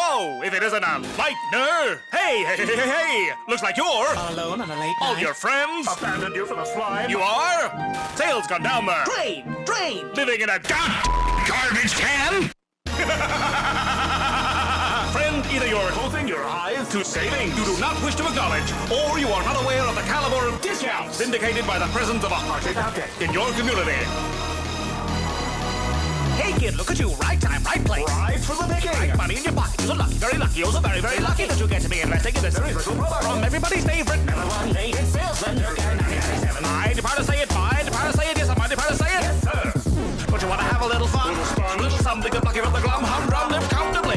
Whoa, if it isn't a lightener! Hey! Looks like you're Alone on a late all night. your friends. Abandoned you for the slime. You are? Sales gone down there. Drain! Living in a garbage can? Friend, either you're Closing your eyes to saving. you do not wish to acknowledge, or you are not aware of the caliber of Discounts. indicated by the presence of a Arctic Outlet. in your community. Hey kid, look at you. Right time, right place. Prize for the picking. Right money in your pocket. You're lucky, very lucky. You're so very, very lucky that you get to be investing in this Very special product. from everybody's favorite. One dated salesman. Mind if I to say it? Mind if I to say it? Yes, I mind if I to say it? Yes, sir. But you want to have a little fun? Little something good lucky from the glum humdrum live comfortably.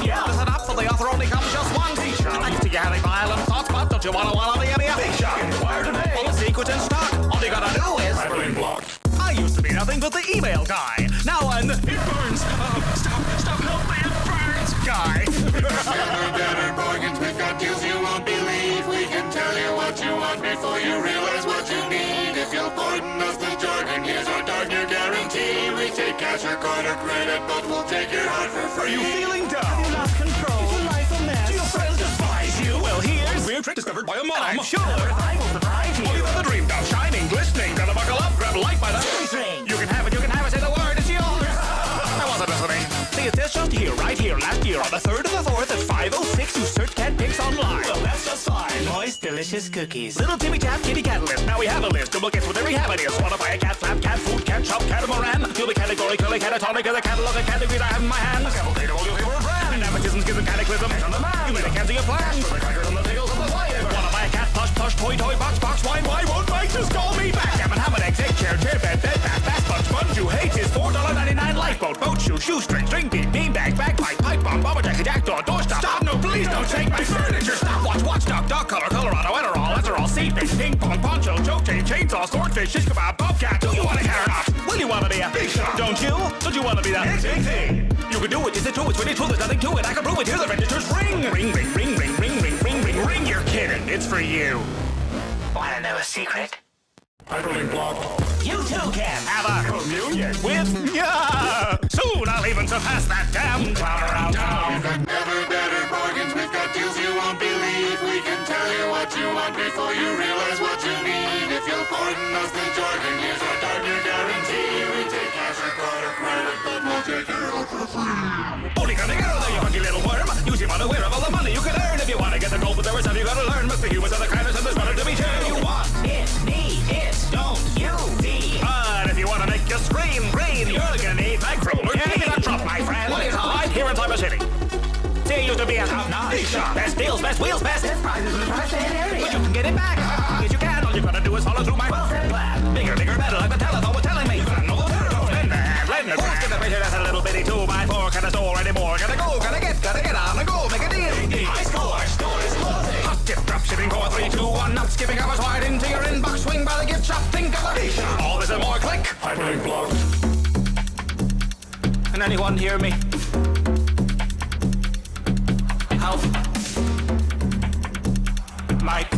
Yeah. Listen up, for the offer only comes just once. Thanks to your having violent thoughts, but don't you wanna be Big shot. Inquire today. All the secrets in stock. All you gotta do is Hyperlink blocked. I used to be nothing but the email guy. Now I'm the it burns. Stop, help me, it burns guy. Better bargains, we've got deals you won't believe. We can tell you what you want before you realize what you need. If you'll pardon us the jargon, here's our dark new guarantee. We take cash or card or credit, but we'll take your heart for Are free. you feeling down? You lost control. Is your life a mess? Do your friends despise you? Well, here's Weird trick discovered by a mom. I'm sure I will surprise all you. you've ever dreamed of, shining, glistening, gonna buckle up, grab a light by the Everything. You can have it, say the word, it's yours. I wasn't listening. See, it's this just here, right here, last year, on the 3rd of the 4th at 5:06, you search cat pics online. Well, that's just fine. Moist, delicious cookies. Little Timmy Tap Kitty Catalyst. Now we have a list. Double gets with every habit is. Wanna buy a cat flap, cat food, cat shop, catamaran? You'll be categorically catatonic as a catalog of categories I have in my hand. Camel data, all your favorite brand. Nepotism, schism, cataclysm. On the map. You made a cancel your plans. For the crackers and the pickles and the fire. Wanna buy a cat plush, toy, box, wine, why won't Mike just call me back? Ham and eggs, egg chair, bed, bath, bass, bunch, sponge you hate is $4.99 lifeboat, boat shoe, shoestring, string bean, beanbag, bagpipe, pipe bomb, bomber jacket, jackdaw, doorstop. Stop, no, please don't take my furniture. Stop, watch, dog color, Colorado, Adderall, seed bait, ping pong, poncho, choke chain, chainsaw, swordfish, shish kebab, bobcat. Do you want a cat or not? Will you wanna be a Big shot. Don't you? Don't you wanna be that? Big thing. You can do it, is it true? It's really true, there's nothing to it. I can prove it, hear the registers ring. Ring, you're kidding. It's for you. Wanna know a secret? Hyperlink blocked. You too can. Have a Communion. with ya. Soon I'll even surpass that damn clown around town. We've got never better bargains, we've got deals you won't believe. We can tell you what you want before you realize what you need. If you'll pardon us the jargon, here's our dark new guarantee. We take cash or card or credit, but we'll take your heart for free. Only gonna get there, you funky little worm. You seem unaware of all the money you can earn. If you wanna get the gold, but there is something you gotta learn. Must the humans are the kindness and there's better to be shared. You want It, need, it, don't, you, the. but if you wanna make your scream green, you're gonna need bankroller. Yeah, give me that drop, my friend. Right here in Cyber City. See, used to be a top-notch. Best deals, best wheels, best. Prizes in the price-tag area. But you can get it back. Yes, you can. All you gotta do is follow through my Well-set plan. Bigger, better, like the telephone was telling me. You gotta know the territory. Lend the horse, get the picture, that's a little bitty 2x4. Can't store anymore. Gotta go, gotta get on the go. Make a deal. High score. Store is closing. Hot tip, drop shipping, 4, 3, 2, 1. Not skipping hours wide into your inbox. Swing by the gift shop. Think of the Big shot. all this and more. Click. Hyperlink blocked. Can anyone hear me? Help. Mike.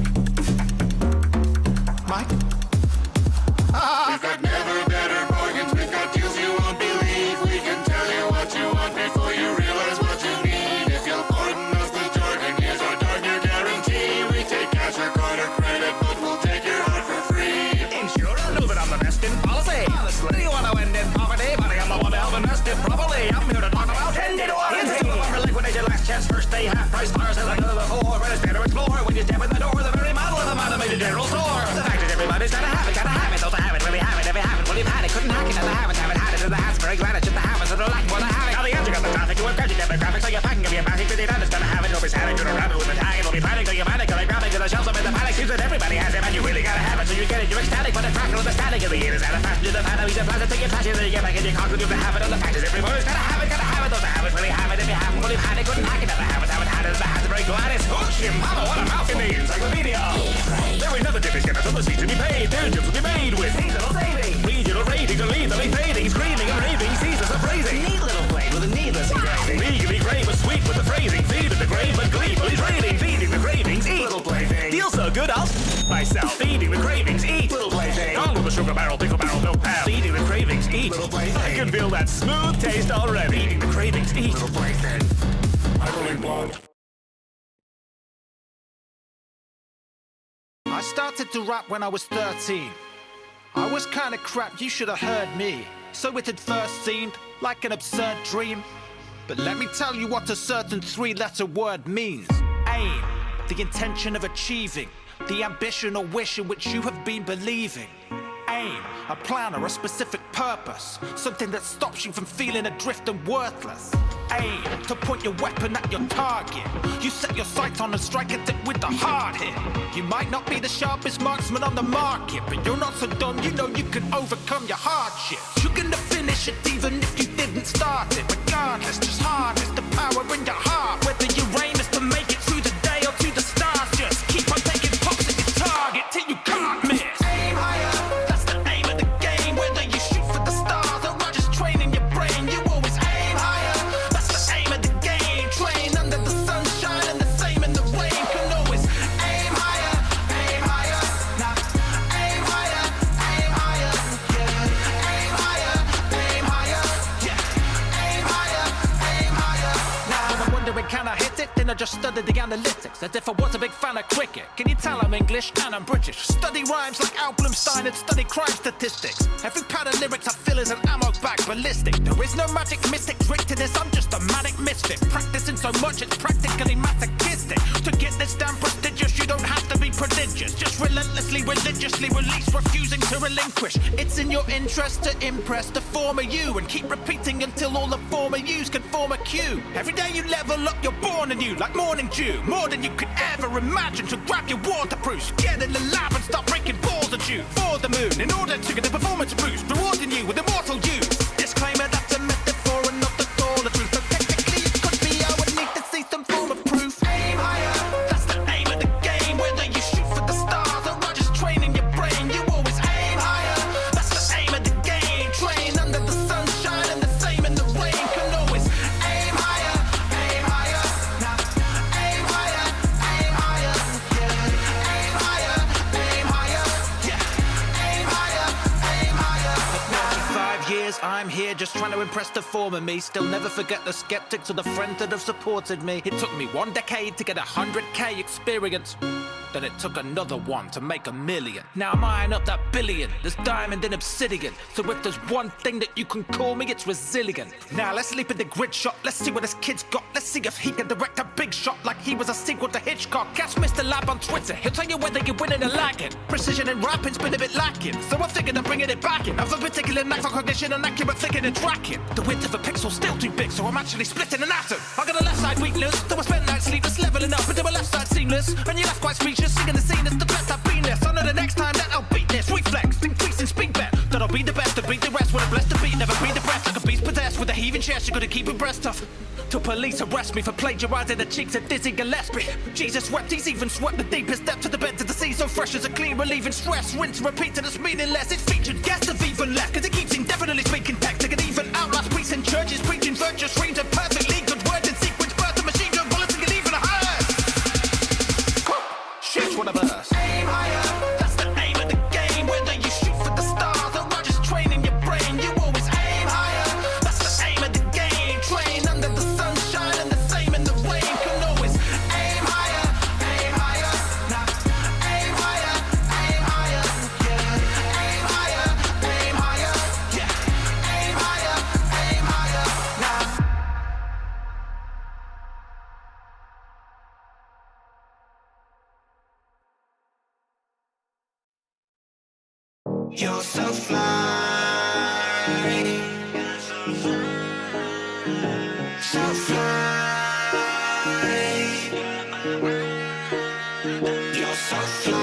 We've got never better bargains, we've got deals you won't believe. We can tell you what you want before you realize what you need. If you'll pardon us the jargon, here's our dark new guarantee. We take cash or card or credit, but we'll take your heart for free. Insurer, know that I'm the best in policy. Honestly, do you want to end in poverty? Buddy, I'm the one to help invest it properly. I'm here to talk about 10 to 1. It's two of them for liquidation, last chance, first day, half price, stars, as I never before. But it's better explore when you step in the door. The very model of the automated general store. The fact is everybody's gotta have it. Don't have it, really have it. If you haven't, well, you've had it. Couldn't hack it, haven't had it. In the hands, very glad it's just the habits that are lacking more than having. Now the answer got the traffic, you have gadget demographics, so you're packing up your basic, but it's gonna have it. You'll be static, you're rabbit with the tag, it'll be panic, till you panic, till they grab it, till the shelves up in the panic. Seems that everybody has it, and you really gotta have it, so you get it, you're ecstatic, but the crackle of the static of the ear is out of fashion, you're the fan of each plastic, take your passion, then you get back in your concrete, you have it, and the fact is everybody's gotta have it, don't have it, really have it. If you haven't, well, you've had it, couldn't hack it, never haven't had it, the hands are very glad it's hoosh, mama, what a mouth in the encyclopedia. There ain't nothing different, get it, so the seats to be paid, there's deals to be made with Seasonal savings. regional ratings and legally fading, screaming and raving, seasons of phrasing. Neat little blade with a needless engraving. Legally grave but sweet with the phrasing, feed at the grave but gleefully trading, feeding the cravings, eat. Little plaything. Feel so good, I'll myself, feeding the cravings, eat. Little plaything. On with the sugar barrel, pickle barrel, milk pal, feeding the cravings, eat. Little plaything. I can feel that smooth taste already. Feeding the cravings, eat. Little plaything. started to rap when I was 13. I was kinda crap, you should have heard me. So it had first seemed like an absurd dream. But let me tell you what a certain three-letter word means. Aim, the intention of achieving, the ambition or wish in which you have been believing. Aim, a plan or a specific purpose, something that stops you from feeling adrift and worthless. Aim, to point your weapon at your target. You set your sights on and strike at it with the hard hit. You might not be the sharpest marksman on the market, but you're not so dumb, you know you can overcome your hardships. You're gonna finish it even if you didn't start it. Regardless, just harness the power in your heart. Whether your aim is to make it through the day or to the stars, just keep on taking pops at your target till you can't miss. Aim higher. Can I hit it? Then I just studied the analytics as if I was a big fan of cricket. Can you tell I'm English and I'm British? Study rhymes like Al Blumstein and study crime statistics. Every pad of lyrics I feel is an ammo bag ballistic. There is no magic mystic trick to this, I'm just a manic misfit. Practicing so much it's practically masochistic. To get this damn prestigious you don't have to be prodigious. Just relentlessly, religiously release, refusing to relinquish. It's in your interest to impress the former you and keep repeating until all the former yous can form a cue. Every day you level up, you're born anew like morning dew. More than you could ever imagine, so grab your waterproofs. Get in the lab and start breaking balls at you. For the moon, in order to get the performance boost. Rewarding you with immortal youth. Disclaimer, that's a metaphor and not the all the truth. So technically it could be I would need to see some form of proof. Aim higher, that's the aim of the game. Whether you shoot for the stars or just training your brain, you always aim higher. That's the aim of the game. Train under the sunshine and the same in the rain. Can always aim higher, aim higher. Now aim higher, aim higher. Yeah, aim higher, aim higher. Yeah, aim higher, aim higher. For 95 years I'm here just trying to impress the former me. Still never forget the skeptics or the friends that have supported me. It took me 1 decade to get 100K experience. Then it took another one to make 1 million. Now I'm eyeing up that billion. There's diamond and obsidian. So if there's one thing that you can call me, it's resilient. Now let's leap in the grid shot. Let's see what this kid's got. Let's see if he can direct a big shot like he was a sequel to Hitchcock. Catch Mr. Lab on Twitter. He'll tell you whether you're winning or lagging. Precision in rapping's been a bit lacking. So I figured I'm bringing it back in. I've a particular knack for cognition and accurate thinking and tracking. The width of a pixel's still too big, so I'm actually splitting an atom. I got a left side weakness, so I spent nights sleepless, leveling up into a left side seamless. And you're left quite speechless, singing the scene is the best I've been this. I know the next time that I'll beat this. Reflex, increasing speed bet. That I'll be the best to beat the rest. When I'm blessed to beat, never breathe the breath like a beast possessed. With a heaving chest, you gotta keep your breast tough. Till police arrest me for plagiarizing the cheeks of Dizzy Gillespie. Jesus wept, he's even swept the deepest depth to the bed to the sea. So fresh as a clean, relieving stress. Rinse, repeat, and it's meaningless. It's featured guests have even left. Cause it keeps indefinitely speaking text. It can even outlast priests in churches, preaching virtuous streams of perfectly good words in sequence. Birth of machine gun bullets and get even a hearse. Shit's one of us. Aim higher, that's the aim of the game. Whether you shoot for the stars or just training your brain, you always aim higher. That's the aim of the game. Train under the sunshine and the same in the rain. Can always aim higher, aim higher. Now aim higher, aim higher. Yeah, aim higher, aim higher. Yeah, aim higher, aim higher. Now. You're so fly, so fly. You're so fly,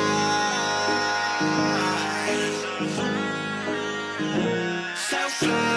so fly.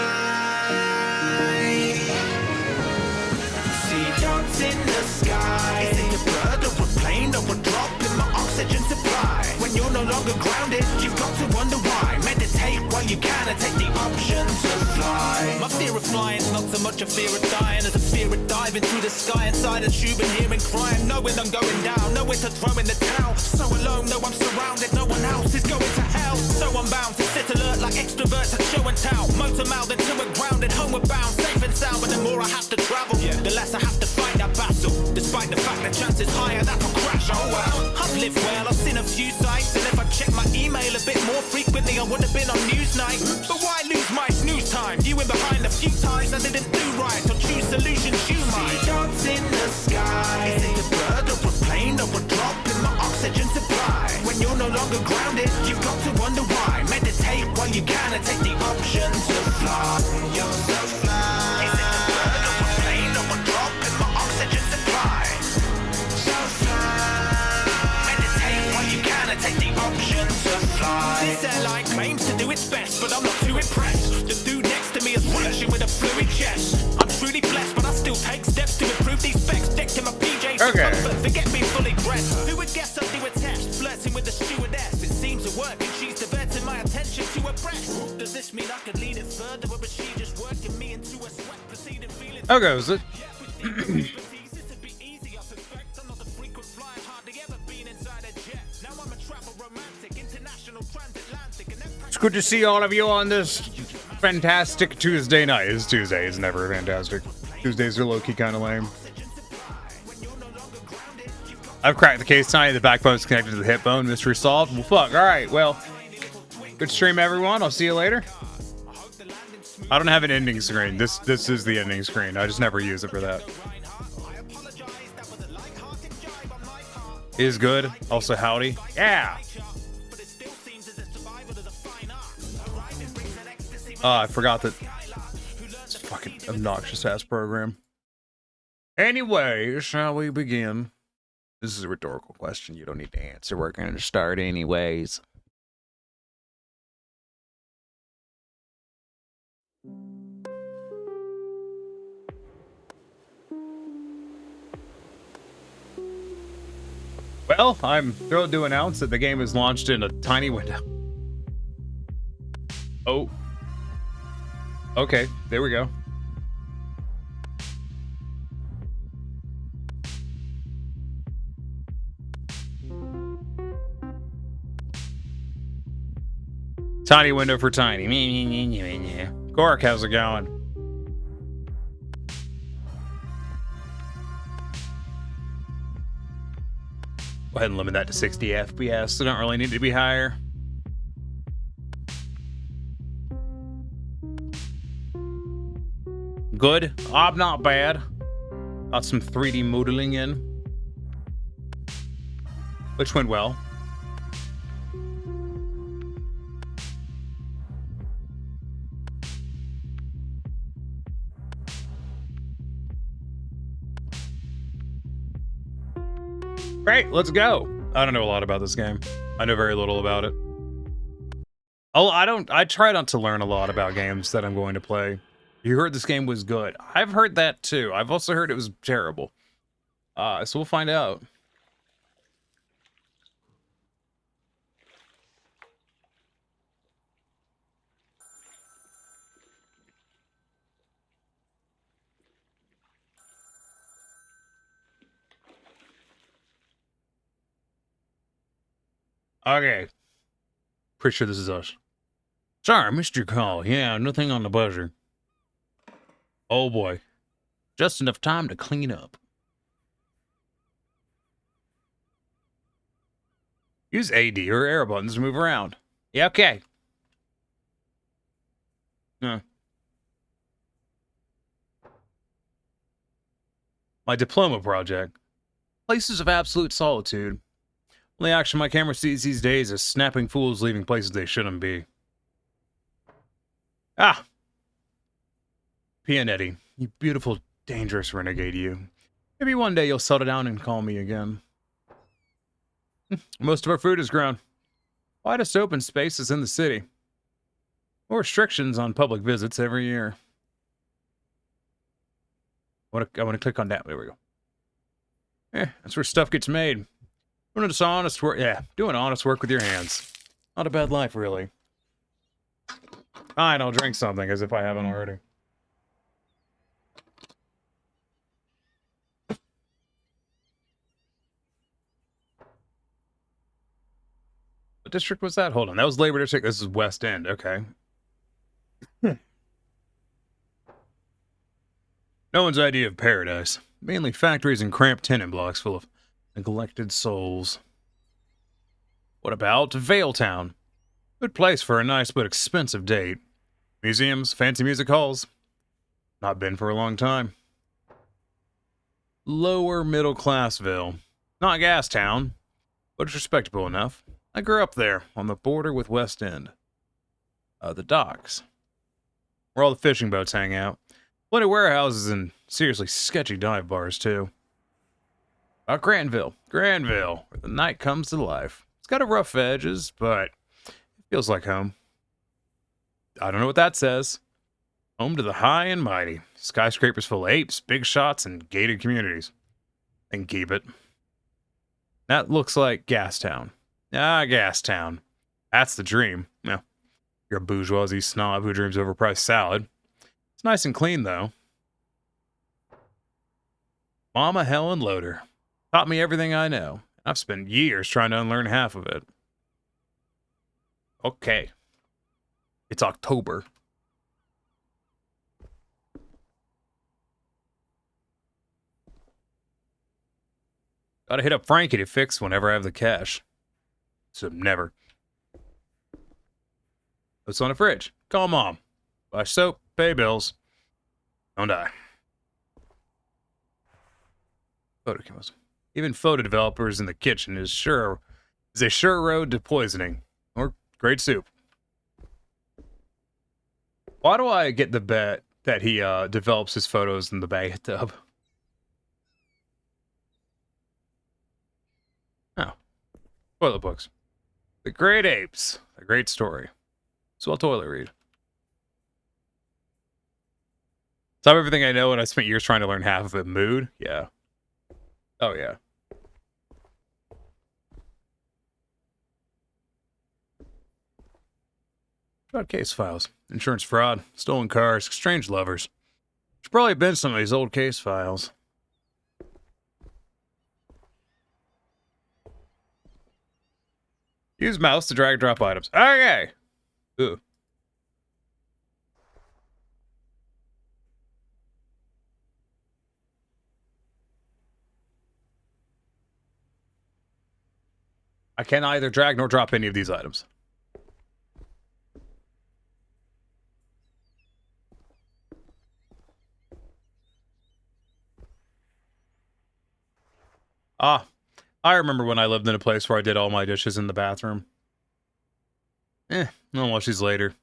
See dots in the sky. Is it a bird or a plane or a drop in my oxygen supply? When you're no longer grounded, you've got to wonder why. Meditate while you can and take the option to fly. My fear of flying's not so much a fear of dying as a fear of diving through the sky inside a tube and hearing crying, knowing I'm going down, nowhere to throw in the towel. So alone, though I'm surrounded, no one else is going to hell. So I'm bound to sit alert like extroverts at show and tell. Motor mouth into a grounded, homeward bound, safe and sound. But the more I have to travel, the less I have to fight that battle. Despite the fact that chances higher that I'll crash. Oh well, I've lived well, I've seen a few sites. And if I checked my email a bit more frequently, I would have been on Newsnight. But why lose my snooze time? Viewing behind a few times I didn't do right, or choose solutions you might. Dots in the sky. Is it a bird or a plane or a drop in my oxygen supply? When you're no longer grounded, you've got to wonder why. Meditate while you can and take the option to fly. Yourself fly. Is it a bird or a plane or a drop in my oxygen supply? So fly. Meditate while you can and take the option to fly. This airline claims to do its best, but I'm not too impressed. The dude next to me is flashing with a fluid chest. I'm truly blessed, but I still take steps to improve these specs. Decked in my PJs for comfort, forget being fully dressed. Who would guess I'd do a test? Flirting with the stewardess. It seems to work, and she's diverting my attention to her breast. Does this mean I could lead it further, or is she just working me into a sweat, proceeding feeling? How goes it? It's good to see all of you on this fantastic Tuesday night. It's Tuesday. It's never fantastic. Tuesdays are low-key kind of lame. I've cracked the case tonight. The backbone's connected to the hip bone. Mystery solved. Well, fuck. All right. Well, good stream, everyone. I'll see you later. I don't have an ending screen. This is the ending screen. I just never use it for that. Is good. Also, howdy. Yeah. I forgot that. It's a fucking obnoxious ass program. Anyway, shall we begin? This is a rhetorical question. You don't need to answer. We're going to start anyways. Well, I'm thrilled to announce that the game is launched in a tiny window. Oh. Okay, there we go. Tiny window for tiny. Gork, how's it going? Go ahead and limit that to 60 FPS. They don't really need to be higher. Good. Not bad. Got some 3D modeling in, which went well. Great, let's go. I don't know a lot about this game. I know very little about it. Oh, I try not to learn a lot about games that I'm going to play. You heard this game was good. I've heard that too. I've also heard it was terrible. So we'll find out. Okay. Pretty sure this is us. Sorry, I missed your call. Yeah, nothing on the buzzer. Oh boy. Just enough time to clean up. Use AD or arrow buttons to move around. Yeah, okay. My diploma project. Places of absolute solitude. Only action my camera sees these days is snapping fools leaving places they shouldn't be. Ah! Pianetti, you beautiful, dangerous renegade you. Maybe one day you'll settle down and call me again. Most of our food is grown. Widest open spaces in the city. More restrictions on public visits every year. I want to click on that. There we go. That's where stuff gets made. Doing honest work. Yeah, doing honest work with your hands. Not a bad life, really. Fine, I'll drink something, as if I haven't already. What district was that? Hold on, that was Labor District. This is West End. Okay. No one's idea of paradise. Mainly factories and cramped tenant blocks full of neglected souls. What about Valetown? Good place for a nice but expensive date. Museums, fancy music halls. Not been for a long time. Lower middle classville. Not Gastown, but it's respectable enough. I grew up there, on the border with West End. The docks. Where all the fishing boats hang out. Plenty of warehouses and seriously sketchy dive bars, too. Granville, where the night comes to life. It's got a rough edges, but it feels like home. I don't know what that says. Home to the high and mighty. Skyscrapers full of apes, big shots, and gated communities. And keep it. That looks like Gastown. Gastown. That's the dream. No, you're a bourgeoisie snob who dreams of overpriced salad. It's nice and clean, though. Mama Helen Loader. Taught me everything I know. I've spent years trying to unlearn half of it. Okay. It's October. Gotta hit up Frankie to fix whenever I have the cash. So never. What's on the fridge? Call Mom. Buy soap, pay bills. Don't die. Photo cameras. Even photo developers in the kitchen is a sure road to poisoning. Or great soup. Why do I get the bet that he develops his photos in the bathtub? Oh. Toilet books. The Great Apes. A great story. Swell toilet read. Top everything I know, and I spent years trying to learn half of it. Mood? Yeah. Oh, yeah. Fraud case files. Insurance fraud. Stolen cars. Strange lovers. Should probably have been some of these old case files. Use mouse to drag and drop items. Okay. Ooh. I can either drag nor drop any of these items. I remember when I lived in a place where I did all my dishes in the bathroom. I'll wash these later.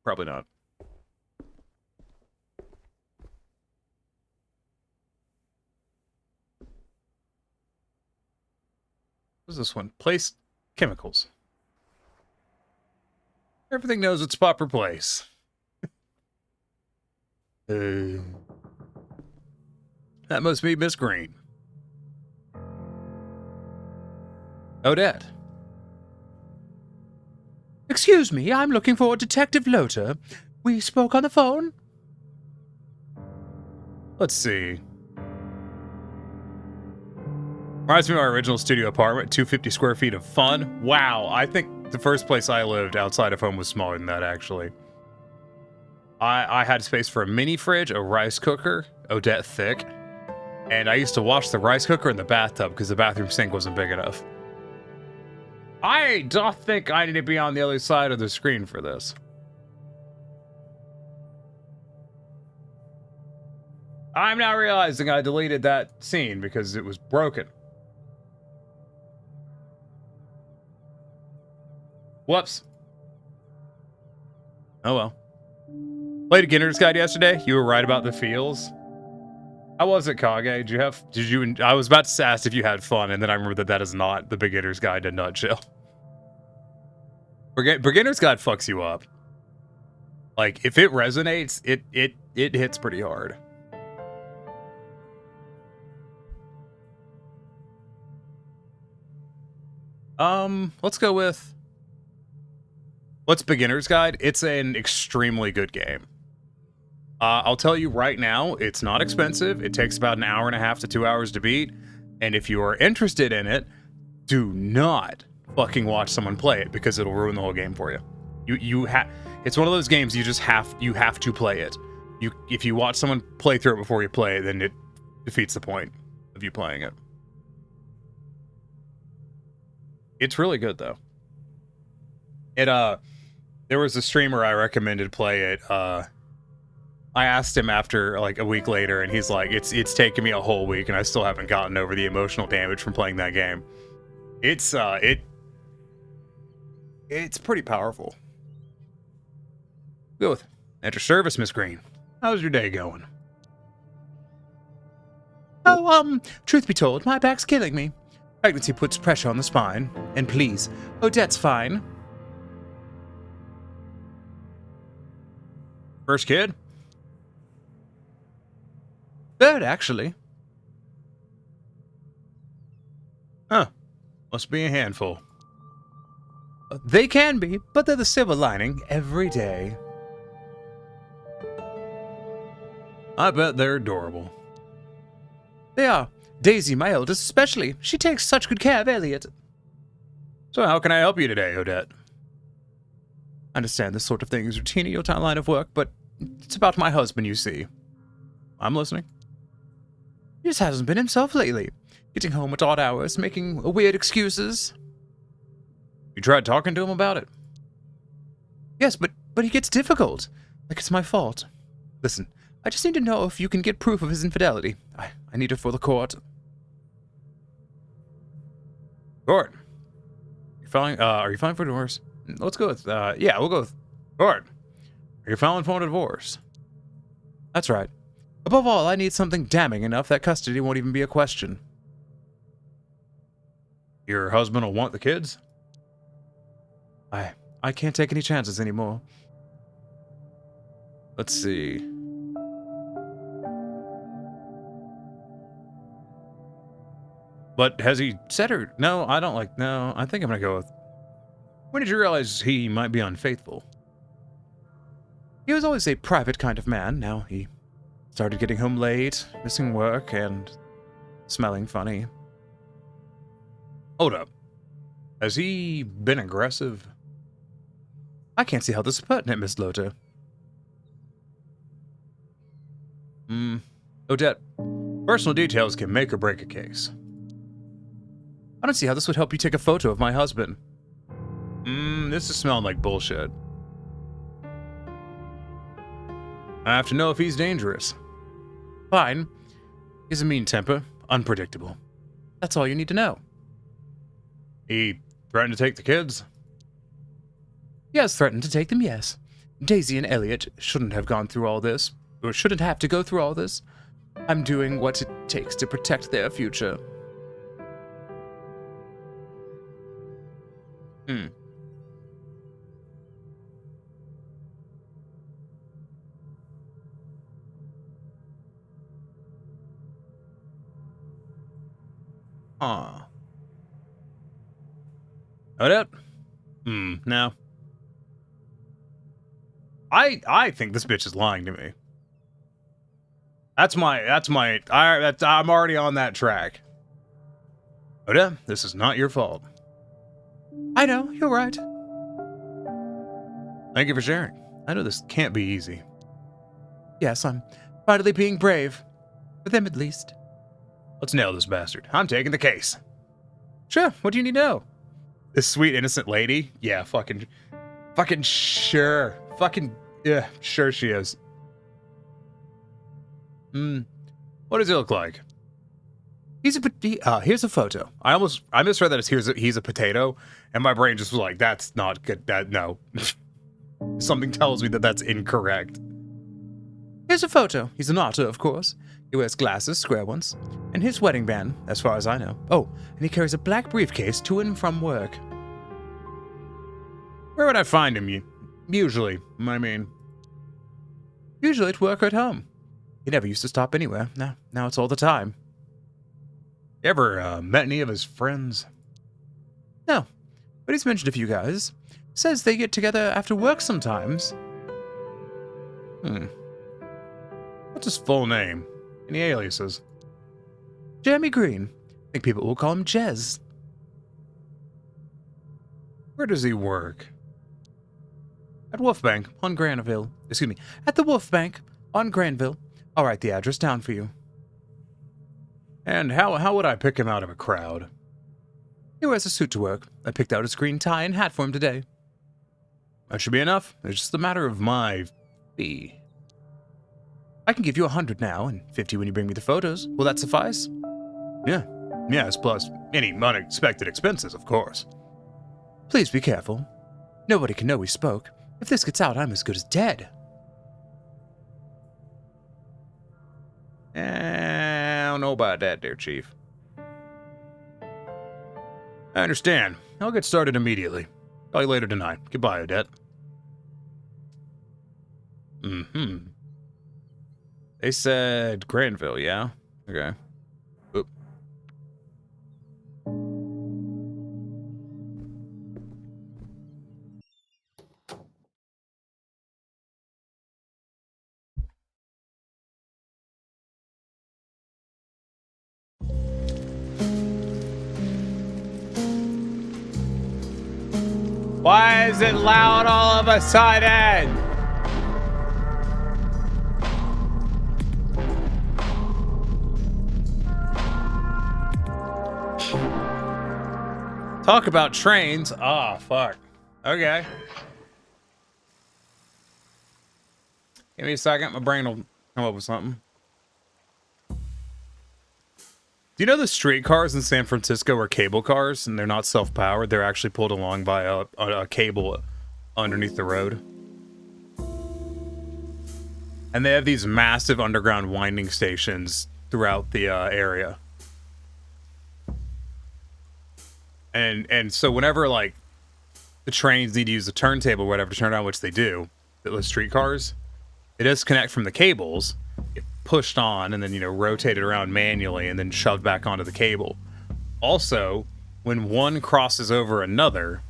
Probably not. What's this one? Place chemicals. Everything knows its proper place. That must be Miss Green. Odette. Excuse me, I'm looking for Detective Loader. We spoke on the phone? Let's see. Reminds me of my original studio apartment, 250 square feet of fun. Wow, I think the first place I lived outside of home was smaller than that, actually. I had space for a mini fridge, a rice cooker, Odette thick, and I used to wash the rice cooker in the bathtub because the bathroom sink wasn't big enough. I don't think I need to be on the other side of the screen for this. I'm now realizing I deleted that scene because it was broken. Whoops. Oh well. Played a Beginner's Guide yesterday. You were right about the feels. How was it, Kage? I was about to ask if you had fun, and then I remember that is not the Beginner's Guide in a nutshell. Beginner's Guide fucks you up. Like, if it resonates, it hits pretty hard. Let's go with... What's Beginner's Guide? It's an extremely good game. I'll tell you right now, it's not expensive. It takes about an hour and a half to 2 hours to beat. And if you are interested in it, do not fucking watch someone play it because it'll ruin the whole game for you. It's one of those games you have to play it. If you watch someone play through it before you play it, then it defeats the point of you playing it. It's really good though. It there was a streamer I recommended play it. I asked him after like a week later, and he's like, "It's taken me a whole week, and I still haven't gotten over the emotional damage from playing that game." It's pretty powerful. Go with enter service, Miss Green. How's your day going? Oh, truth be told, my back's killing me. Pregnancy puts pressure on the spine. And please, Odette's fine. First kid? Third, actually. Huh. Must be a handful. They can be, but they're the silver lining every day. I bet they're adorable. They are. Daisy, my eldest, especially. She takes such good care of Elliot. So how can I help you today, Odette? I understand this sort of thing is routine in your line of work, but it's about my husband, you see. I'm listening. He just hasn't been himself lately. Getting home at odd hours, making weird excuses. You tried talking to him about it? Yes, but he gets difficult. Like it's my fault. Listen, I just need to know if you can get proof of his infidelity. I need it for the court. Court. Are you filing for divorce? Let's go with, yeah, we'll go with court. Are you filing for a divorce? That's right. Above all, I need something damning enough that custody won't even be a question. Your husband will want the kids? I can't take any chances anymore. Let's see. But has he said her? No, I don't like. No, I think I'm gonna go with. When did you realize he might be unfaithful? He was always a private kind of man. Now he started getting home late, missing work, and smelling funny. Hold up. Has he been aggressive? I can't see how this is pertinent, Miss Loader. Odette, personal details can make or break a case. I don't see how this would help you take a photo of my husband. This is smelling like bullshit. I have to know if he's dangerous. Fine. He's a mean temper, unpredictable. That's all you need to know. He threatened to take the kids? He has threatened to take them, yes. Daisy and Elliot shouldn't have gone through all this, or shouldn't have to go through all this. I'm doing what it takes to protect their future. Odette? No. I think this bitch is lying to me. I'm already on that track. Odette, this is not your fault. I know, you're right. Thank you for sharing. I know this can't be easy. Yes, I'm finally being brave. For them, at least. Let's nail this bastard. I'm taking the case. Sure, what do you need to know? This sweet, innocent lady? Yeah, fucking sure. Yeah, sure she is. What does he look like? Here's a photo. I misread that as he's a potato, and my brain just was like, that's not good. No. Something tells me that that's incorrect. Here's a photo. He's an otter, of course. He wears glasses, square ones, and his wedding band, as far as I know. Oh, and he carries a black briefcase to and from work. Where would I find him? Usually, Usually at work or at home. He never used to stop anywhere. Now it's all the time. You ever met any of his friends? No, but he's mentioned a few guys. Says they get together after work sometimes. What's his full name? Any aliases? Jeremy Green. I think people will call him Jez. Where does he work? At Wolfbank on Granville. Excuse me. At the Wolfbank on Granville. I'll write the address down for you. And how would I pick him out of a crowd? He wears a suit to work. I picked out his green tie and hat for him today. That should be enough. It's just a matter of my fee. I can give you 100 now and 50 when you bring me the photos. Will that suffice? Yeah. Yes, plus any unexpected expenses, of course. Please be careful. Nobody can know we spoke. If this gets out, I'm as good as dead. I don't know about that there, Chief. I understand. I'll get started immediately. Call you later tonight. Goodbye, Odette. They said Granville, yeah? Okay. Oop. Why is it loud all of a sudden? Talk about trains. Oh, fuck. Okay. Give me a second. My brain will come up with something. Do you know the streetcars in San Francisco are cable cars and they're not self-powered? They're actually pulled along by a cable underneath the road. And they have these massive underground winding stations throughout the area. And so whenever, like, the trains need to use the turntable or whatever to turn on, which they do, the streetcars, it does connect from the cables, get pushed on, and then, you know, rotated around manually and then shoved back onto the cable. Also, when one crosses over another,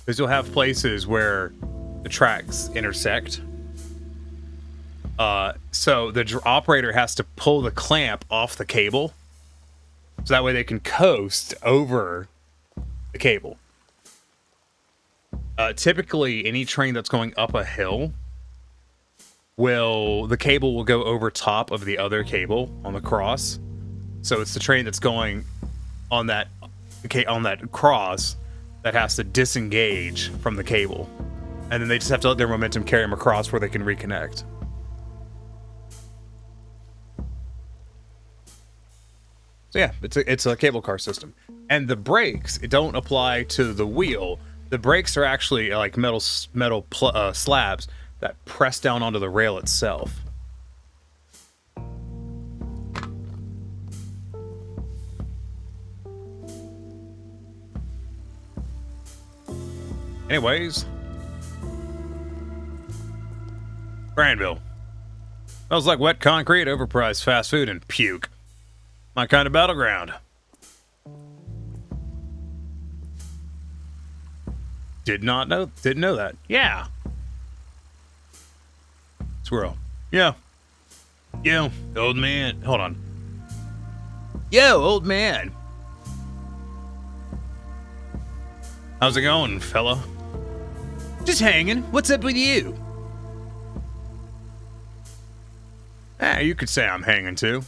because you'll have places where the tracks intersect. So the operator has to pull the clamp off the cable, so that way they can coast over the cable. Typically, any train that's going up a hill, the cable will go over top of the other cable on the cross. So it's the train that's going on that cross that has to disengage from the cable. And then they just have to let their momentum carry them across where they can reconnect. So yeah, it's a cable car system. And the brakes, it don't apply to the wheel. The brakes are actually like metal slabs that press down onto the rail itself. Anyways. Granville. Smells like wet concrete, overpriced fast food, and puke. My kind of battleground. Didn't know that. Yeah. Squirrel. Yeah. Yo, old man. Hold on. Yo, old man. How's it going, fella? Just hanging. What's up with you? You could say I'm hanging too.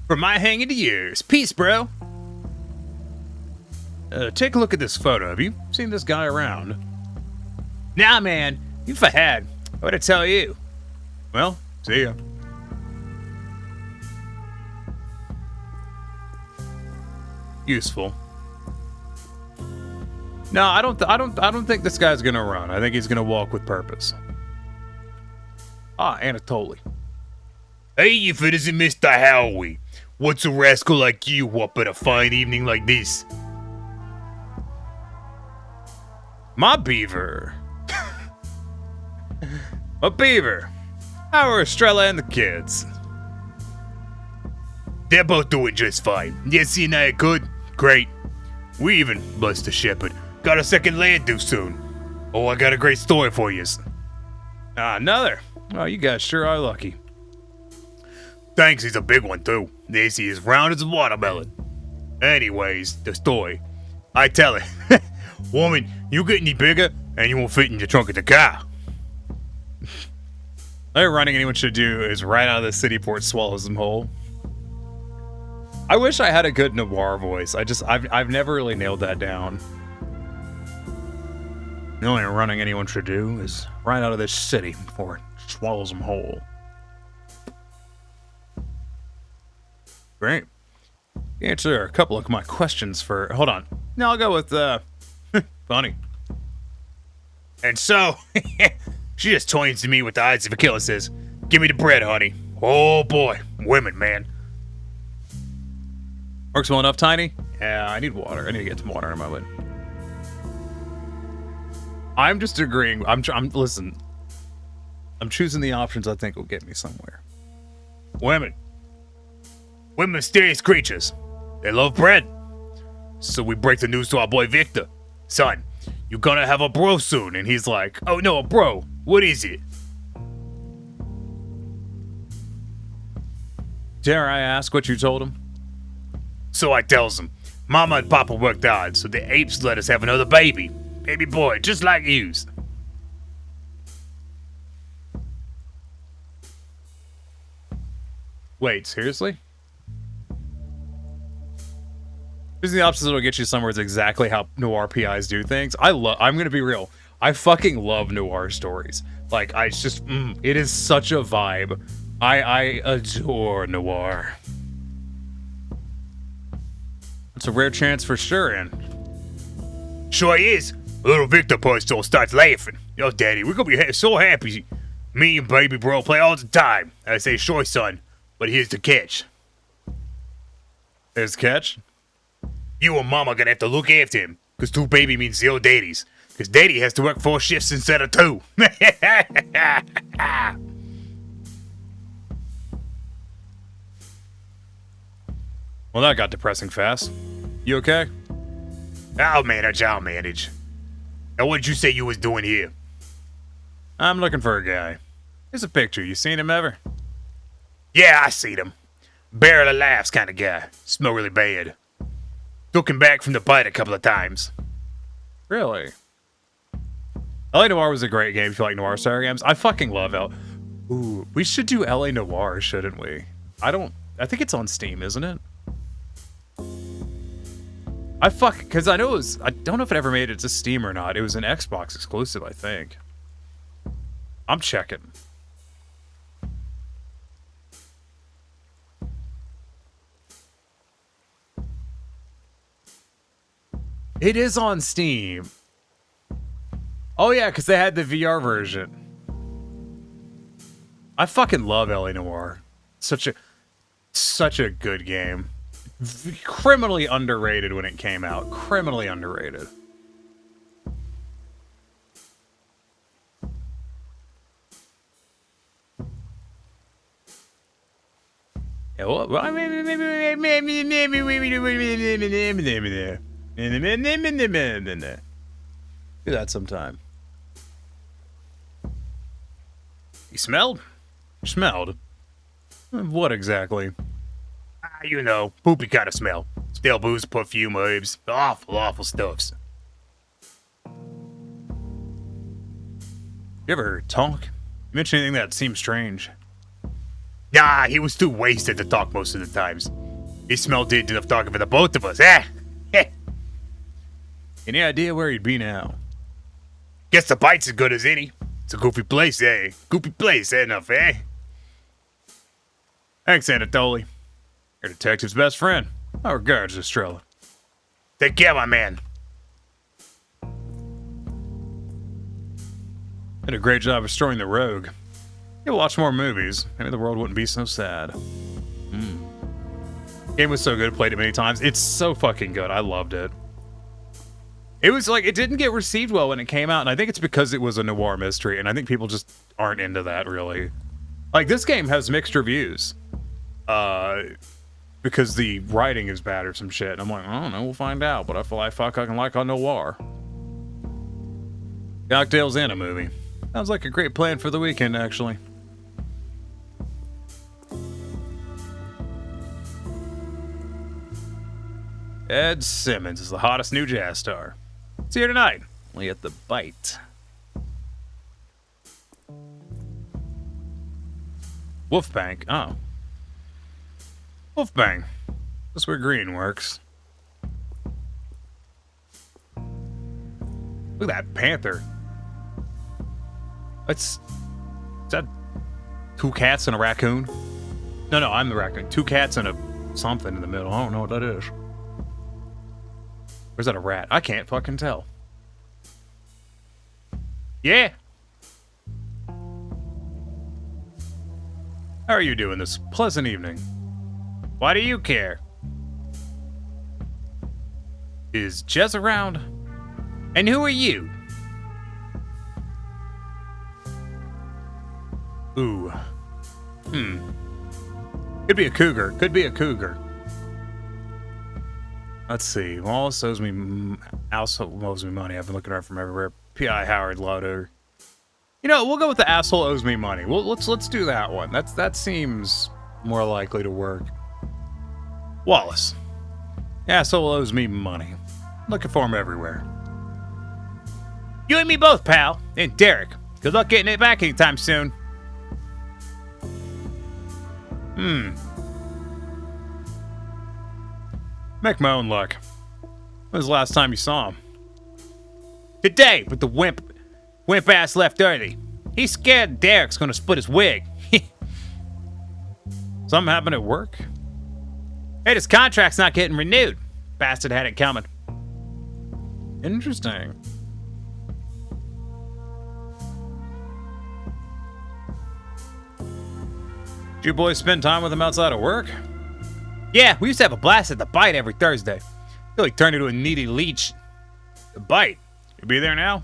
From my hanging to yours. Peace, bro. Take a look at this photo. Have you seen this guy around? Nah, man. If I had, I would tell you. Well, see ya. Useful. No, I don't think this guy's gonna run. I think he's gonna walk with purpose. Anatoly. Hey, if it isn't Mr. Howie, what's a rascal like you up at a fine evening like this? My beaver. A beaver. How are Estrella and the kids? They're both doing just fine. Yes, and I are good. Great. We even, bless the shepherd, got a second land due soon. Oh, I got a great story for yous. Another? Oh, you guys sure are lucky. Thanks, he's a big one too. This is round as a watermelon. Anyways, the story. I tell it. Woman, you get any bigger and you won't fit in the trunk of the car. Running anyone should do is right out of the city before it swallows them whole. I wish I had a good noir voice. I've never really nailed that down. The only running anyone should do is ride out of this city before it swallows them whole. Great. Answer a couple of my questions for... Hold on. No, I'll go with, funny. And so, she just toys to me with the eyes of a killer, says, "Give me the bread, honey." Oh boy, women, man. Works well enough, Tiny? Yeah, I need water. I need to get some water in a moment. I'm just agreeing. Listen. I'm choosing the options I think will get me somewhere. Women. We're mysterious creatures. They love bread. So we break the news to our boy Victor. "Son, you're gonna have a bro soon." And he's like, "Oh no, a bro. What is it?" Dare I ask what you told him? So I tells him, "Mama and Papa worked hard, so the apes let us have another baby. Baby boy, just like yous." Wait, seriously? Here's the options that'll get you somewhere. It's exactly how noir PIs do things. I'm gonna be real. I fucking love noir stories. Like, it is such a vibe. I adore noir. It's a rare chance for sure, and sure is. Little Victor Postal starts laughing. "Yo, Daddy, we're gonna be so happy. Me and baby bro play all the time." I say, "Sure, son, but here's the catch." There's the catch? You and Mama gonna have to look after him, because 2 baby means 0 daddies. Because Daddy has to work 4 shifts instead of 2. Well, that got depressing fast. You okay? I'll manage. Now, what did you say you was doing here? I'm looking for a guy. Here's a picture. You seen him ever? Yeah, I seen him. Barely laughs kind of guy. Smell really bad. Took him back from the bite a couple of times. Really? LA Noire was a great game if you like noir style games. I fucking love Ooh, we should do LA Noire, shouldn't we? I think it's on Steam, isn't it? Because I don't know if it ever made it to Steam or not. It was an Xbox exclusive, I think. I'm checking. It is on Steam. Oh yeah, because they had the VR version. I fucking love LA Noire. Such a good game. Criminally underrated when it came out. Criminally underrated. Yeah, well, I mean, do that sometime. You smelled? Smelled? What exactly? You know, poopy kind of smell. Stale booze, perfume, herbs. Awful stuffs. You ever talk? You mention anything that seems strange? Nah, he was too wasted to talk most of the times. He smelled it enough talking for the both of us, Any idea where he'd be now? Guess the bite's as good as any. It's a goofy place, eh? Goofy place, enough, eh? Thanks, Anatoly. Your detective's best friend. Our regards, Estrella. Take care, my man. Did a great job restoring the rogue. You watch more movies. Maybe the world wouldn't be so sad. Game was so good, played it many times. It's so fucking good. I loved it. It was like, it didn't get received well when it came out, and I think it's because it was a noir mystery, and I think people just aren't into that, really. Like, this game has mixed reviews. Because the writing is bad or some shit. And I'm like, I don't know, we'll find out. But I feel like fuck, I can like a noir. Cocktails and a movie. Sounds like a great plan for the weekend, actually. Ed Simmons is the hottest new jazz star. It's here tonight. Only at the Bite. Wolfbank. Oh. Wolfbang. That's where green works. Look at that panther. Is that 2 cats and a raccoon? No, I'm the raccoon. 2 cats and a something in the middle. I don't know what that is. Or is that a rat? I can't fucking tell. Yeah. How are you doing this pleasant evening? Why do you care? Is Jez around? And who are you? Ooh. Could be a cougar. Could be a cougar. Let's see. Wallace owes me money. I've been looking around from everywhere. P.I. Howard Lauder. You know, we'll go with the asshole owes me money. Let's do that one. That seems more likely to work. Wallace. Asshole owes me money. Looking for him everywhere. You and me both, pal. And Derek. Good luck getting it back anytime soon. Make my own luck. When was the last time you saw him? Today, but the wimp ass left early. He's scared Derek's gonna split his wig. Something happened at work? Hey, his contract's not getting renewed. Bastard had it coming. Interesting. Did you boys spend time with him outside of work? Yeah, we used to have a blast at the Bite every Thursday. Till he turned into a needy leech. The Bite? You be there now?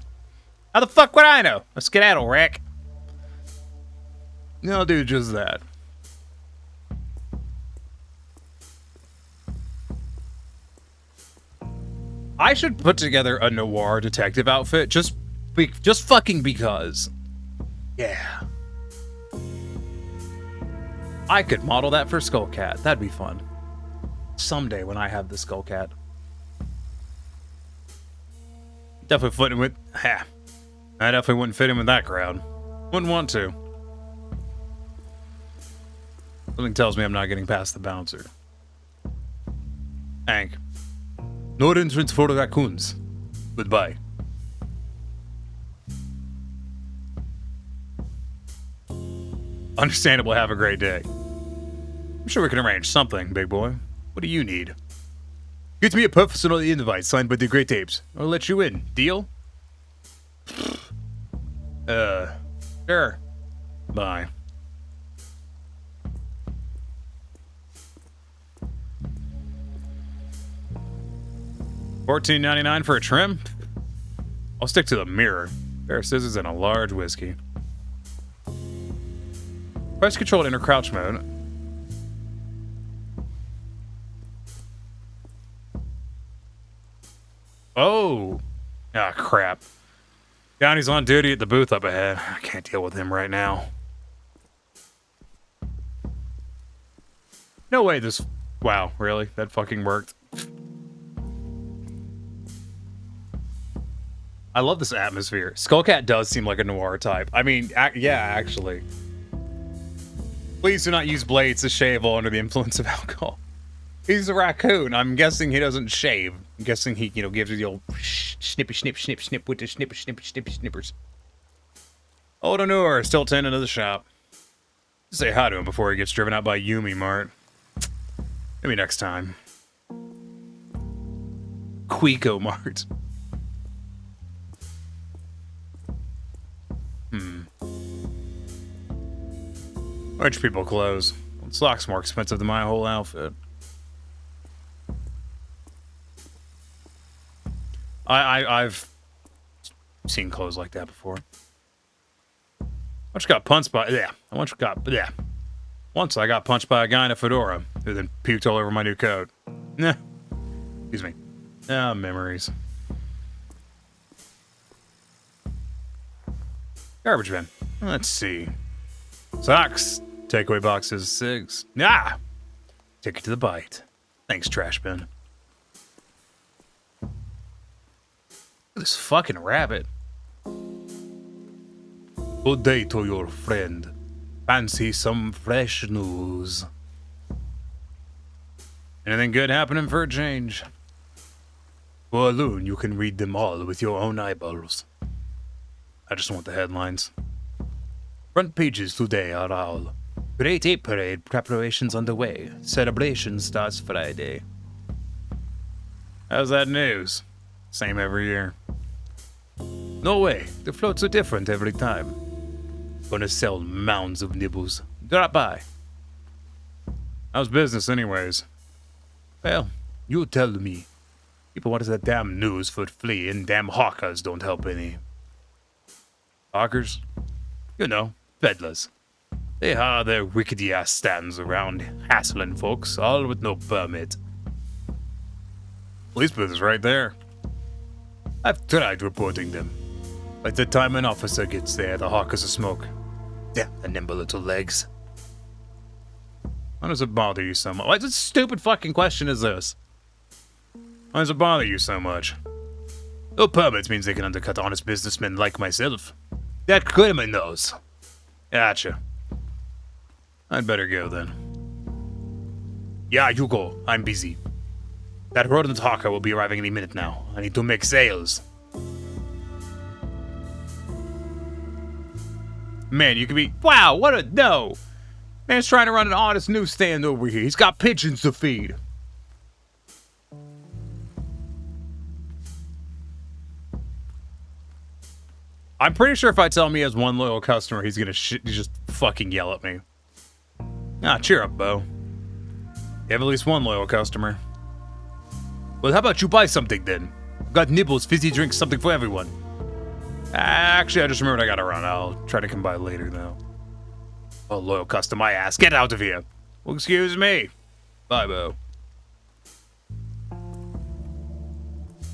How the fuck would I know? A skedaddle wreck. I'll do just that. I should put together a noir detective outfit just fucking because. Yeah. I could model that for Skullcat. That'd be fun. Someday when I have the Skullcat. Definitely fit him with... I definitely wouldn't fit him in that crowd. Wouldn't want to. Something tells me I'm not getting past the bouncer. Hank. No entrance for the raccoons. Goodbye. Understandable, have a great day. I'm sure we can arrange something, big boy. What do you need? Get me a personal invite signed by the Great Apes. I'll let you in. Deal? Sure. Bye. $14.99 for a trim? I'll stick to the mirror. A pair of scissors and a large whiskey. Press control to enter crouch mode. Oh. Ah, crap. Downey's on duty at the booth up ahead. I can't deal with him right now. No way this... Wow, really? That fucking worked. I love this atmosphere. Skullcat does seem like a noir type. I mean, yeah, actually. Please do not use blades to shave while under the influence of alcohol. He's a raccoon. I'm guessing he doesn't shave. I'm guessing he, gives you the old snippy snip snip snip with the snippy snippers. Old Anur still tending to the shop. Say hi to him before he gets driven out by Yumi Mart. Maybe next time. Quico Mart. Rich people clothes. Sock's more expensive than my whole outfit. I've seen clothes like that before. Once I got punched by Once I got punched by a guy in a fedora who then puked all over my new coat. Nah. Excuse me. Memories. Garbage bin. Let's see. Socks. Takeaway boxes. Cigs. Ah! Take it to the Bite. Thanks, trash bin. Look at this fucking rabbit. Good day to your friend. Fancy some fresh news. Anything good happening for a change? For alone, you can read them all with your own eyeballs. I just want the headlines. Front pages today are all. Great Ape Parade preparations underway. Celebration starts Friday. How's that news? Same every year. No way. The floats are different every time. Gonna sell mounds of nibbles. Drop by. How's business anyways? Well, you tell me. People watch that damn news for fleeing. Damn hawkers don't help any. Hawkers? You know, peddlers. They have their wickedy-ass stands around, hassling folks, all with no permit. Police booth is right there. I've tried reporting them. By the time an officer gets there, the hawkers are smoke. Yeah, the nimble little legs. Why does it bother you so much? What stupid fucking question is this? Why does it bother you so much? No permits means they can undercut honest businessmen like myself. That criminals. Gotcha. I'd better go then. Yeah, you go. I'm busy. That rodent hawker will be arriving any minute now. I need to make sales. Man, you could be... Wow, what a... No! Man's trying to run an honest newsstand over here. He's got pigeons to feed. I'm pretty sure if I tell him he has one loyal customer, he's gonna just fucking yell at me. Ah, cheer up, Bo. You have at least one loyal customer. Well, how about you buy something then? I've got nibbles, fizzy drinks, something for everyone. Actually, I just remembered I gotta run. I'll try to come by later, though. Oh, loyal customer, my ass. Get out of here. Well, excuse me. Bye, Bo.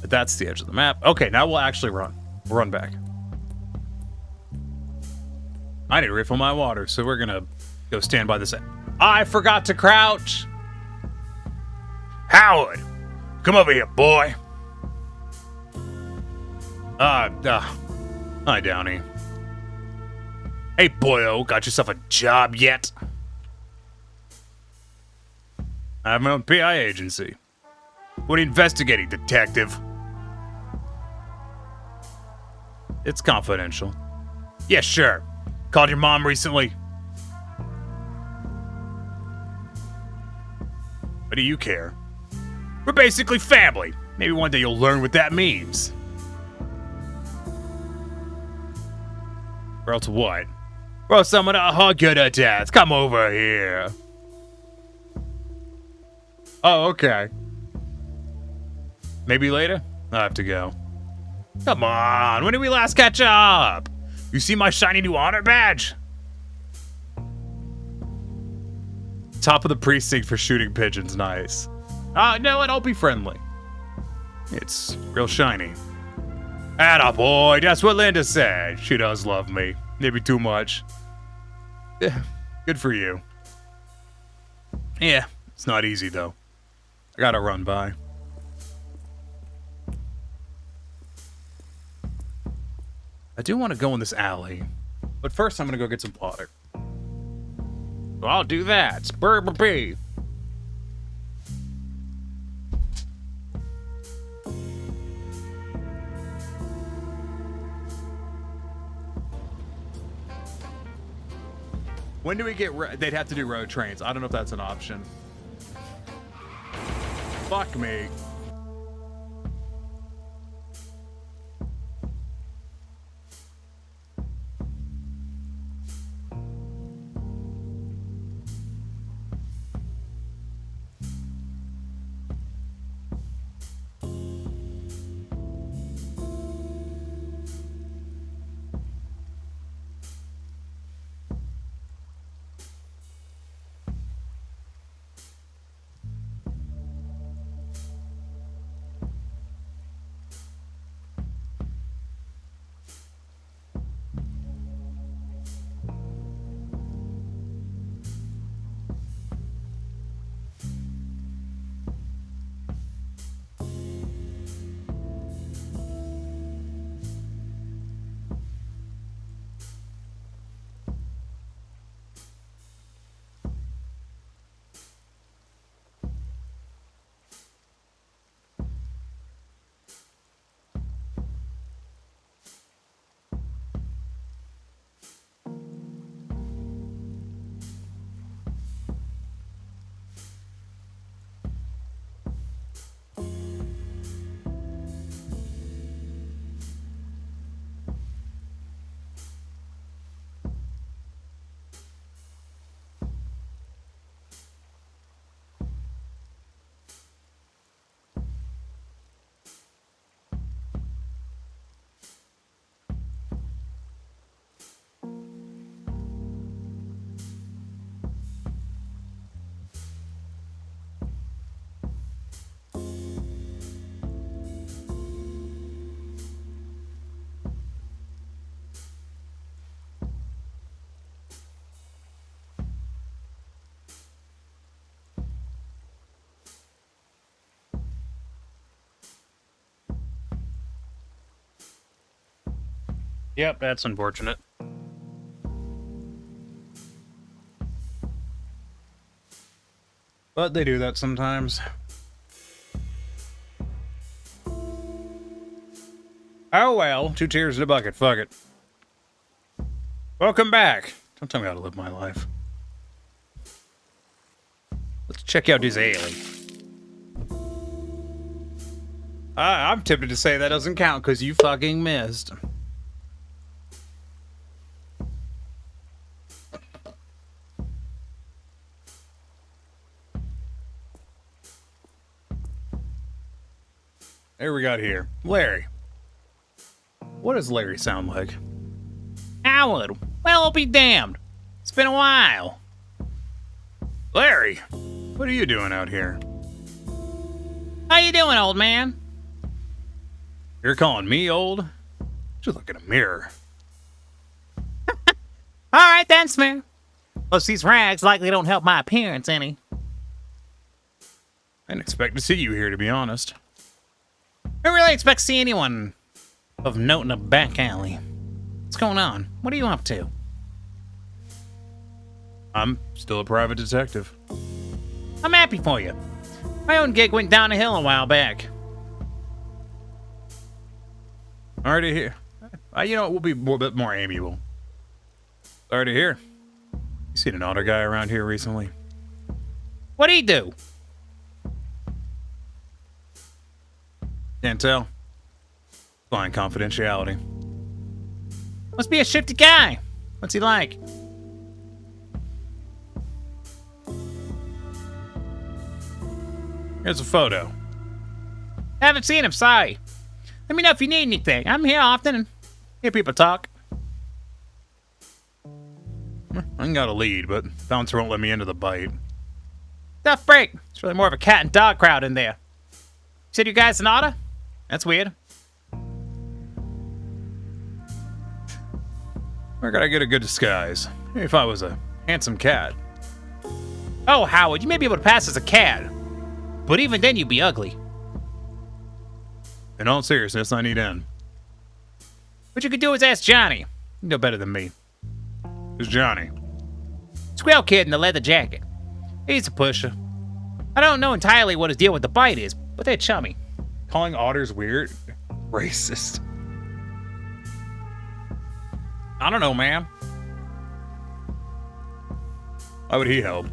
But that's the edge of the map. Okay, now we'll actually run. We'll run back. I need to refill my water, so we're gonna go stand by this. I forgot to crouch. Howard, come over here, boy. Hi, Downey. Hey, boyo, got yourself a job yet? I have my own PI agency. What are you investigating, detective? It's confidential. Yeah, sure. Called your mom recently? What do you care? We're basically family. Maybe one day you'll learn what that means. Or else what? Or else I'm gonna hug you to death. Come over here. Oh, okay. Maybe later? I have to go. Come on, when did we last catch up? You see my shiny new honor badge? Top of the precinct for shooting pigeons, nice. No, I'll be friendly. It's real shiny. Atta boy, that's what Linda said. She does love me. Maybe too much. Yeah, good for you. Yeah, it's not easy though. I gotta run by. I do want to go in this alley, but first I'm gonna go get some water. So I'll do that. Spur. When do we get... They'd have to do road trains. I don't know if that's an option. Fuck me. Yep, that's unfortunate. But they do that sometimes. Oh well, 2 tears in a bucket, fuck it. Welcome back. Don't tell me how to live my life. Let's check out this alien. I'm tempted to say that doesn't count because you fucking missed. There we got here. Larry. What does Larry sound like? Howard. Well, I'll be damned. It's been a while. Larry, what are you doing out here? How you doing, old man? You're calling me old? Just look in a mirror. All right, then, Smith. Plus, these rags likely don't help my appearance any. I didn't expect to see you here, to be honest. I don't really expect to see anyone of note in a back alley. What's going on? What are you up to? I'm still a private detective. I'm happy for you. My own gig went down a hill a while back. Already here. You know, we'll be a bit more amiable. Already here. You seen an auto guy around here recently? What'd he do? Can't tell. Flying confidentiality. Must be a shifty guy. What's he like? Here's a photo. Haven't seen him, sorry. Let me know if you need anything. I'm here often and hear people talk. I ain't got a lead, but bouncer won't let me into the bite. Tough break. It's really more of a cat and dog crowd in there. You said you guys an otter? That's weird. Where could I get a good disguise? Maybe if I was a handsome cat. Oh, Howard, you may be able to pass as a cat. But even then, you'd be ugly. In all seriousness, I need in. What you could do is ask Johnny. You know better than me. Who's Johnny? Squirrel kid in the leather jacket. He's a pusher. I don't know entirely what his deal with the bite is, but they're chummy. Calling otters weird? Racist. I don't know, man. Why would he help?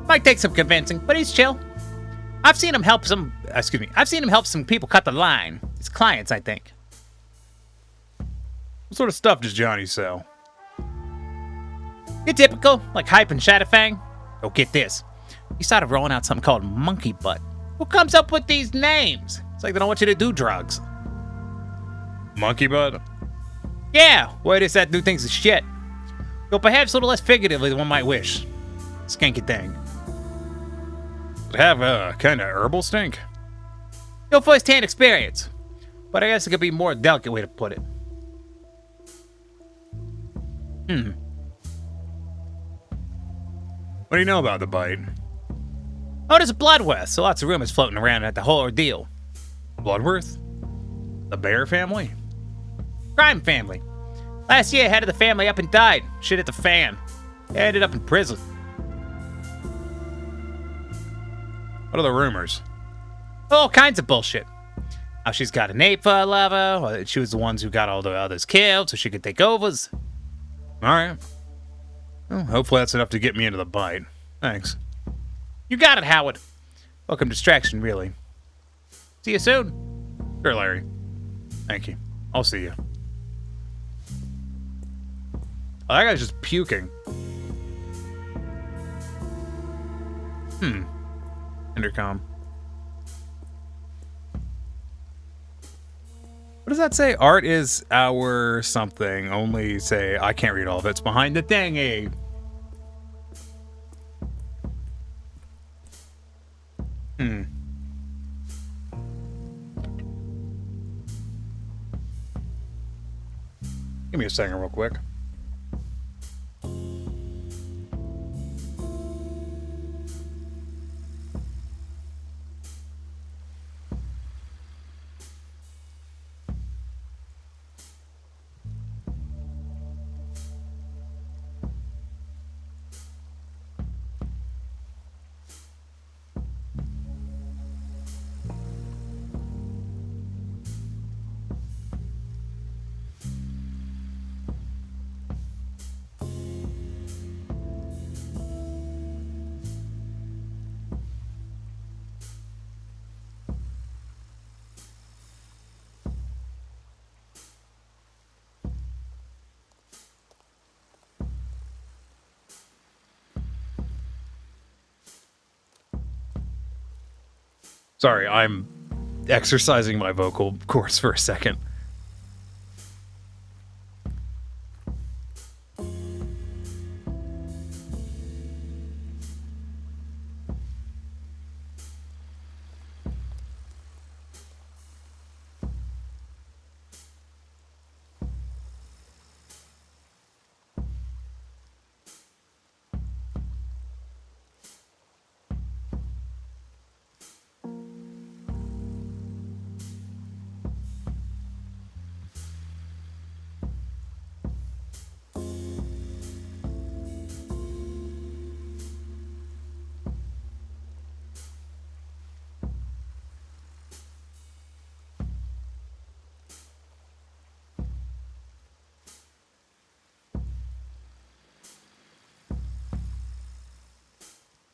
Might take some convincing, but he's chill. I've seen him help some people cut the line. His clients, I think. What sort of stuff does Johnny sell? You're typical, like hype and Shadowfang. Oh, get this. He started rolling out something called Monkey Butt. Who comes up with these names? It's like they don't want you to do drugs. Monkey Butt? Yeah, way it is that do things is shit. Though perhaps a little less figuratively than one might wish. Skanky thing. Would have a kind of herbal stink. No first-hand experience, but I guess it could be a more delicate way to put it. What do you know about the bite? Oh, there's a Bloodworth, so lots of rumors floating around at the whole ordeal. Bloodworth? The Bear family? Crime family. Last year, head of the family up and died. Shit hit the fan. They ended up in prison. What are the rumors? All kinds of bullshit. How she's got an ape for a lover, or she was the ones who got all the others killed so she could take overs. Alright. Well, hopefully that's enough to get me into the bite. Thanks. You got it, Howard. Welcome distraction, really. See you soon. Sure, Larry. Thank you. I'll see you. Oh, that guy's just puking. Intercom. What does that say? Art is our something. Only say, I can't read all of it. It's behind the thingy. Give me a second real quick. Sorry, I'm exercising my vocal cords for a second.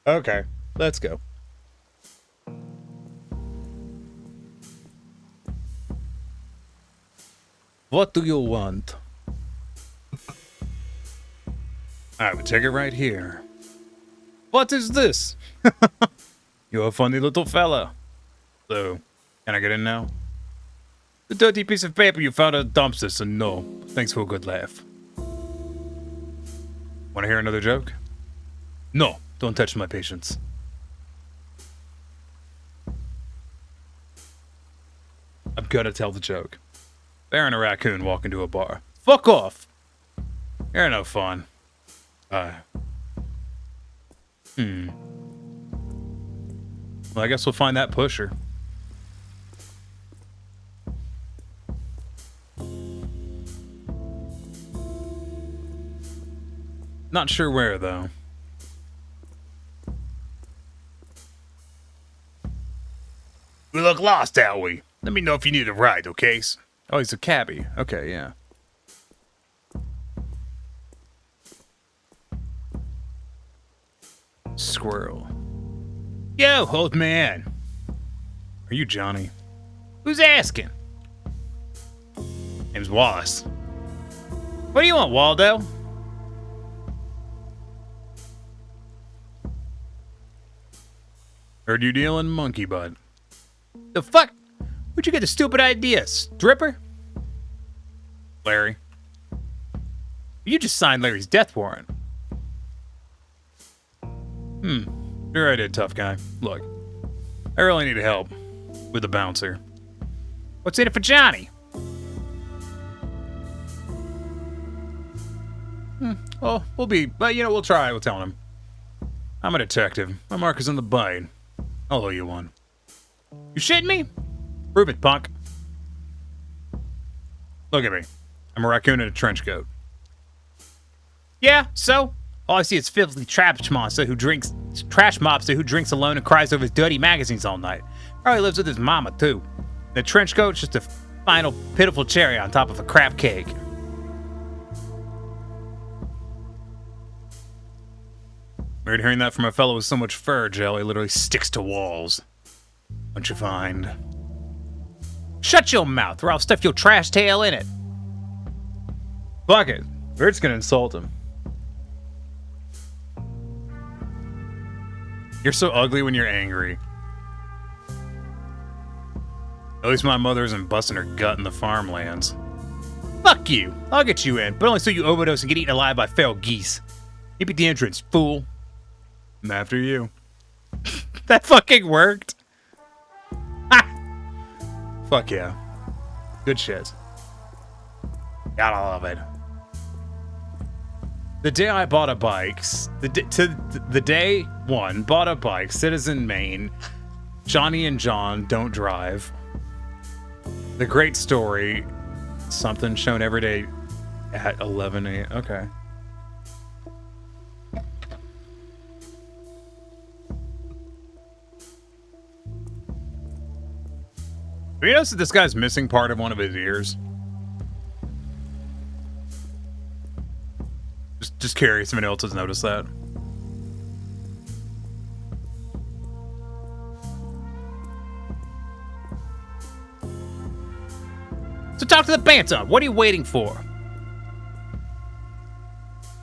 Okay, let's go. What do you want? I have a ticket right here. What is this? You're a funny little fella. So, can I get in now? The dirty piece of paper you found at the dumpster, so no. Thanks for a good laugh. Want to hear another joke? No, don't touch my patience. I'm gonna tell the joke. Bear and a raccoon walk into a bar. Fuck off! You're no fun. Well, I guess we'll find that pusher. Not sure where, though. We look lost, are we? Let me know if you need a ride, okay? Oh, he's a cabbie. Okay, yeah. Squirrel. Yo, old man. Are you Johnny? Who's asking? Name's Wallace. What do you want, Waldo? Heard you dealing monkey butt. The fuck? Where'd you get the stupid idea, stripper? Larry. You just signed Larry's death warrant. Sure I did, tough guy. Look, I really need help with the bouncer. What's in it for Johnny? Oh, we'll try. We'll tell him. I'm a detective. My mark is on the bite. I'll owe you one. You shitting me? Prove it, punk. Look at me. I'm a raccoon in a trench coat. Yeah, so? All I see is filthy trash monster who drinks alone and cries over his dirty magazines all night. Probably lives with his mama, too. The trench coat's just a final pitiful cherry on top of a crap cake. Weird hearing that from a fellow with so much fur, Jelly literally sticks to walls. Don't you find? Shut your mouth, or I'll stuff your trash tail in it. Fuck it. We're just gonna insult him. You're so ugly when you're angry. At least my mother isn't busting her gut in the farmlands. Fuck you. I'll get you in, but only so you overdose and get eaten alive by feral geese. You beat the entrance, fool. I'm after you. That fucking worked. Ha! Fuck yeah. Good shit. Gotta love it. The day I bought a bike, the day one, bought a bike, Citizen Maine, Johnny and John don't drive. The great story, something shown every day at 11 a.m. Okay. Have you noticed that this guy's missing part of one of his ears? Just curious if anyone else has noticed that. So talk to the banter. What are you waiting for?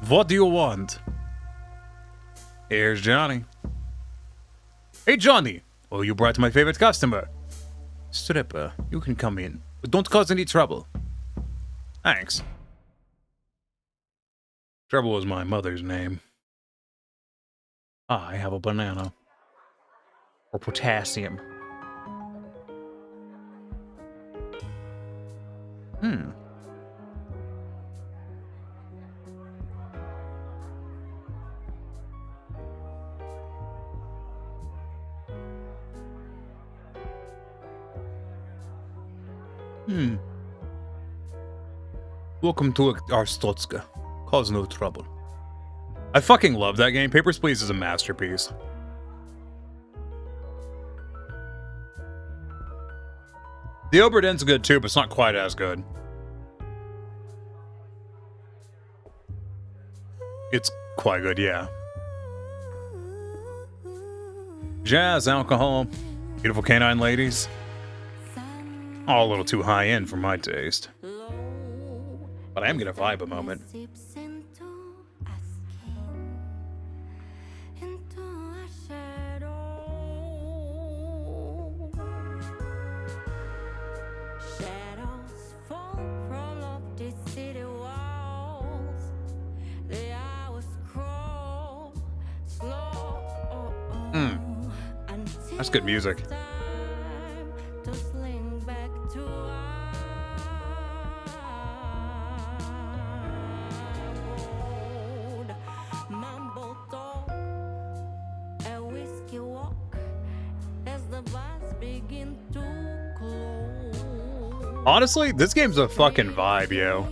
What do you want? Here's Johnny. Hey, Johnny. Oh, you brought my favorite customer. Stripper, you can come in, but don't cause any trouble. Thanks. Trouble was my mother's name. I have a banana. Or potassium. Welcome to Arstotzka. Cause no trouble. I fucking love that game. Papers, Please is a masterpiece. The Obra Dinn's good too, but it's not quite as good. It's quite good, yeah. Jazz, alcohol, beautiful canine ladies. All a little too high end for my taste. But I am gonna vibe a moment. That's good music. Honestly, this game's a fucking vibe, yo.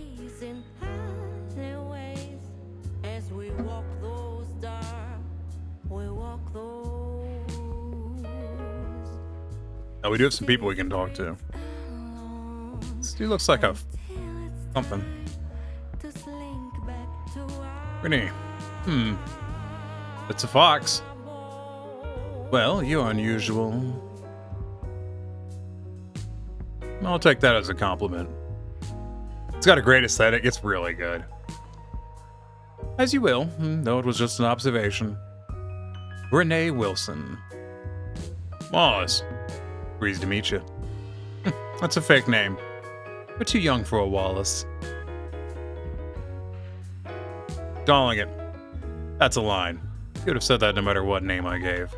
Oh, we do have some people we can talk to. This dude looks like a something. Brittany. It's a fox. Well, you're unusual. I'll take that as a compliment. It's got a great aesthetic. It's really good. As you will, though it was just an observation. Renee Wilson. Wallace. Pleased to meet you. That's a fake name. We're too young for a Wallace. Calling it. That's a line. You would have said that no matter what name I gave.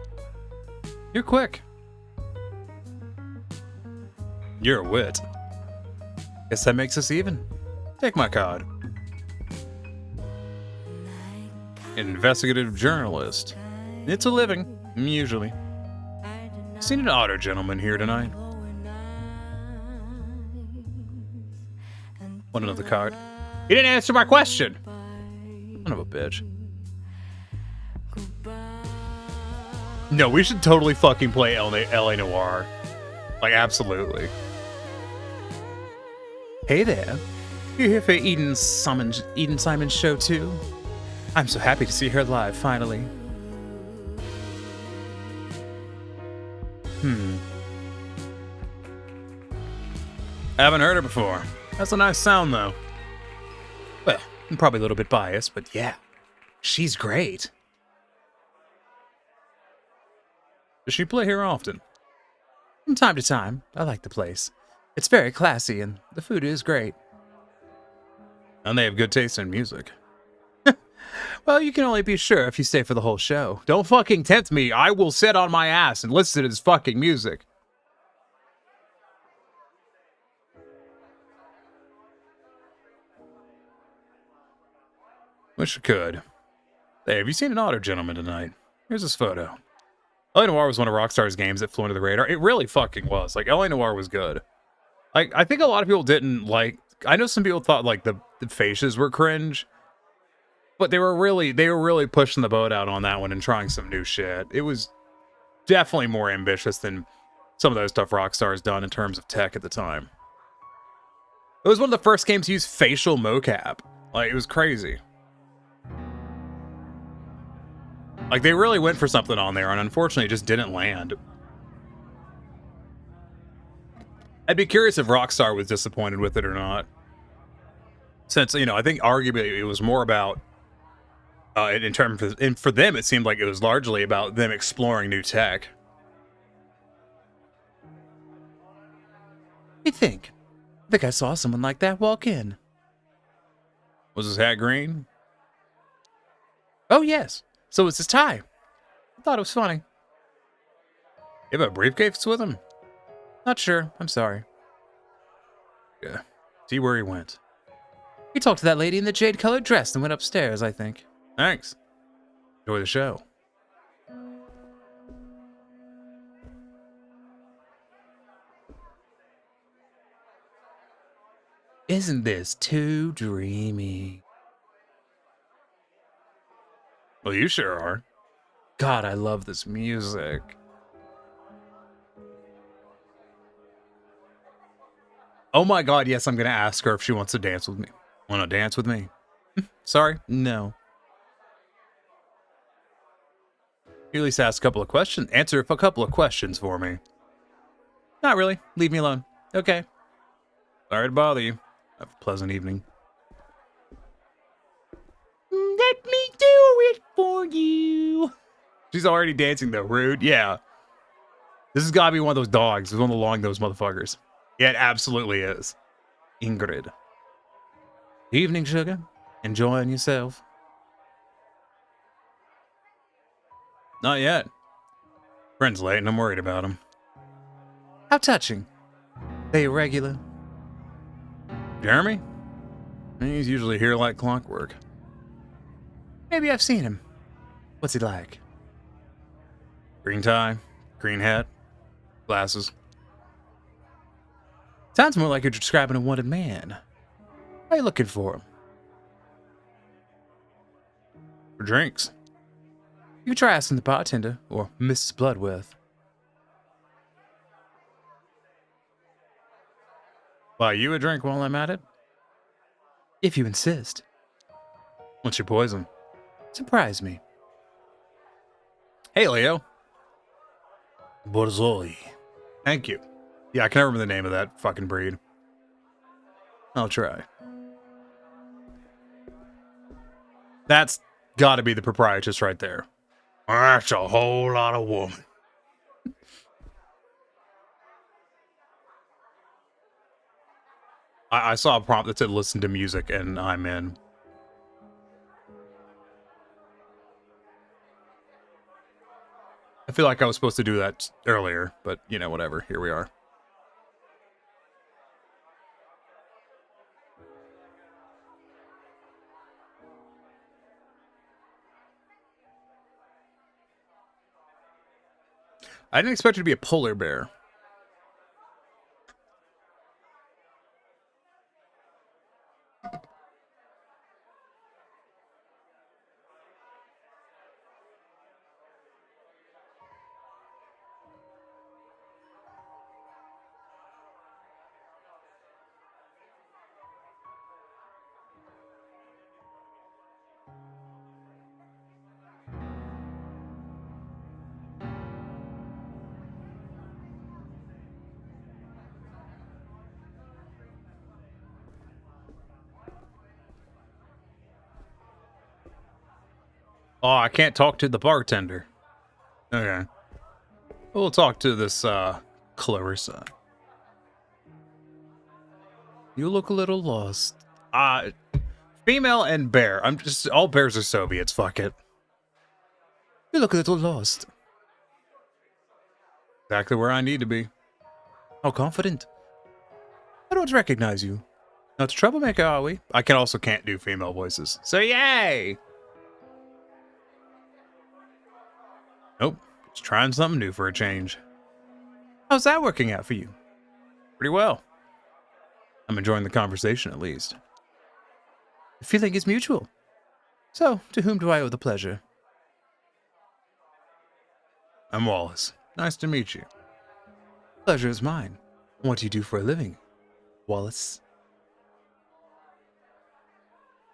You're quick. You're a wit. Guess that makes us even. Take my card. Investigative journalist. It's a living, usually. Seen an otter gentleman here tonight. Want another card? He didn't answer my question. Son of a bitch. No, we should totally fucking play LA Noire. Like, absolutely. Hey there. You here for Eden Simon's show too? I'm so happy to see her live, finally. I haven't heard her before. That's a nice sound, though. Well, I'm probably a little bit biased, but yeah. She's great. Does she play here often? From time to time. I like the place. It's very classy, and the food is great. And they have good taste in music. Well, you can only be sure if you stay for the whole show. Don't fucking tempt me. I will sit on my ass and listen to this fucking music. Wish I could. Hey, have you seen an otter gentleman tonight? Here's his photo. LA Noire was one of Rockstar's games that flew under the radar. It really fucking was. Like, LA Noire was good. Like, I think a lot of people didn't like... I know some people thought, like, the faces were cringe. But they were really pushing the boat out on that one and trying some new shit. It was definitely more ambitious than some of those stuff Rockstar's done in terms of tech at the time. It was one of the first games to use facial mocap. Like, it was crazy. Like, they really went for something on there, and unfortunately it just didn't land. I'd be curious if Rockstar was disappointed with it or not. Since, you know, I think arguably it was more about, in terms of, and for them it seemed like it was largely about them exploring new tech. I think I saw someone like that walk in. Was his hat green? Oh, yes. So was his tie. I thought it was funny. You have a briefcase with him? Not sure. I'm sorry. Yeah. See where he went. He talked to that lady in the jade-colored dress and went upstairs, I think. Thanks. Enjoy the show. Isn't this too dreamy? Well, you sure are. God, I love this music. Oh my god, yes, I'm gonna ask her if she wants to dance with me. Wanna dance with me? Sorry? No. You at least ask a couple of questions. Answer a couple of questions for me. Not really. Leave me alone. Okay. Sorry to bother you. Have a pleasant evening. Let me do it for you. She's already dancing though, rude. Yeah. This has gotta be one of those dogs. It's one of the long-nosed motherfuckers. Yeah, it absolutely is. Ingrid. Evening, sugar. Enjoying yourself? Not yet. Friend's late and I'm worried about him. How touching. They irregular. Jeremy? He's usually here like clockwork. Maybe I've seen him. What's he like? Green tie, green hat, glasses. Sounds more like you're describing a wanted man. Why are you looking for him? For drinks. You try asking the bartender, or Mrs. Bloodworth. Buy you a drink while I'm at it? If you insist. What's your poison? Surprise me. Hey, Leo. Borzoi. Thank you. Yeah, I can never remember the name of that fucking breed. I'll try. That's gotta be the proprietress right there. That's a whole lot of woman. I saw a prompt that said listen to music and I'm in. I feel like I was supposed to do that earlier, but you know, whatever. Here we are. I didn't expect it to be a polar bear. Oh, I can't talk to the bartender. Okay. We'll talk to this, Clarissa. You look a little lost. Female and bear. I'm just, all bears are Soviets, fuck it. You look a little lost. Exactly where I need to be. How confident. I don't recognize you. Not a troublemaker, are we? I can't do female voices. So yay! Nope. Just trying something new for a change. How's that working out for you? Pretty well. I'm enjoying the conversation, at least. The feeling is mutual. So, to whom do I owe the pleasure? I'm Wallace. Nice to meet you. Pleasure is mine. What do you do for a living, Wallace?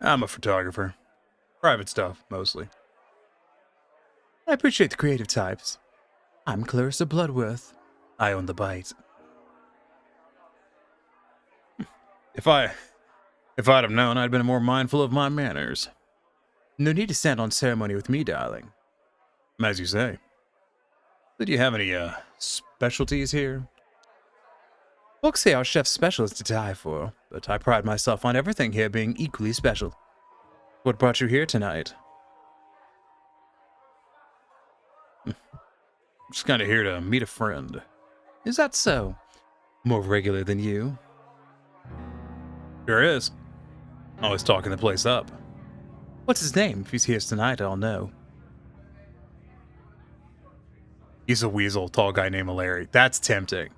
I'm a photographer. Private stuff, mostly. I appreciate the creative types. I'm Clarissa Bloodworth. I own the bite. If I'd have known, I'd been more mindful of my manners. No need to stand on ceremony with me, darling. As you say. Did you have any, specialties here? Folks say our chef's special is to die for, but I pride myself on everything here being equally special. What brought you here tonight? Just kind of here to meet a friend. Is that so? More regular than you? Sure is. Always talking the place up. What's his name? If he's here tonight, I'll know. He's a weasel, tall guy named Larry. That's tempting.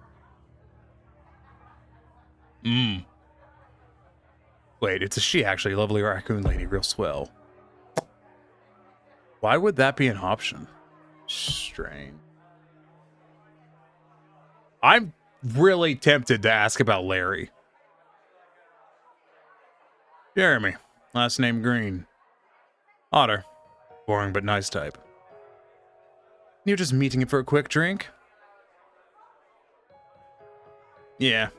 Wait, it's a she actually. Lovely raccoon lady, real swell. Why would that be an option? Strange. I'm really tempted to ask about Larry. Jeremy, last name Green. Otter. Boring but nice type. You're just meeting him for a quick drink? Yeah.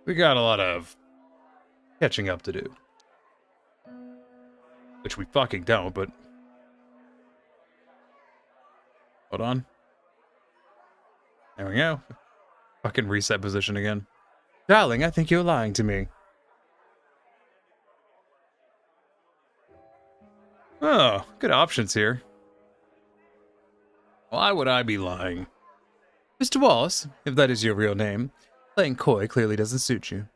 We got a lot of catching up to do. Which we fucking don't, but... Hold on. There we go. Fucking reset position again. Darling, I think you're lying to me. Oh, good options here. Why would I be lying? Mr. Wallace, if that is your real name, playing coy clearly doesn't suit you.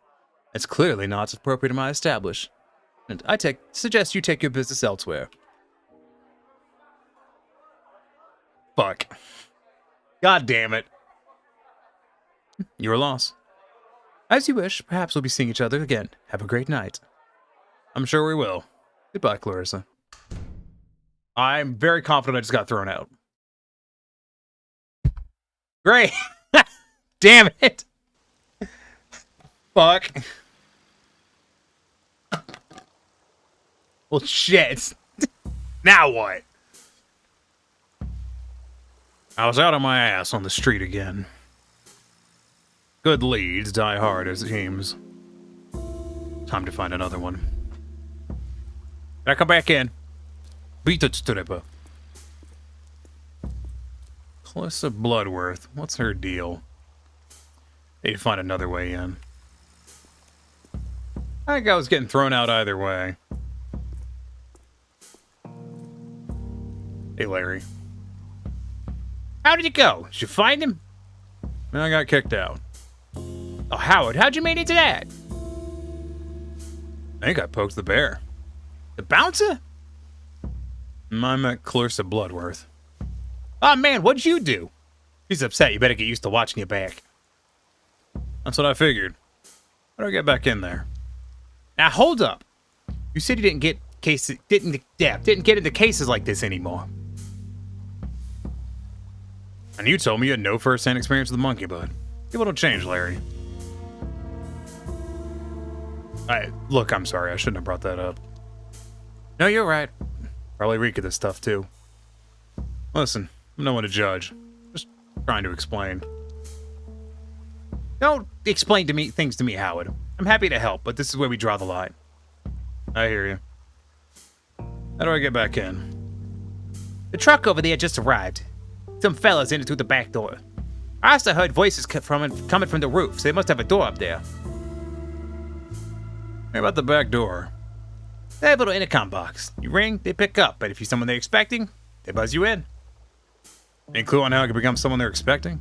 It's clearly not appropriate in my establishment. I suggest you take your business elsewhere. Fuck. God damn it. Your loss. As you wish, perhaps we'll be seeing each other again. Have a great night. I'm sure we will. Goodbye, Clarissa. I'm very confident I just got thrown out. Great. Damn it. Fuck. Well, shit. Now what? I was out on my ass on the street again. Good leads die hard, as it seems. Time to find another one. Can I come back in? Beat it, stripper. Clarissa Bloodworth. What's her deal? Need to find another way in. I think I was getting thrown out either way. Hey, Larry. How did it go? Did you find him? I got kicked out. Oh, Howard, how'd you make it to that? I think I poked the bear. The bouncer? I met Clarissa Bloodworth. Oh, man, what'd you do? She's upset. You better get used to watching your back. That's what I figured. How do I get back in there? Now, hold up. You said you didn't get into cases like this anymore. And you told me you had no first-hand experience with the monkey bud. People don't change, Larry. Look, I'm sorry. I shouldn't have brought that up. No, you're right. Probably reek of this stuff, too. Listen, I'm no one to judge. Just trying to explain. Don't explain things to me, Howard. I'm happy to help, but this is where we draw the line. I hear you. How do I get back in? The truck over there just arrived. Some fellas in it through the back door. I also heard voices coming from the roof, so they must have a door up there. How about the back door? They have a little intercom box. You ring, they pick up, but if you're someone they're expecting, they buzz you in. Any clue on how I can become someone they're expecting?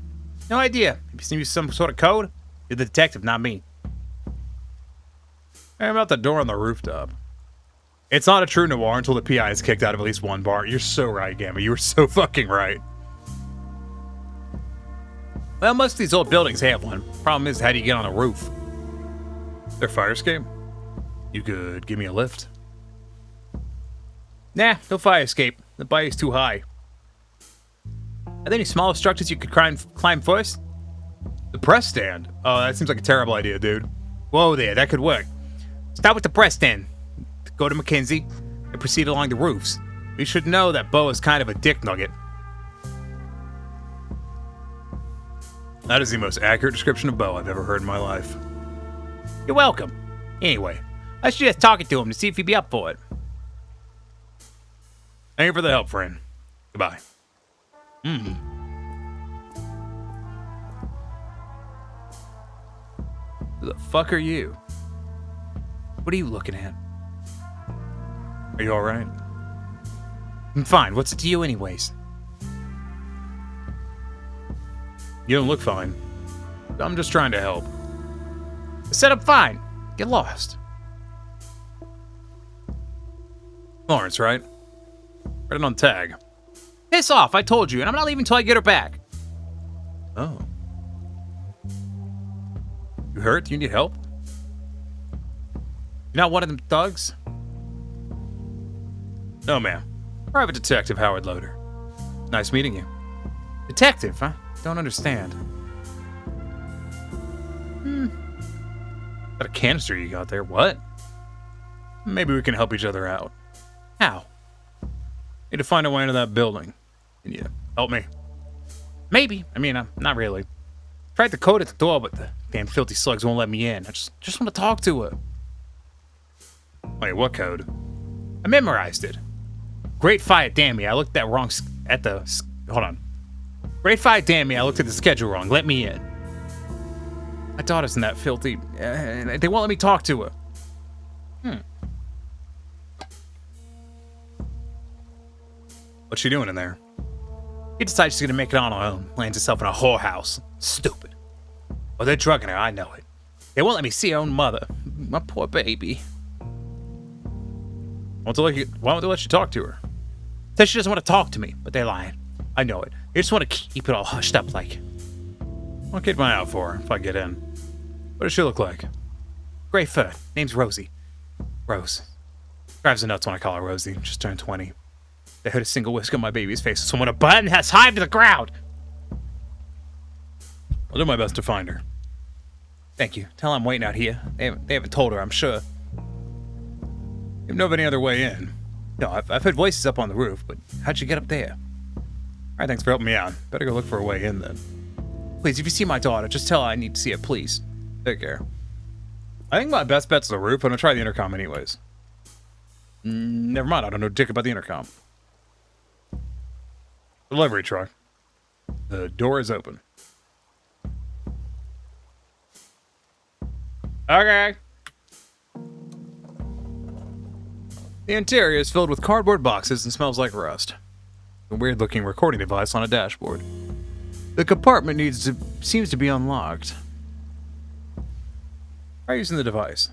No idea. If you use some sort of code, you're the detective, not me. How about the door on the rooftop? It's not a true noir until the PI is kicked out of at least one bar. You're so right, Gamma. You were so fucking right. Well, most of these old buildings have one. Problem is, how do you get on a roof? Their fire escape? You could give me a lift. Nah, no fire escape. The bite is too high. Are there any smaller structures you could climb first? The press stand? Oh, that seems like a terrible idea, dude. Whoa there, that could work. Start with the press stand. Go to Mackenzie and proceed along the roofs. You should know that Bo is kind of a dick nugget. That is the most accurate description of Bo I've ever heard in my life. You're welcome. Anyway, I suggest talking to him to see if he'd be up for it. Thank you for the help, friend. Goodbye. Who the fuck are you? What are you looking at? Are you alright? I'm fine. What's it to you anyways? You don't look fine. I'm just trying to help. I said I'm fine. Get lost. Florence, right? Right on tag. Piss off, I told you, and I'm not leaving till I get her back. Oh. You hurt? Do you need help? You're not one of them thugs? No, ma'am. Private Detective Howard Loader. Nice meeting you. Detective, huh? Don't understand. Is that a canister you got there? What? Maybe we can help each other out. How? Need to find a way into that building. Can you help me? Maybe. I mean, not really. Tried the code at the door, but the damn filthy slugs won't let me in. I just want to talk to her. Wait, what code? I memorized it. Great fight, damn me. I looked at wrong at the... Hold on. Great fight, damn me. I looked at the schedule wrong. Let me in. My daughter's in that filthy... they won't let me talk to her. What's she doing in there? She decides she's gonna make it on her own. Lands herself in a whorehouse. Stupid. Oh, they're drugging her. I know it. They won't let me see her own mother. My poor baby. Why won't they let you talk to her? Says she doesn't want to talk to me, but they're lying. I know it. They just want to keep it all hushed up like. I'll keep my eye out for her if I get in. What does she look like? Gray fur. Name's Rosie. Rose. Drives her nuts when I call her Rosie. Just turned 20. They hurt a single whisk on my baby's face. Someone a button has hived to the ground. I'll do my best to find her. Thank you. Tell her I'm waiting out here. They haven't told her, I'm sure. You know of any other way in? No, I've heard voices up on the roof, but how'd you get up there? Alright, thanks for helping me out. Better go look for a way in then. Please, if you see my daughter, just tell her I need to see her, please. Take care. I think my best bet's the roof. I'm gonna try the intercom anyways. Never mind, I don't know dick about the intercom. Delivery truck. The door is open. Okay. The interior is filled with cardboard boxes and smells like rust. A weird-looking recording device on a dashboard. The compartment seems to be unlocked. Try using the device.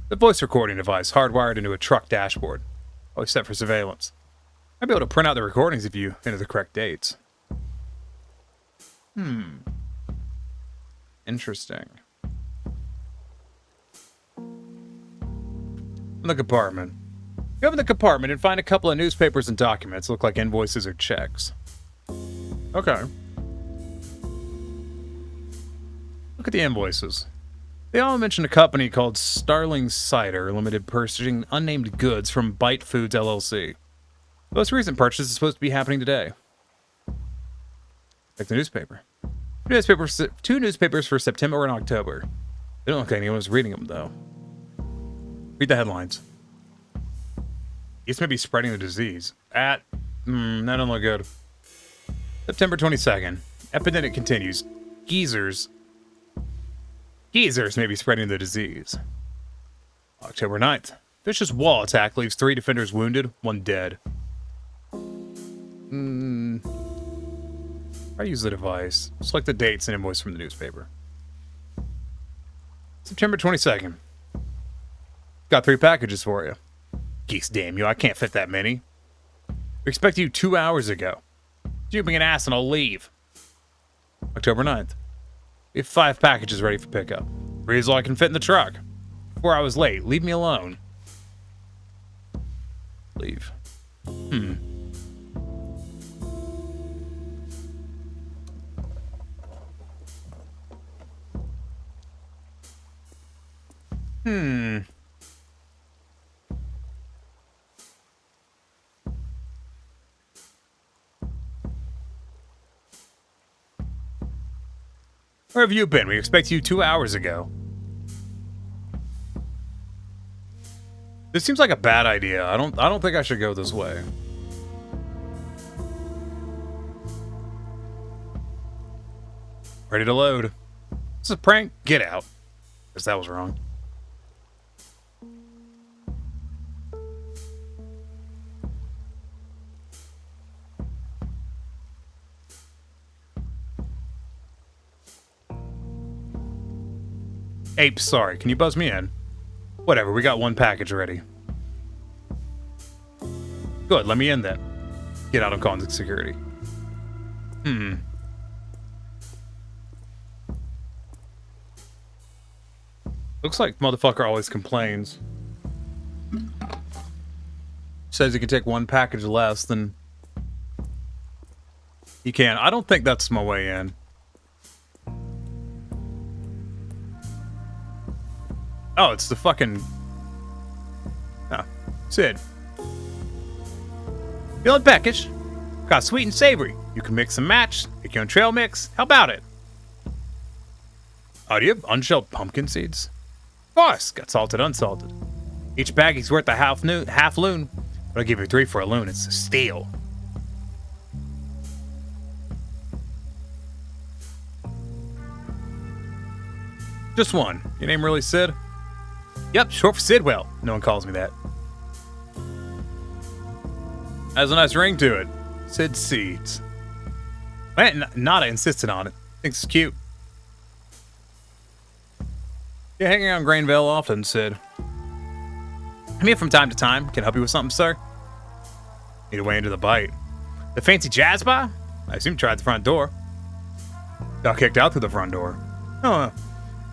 The voice recording device hardwired into a truck dashboard. Always set for surveillance. I'd be able to print out the recordings if you enter the correct dates. Interesting. In the compartment. You open the compartment and find a couple of newspapers and documents that look like invoices or checks. Okay. Look at the invoices. They all mention a company called Starling Cider Limited purchasing unnamed goods from Bite Foods LLC. The most recent purchase is supposed to be happening today. Check the newspaper. Two newspapers for September and October. They don't look like anyone was reading them, though. Read the headlines. It's maybe spreading the disease. That don't look good. September 22nd. Epidemic continues. Geezers may be spreading the disease. October 9th. Vicious wall attack leaves 3 defenders wounded, 1 dead. I use the device. Select the dates and invoice from the newspaper. September 22nd. Got 3 packages for you. Geese, damn you, I can't fit that many. We expected you 2 hours ago. You being an ass and I'll leave. October 9th. We have 5 packages ready for pickup. 3 is all I can fit in the truck. 4 hours late. Leave me alone. Leave. Where have you been? We expect you 2 hours ago. This seems like a bad idea. I don't think I should go this way. Ready to load. This is a prank? Get out. Guess that was wrong. Ape, sorry. Can you buzz me in? Whatever, we got one package already. Good, let me in then. Get out of contact security. Looks like motherfucker always complains. Says he can take one package less than he can. I don't think that's my way in. Oh, it's the fucking... Oh, Sid. Feeling package. Got sweet and savory. You can mix and match. Make your own trail mix. How about it? Oh, do you have unshelled pumpkin seeds? Of course. Got salted, unsalted. Each baggie's worth a half loon. But I'll give you 3 for a loon. It's a steal. Just one. Your name really Sid? Yep, short for Sidwell. No one calls me that. Has a nice ring to it. Sid Seeds. Nada insisted on it. Thinks it's cute. Yeah, hanging out in Grainville often, Sid. I'm here from time to time. Can I help you with something, sir? Need a way into the bite. The fancy jazz bar? I assume you tried the front door. Got kicked out through the front door. Oh,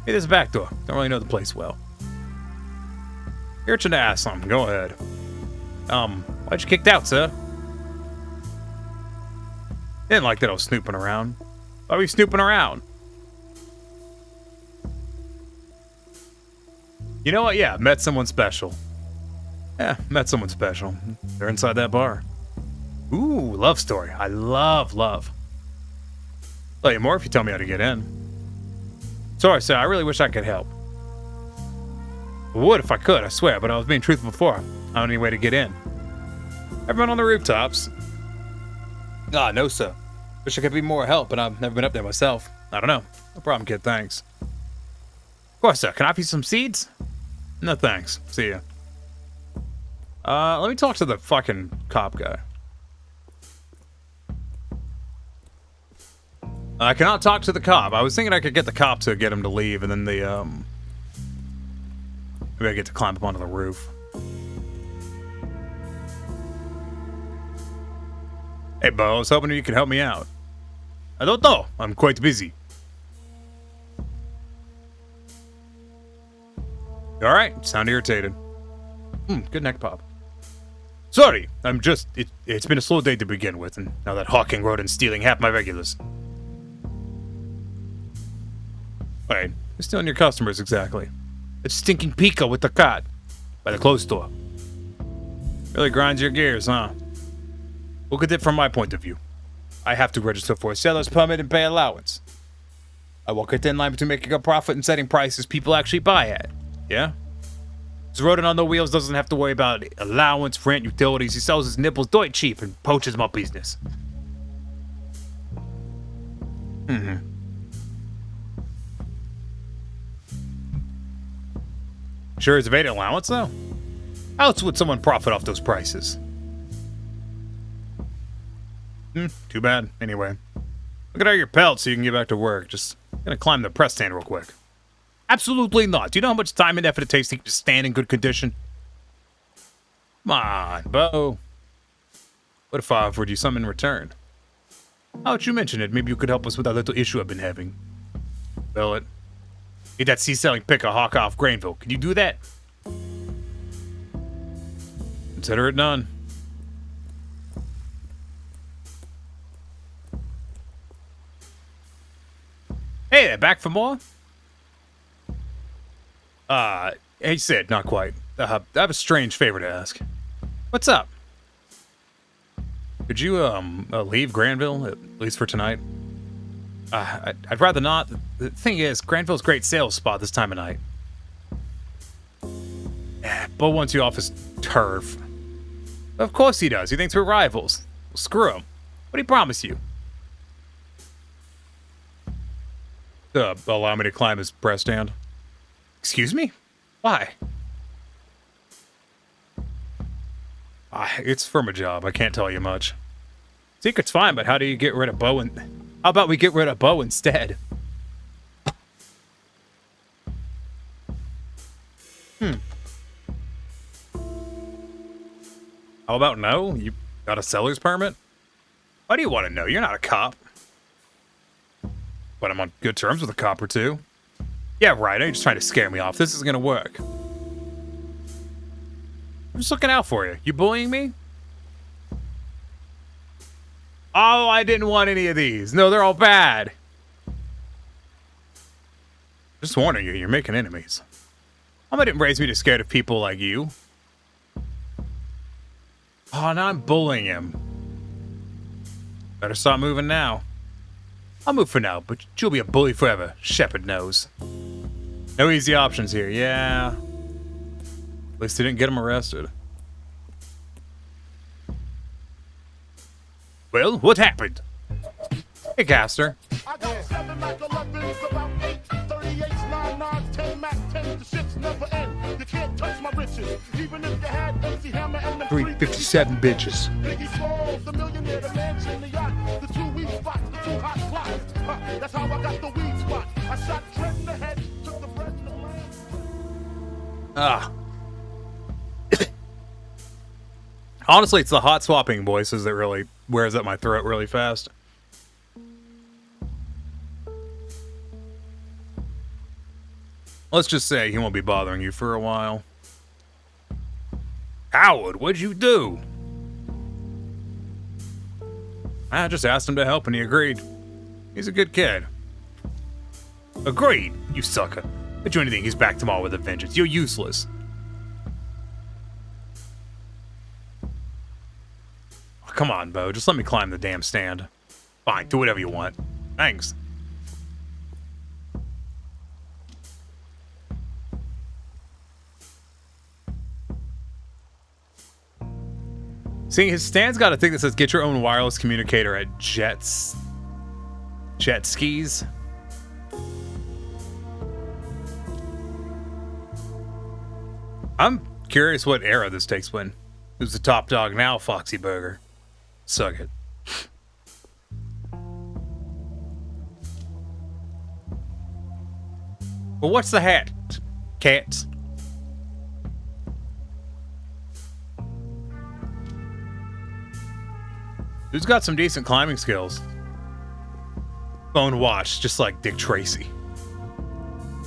hey, there's a back door. Don't really know the place well. You're itching to ask something. Go ahead. Why'd you kicked out, sir? Didn't like that I was snooping around. Why were you snooping around? You know what? Yeah, met someone special. Yeah, met someone special. They're inside that bar. Ooh, love story. I love. Tell you more if you tell me how to get in. Sorry, sir. I really wish I could help. I would if I could, I swear, but I was being truthful before. I don't have any way to get in. Everyone on the rooftops. Ah, no, sir. Wish I could be more help, but I've never been up there myself. I don't know. No problem, kid. Thanks. Of course, sir. Can I offer you some seeds? No, thanks. See ya. Let me talk to the fucking cop guy. I cannot talk to the cop. I was thinking I could get the cop to get him to leave, and then the, maybe I get to climb up onto the roof. Hey, Bo, I was hoping you could help me out. I don't know. I'm quite busy. You alright? Sound irritated. Good neck pop. Sorry, I'm just... It's been a slow day to begin with, and now that hawking road and stealing half my regulars. Wait, who's stealing your customers exactly? It's stinking Pico with the cot by the clothes store. Really grinds your gears, huh? Look at it from my point of view. I have to register for a seller's permit and pay allowance. I walk a thin line between making a profit and setting prices people actually buy at. Yeah? This rodent on the wheels doesn't have to worry about allowance, rent, utilities. He sells his nipples doit cheap and poaches my business. Sure is evading allowance, though? How else would someone profit off those prices? Too bad. Anyway. Look at all your pelts so you can get back to work. Just gonna climb the press stand real quick. Absolutely not. Do you know how much time and effort it takes to keep the stand in good condition? Come on, Bo. What if I offered you something in return? How would you mention it? Maybe you could help us with that little issue I've been having. Spell it. Need that sea-selling picker hawk off Grainville. Can you do that? Consider it done. Hey there, back for more? Hey Sid, not quite. I have a strange favor to ask. What's up? Could you, leave Granville, at least for tonight? I'd rather not. The thing is, Granville's a great sales spot this time of night. Bo wants you off his turf. Of course he does. He thinks we're rivals. Well, screw him. What'd he promise you? Allow me to climb his press stand. Excuse me? Why? It's from a job. I can't tell you much. Secret's fine, but how do you get rid of Bo and... How about we get rid of Bo instead? How about no? You got a seller's permit? Why do you want to know? You're not a cop. But I'm on good terms with a cop or two. Yeah, right. You're just trying to scare me off. This is gonna work. I'm just looking out for you. You bullying me? Oh, I didn't want any of these. No, they're all bad. Just warning you, you're making enemies. Mama didn't raise me to scared of people like you. Oh, now I'm bullying him. Better stop moving now. I'll move for now, but you'll be a bully forever. Shepard knows. No easy options here, yeah. At least they didn't get him arrested. Well, what happened? Hey, Caster. I got 7 Mac 11s, about 8 38s, 9 9s, 10 Mac 10s. The shits never end. You can't touch my riches, even if you had MC Hammer and the 357 bitches. Biggie Smalls, the millionaire, the mansion, the yacht, the 2 weed spots, the 2 hot clocks. That's how I got the weed spot. I shot Trent in the head, took the bread in the land. Ah. Honestly, it's the hot swapping voices that really wears up my throat really fast. Let's just say he won't be bothering you for a while. Howard, what'd you do? I just asked him to help and he agreed. He's a good kid. Agreed, you sucker. Bet you anything he's back tomorrow with a vengeance. You're useless. Oh, come on, Bo. Just let me climb the damn stand. Fine, do whatever you want. Thanks. See, his stand's got a thing that says get your own wireless communicator at jet skis. I'm curious what era this takes when. Who's the top dog now, Foxy Burger? Suck it. Well, what's the hat, cats? Dude's got some decent climbing skills. Phone watch, just like Dick Tracy.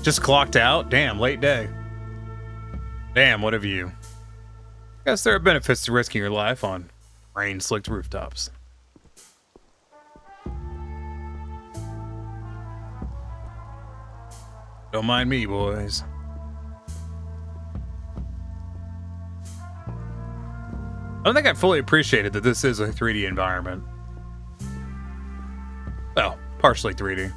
Just clocked out? Damn, late day. Damn, what a view. Guess there are benefits to risking your life on rain-slicked rooftops. Don't mind me, boys. I don't think I fully appreciated that this is a 3D environment. Well, partially 3D.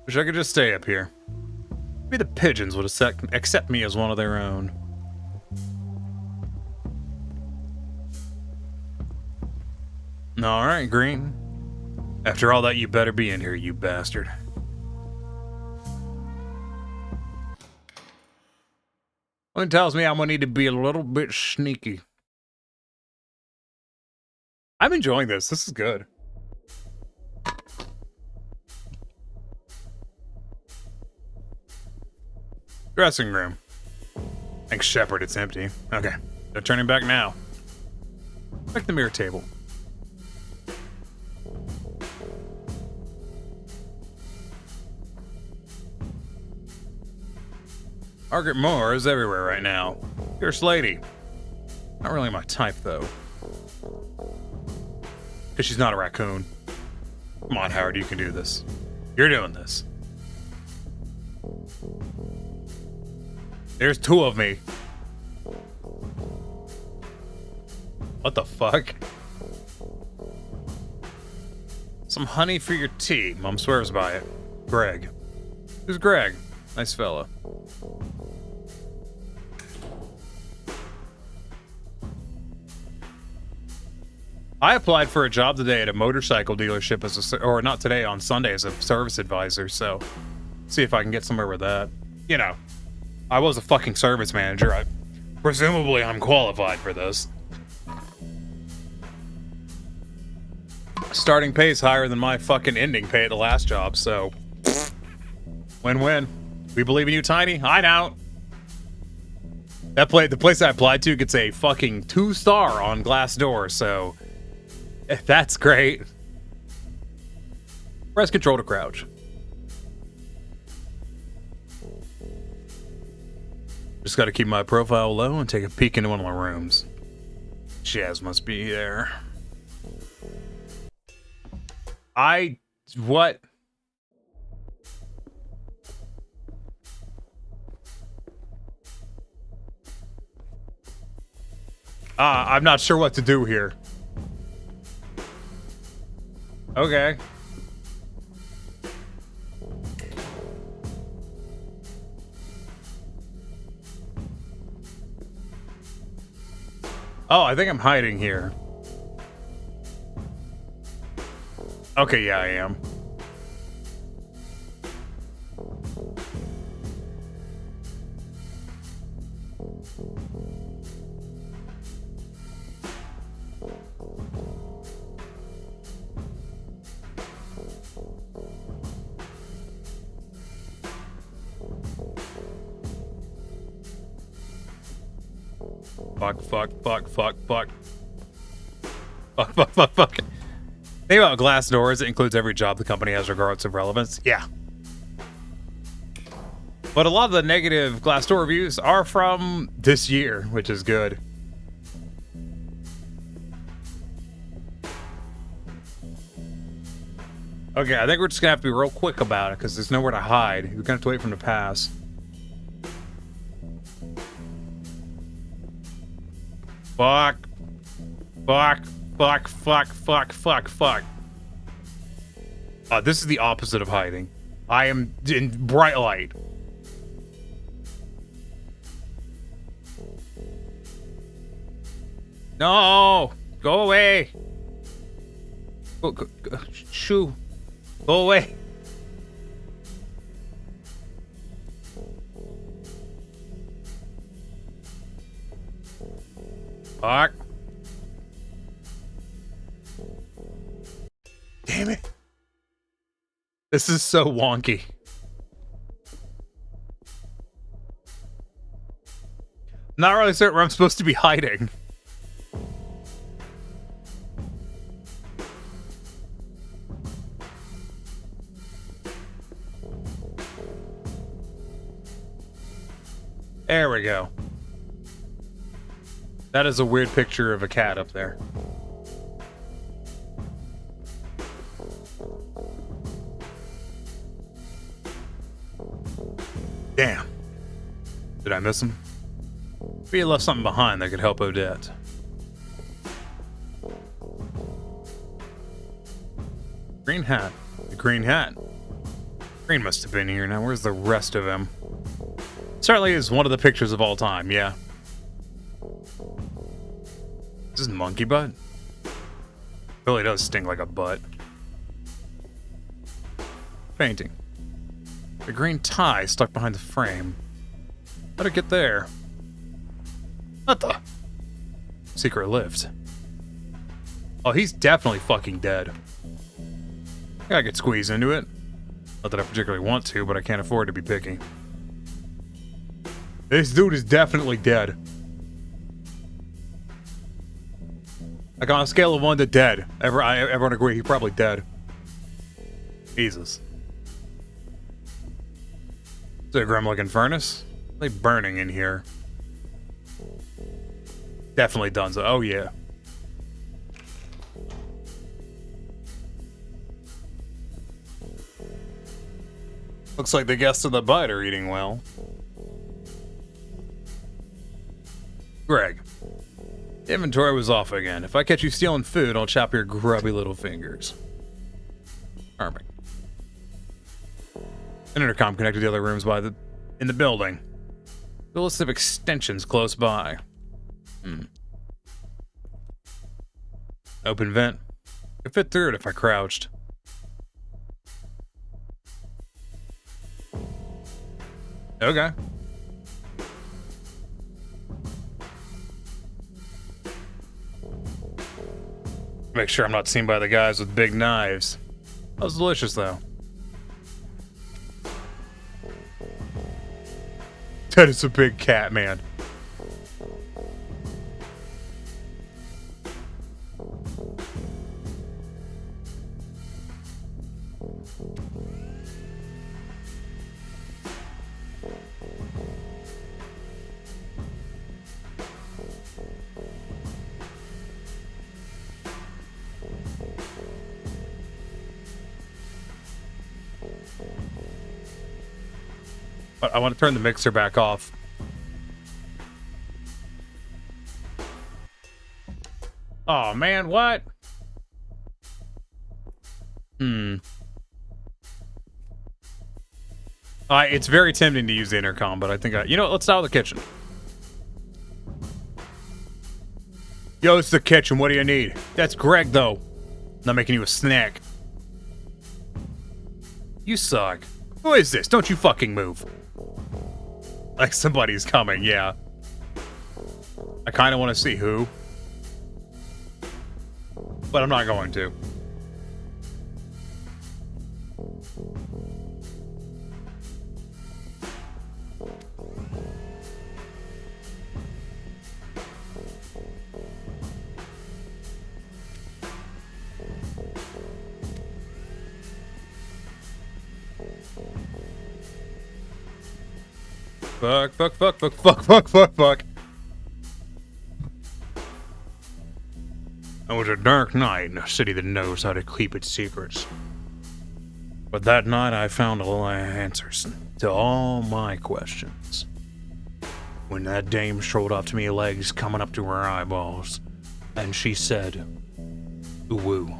Wish I could just stay up here. Maybe the pigeons would accept me as one of their own. Alright, Green. After all that, you better be in here, you bastard. One tells me I'm gonna need to be a little bit sneaky. I'm enjoying this. This is good. Dressing room. Thanks, Shepard, it's empty. Okay, no turning back now. Check the mirror table. Margaret Moore is everywhere right now. Fierce lady. Not really my type, though. Because she's not a raccoon. Come on, Howard, you can do this. You're doing this. There's 2 of me. What the fuck? Some honey for your tea. Mom swears by it. Greg. Who's Greg? Nice fella. I applied for a job today at a motorcycle dealership or not today, on Sunday as a service advisor, so see if I can get somewhere with that. You know, I was a fucking service manager. Presumably I'm qualified for this. Starting pay is higher than my fucking ending pay at the last job, so win-win. We believe in you, Tiny. I don't. The place I applied to gets a fucking 2-star on Glassdoor, so that's great. Press control to crouch. Just gotta keep my profile low and take a peek into one of the rooms. Chaz must be there. What? I'm not sure what to do here. Okay. Oh, I think I'm hiding here. Okay, yeah, I am. Fuck. Thing about Glassdoor is it includes every job the company has regardless of relevance. Yeah. But a lot of the negative Glassdoor reviews are from this year, which is good. Okay, I think we're just gonna have to be real quick about it because there's nowhere to hide. We're gonna have to wait for him to pass. Fuck. This is the opposite of hiding. I am in bright light. No! Go away! Go, shoo! Go away! Fuck. Damn it. This is so wonky. Not really certain where I'm supposed to be hiding. There we go. That is a weird picture of a cat up there. Damn. Did I miss him? Maybe he left something behind that could help Odette. Green hat. The green hat. Green must have been here. Now where's the rest of him? Certainly is one of the pictures of all time, yeah. This is monkey butt. Really does stink like a butt. Painting. The green tie stuck behind the frame. How'd it get there? What the? Secret lift. Oh, he's definitely fucking dead. I could squeeze into it. Not that I particularly want to, but I can't afford to be picky. This dude is definitely dead. Like on a scale of 1 to dead. Everyone agree he's probably dead. Jesus. Is it a grim looking furnace? They burning in here. Definitely done so. Oh yeah. Looks like the guests of the bite are eating well. Greg. The inventory was off again. If I catch you stealing food, I'll chop your grubby little fingers. Charming. An intercom connected to the other rooms in the building. The list of extensions close by. Open vent. Could fit through it if I crouched. Okay. Make sure I'm not seen by the guys with big knives. That was delicious, though. That is a big cat, man. But I want to turn the mixer back off. Oh man, what? It's very tempting to use the intercom, but I think you know what, let's start with the kitchen. Yo, it's the kitchen. What do you need? That's Greg, though. Not making you a snack. You suck. Who is this? Don't you fucking move. Like somebody's coming, yeah. I kind of want to see who. But I'm not going to. Fuck, fuck, fuck, fuck, fuck, fuck, fuck, fuck. It was a dark night in a city that knows how to keep its secrets. But that night I found a little answers to all my questions. When that dame showed up to me, legs coming up to her eyeballs, and she said, "Woo,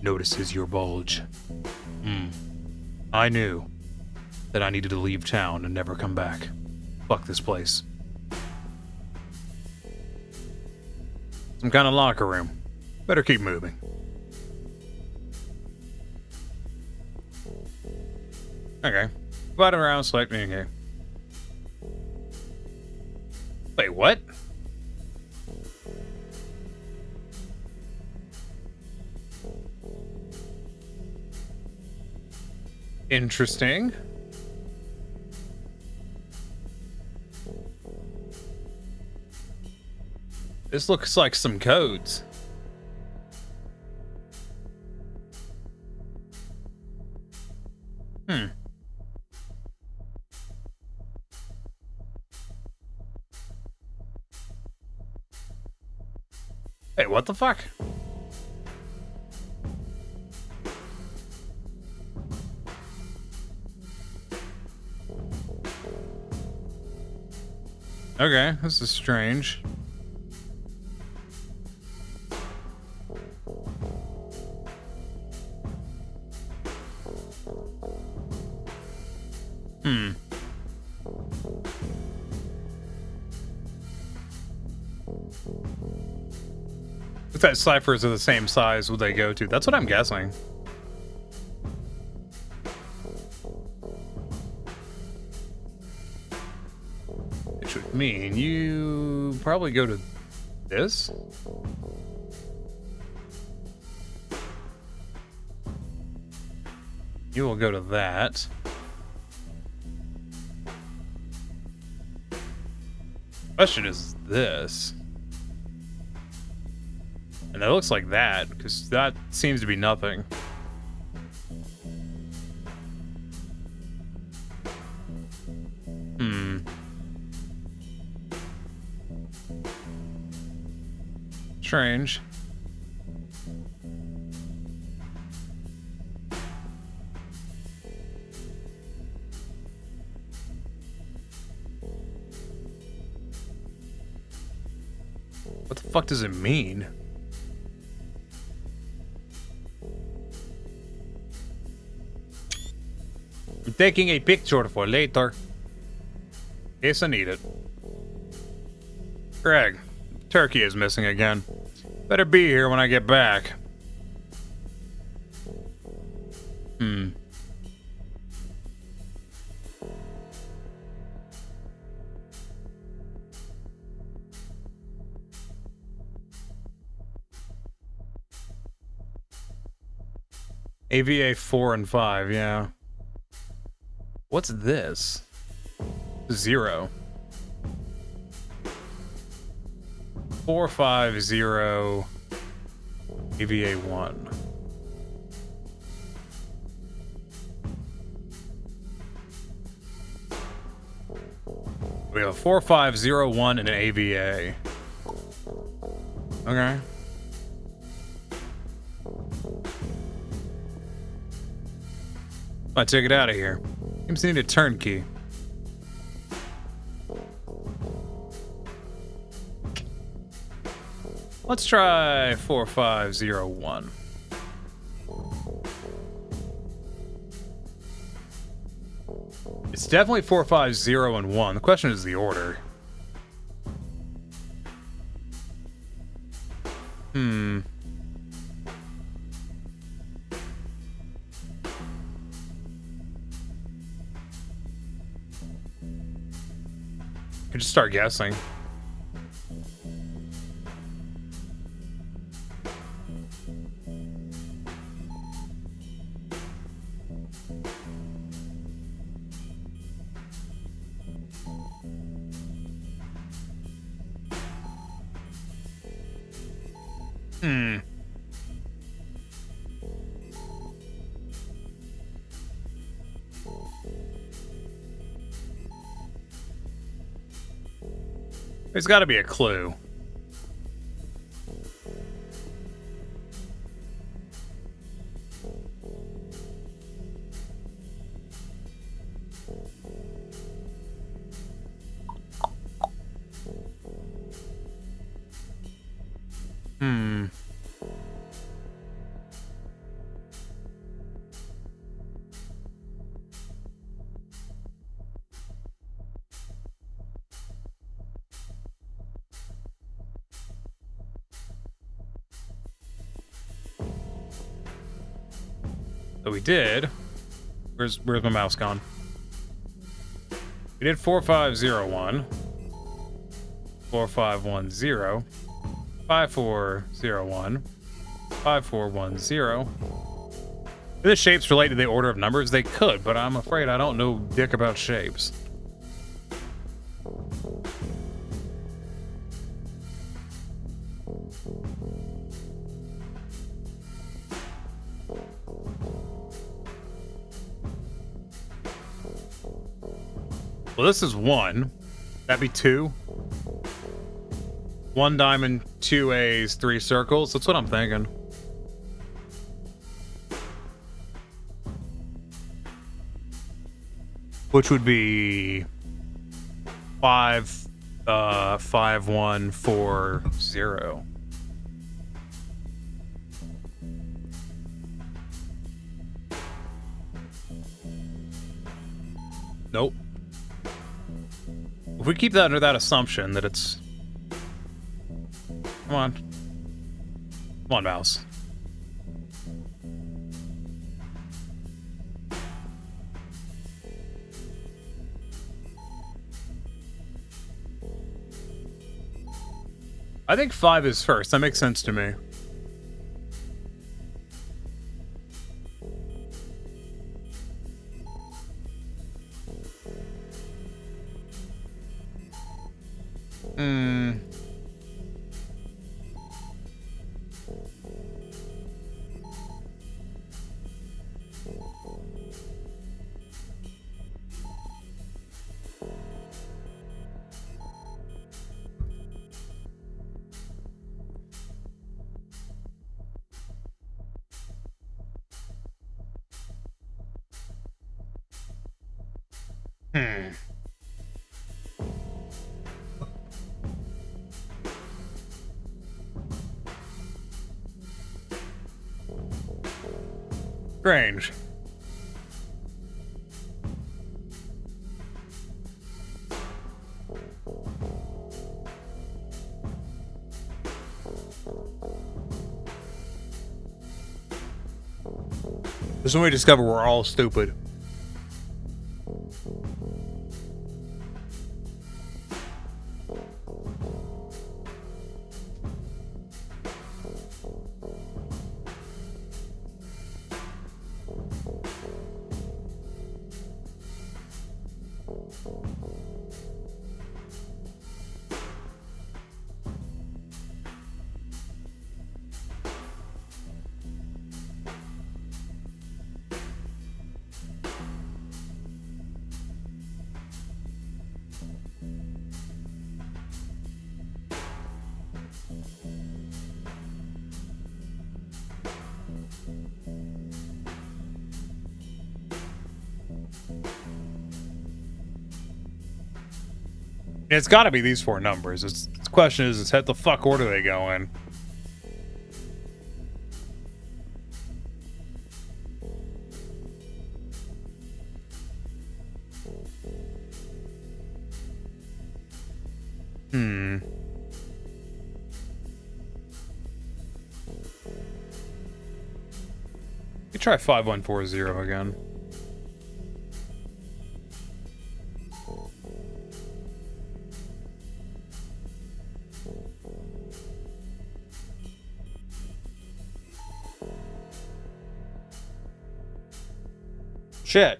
notices your bulge." I knew that I needed to leave town and never come back. Fuck this place. Some kind of locker room. Better keep moving. Okay. Bottom around, select me. Okay. Wait, what? Interesting. This looks like some codes. Hey, what the fuck? Okay, this is strange. If that ciphers are the same size, would they go to? That's what I'm guessing. Which would mean you probably go to this? You will go to that. Question is this. And it looks like that, because that seems to be nothing. Strange. What the fuck does it mean? I'm taking a picture for later. In case I need it. Greg, turkey is missing again. Better be here when I get back. Hmm. AVA 4 and 5, yeah. What's this? 0. 450 AVA 1. We have a 4501 and an AVA. Okay. I took it out of here. Seems to need a turnkey. Let's try 4501. It's definitely 450 and 1. The question is the order. Hmm. Could just start guessing. Hmm. There's got to be a clue. Hmm. So we did. Where's my mouse gone? We did 4501, 4510, 5401, 5410. Do the shapes relate to the order of numbers? They could, but I'm afraid I don't know dick about shapes. Well, this is 1. That'd be 2. 1 diamond, 2 A's, 3 circles. That's what I'm thinking. Which would be 5, 5, 1, 4, 0. Nope. If we keep that under that assumption that it's... Come on. Come on, mouse. I think 5 is first. That makes sense to me. Hmm. Strange. This is when we discover we're all stupid. It's got to be these four numbers. The question is what the fuck order they go in? You try 5140 again. Shit.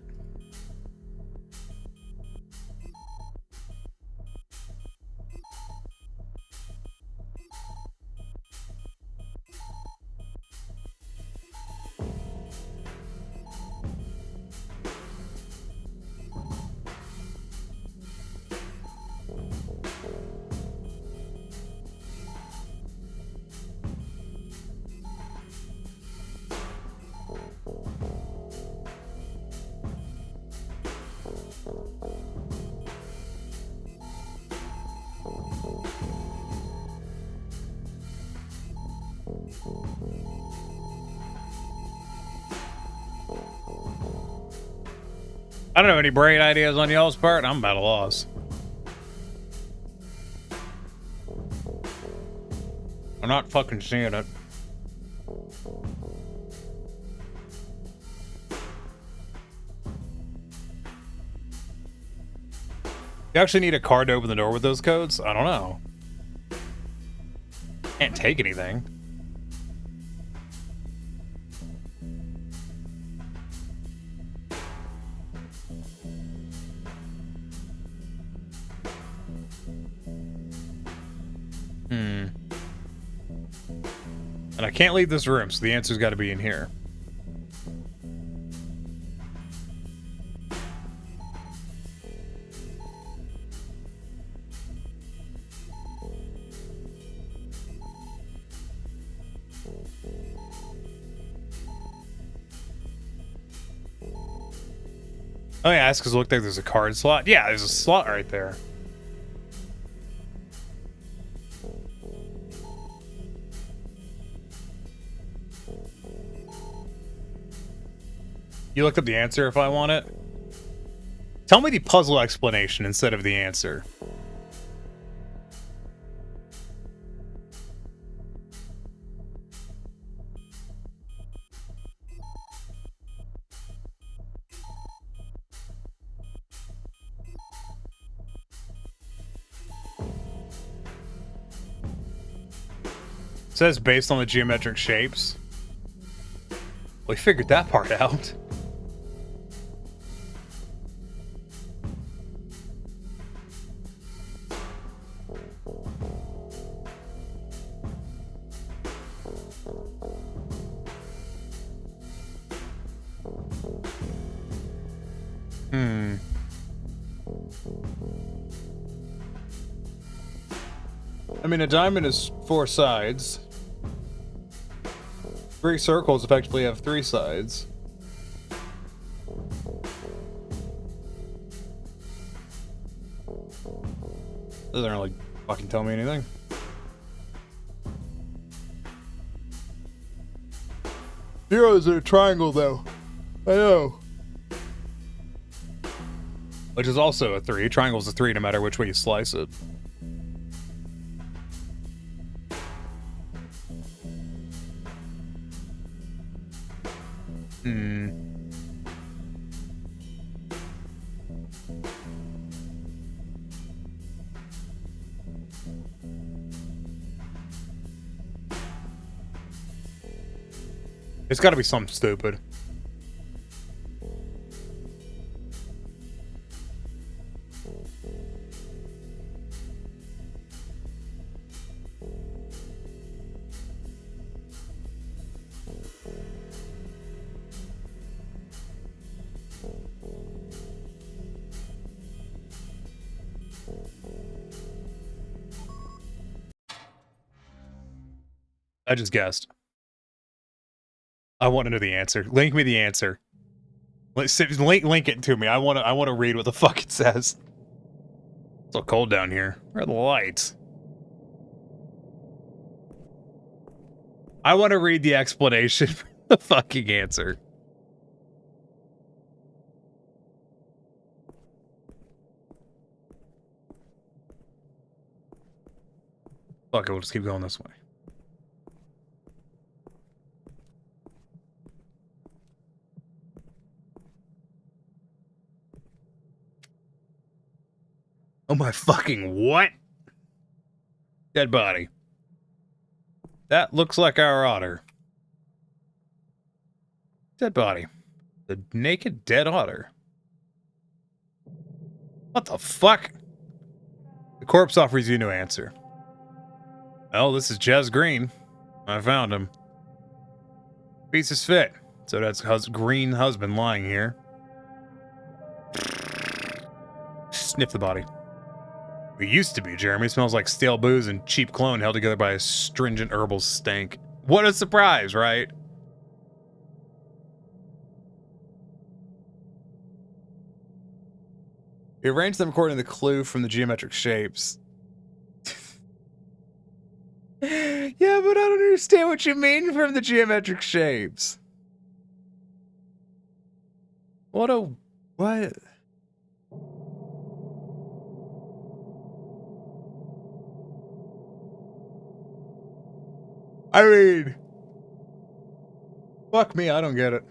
I don't know any brain ideas on y'all's part. I'm at a loss. I'm not fucking seeing it. You actually need a card to open the door with those codes? I don't know. Can't take anything. And I can't leave this room, so the answer's got to be in here. Oh yeah, that's because it looked like there's a card slot. Yeah, there's a slot right there. You looked up the answer if I want it? Tell me the puzzle explanation instead of the answer. It says based on the geometric shapes. We figured that part out. I mean, a diamond is 4 sides. 3 circles effectively have 3 sides. Doesn't really fucking tell me anything. Zeros are a triangle, though. I know. Which is also a 3. Triangle's a 3 no matter which way you slice it. Hmm. It's got to be something stupid. I just guessed. I want to know the answer. Link me the answer. Link it to me. I want to read what the fuck it says. It's so cold down here. Where are the lights? I want to read the explanation for the fucking answer. Fuck it, we'll just keep going this way. Oh my fucking what? Dead body. That looks like our otter. Dead body. The naked dead otter. What the fuck? The corpse offers you no answer. Well, this is Jez Green. I found him. Pieces fit. So that's green husband lying here. Sniff the body. It used to be, Jeremy. Smells like stale booze and cheap cologne held together by a stringent herbal stank. What a surprise, right? We arranged them according to the clue from the geometric shapes. Yeah, but I don't understand what you mean from the geometric shapes. What? I mean, fuck me, I don't get it.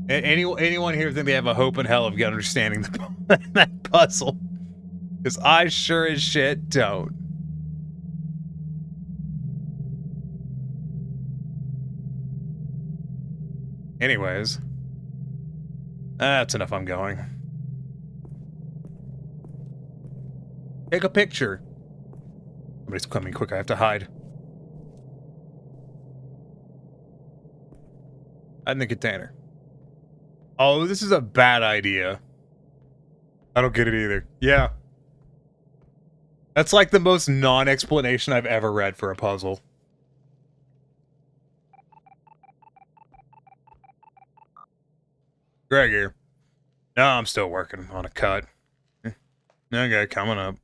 Anyone here think they have a hope in hell of understanding that puzzle? Because I sure as shit don't. Anyways, that's enough. I'm going. Take a picture. Somebody's coming quick. I have to hide. Hide in the container. Oh, this is a bad idea. I don't get it either. Yeah. That's like the most non-explanation I've ever read for a puzzle. Greg here. No, I'm still working on a cut. Okay, coming up.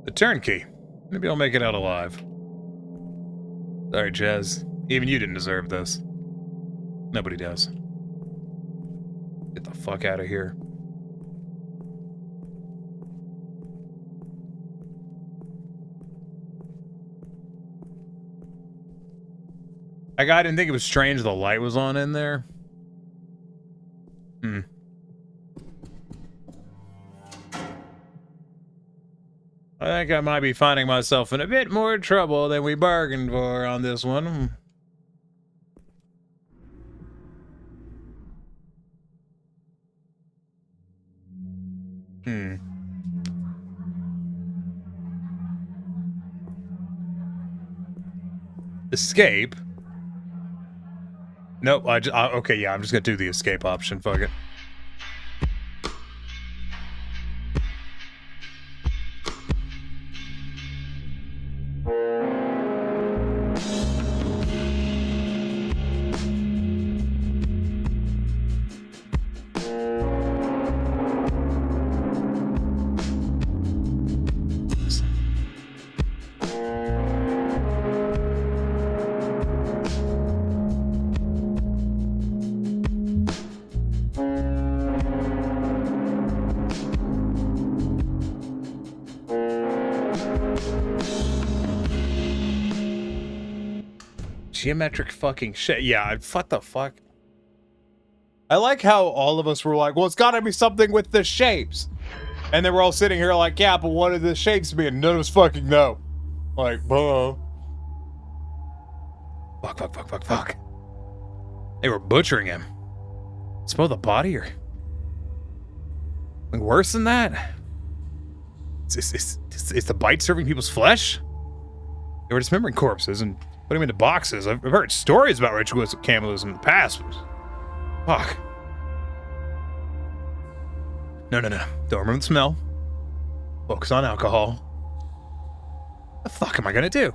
The turnkey. Maybe I'll make it out alive. Sorry, Jez. Even you didn't deserve this. Nobody does. Get the fuck out of here. That guy didn't think it was strange the light was on in there. I think I might be finding myself in a bit more trouble than we bargained for on this one. Escape? Nope, okay, yeah, I'm just gonna do the escape option, fuck it. Geometric fucking shit. Yeah, what the fuck? I like how all of us were like, well, it's gotta be something with the shapes. And then we're all sitting here like, yeah, but what are the shapes being? None of us fucking know. Like, boo. Fuck. They were butchering him. Smell the body or... like worse than that? Is the bite serving people's flesh? They were dismembering corpses and putting them into boxes. I've heard stories about ritualistic cannibalism in the past. Fuck. No. Don't remember the smell. Focus on alcohol. What the fuck am I gonna do?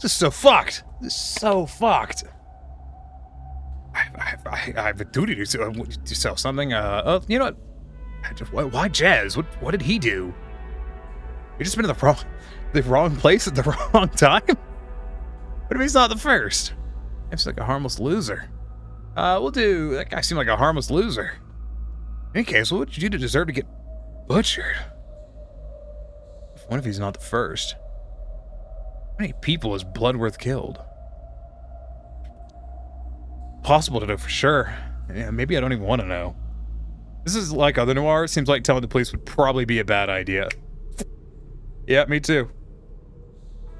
This is so fucked. I have a duty to sell something. You know what? Why Jazz? What did he do? You just been in the wrong place at the wrong time? What if he's not the first? He's like a harmless loser. We'll do... that guy seemed like a harmless loser. In any case, what would you do to deserve to get butchered? What if he's not the first? How many people has Bloodworth killed? Possible to know for sure. Yeah, maybe I don't even want to know. This is like other noirs. Seems like telling the police would probably be a bad idea. Yeah, me too.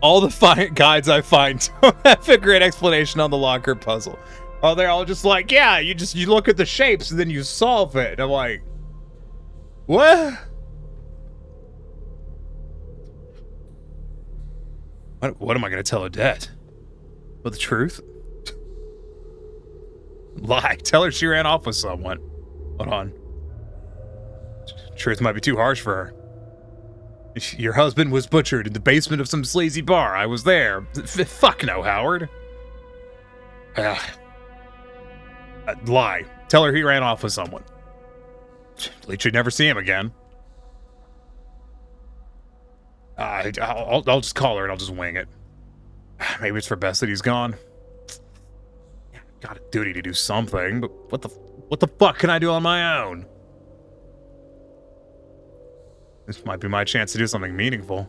All the guides I find don't have a great explanation on the locker puzzle. Oh, they're all just like, yeah, you look at the shapes and then you solve it. And I'm like, what? What am I going to tell Odette? But the truth? Lie. Tell her she ran off with someone. Hold on. Truth might be too harsh for her. Your husband was butchered in the basement of some sleazy bar. I was there. Fuck no, Howard. Lie. Tell her he ran off with someone. At least you'd never see him again. I'll just call her and I'll just wing it. Maybe it's for best that he's gone. Got a duty to do something, but what the fuck can I do on my own? This might be my chance to do something meaningful.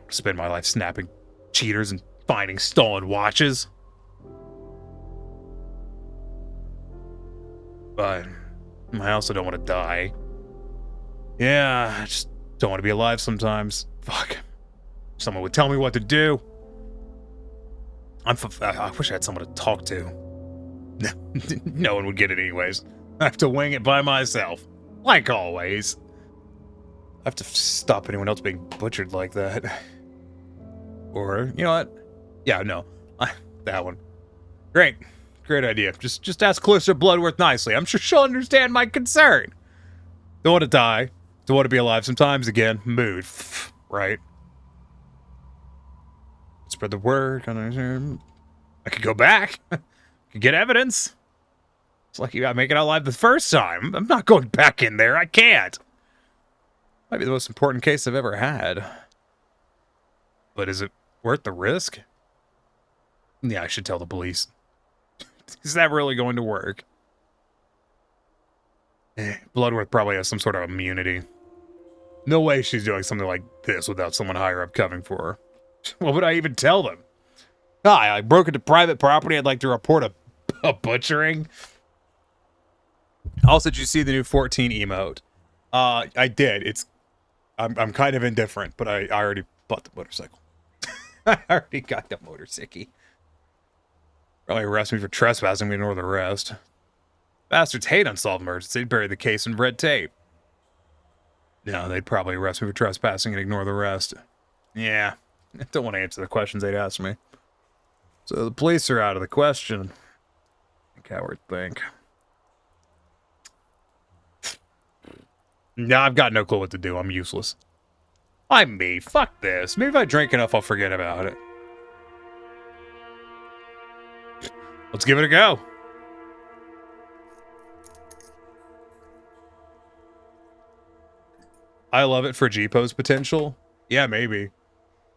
Spend my life snapping cheaters and finding stolen watches. But I also don't want to die. Yeah, I just don't want to be alive sometimes. Fuck. Someone would tell me what to do. I wish I had someone to talk to. No one would get it anyways. I have to wing it by myself. Like always. I have to stop anyone else being butchered like that. Or, you know what? Yeah, no. That one. Great idea. Just ask Clarissa Bloodworth nicely. I'm sure she'll understand my concern. Don't want to die. Don't want to be alive sometimes again. Mood. Right? Spread the word. I could go back. Could get evidence. It's like you got to make it out alive the first time. I'm not going back in there. I can't. Might be the most important case I've ever had. But is it worth the risk? Yeah, I should tell the police. Is that really going to work? Bloodworth probably has some sort of immunity. No way she's doing something like this without someone higher up coming for her. What would I even tell them? Hi, I broke into private property. I'd like to report a butchering. Also, did you see the new 14 emote? I did. I'm kind of indifferent, but I already bought the motorcycle. I already got the motorcycle. Probably arrest me for trespassing, we ignore the rest. Bastards hate unsolved murders. They'd bury the case in red tape. No, they'd probably arrest me for trespassing and ignore the rest. Yeah, I don't want to answer the questions they'd ask me. So the police are out of the question. Coward think. No, I've got no clue what to do. I'm useless. I'm me. Fuck this. Maybe if I drink enough, I'll forget about it. Let's give it a go. I love it for G-pose potential. Yeah, maybe.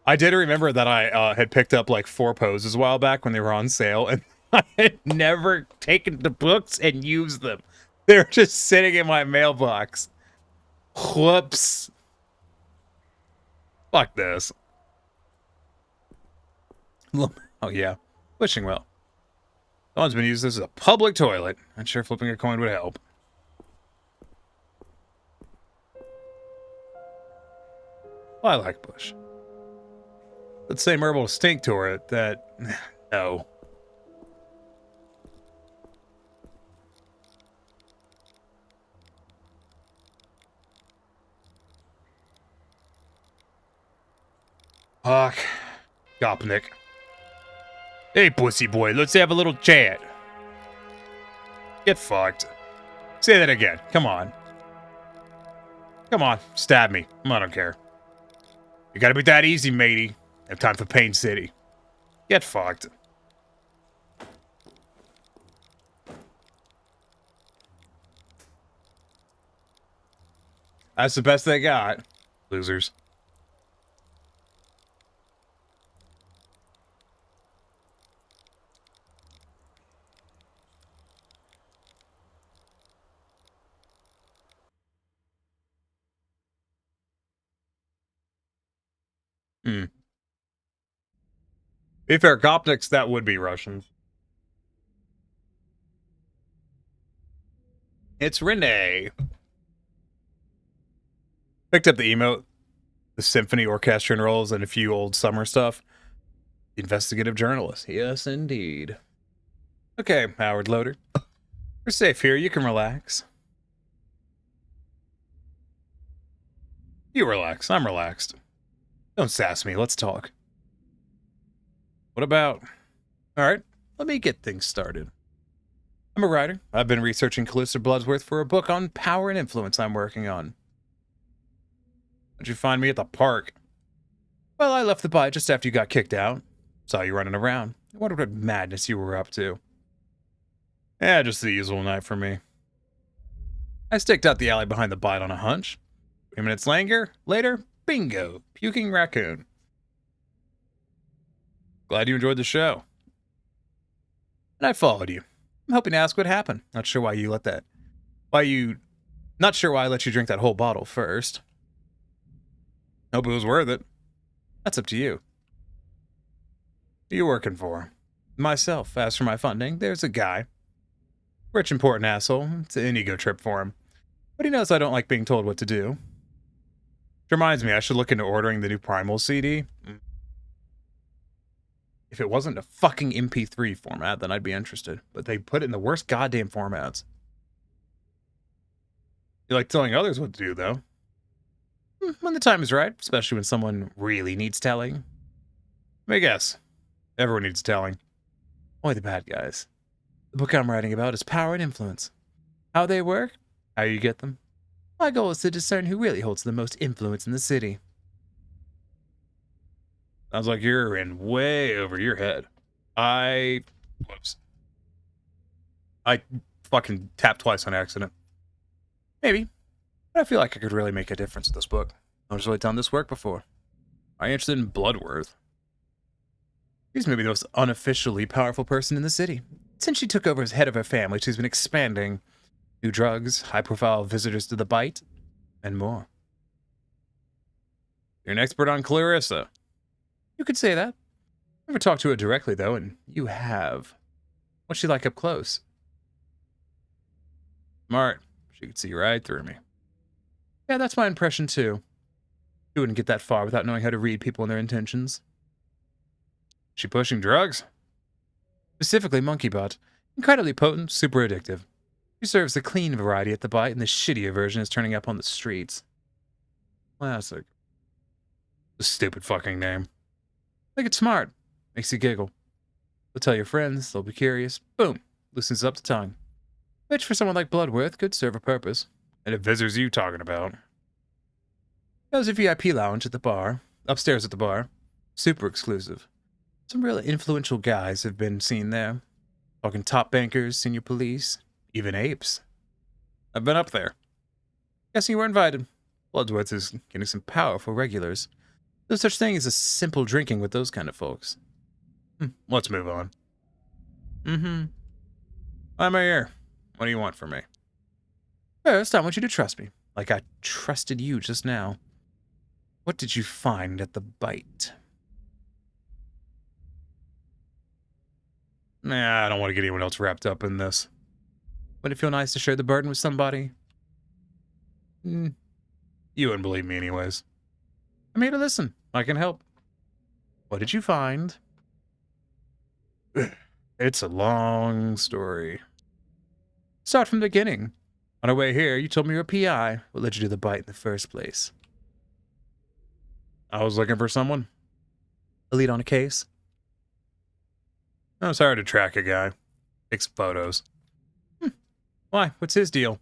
I did remember that I had picked up like 4 poses a while back when they were on sale, and I had never taken the books and used them. They were just sitting in my mailbox. Whoops. Fuck this. Oh, yeah. Wishing well. Someone's been using this as a public toilet. I'm sure flipping a coin would help. Well, I like Bush. That same herbal stink to it that... No. Fuck. Gopnik. Hey, pussy boy, let's have a little chat. Get fucked. Say that again. Come on. Come on, stab me. I don't care. You gotta be that easy, matey. Have time for Pain City. Get fucked. That's the best they got. Losers. Be fair, Gopniks, that would be Russians. It's Renee. Picked up the emote, the symphony orchestration rolls, and a few old summer stuff. Investigative journalist. Yes, indeed. Okay, Howard Loader. We're safe here. You can relax. You relax. I'm relaxed. Don't sass me. Let's talk. What about... Alright, let me get things started. I'm a writer. I've been researching Callista Bloodsworth for a book on power and influence I'm working on. How'd you find me at the park? Well, I left the bite just after you got kicked out. Saw you running around. I wondered what madness you were up to. Yeah, just the usual night for me. I staked out the alley behind the bite on a hunch. 3 minutes later, bingo, puking raccoon. Glad you enjoyed the show. And I followed you. I'm hoping to ask what happened. Not sure why you let that... Not sure why I let you drink that whole bottle first. Hope it was worth it. That's up to you. Who are you working for? Myself. As for my funding, there's a guy. Rich, important asshole. It's an ego trip for him. But he knows I don't like being told what to do. Which reminds me, I should look into ordering the new Primal CD. If it wasn't a fucking MP3 format, then I'd be interested. But they put it in the worst goddamn formats. You like telling others what to do, though. When the time is right, especially when someone really needs telling. Let me guess. Everyone needs telling. Only the bad guys. The book I'm writing about is power and influence. How they work, how you get them. My goal is to discern who really holds the most influence in the city. Sounds like you're in way over your head. Whoops. I fucking tapped twice on accident. Maybe. But I feel like I could really make a difference with this book. I've just really done this work before. Are you interested in Bloodworth? She's maybe the most unofficially powerful person in the city. Since she took over as head of her family, she's been expanding. New drugs, high-profile visitors to the bite, and more. You're an expert on Clarissa. You could say that. Never talked to her directly, though, and you have. What's she like up close? Smart. She could see right through me. Yeah, that's my impression, too. You wouldn't get that far without knowing how to read people and their intentions. She pushing drugs? Specifically monkey butt. Incredibly potent, super addictive. She serves the clean variety at the bite, and the shittier version is turning up on the streets. Classic. A stupid fucking name. Think it's smart. Makes you giggle. You'll tell your friends, they'll be curious. Boom. Loosens up the tongue. Which, for someone like Bloodworth, could serve a purpose. And if visitors you talking about? There's a VIP lounge at the bar. Upstairs at the bar. Super exclusive. Some really influential guys have been seen there. Talking top bankers, senior police, even apes. I've been up there. Guessing you were invited. Bloodworth is getting some powerful regulars. No such thing as a simple drinking with those kind of folks. Let's move on. I'm here. What do you want from me? First, I want you to trust me, like I trusted you just now. What did you find at the bite? Nah, I don't want to get anyone else wrapped up in this. Would it feel nice to share the burden with somebody? You wouldn't believe me anyways. I'm here to listen. I can help. What did you find? It's a long story. Start from the beginning. On our way here, you told me you were a PI. What led you to the bite in the first place? I was looking for someone. A lead on a case? I was hired to track a guy. Takes photos. Why? What's his deal?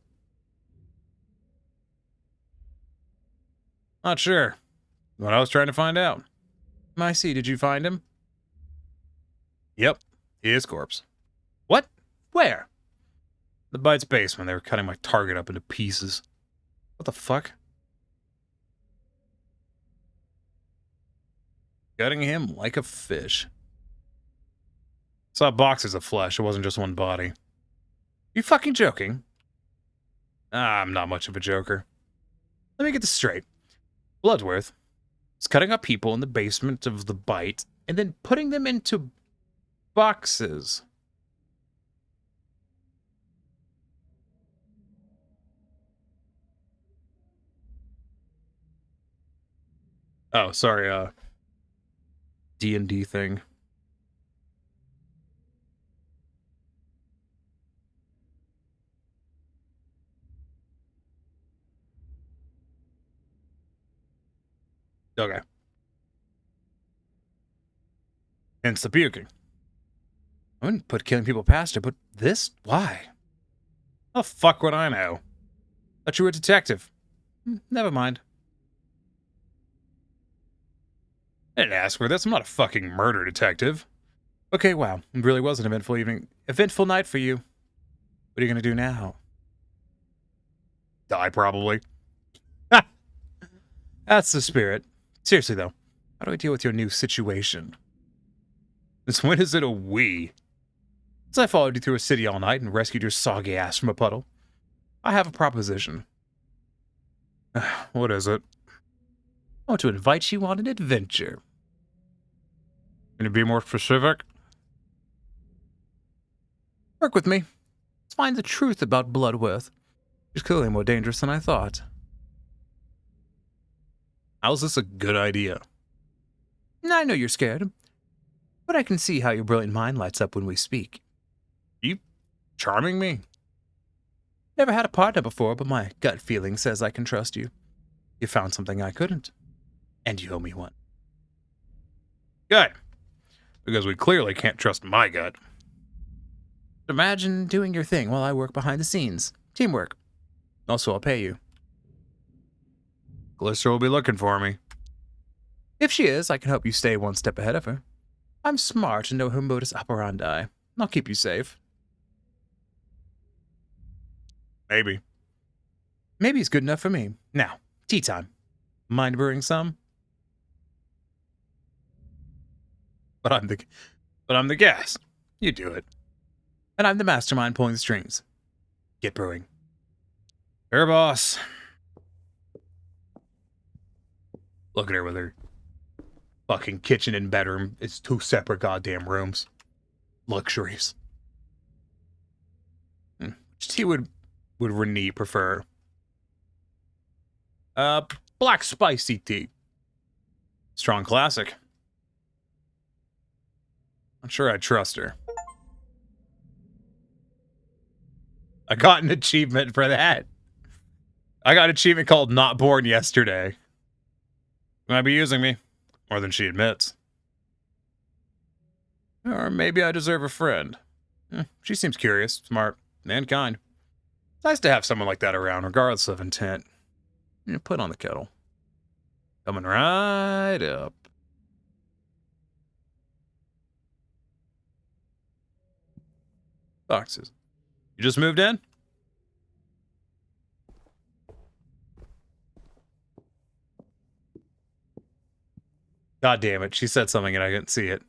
Not sure. What I was trying to find out. I see. Did you find him? Yep. His corpse. What? Where? The bite's basement. They were cutting my target up into pieces. What the fuck? Gutting him like a fish. Saw boxes of flesh. It wasn't just one body. You fucking joking? I'm not much of a joker. Let me get this straight. Bloodworth is cutting up people in the basement of the bite and then putting them into boxes. Oh, sorry, D&D thing. Okay. Hence the puking. I wouldn't put killing people past her, but this? Why? Oh, fuck would I know? Thought you were a detective. Never mind. I didn't ask for this. I'm not a fucking murder detective. Okay, wow. It really was an eventful evening. Eventful night for you. What are you gonna do now? Die, probably. That's the spirit. Seriously, though. How do I deal with your new situation? Since when is it a we? Since I followed you through a city all night and rescued your soggy ass from a puddle, I have a proposition. What is it? I want to invite you on an adventure. Can you be more specific? Work with me. Let's find the truth about Bloodworth. She's clearly more dangerous than I thought. How's this a good idea? I know you're scared, but I can see how your brilliant mind lights up when we speak. You charming me? Never had a partner before, but my gut feeling says I can trust you. You found something I couldn't, and you owe me one. Good. Because we clearly can't trust my gut. Imagine doing your thing while I work behind the scenes. Teamwork. Also, I'll pay you. Glycer will be looking for me. If she is, I can help you stay one step ahead of her. I'm smart and know her modus operandi. I'll keep you safe. Maybe. Maybe it's good enough for me. Now, tea time. Mind brewing some? But I'm the guest. You do it. And I'm the mastermind pulling the strings. Get brewing. Fair boss. Look at her with her fucking kitchen and bedroom. It's 2 separate goddamn rooms. Luxuries. Which tea would Renee prefer? Black spicy tea. Strong classic. I'm sure I trust her. I got an achievement for that. I got an achievement called Not Born Yesterday. She might be using me. More than she admits. Or maybe I deserve a friend. She seems curious, smart, and kind. It's nice to have someone like that around, regardless of intent. Put on the kettle. Coming right up. Boxes. You just moved in? God damn it. She said something and I didn't see it.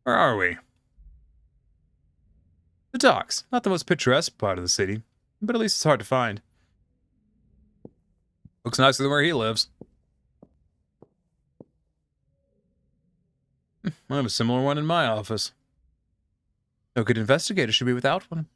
Where are we? The docks. Not the most picturesque part of the city, but at least it's hard to find. Looks nicer than where he lives. I have a similar one in my office. No good investigator should be without one.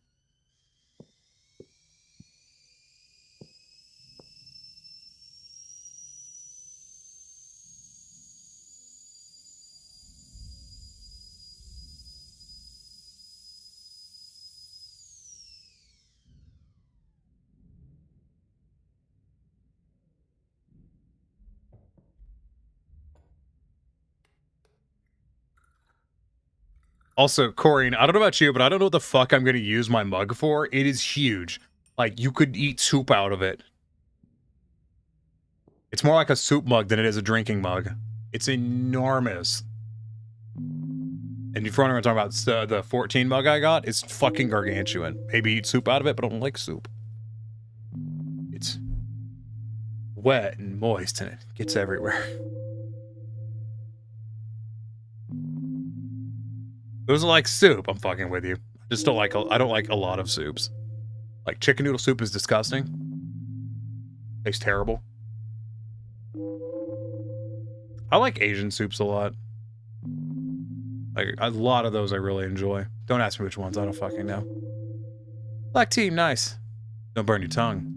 Also, Corrine, I don't know about you, but I don't know what the fuck I'm going to use my mug for. It is huge. Like, you could eat soup out of it. It's more like a soup mug than it is a drinking mug. It's enormous. And if you're wondering what I'm talking about, the 14 mug I got, it's fucking gargantuan. Maybe eat soup out of it, but I don't like soup. It's wet and moist, and it gets everywhere. Those are like soup. I'm fucking with you. I just don't like. I don't like a lot of soups. Like chicken noodle soup is disgusting. Tastes terrible. I like Asian soups a lot. Like a lot of those I really enjoy. Don't ask me which ones. I don't fucking know. Black tea, nice. Don't burn your tongue.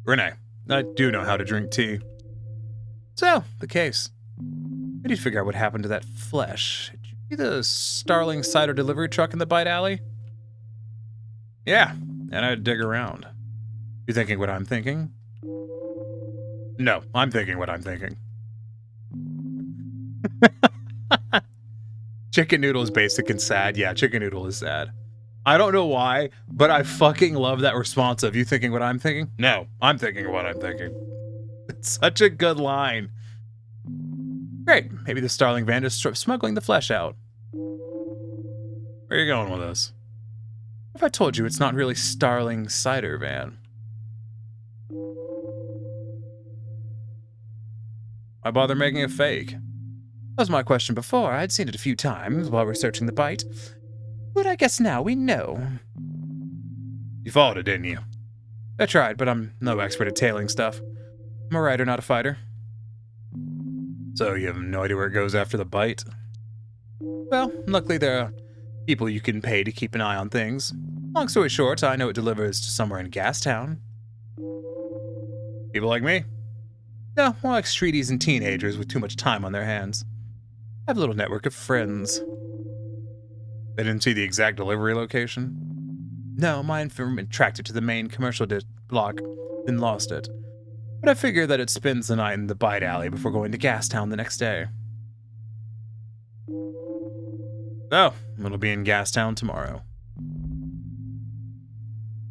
Renee, I do know how to drink tea. So, the case. I need to figure out what happened to that flesh. Did you see the Starling cider delivery truck in the Bite Alley? Yeah, and I'd dig around. You thinking what I'm thinking? No, I'm thinking what I'm thinking. Chicken noodle is basic and sad. Yeah, chicken noodle is sad. I don't know why, but I fucking love that response of you thinking what I'm thinking. No, I'm thinking what I'm thinking. It's such a good line. Great. Maybe the Starling van is smuggling the flesh out. Where are you going with this? What if I told you it's not really Starling cider van? Why bother making a fake? That was my question before. I'd seen it a few times while researching the Bite. But I guess now we know. You followed it, didn't you? I tried, but I'm no expert at tailing stuff. I'm a writer, not a fighter. So you have no idea where it goes after the Bite? Well, luckily there are people you can pay to keep an eye on things. Long story short, I know it delivers to somewhere in Gastown. People like me? No, more like streeties and teenagers with too much time on their hands. I have a little network of friends. They didn't see the exact delivery location? No, my informant tracked it to the main commercial block, then lost it. But I figure that it spends the night in the Bite Alley before going to Gastown the next day. So, it'll be in Gastown tomorrow.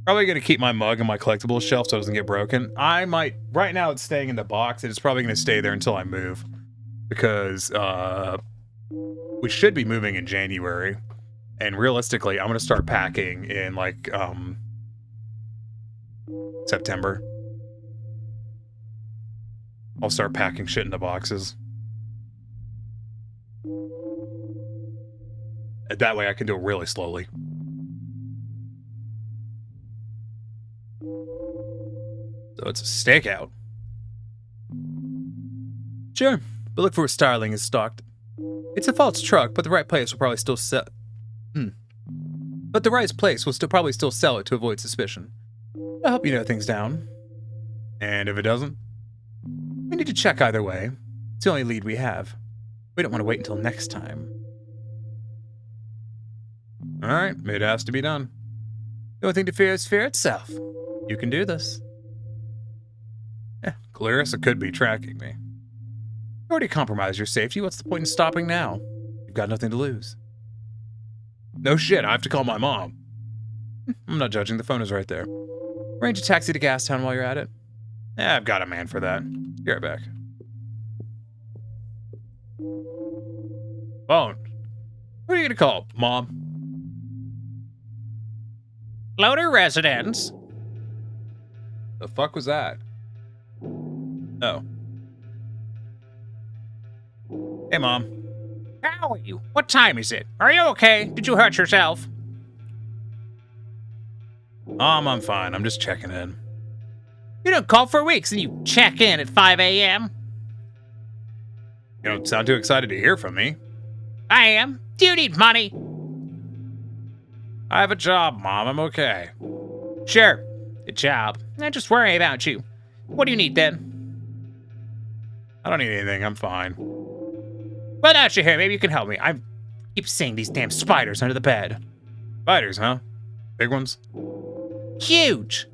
Probably going to keep my mug in my collectibles shelf so it doesn't get broken. I might... Right now it's staying in the box, and it's probably going to stay there until I move. Because, we should be moving in January. And realistically, I'm going to start packing in, like, September. I'll start packing shit into boxes. And that way I can do it really slowly. So it's a stakeout. Sure, but look for where Starling is stocked. It's a false truck, but the right place will probably still sell... But the right place will probably still sell it to avoid suspicion. I'll help you narrow things down. And if it doesn't? We need to check either way. It's the only lead we have. We don't want to wait until next time. Alright, it has to be done. The only thing to fear is fear itself. You can do this. Clarissa could be tracking me. You already compromised your safety. What's the point in stopping now? You've got nothing to lose. No shit, I have to call my mom. I'm not judging. The phone is right there. Arrange a taxi to Gastown while you're at it. I've got a man for that. Be right back. Phone. Who are you gonna call, Mom? Loader residence. The fuck was that? Oh. Hey, Mom. How are you? What time is it? Are you okay? Did you hurt yourself? Mom, I'm fine. I'm just checking in. You don't call for weeks and you check in at 5 a.m. You don't sound too excited to hear from me. I am. Do you need money? I have a job, Mom. I'm okay. Sure. Good job. I just worry about you. What do you need then? I don't need anything. I'm fine. Well, now you're here. Maybe you can help me. I keep seeing these damn spiders under the bed. Spiders, huh? Big ones? Huge.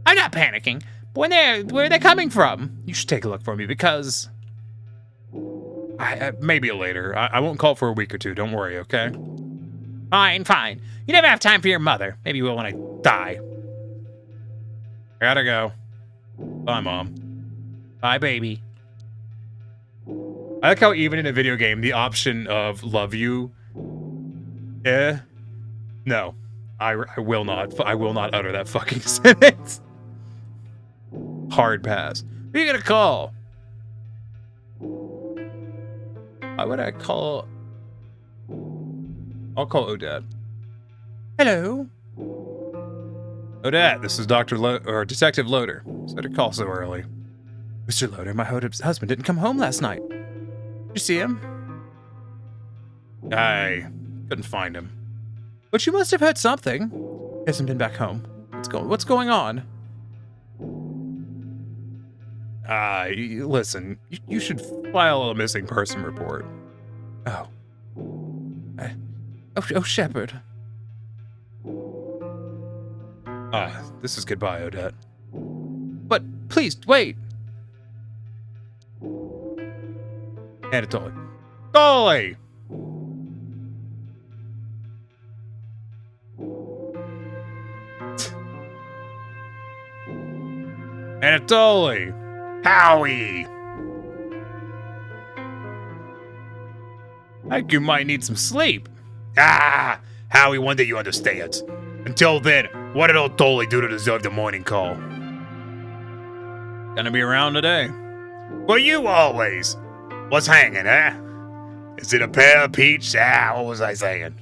I'm not panicking. But where are they coming from? You should take a look for me because... maybe later. I won't call for a week or two. Don't worry, okay? Fine. You never have time for your mother. Maybe you will when I die. I gotta go. Bye, Mom. Bye, baby. I like how even in a video game, the option of love you... No. I will not. I will not utter that fucking sentence. Hard pass. Who are you gonna call? Why would I call... I'll call Odette. Hello? Odette, this is Detective Loader. So to call so early. Mr. Loader, my husband didn't come home last night. Did you see him? I couldn't find him. But you must have heard something. He hasn't been back home. What's going on? Listen, you should file a missing person report. Oh. Oh, Shepard. This is goodbye, Odette. But please, wait. Hand it Dolly. Dolly! Anatoly! Howie! I think you might need some sleep. Howie, one day you understand. Until then, what did old Dolly do to deserve the morning call? Gonna be around today. Well, you always. What's hanging, eh? Is it a pear, a peach? What was I saying?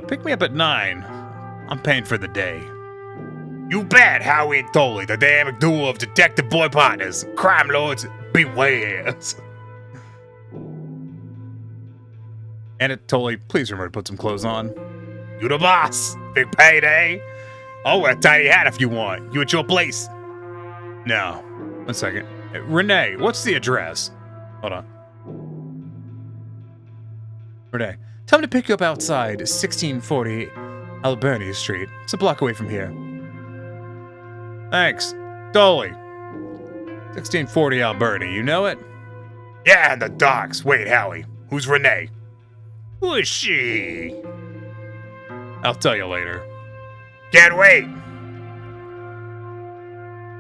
Pick me up at 9. I'm paying for the day. You bet, Howie and Dolly, the dynamic duo of detective boy partners. Crime lords, beware. Anatoly, please remember to put some clothes on. You the boss. Big payday. I'll wear a tiny hat if you want. You at your place. No. 1 second. Renee, what's the address? Hold on. Renee, tell me to pick you up outside 1640 Alberni Street. It's a block away from here. Thanks. Dolly. 1640 Alberni, you know it? Yeah, in the docks. Wait, Howie. Who's Renee? Who is she? I'll tell you later. Can't wait.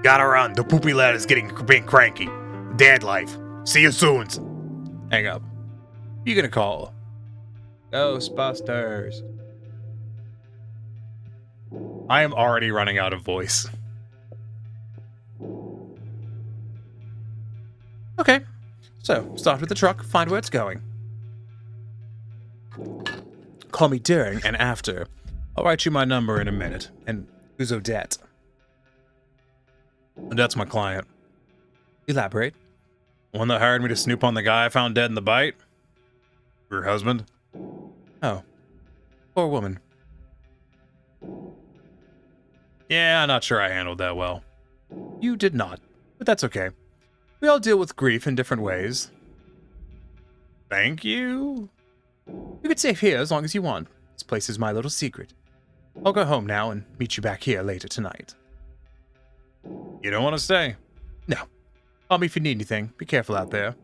Gotta run. The poopy lad is being cranky. Dad life. See you soon. Hang up. You gonna call? Ghostbusters. I am already running out of voice. Okay. So, start with the truck, find where it's going. Call me during and after. I'll write you my number in a minute. And who's Odette? Odette's my client. Elaborate. One that hired me to snoop on the guy I found dead in the bite? Your husband? Oh. Poor woman. Yeah, I'm not sure I handled that well. You did not, but that's okay. We all deal with grief in different ways. Thank you. You can stay here as long as you want. This place is my little secret. I'll go home now and meet you back here later tonight. You don't want to stay? No. Call me if you need anything. Be careful out there.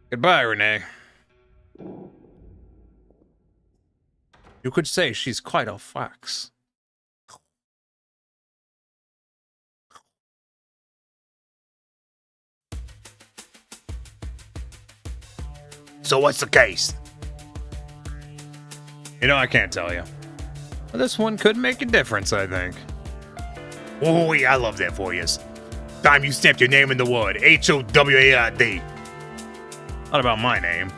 Goodbye, Renee. You could say she's quite a fox. So what's the case? You know, I can't tell you. But this one could make a difference, I think. Oh, yeah, I love that for you. Time you stamped your name in the wood. H-O-W-A-R-D. Not about my name.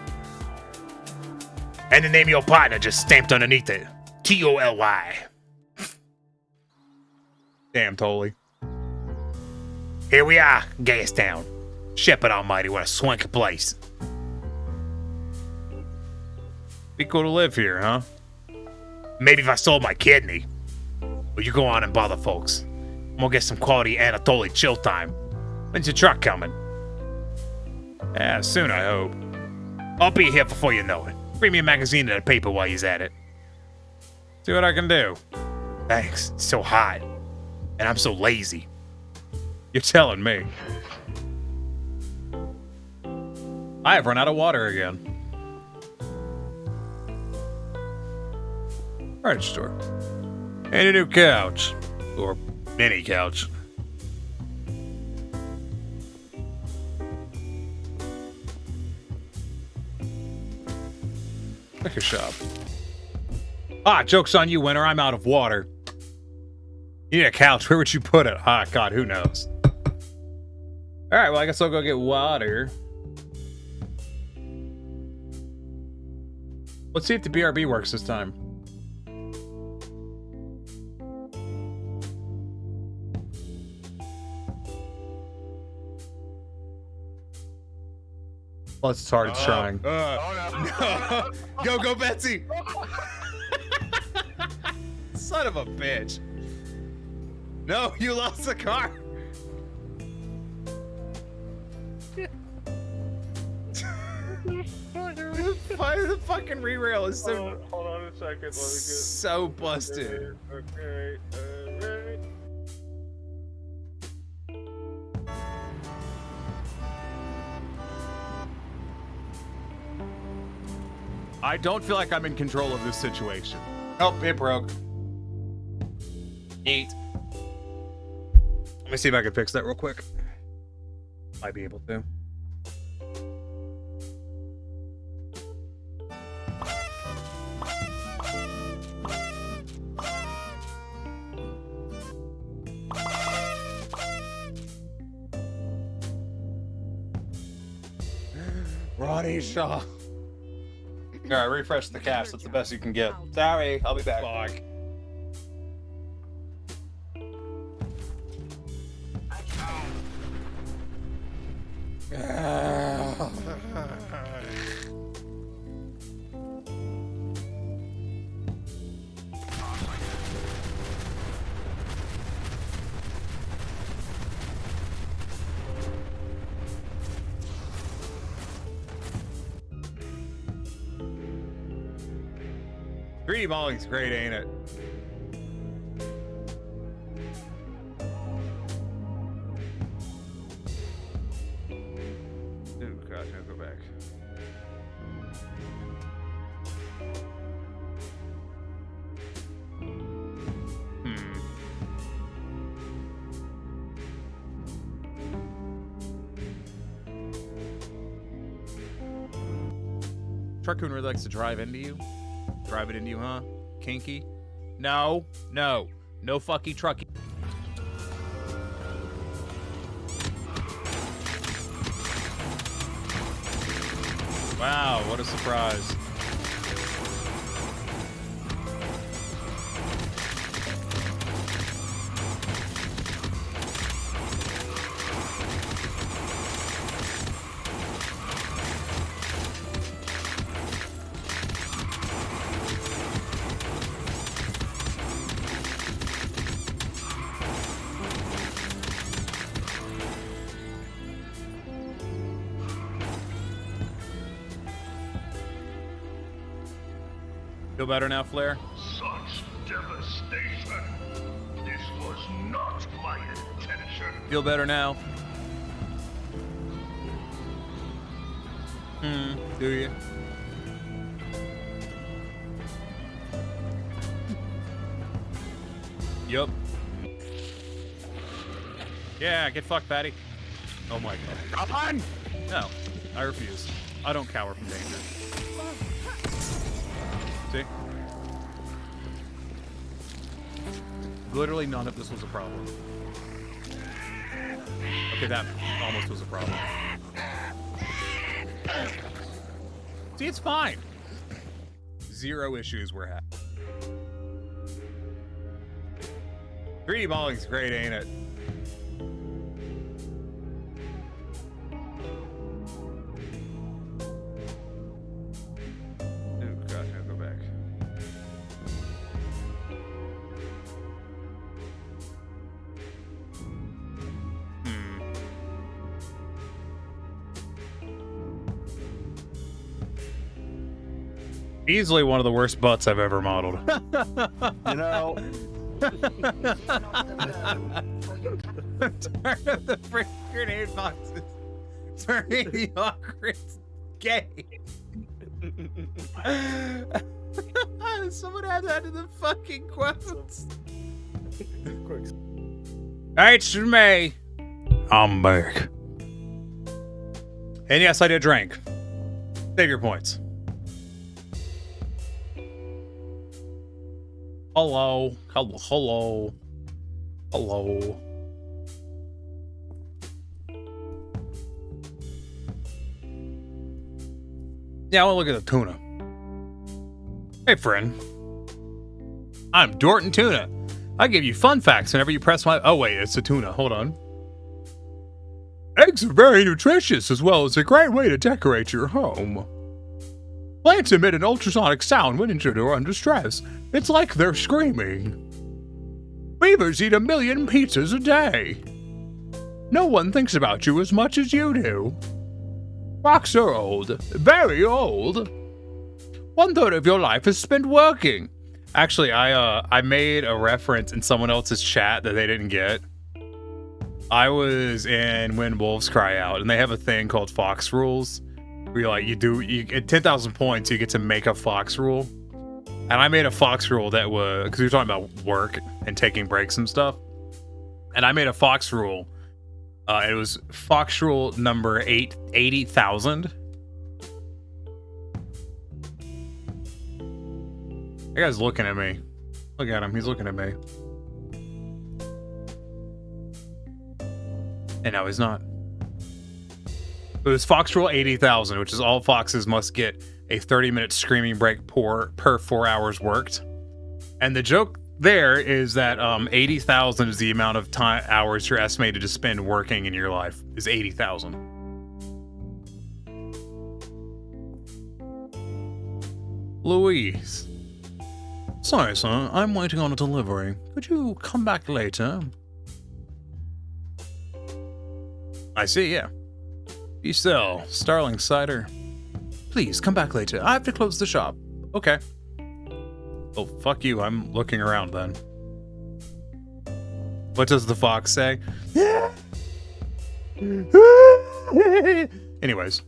And the name of your partner just stamped underneath it. T-O-L-Y. Damn, Tolly. Here we are, Gastown. Shepherd Almighty, what a swanky place. Be cool to live here, huh? Maybe if I sold my kidney. But you go on and bother folks. I'm gonna get some quality Anatoly chill time. When's your truck coming? Yeah, soon, I hope. I'll be here before you know it. Bring me a magazine and a paper while he's at it. See what I can do. Thanks. It's so hot. And I'm so lazy. You're telling me. I have run out of water again. Furniture store. And a new couch. Or mini couch. Liquor shop. Ah, joke's on you, Winter. I'm out of water. You need a couch. Where would you put it? Ah, God, who knows? Alright, well, I guess I'll go get water. Let's see if the BRB works this time. Plus, it's hard. It's trying. No. Go, Betsy! Son of a bitch. No, you lost the car. The fucking re-rail is so... Hold on a second. Let me get... So busted. Okay, alright. I don't feel like I'm in control of this situation. Oh, it broke. 8. Let me see if I can fix that real quick. Might be able to. Ronnie Shaw. Alright, refresh the cache. That's the best you can get. Sorry, I'll be back. Fuck. Bowling's great, ain't it? Oh God, no, go back. Truckoon really likes to drive into you. Drive it into you, huh? Kinky? No, no, no fucky trucky. Wow, what a surprise. Feel better now, Flair? Such devastation. This was not my intention. Feel better now? Do you? Yup. Yeah, get fucked, Patty. Oh my God. Come on! No, I refuse. I don't cower from danger. See? Literally none of this was a problem. Okay, that almost was a problem. See, it's fine. 0 issues were had. 3D modeling's great, ain't it? Oh god, no, go back. Easily one of the worst butts I've ever modeled. You know, Turn the freaking grenade boxes. Turning the awkward gay. Someone add that to the fucking quotes. Alright, it's May. I'm back. And yes, I did drink. Save your points. Hello. Hello. Hello. Hello. Yeah, I want to look at the tuna. Hey, friend. I'm Dorton Tuna. I give you fun facts whenever you press my... Oh, wait, it's a tuna. Hold on. Eggs are very nutritious, as well as a great way to decorate your home. Plants emit an ultrasonic sound when injured or under stress. It's like they're screaming. Beavers eat 1 million pizzas a day. No one thinks about you as much as you do. Rocks are old, very old. 1/3 of your life is spent working. Actually, I made a reference in someone else's chat that they didn't get. I was in When Wolves Cry Out, and they have a thing called Fox Rules. Where you at 10,000 points, you get to make a Fox rule. And I made a Fox rule that was, because we were talking about work and taking breaks and stuff. And I made a Fox rule. It was Fox rule number 80,000. That guy's looking at me. Look at him. He's looking at me. And now he's not. It was Fox rule 80,000, which is all foxes must get a 30-minute screaming break per 4 hours worked. And the joke there is that 80,000 is the amount of hours you're estimated to spend working in your life, is 80,000. Louise. Sorry, sir. I'm waiting on a delivery. Could you come back later? I see, yeah. You sell Starling cider. Please come back later. I have to close the shop. Okay. Oh, fuck you. I'm looking around then. What does the fox say? Anyways.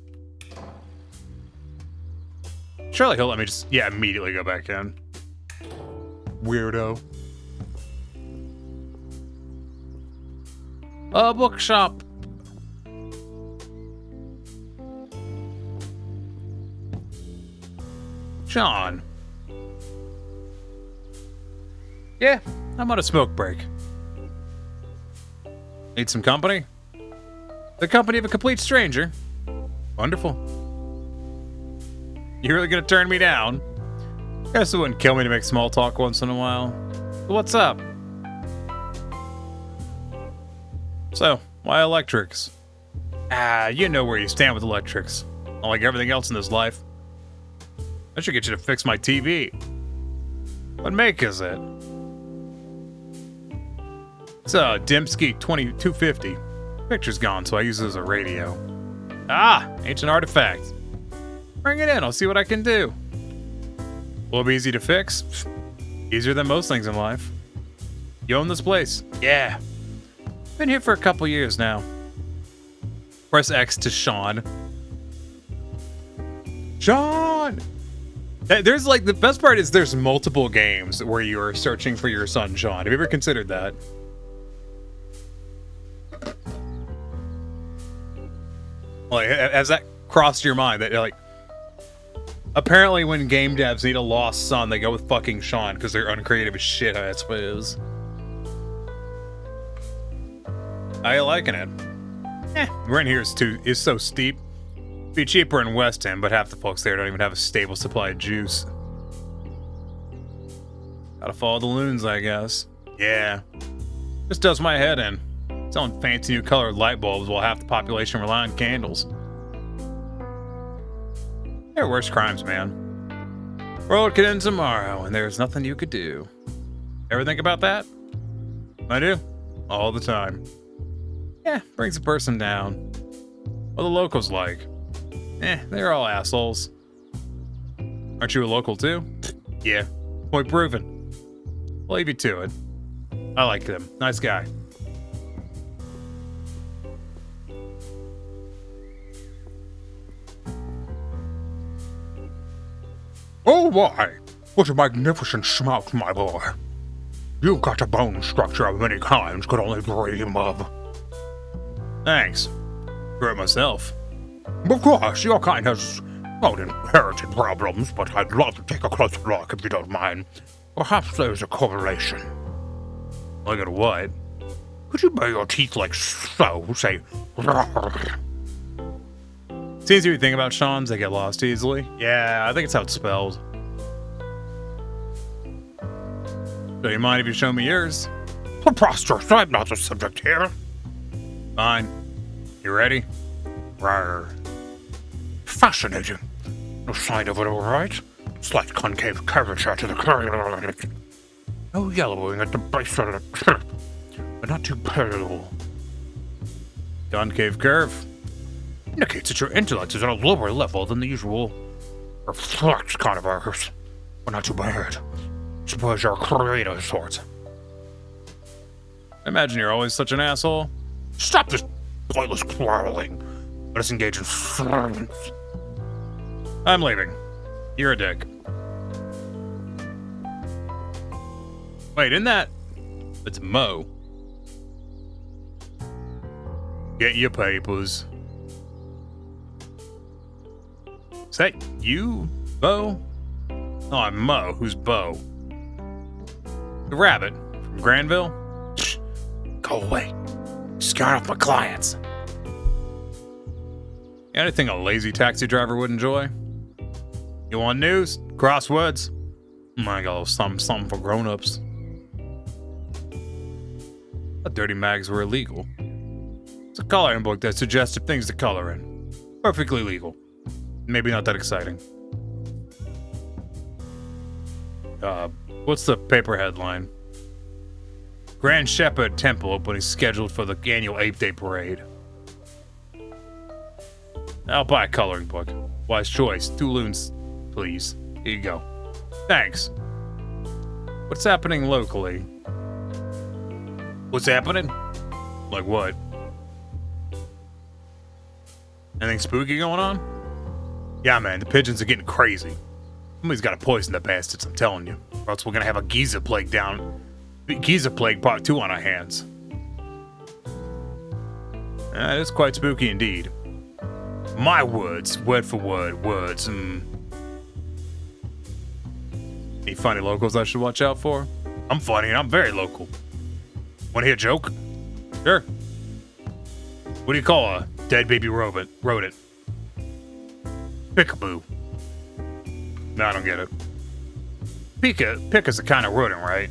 Surely he'll let me just, immediately go back in. Weirdo. A bookshop. Sean. Yeah, I'm on a smoke break. Need some company? The company of a complete stranger. Wonderful. You really gonna turn me down? Guess it wouldn't kill me to make small talk once in a while. What's up? So, why electrics? You know where you stand with electrics. Unlike everything else in this life. I should get you to fix my TV. What make is it? It's a Dembski 2250. Picture's gone, so I use it as a radio. Ah, ancient artifact. Bring it in, I'll see what I can do. Will it be easy to fix? Easier than most things in life. You own this place? Yeah. Been here for a couple years now. Press X to Sean. Sean! There's like, the best part is there's multiple games where you're searching for your son, Sean. Have you ever considered that? Like, has that crossed your mind that, like, apparently when game devs need a lost son, they go with fucking Sean because they're uncreative as shit, I suppose. How you liking it? Rent here is so steep. Be cheaper in West End, but half the folks there don't even have a stable supply of juice. Gotta follow the loons, I guess. Yeah. Just does my head in. Selling fancy new colored light bulbs while half the population rely on candles. There are worse crimes, man. World could end tomorrow, and there's nothing you could do. Ever think about that? I do. All the time. Yeah, brings a person down. What are the locals like? They're all assholes. Aren't you a local too? Yeah. Point proven. I'll leave you to it. I like them. Nice guy. Oh my! What a magnificent smout, my boy. You've got a bone structure of many kinds could only dream of. Thanks. Grew it myself. Of course, your kind has not inherited problems, but I'd love to take a closer look if you don't mind. Perhaps there's a correlation. Look at what? Could you bare your teeth like so, say, Seems to be thing about Sean's, they get lost easily. Yeah, I think it's how it's spelled. Do you mind if you show me yours? Preposterous, I'm not the subject here. Fine. You ready? Rawr. Fascinating. No sign of it, all right? Slight concave curvature to the curve. No yellowing at the base of the tip, but not too pale. Concave curve. Indicates that your intellect is at a lower level than the usual reflex carnivores. But not too bad. Suppose you're a creative sort. I imagine you're always such an asshole. Stop this pointless quarreling. Let us engage in silence. I'm leaving. You're a dick. Wait, isn't that... It's Mo. Get your papers. Is that you, Bo? Oh, I'm Mo. Who's Bo? The rabbit from Granville? Shh. Go away. Scare off my clients. Anything a lazy taxi driver would enjoy? You want news? Crosswords? I got a little something for grown-ups. I thought dirty mags were illegal. It's a coloring book that suggested things to color in. Perfectly legal. Maybe not that exciting. What's the paper headline? Grand Shepherd Temple opening scheduled for the annual Ape Day Parade. I'll buy a coloring book. Wise choice. 2 loons, please. Here you go. Thanks. What's happening locally? What's happening? Like what? Anything spooky going on? Yeah, man, the pigeons are getting crazy. Somebody's got to poison the bastards, I'm telling you. Or else we're gonna have a Giza plague Giza plague part 2 on our hands. That is quite spooky indeed. My words, word for word, words. Any funny locals I should watch out for? I'm funny and I'm very local. Want to hear a joke? Sure. What do you call a dead baby rodent? Peekaboo. No, I don't get it. Pika's the kind of rodent, right?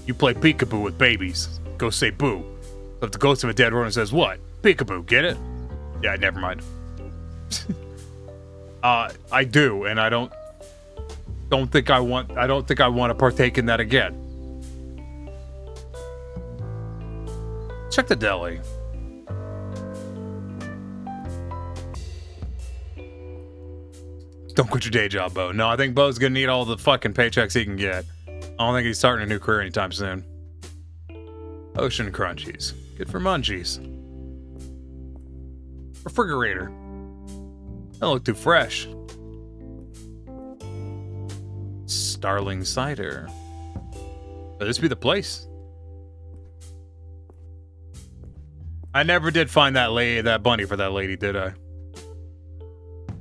You play peekaboo with babies. Go say boo. So if the ghost of a dead rodent says what? Peekaboo, get it? Yeah, never mind. I do, and I don't think I want to partake in that again. Check the deli. Don't quit your day job, Bo. No, I think Bo's gonna need all the fucking paychecks he can get. I don't think he's starting a new career anytime soon. Ocean crunchies. Good for munchies. Refrigerator. Don't look too fresh. Starling cider. Could this be the place? I never did find that bunny for that lady, did I?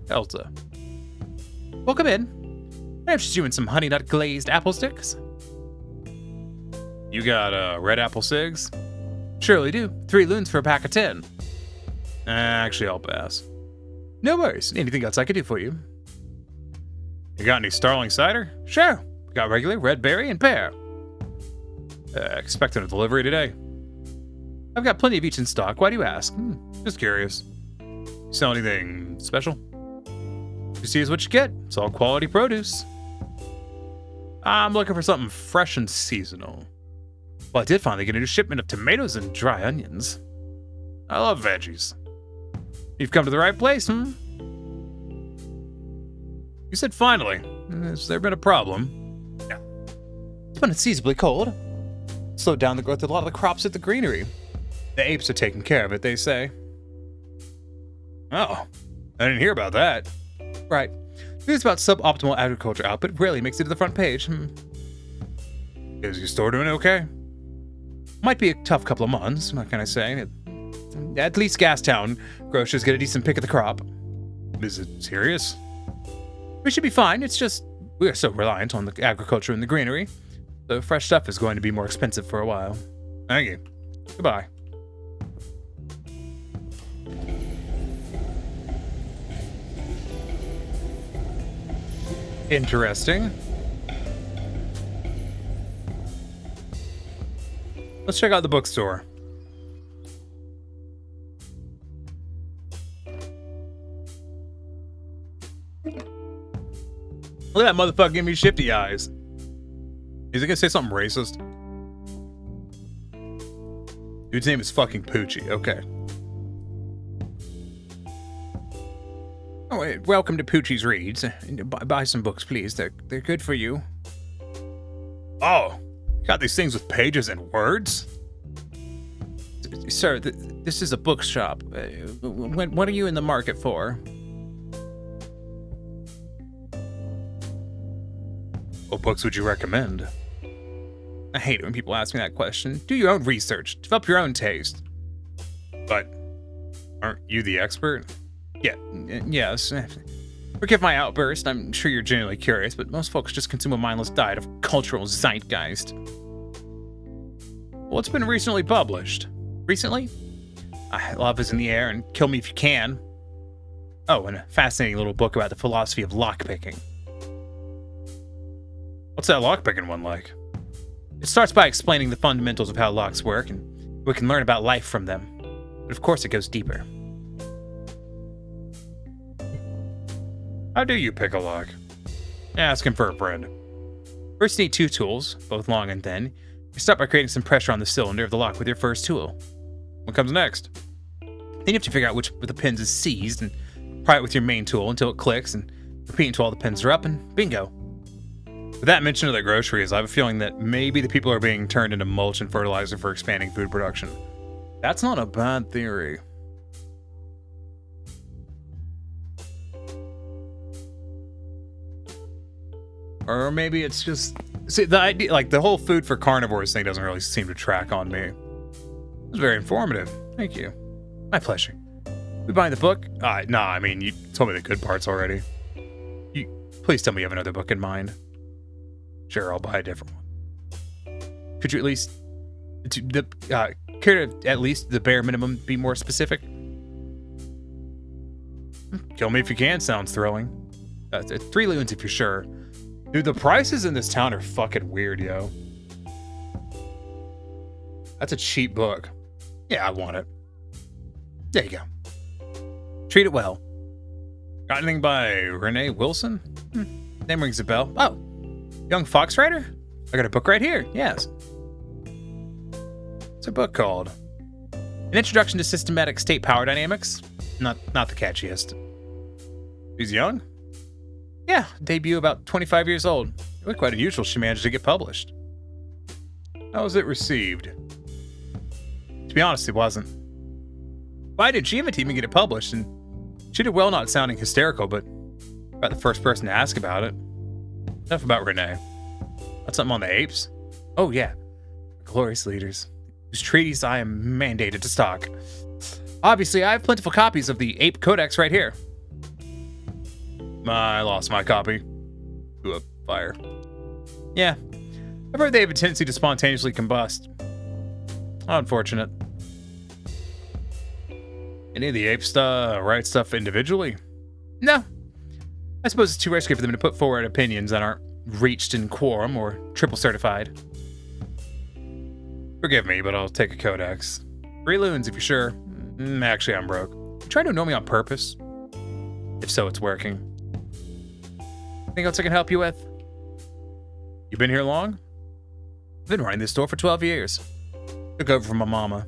Elsa. Welcome in. I interest you in some honey nut glazed apple sticks. You got red apple cigs? Surely do. 3 loons for a pack of 10. Actually, I'll pass. No worries. Anything else I could do for you? You got any Starling cider? Sure. Got regular, red berry, and pear. Expecting a delivery today. I've got plenty of each in stock. Why do you ask? Just curious. You sell anything special? You see is what you get. It's all quality produce. I'm looking for something fresh and seasonal. Well, I did finally get a new shipment of tomatoes and dry onions. I love veggies. You've come to the right place, You said finally. Has there been a problem? Yeah. It's been unseasonably cold. Slowed down the growth of a lot of the crops at the greenery. The apes are taking care of it, they say. Oh, I didn't hear about that. Right. News about suboptimal agriculture output rarely makes it to the front page. Is your store doing okay? Might be a tough couple of months, what can I say? At least Gastown grocers get a decent pick of the crop. Is it serious? We should be fine, it's just we are so reliant on the agriculture and the greenery. The fresh stuff is going to be more expensive for a while. Thank you. Goodbye. Interesting. Let's check out the bookstore. Look at that motherfucker giving me shifty eyes. Is he gonna say something racist? Dude's name is fucking Poochie. Okay. Oh, wait, welcome to Poochie's Reads. Buy some books, please. They're good for you. Oh, you got these things with pages and words? Sir, this is a bookshop. What are you in the market for? What books would you recommend? I hate it when people ask me that question. Do your own research. Develop your own taste. But aren't you the expert? Yeah, yes. Forgive my outburst. I'm sure you're genuinely curious, but most folks just consume a mindless diet of cultural zeitgeist. What's been recently published? Recently? Love is in the Air and Kill Me If You Can. Oh, and a fascinating little book about the philosophy of lockpicking. What's that lockpicking one like? It starts by explaining the fundamentals of how locks work, and we can learn about life from them. But of course it goes deeper. How do you pick a lock? Asking for a friend. First you need two tools, both long and thin. You start by creating some pressure on the cylinder of the lock with your first tool. What comes next? Then you have to figure out which of the pins is seized and pry it with your main tool until it clicks, and repeat until all the pins are up, and bingo. With that mention of the groceries, I have a feeling that maybe the people are being turned into mulch and fertilizer for expanding food production. That's not a bad theory. Or maybe it's just... See, the idea, like, the whole food for carnivores thing doesn't really seem to track on me. It was very informative. Thank you. My pleasure. We buying the book? Nah, I mean, you told me the good parts already. Please tell me you have another book in mind. Sure, I'll buy a different one. Could you at least... care to, at least, the bare minimum, be more specific? Kill Me If You Can sounds thrilling. 3 loons if you're sure. Dude, the prices in this town are fucking weird, yo. That's a cheap book. Yeah, I want it. There you go. Treat it well. Got anything by Renee Wilson? Name rings a bell. Oh, Young Fox Rider? I got a book right here. Yes. What's a book called? An Introduction to Systematic State Power Dynamics. Not the catchiest. She's young? Yeah, debut about 25 years old. It was quite unusual she managed to get published. How was it received? To be honest, it wasn't. Why did she even get it published? And she did well not sounding hysterical, but about the first person to ask about it. Enough about Renee. Got something on the apes? Oh yeah, glorious leaders, whose treaties I am mandated to stock. Obviously, I have plentiful copies of the Ape Codex right here. I lost my copy to a fire. Yeah, I've heard they have a tendency to spontaneously combust. Unfortunate. Any of the apes write stuff individually? No. I suppose it's too risky for them to put forward opinions that aren't reached in quorum or triple certified. Forgive me, but I'll take a codex. 3 loons if you're sure. Actually, I'm broke. You trying to ignore me on purpose? If so, it's working. Anything else I can help you with? You been here long? I've been running this store for 12 years. Took over from my mama.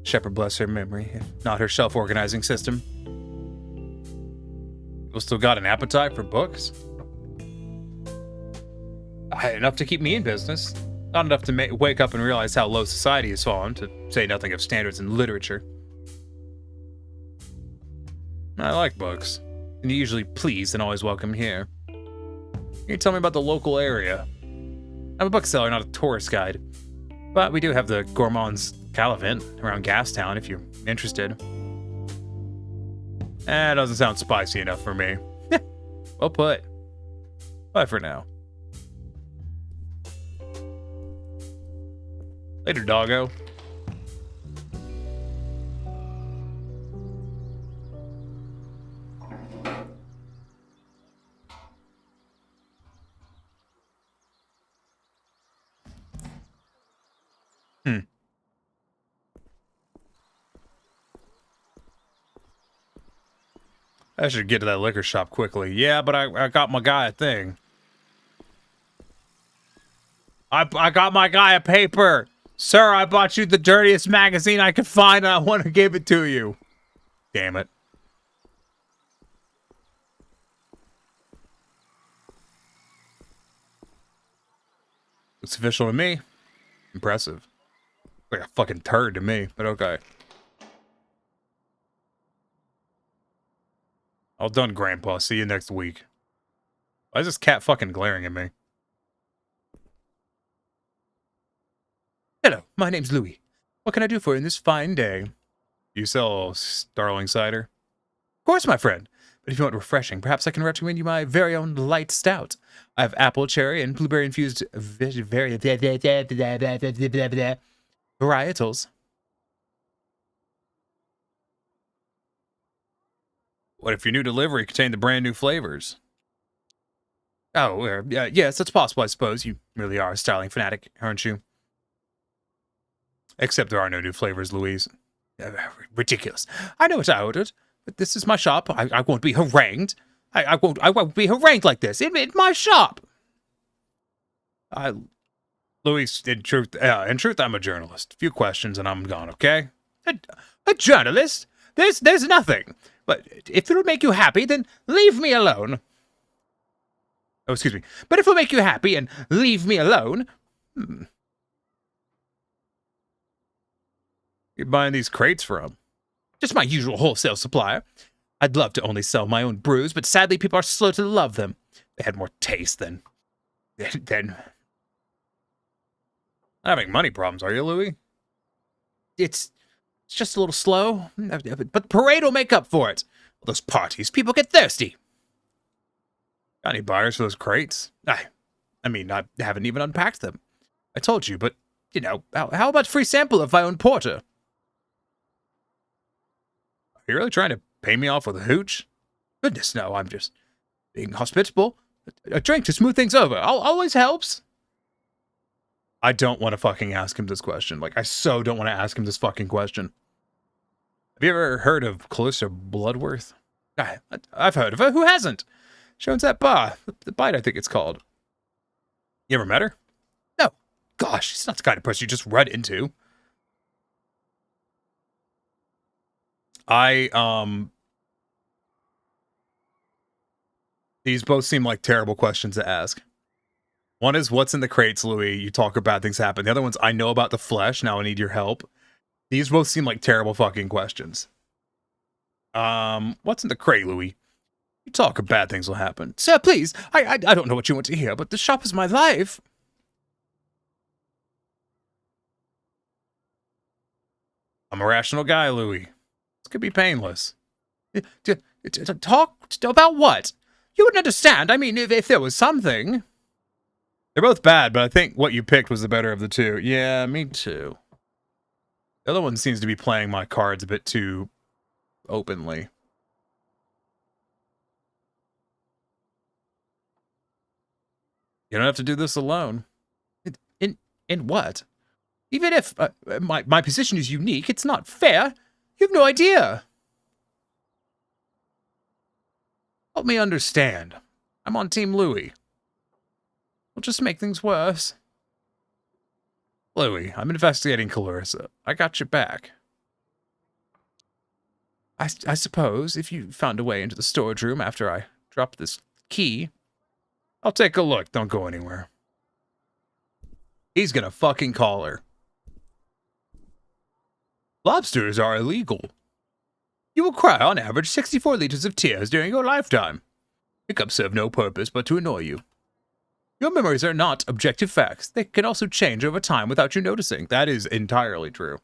Shepherd bless her memory, if not her self-organizing system. People still got an appetite for books? Enough to keep me in business. Not enough to wake up and realize how low society has fallen, to say nothing of standards in literature. I like books, and you're usually pleased and always welcome here. Can you tell me about the local area? I'm a bookseller, not a tourist guide. But we do have the Gourmand's Calavant around Gastown if you're interested. It doesn't sound spicy enough for me. Well put. Bye for now. Later, doggo. I should get to that liquor shop quickly. Yeah, but I got my guy a thing. I got my guy a paper. Sir, I bought you the dirtiest magazine I could find and I want to give it to you. Damn it. Looks official to me. Impressive. Like a fucking turd to me, but okay. All done, Grandpa. See you next week. Why is this cat fucking glaring at me? Hello, my name's Louis. What can I do for you in this fine day? You sell Starling cider? Of course, my friend. But if you want refreshing, perhaps I can recommend you my very own light stout. I have apple, cherry, and blueberry infused varietals. What if your new delivery contained the brand new flavors? Oh, yes, it's possible, I suppose. You really are a styling fanatic, aren't you? Except there are no new flavors, Louise. Ridiculous. I know what I ordered, but this is my shop. I won't be harangued. I won't be harangued like this. In my shop. Louise, in truth, I'm a journalist. A few questions and I'm gone, okay? A journalist? There's nothing. But if it'll make you happy, then leave me alone. Oh, excuse me. But if it'll make you happy and leave me alone... You're buying these crates from? Just my usual wholesale supplier. I'd love to only sell my own brews, but sadly people are slow to love them. They had more taste than... Not having money problems, are you, Louis? It's just a little slow, but the parade will make up for it. Those parties, people get thirsty. Got any buyers for those crates? I mean, I haven't even unpacked them. I told you, but, you know, how about free sample of my own porter? Are you really trying to pay me off with a hooch? Goodness, no, I'm just being hospitable. A drink to smooth things over always helps. I don't want to fucking ask him this question. Like, I so don't want to ask him this fucking question. Have you ever heard of Clarissa Bloodworth? I've heard of her. Who hasn't? She owns that bar. The Bite, I think it's called. You ever met her? No. Gosh, she's not the kind of person you just run into. These both seem like terrible questions to ask. One is, what's in the crates, Louis? You talk about things happen. The other one's, I know about the flesh. Now I need your help. These both seem like terrible fucking questions. What's in the crate, Louis? You talk of bad things will happen. Sir, please. I don't know what you want to hear, but the shop is my life. I'm a rational guy, Louis. This could be painless. Talk about what? You wouldn't understand. I mean, if there was something... They're both bad, but I think what you picked was the better of the two. Yeah, me too. The other one seems to be playing my cards a bit too openly. You don't have to do this alone. In what? Even if my position is unique, it's not fair. You have no idea. Help me understand. I'm on Team Louis. We'll just make things worse. Louis, I'm investigating Clarissa. I got your back. I suppose if you found a way into the storage room after I dropped this key, I'll take a look. Don't go anywhere. He's gonna fucking call her. Lobsters are illegal. You will cry on average 64 liters of tears during your lifetime. Hiccups serve no purpose but to annoy you. Your memories are not objective facts. They can also change over time without you noticing. That is entirely true.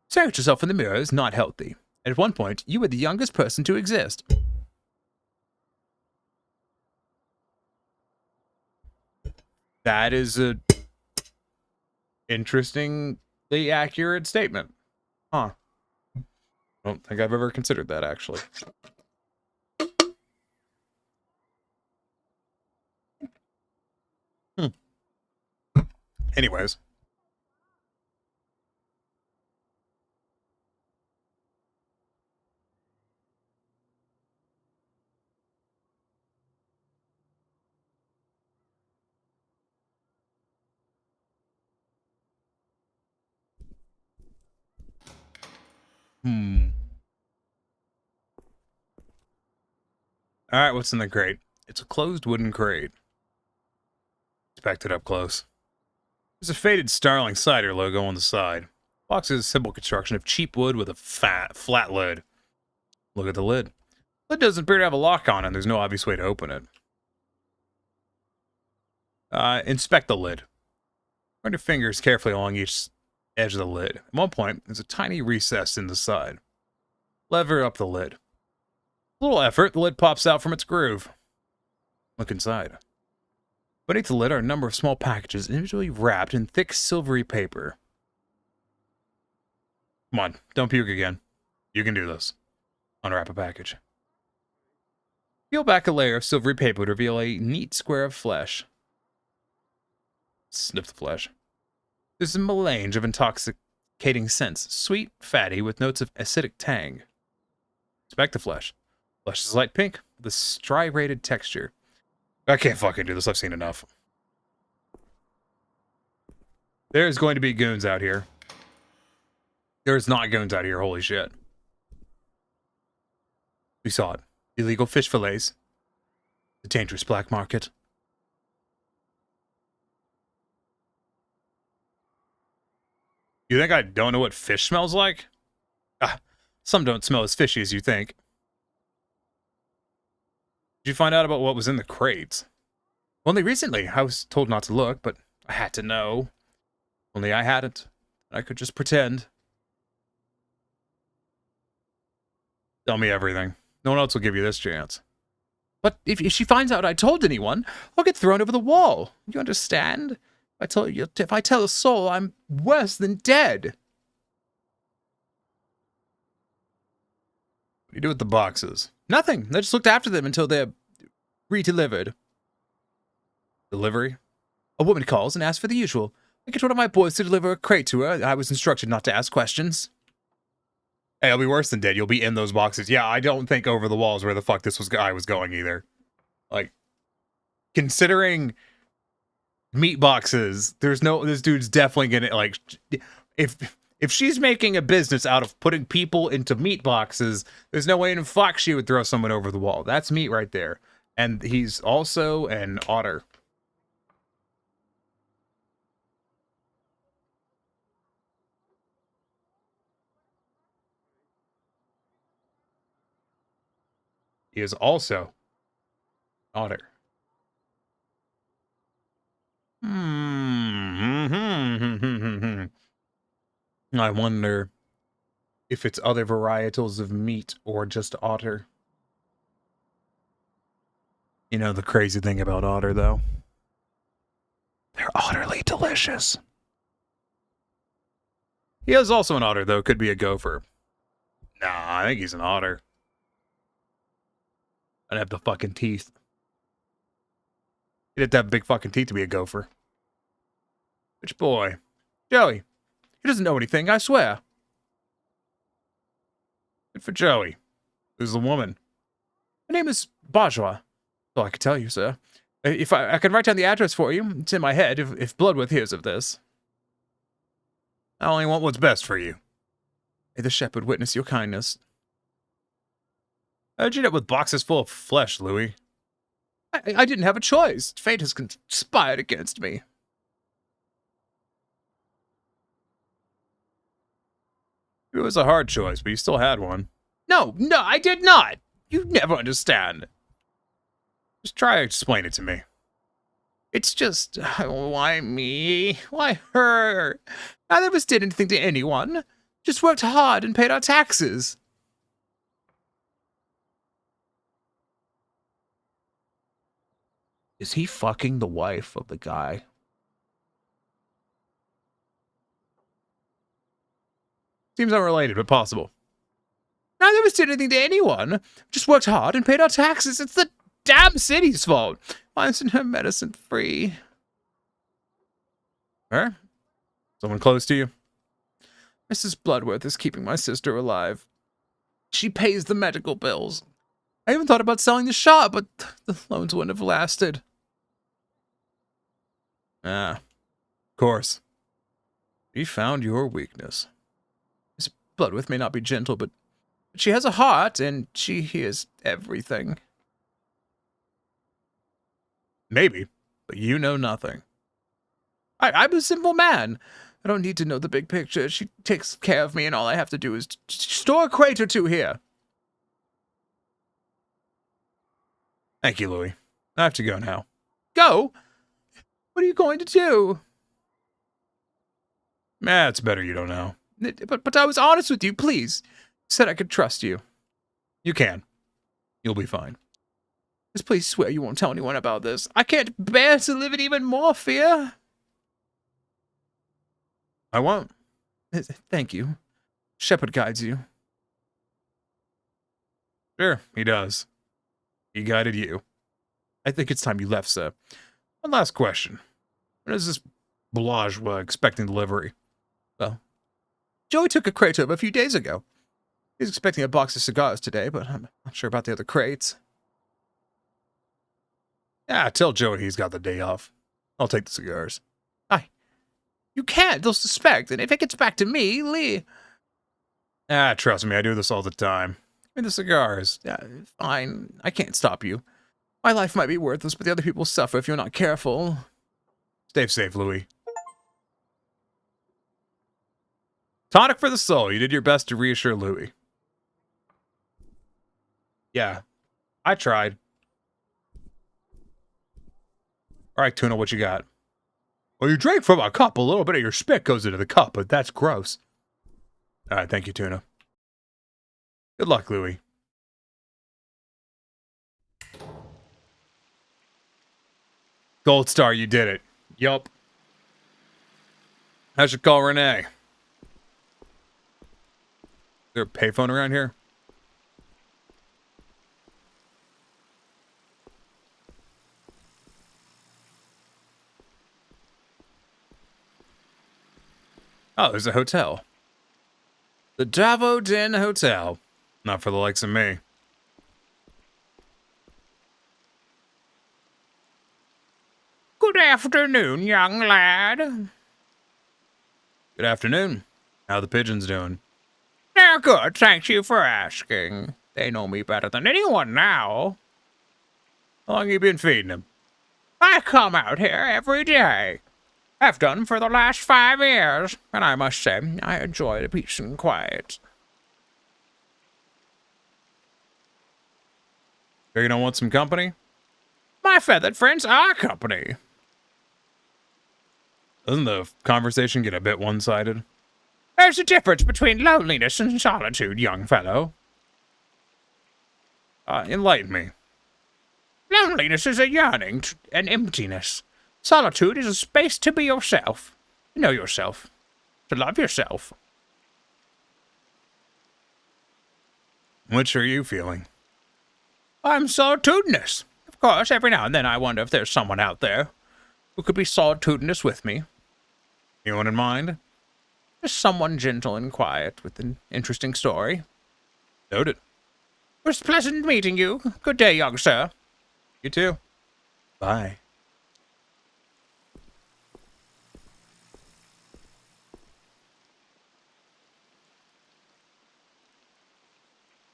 Staring at yourself in the mirror is not healthy. At one point, you were the youngest person to exist. That is a interestingly accurate statement. Huh. I don't think I've ever considered that, actually. Anyways. Alright, what's in the crate? It's a closed wooden crate. Inspect it up close. There's a faded Starling Cider logo on the side. Box is a simple construction of cheap wood with a flat lid. Look at the lid. Lid doesn't appear to have a lock on it, and there's no obvious way to open it. Inspect the lid. Run your fingers carefully along each edge of the lid. At one point, there's a tiny recess in the side. Lever up the lid. A little effort, the lid pops out from its groove. Look inside. Beneath the lid are a number of small packages individually wrapped in thick silvery paper. Come on, don't puke again. You can do this. Unwrap a package. Peel back a layer of silvery paper to reveal a neat square of flesh. Sniff the flesh. There's a melange of intoxicating scents, sweet, fatty, with notes of acidic tang. Inspect the flesh. Flesh is light pink, with a striated texture. I can't fucking do this, I've seen enough. There's going to be goons out here. There's not goons out here, holy shit. We saw it. Illegal fish fillets. The dangerous black market. You think I don't know what fish smells like? Ah, some don't smell as fishy as you think. Did you find out about what was in the crates? Only recently. I was told not to look, but I had to know. Only I hadn't. I could just pretend. Tell me everything. No one else will give you this chance. But if she finds out I told anyone, I'll get thrown over the wall. You understand? If I tell a soul, I'm worse than dead. What do you do with the boxes? Nothing. I just looked after them until they're re-delivered. Delivery? A woman calls and asks for the usual. I get one of my boys to deliver a crate to her. I was instructed not to ask questions. Hey, I'll be worse than dead. You'll be in those boxes. Yeah, I don't think over the walls where the fuck this guy was going either. Like, considering meat boxes, this dude's definitely gonna, like, if she's making a business out of putting people into meat boxes, there's no way in fuck she would throw someone over the wall. That's meat right there. And he's also an otter. He is also otter. I wonder if it's other varietals of meat or just otter. You know the crazy thing about otter, though? They're utterly delicious. He is also an otter, though. Could be a gopher. Nah, I think he's an otter. I'd have the fucking teeth. You'd have to have big fucking teeth to be a gopher. Which boy? Joey. He doesn't know anything, I swear. Good for Joey. Who's the woman? Her name is Bajwa. All I can tell you, sir. If I can write down the address for you, it's in my head if Bloodworth hears of this. I only want what's best for you. May the shepherd witness your kindness. How'd you end up with boxes full of flesh, Louis? I didn't have a choice. Fate has conspired against me. It was a hard choice, but you still had one. No, I did not. You never understand. Just try to explain it to me. It's just, why me? Why her? Neither of us did anything to anyone. Just worked hard and paid our taxes. Is he fucking the wife of the guy? Seems unrelated, but possible. Neither of us did anything to anyone. Just worked hard and paid our taxes. It's the damn city's fault. Why isn't her medicine free? Her? Someone close to you? Mrs. Bloodworth is keeping my sister alive. She pays the medical bills. I even thought about selling the shop, but the loans wouldn't have lasted. Ah, of course. We found your weakness. Miss Bloodworth may not be gentle, but she has a heart, and she hears everything. Maybe, but you know nothing. I'm a simple man. I don't need to know the big picture. She takes care of me, and all I have to do is store a crate or two here. Thank you, Louis. I have to go now. Go? What are you going to do? It's better you don't know. But I was honest with you, please. You said I could trust you. You can. You'll be fine. Just please swear you won't tell anyone about this. I can't bear to live in even more fear. I won't. Thank you. Shepherd guides you. Sure, he does. He guided you. I think it's time you left, sir. One last question. When is this Bajwa expecting delivery? Well, Joey took a crate over a few days ago. He's expecting a box of cigars today, but I'm not sure about the other crates. Yeah, tell Joey he's got the day off. I'll take the cigars. You can't. They'll suspect, and if it gets back to me, Lee... Trust me, I do this all the time. Give me the cigars. Fine. I can't stop you. My life might be worthless, but the other people suffer if you're not careful. Stay safe, Louis. Tonic for the soul. You did your best to reassure Louis. Yeah, I tried. All right, Tuna, what you got? Well, you drank from a cup. A little bit of your spit goes into the cup, but that's gross. All right, thank you, Tuna. Good luck, Louis. Gold Star, you did it. Yup. I should call Renee. Is there a payphone around here? Oh, there's a hotel. The Davo Den Hotel. Not for the likes of me. Good afternoon, young lad. Good afternoon. How the pigeons doing? They're good, thank you for asking. They know me better than anyone now. How long you been feeding them? I come out here every day. I've done for the last 5 years, and I must say, I enjoy the peace and quiet. Sure you don't want some company? My feathered friends are company. Doesn't the conversation get a bit one-sided? There's a difference between loneliness and solitude, young fellow. Enlighten me. Loneliness is a yearning, an emptiness. Solitude is a space to be yourself, to know yourself, to love yourself. Which are you feeling? I'm solitudinous. Of course, every now and then I wonder if there's someone out there who could be solitudinous with me. Anyone in mind? Just someone gentle and quiet with an interesting story. Noted. It was pleasant meeting you. Good day, young sir. You too. Bye.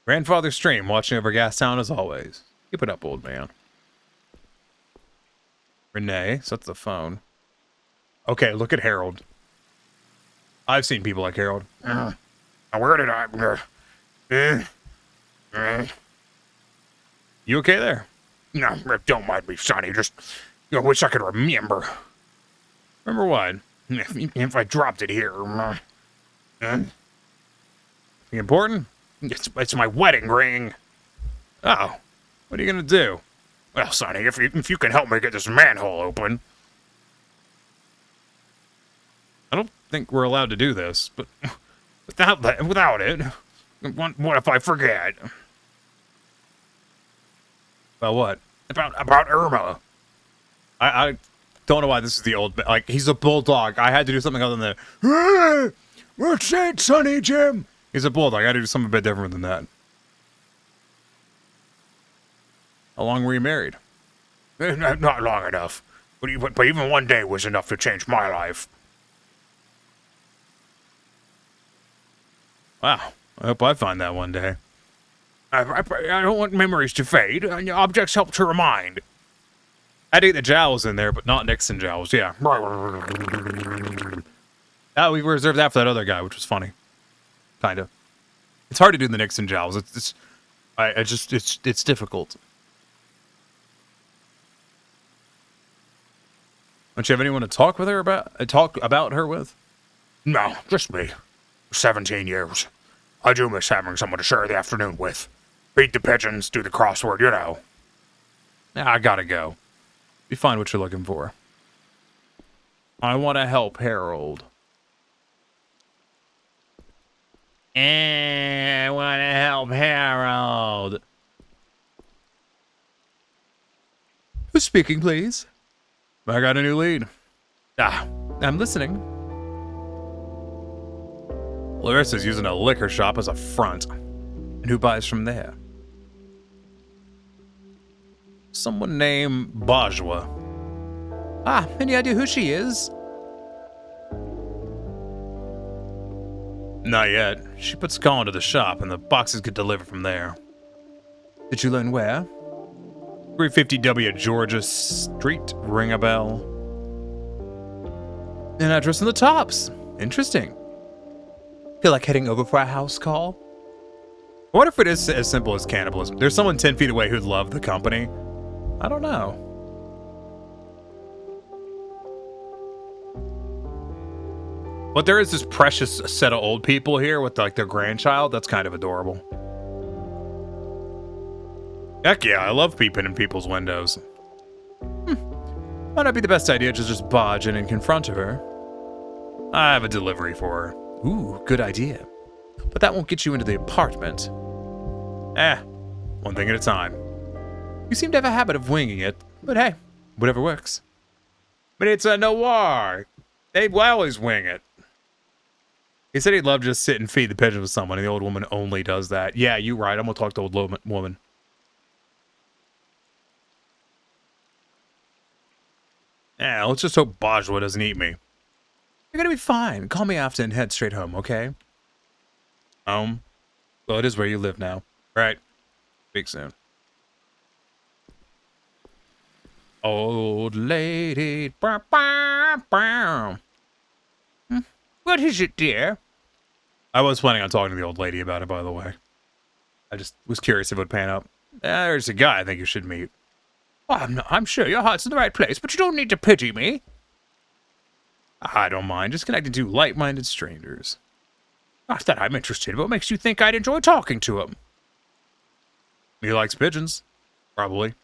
Grandfather Stream watching over Gastown as always. Keep it up, old man. Renee, so that's the phone. Okay, look at Harold. I've seen people like Harold. Where did I... You okay there? No, don't mind me, Sonny. Just, wish I could remember. Remember what? If I dropped it here. Anything important? It's my wedding ring. Oh, what are you gonna do? Well, Sonny, if you can help me get this manhole open. I don't think we're allowed to do this, but Without it, what if I forget? about what? About Irma. I don't know why this is the old... Like, he's a bulldog. I had to do something other than the... What's that, Sonny Jim? He's a bulldog. I had to do something a bit different than that. How long were you married? Not long enough. But even one day was enough to change my life. Wow. I hope I find that one day. I don't want memories to fade. Objects help to remind. I'd eat the jowls in there, but not Nixon jowls. Yeah. We reserved that for that other guy, which was funny. Kind of. It's hard to do the Nixon jowls. It's difficult. Don't you have anyone to talk about her with? No, just me. 17 years. I do miss having someone to share the afternoon with. Feed the pigeons, do the crossword, you know. I gotta go. You find what you're looking for. I want to help Harold. I want to help Harold. Who's speaking, please? I got a new lead. I'm listening. Larissa's using a liquor shop as a front. And who buys from there? Someone named Bajwa. Any idea who she is? Not yet. She puts a call into the shop and the boxes get delivered from there. Did you learn where? 350W Georgia Street, ring a bell. An address on the tops. Interesting. Feel like heading over for a house call? I wonder if it is as simple as cannibalism. There's someone 10 feet away who'd love the company. I don't know. But there is this precious set of old people here with like their grandchild. That's kind of adorable. Heck yeah, I love peeping in people's windows. Might not be the best idea to just barge in and confront her. I have a delivery for her. Ooh, good idea. But that won't get you into the apartment. One thing at a time. You seem to have a habit of winging it, but hey, whatever works. But it's a noir. They always wing it. He said he'd love to just sit and feed the pigeons with someone, and the old woman only does that. Yeah, you're right. I'm gonna talk to the old woman. Let's just hope Bajwa doesn't eat me. You're gonna be fine. Call me after and head straight home, okay? Home? Well, it is where you live now. Right. Speak soon. Old lady. What is it, dear? I was planning on talking to the old lady about it, by the way. I just was curious if it would pan up. There's a guy I think you should meet. I'm sure your heart's in the right place, but you don't need to pity me. I don't mind. Just connecting to light-minded strangers. Not that I'm interested. What makes you think I'd enjoy talking to him? He likes pigeons. Probably.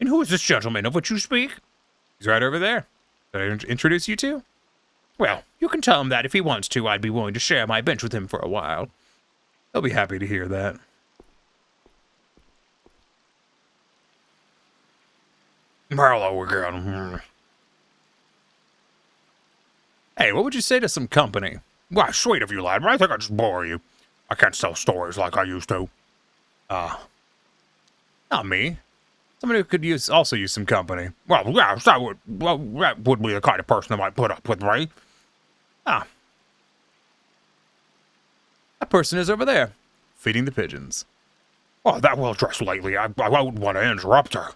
And who is this gentleman of which you speak? He's right over there. Did I introduce you to? Well, you can tell him that if he wants to, I'd be willing to share my bench with him for a while. He'll be happy to hear that. Hello again. Hey, what would you say to some company? Why, sweet of you, lad, but I think I just bore you. I can't tell stories like I used to. Not me. Somebody who could also use some company. Well, yes, that would be the kind of person that might put up with me. Ah. That person is over there, feeding the pigeons. Oh, that well-dressed lady. I wouldn't want to interrupt her.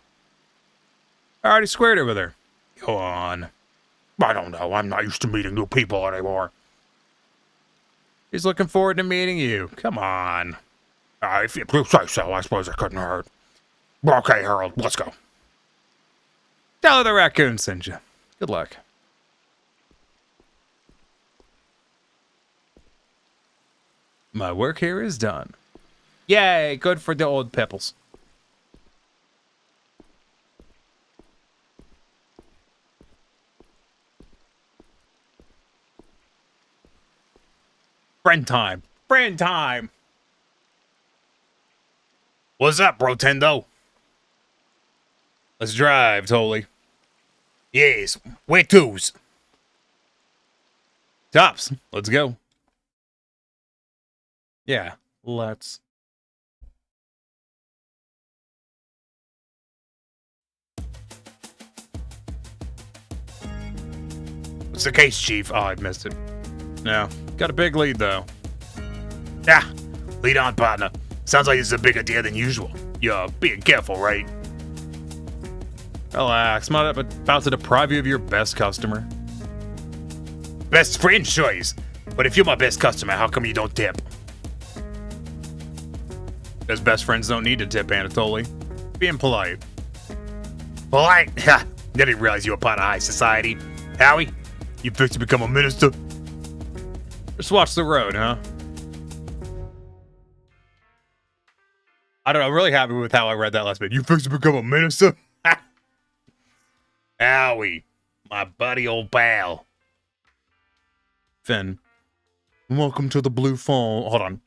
I already squared her with her. Go on. I don't know. I'm not used to meeting new people anymore. He's looking forward to meeting you. Come on. If you say so, I suppose it couldn't hurt. Okay, Harold, let's go. Tell her the raccoon sent you. Good luck. My work here is done. Yay, good for the old Pepples. Friend time. Friend time. What's up, Brotendo? Let's drive, Tolly. Yes, where to's? Tops, let's go. Yeah, let's. What's the case, Chief? Oh, I missed it. No, got a big lead, though. Yeah, lead on, partner. Sounds like this is a bigger deal than usual. You're being careful, right? Relax, I'm not about to deprive you of your best customer. Best friend choice. But if you're my best customer, how come you don't tip? Because best friends don't need to tip, Anatoly. Being polite. Polite? Ha! Didn't realize you were part of high society. Howie, you picked to become a minister? Just watch the road, huh? I don't know, I'm really happy with how I read that last bit. You fixed to become a minister? Howie, my buddy old pal. Finn, welcome to the Blue Falls. Hold on.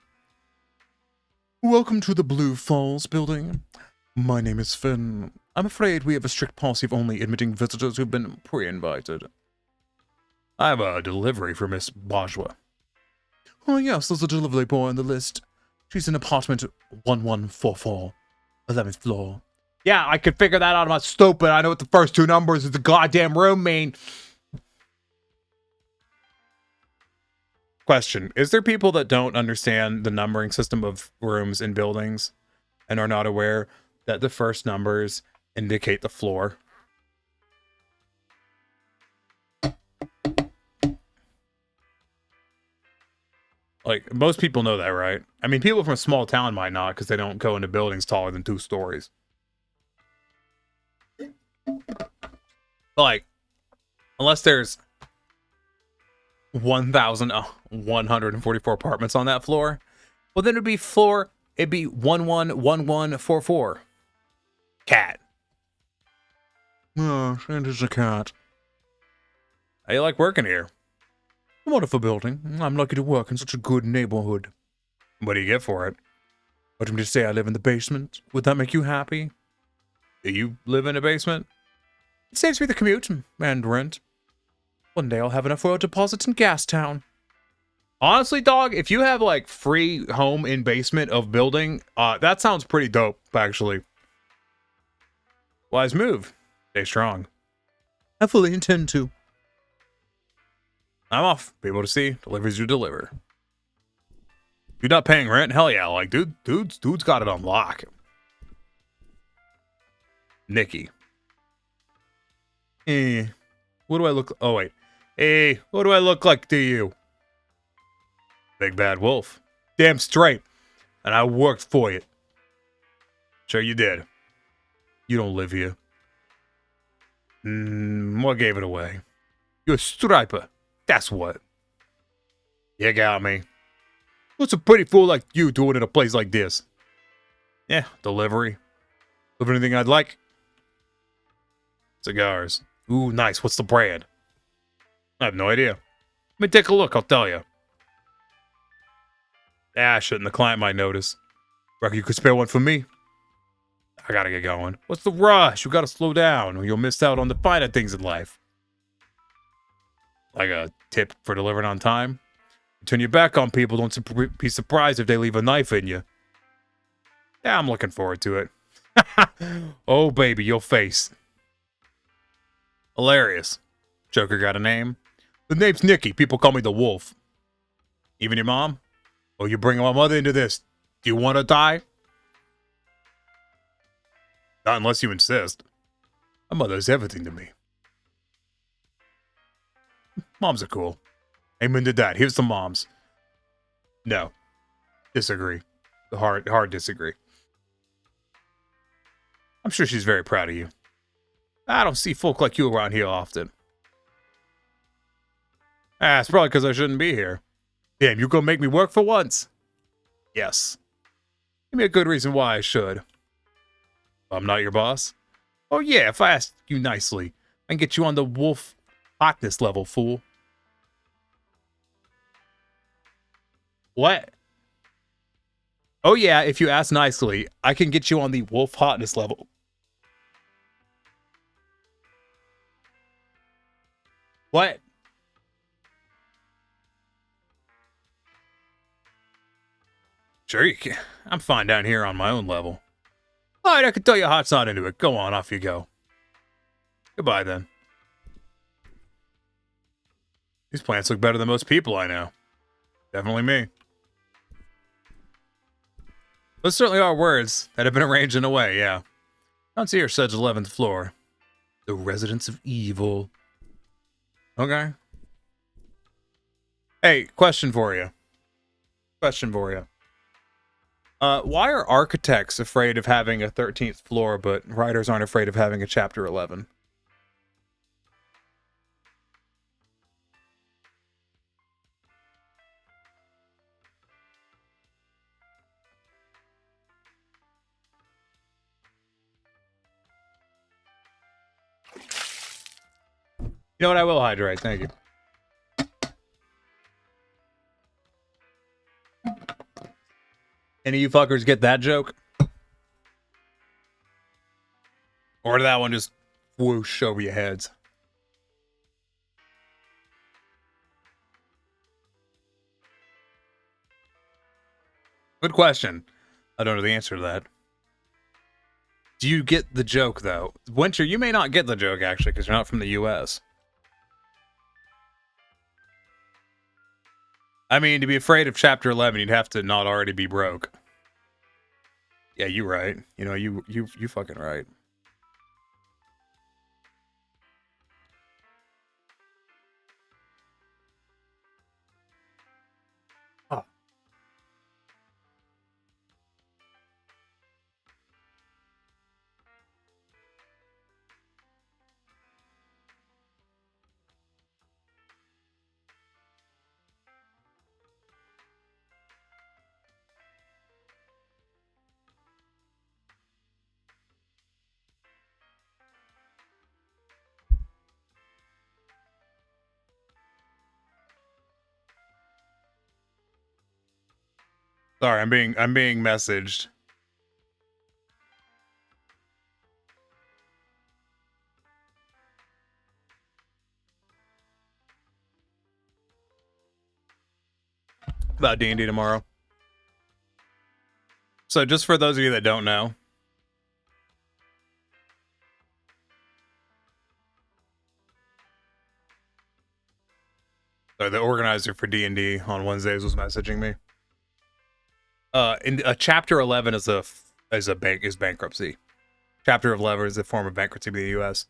Welcome to the Blue Falls building. My name is Finn. I'm afraid we have a strict policy of only admitting visitors who've been pre-invited. I have a delivery for Miss Bourgeois. Oh yes, there's a delivery boy on the list. She's in apartment 1144, 11th floor. Yeah, I could figure that out. I'm not stupid. I know what the first two numbers of the goddamn room mean. Question. Is there people that don't understand the numbering system of rooms in buildings and are not aware that the first numbers indicate the floor? Like, most people know that, right? I mean, people from a small town might not because they don't go into buildings taller than 2 stories. Like, unless there's 1,144 apartments on that floor, well, then it'd be 111144. Cat. Oh, it is a cat. How you like working here? A wonderful building. I'm lucky to work in such a good neighborhood. What do you get for it? Want me to say I live in the basement? Would that make you happy? Do you live in a basement? It saves me the commute and rent. One day I'll have enough oil deposits in Gastown. Honestly, dog, if you have like free home in basement of building, that sounds pretty dope, actually. Wise move. Stay strong. I fully intend to. I'm off. Be able to see. Deliveries you deliver. You're not paying rent? Hell yeah. Like, dude's got it on lock. Nikki. Hey, what do I look? Oh, wait. Hey, what do I look like to you? Big bad wolf. Damn straight. And I worked for you. Sure you did. You don't live here. What gave it away? You're a striper. That's what. You got me. What's a pretty fool like you doing in a place like this? Yeah, delivery. Have anything I'd like? Cigars. Ooh, nice. What's the brand? I have no idea. Let me take a look, I'll tell you. Ah, shouldn't. The client might notice. Reckon you could spare one for me? I gotta get going. What's the rush? You gotta slow down or you'll miss out on the finer things in life. Like a tip for delivering on time? Turn your back on people, don't be surprised if they leave a knife in you. Yeah, I'm looking forward to it. Oh, baby, your face. Hilarious. Joker got a name? The name's Nicky. People call me the Wolf. Even your mom? Oh, you're bringing my mother into this. Do you want to die? Not unless you insist. My mother's everything to me. Moms are cool. Amen to that. Here's the moms. No. Disagree. Hard disagree. I'm sure she's very proud of you. I don't see folk like you around here often. It's probably because I shouldn't be here. Damn, you gonna make me work for once? Yes. Give me a good reason why I should. I'm not your boss? Oh yeah, if I ask you nicely, I can get you on the wolf hotness level, fool. What? Oh yeah, if you ask nicely, I can get you on the wolf hotness level. What? Sure you can. I'm fine down here on my own level. Alright, I can tell your heart's not into it. Go on, off you go. Goodbye then. These plants look better than most people I know. Definitely me. Those certainly are words that have been arranged in a way, yeah. Down here says 11th floor. The residence of evil. Okay. Hey, question for you. Why are architects afraid of having a 13th floor, but writers aren't afraid of having a chapter 11? You know what? I will hydrate. Thank you. Any of you fuckers get that joke? Or did that one just whoosh over your heads? Good question. I don't know the answer to that. Do you get the joke, though? Winter, you may not get the joke, actually, because you're not from the U.S. I mean, to be afraid of Chapter 11, you'd have to not already be broke. Yeah, you right. You know, you fucking right. Oh. Sorry, I'm being messaged. About D&D tomorrow. So just for those of you that don't know, so the organizer for D&D on Wednesdays was messaging me. In Chapter 11 is bankruptcy. Chapter 11 is a form of bankruptcy in the U.S.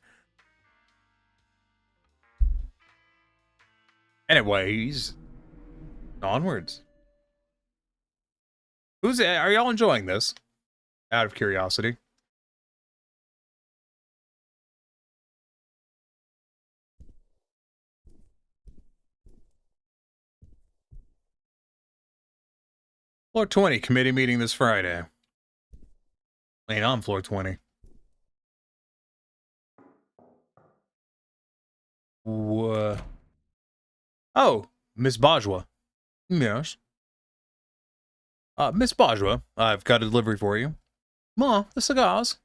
Anyways, onwards. Are y'all enjoying this? Out of curiosity. Floor 20, committee meeting this Friday. Ain't on floor 20. What? Oh, Miss Bajwa. Yes. Miss Bajwa, I've got a delivery for you. Ma, the cigars.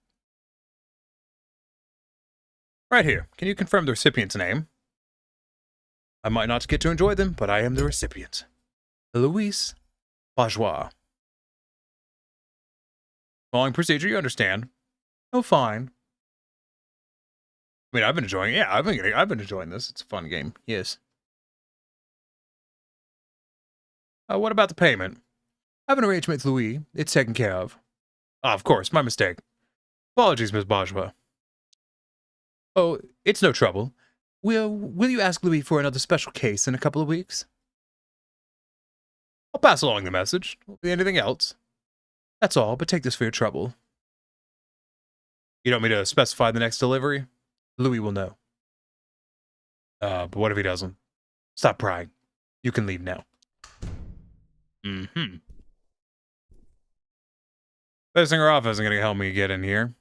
Right here. Can you confirm the recipient's name? I might not get to enjoy them, but I am the recipient. Louise Bourgeois. Following procedure, you understand. Oh, fine. I mean, I've been enjoying it. Yeah, I've been enjoying this. It's a fun game. Yes. What about the payment? I have an arrangement with Louis. It's taken care of. Ah, of course, my mistake. Apologies, Miss Bourgeois. Oh, it's no trouble. Will you ask Louis for another special case in a couple of weeks? I'll pass along the message. Won't be anything else. That's all, but take this for your trouble. You don't want me to specify the next delivery? Louis will know. But what if he doesn't? Stop prying. You can leave now. Mm-hmm. Passing her off isn't going to help me get in here.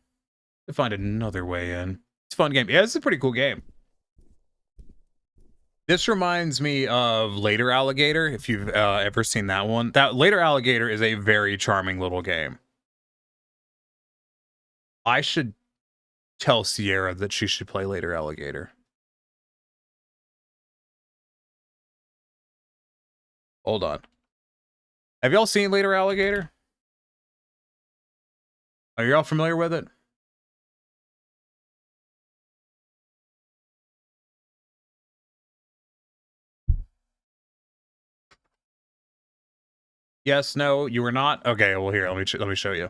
To find another way in. It's a fun game. Yeah, it's a pretty cool game. This reminds me of Later Alligator, if you've ever seen that one. That Later Alligator is a very charming little game. I should tell Sierra that she should play Later Alligator. Hold on. Have y'all seen Later Alligator? Are y'all familiar with it? Yes, no, you were not? Okay, well here, let me show you.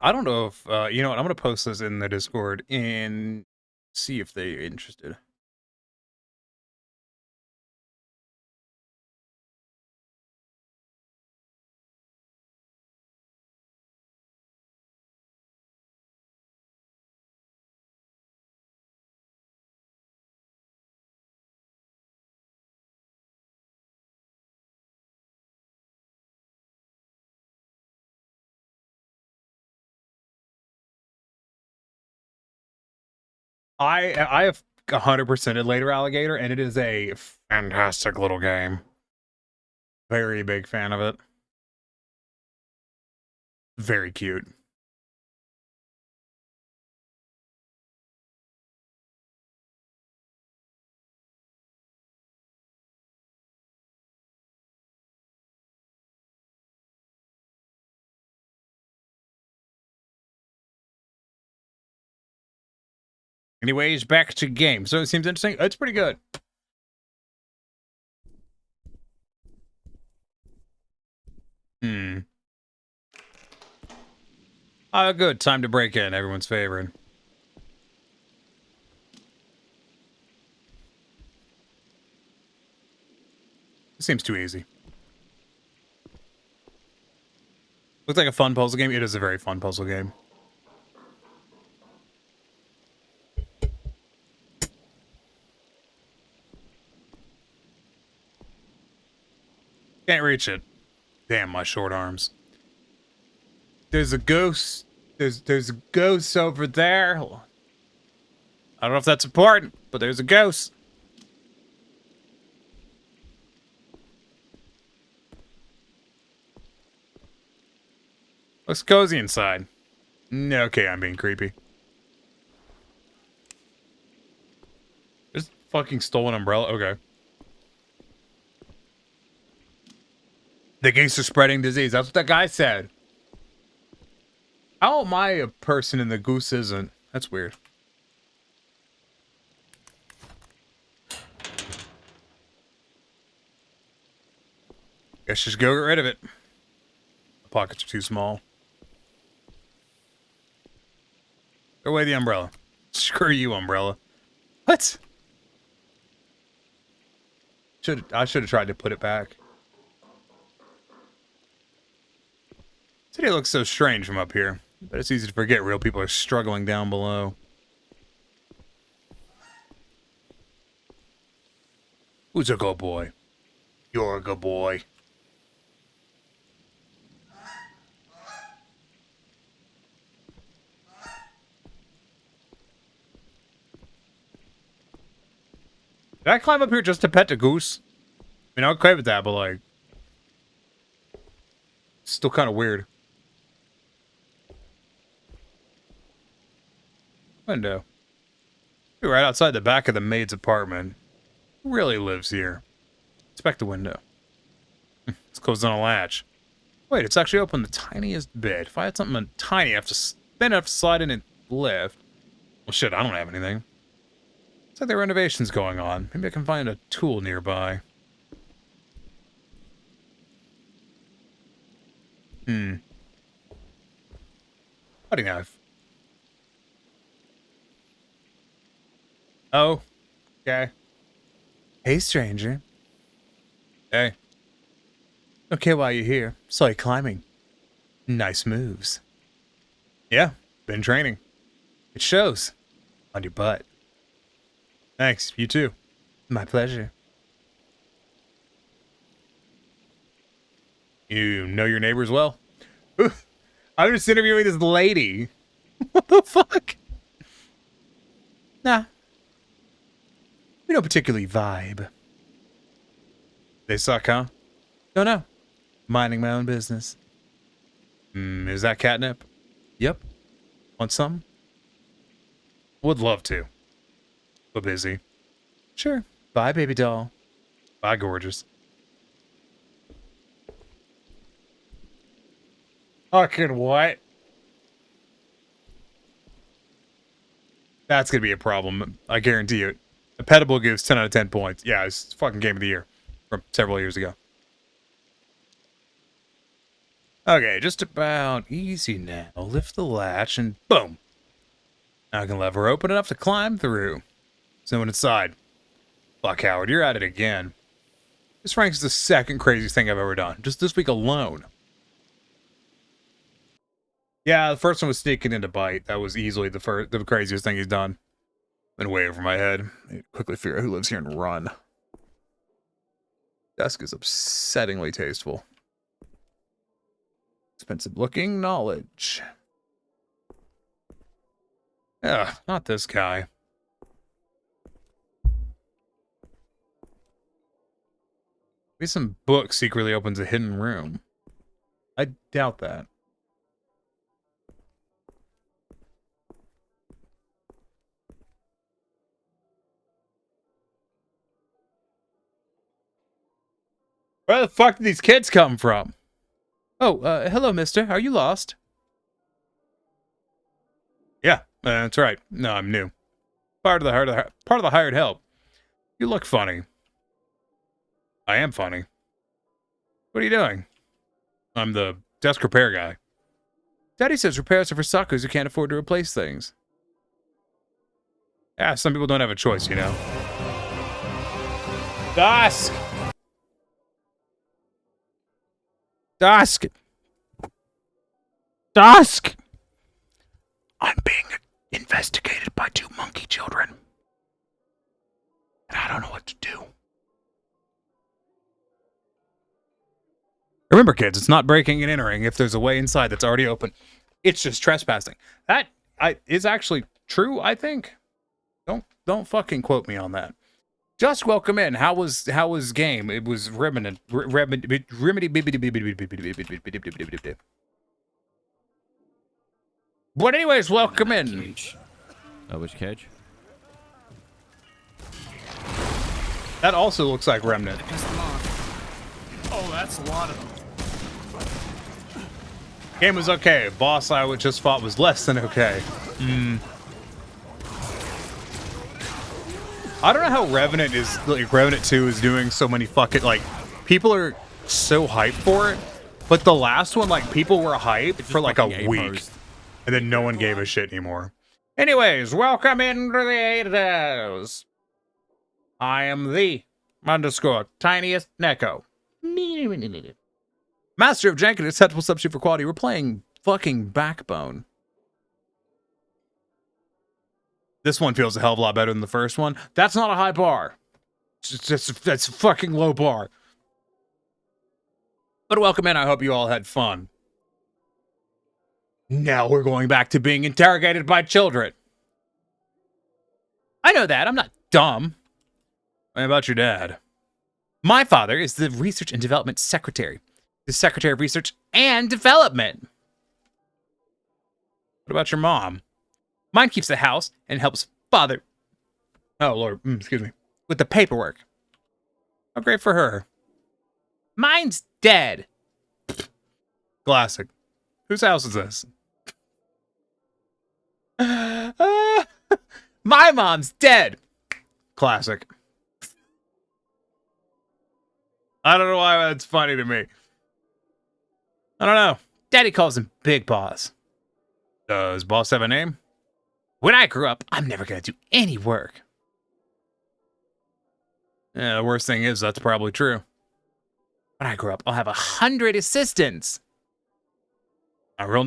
I don't know if you know what, I'm gonna post this in the Discord and see if they're interested. I have 100%ed Later Alligator, and it is a fantastic little game. Very big fan of it. Very cute. Anyways, back to game. So it seems interesting. It's pretty good. Good. Time to break in. Everyone's favorite. It seems too easy. Looks like a fun puzzle game. It is a very fun puzzle game. Can't reach it. Damn, my short arms. There's a ghost. There's a ghost over there. I don't know if that's important, but there's a ghost. Looks cozy inside. Okay, I'm being creepy. There's a fucking stolen umbrella. Okay. The geese are spreading disease. That's what that guy said. How am I a person and the goose isn't? That's weird. Guess just go get rid of it. The pockets are too small. Throw away the umbrella. Screw you, umbrella. What? I should have tried to put it back. City looks so strange from up here, but it's easy to forget real people are struggling down below. Who's a good boy? You're a good boy. Did I climb up here just to pet the goose? I mean, I'm okay with that, but like, it's still kind of weird. Window. We're right outside the back of the maid's apartment. Who really lives here? Inspect the window. It's closed on a latch. Wait, it's actually open the tiniest bit. If I had something tiny, I have to slide in and lift. Well, shit, I don't have anything. Looks like there are renovations going on. Maybe I can find a tool nearby. Cutting knife. Oh, okay. Hey, stranger. Hey. Okay, while you're here, saw you climbing. Nice moves. Yeah, been training. It shows. On your butt. Thanks, you too. My pleasure. You know your neighbors well? I'm just interviewing this lady. What the fuck? Nah. We don't particularly vibe. They suck, huh? Don't know. Minding my own business. Is that catnip? Yep. Want some? Would love to. But busy. Sure. Bye, baby doll. Bye, gorgeous. Fucking what? That's gonna be a problem. I guarantee you. The Petable gives 10 out of 10 points. Yeah, it's fucking game of the year from several years ago. Okay, just about easy now. Lift the latch and boom. Now I can lever open enough to climb through. There's no one inside. Fuck, Howard, you're at it again. This ranks the second craziest thing I've ever done. Just this week alone. Yeah, the first one was sneaking into bite. That was easily the craziest thing he's done. Been way over my head. I quickly figure out who lives here and run. Desk is upsettingly tasteful. Expensive looking knowledge. Ugh, not this guy. Maybe some book secretly opens a hidden room. I doubt that. Where the fuck did these kids come from? Oh, hello, mister. Are you lost? Yeah, that's right. No, I'm new. Part of the hired help. You look funny. I am funny. What are you doing? I'm the desk repair guy. Daddy says repairs are for suckers who can't afford to replace things. Yeah, some people don't have a choice, you know. Dusk! Dusk! Dusk! I'm being investigated by 2 monkey children. And I don't know what to do. Remember, kids, it's not breaking and entering if there's a way inside that's already open. It's just trespassing. That is actually true, I think. Don't fucking quote me on that. Just welcome in. How was game? It was remedy. But anyways, welcome in. Which cage? That also looks like Remnant. Oh, that's a lot of them. Game was okay. Boss I just fought was less than okay. I don't know how Revenant is, like, Revenant 2 is doing so many fucking, like, people are so hyped for it, but the last one, like, people were hyped for like a week, and then no one gave a shit anymore. Anyways, welcome into the Ados. I am the _ tiniest Neko. Master of Jank and acceptable substitute for quality. We're playing fucking Backbone. This one feels a hell of a lot better than the first one. That's not a high bar. That's a fucking low bar. But welcome in. I hope you all had fun. Now we're going back to being interrogated by children. I know that. I'm not dumb. What about your dad? My father is the Research and Development Secretary. The Secretary of Research and Development. What about your mom? Mine keeps the house and helps father. Oh, Lord. Excuse me. With the paperwork. Oh, great for her. Mine's dead. Classic. Whose house is this? My mom's dead. Classic. I don't know why that's funny to me. I don't know. Daddy calls him Big Boss. Does Boss have a name? When I grew up, I'm never going to do any work. Yeah, the worst thing is that's probably true. When I grow up, I'll have 100 assistants. A real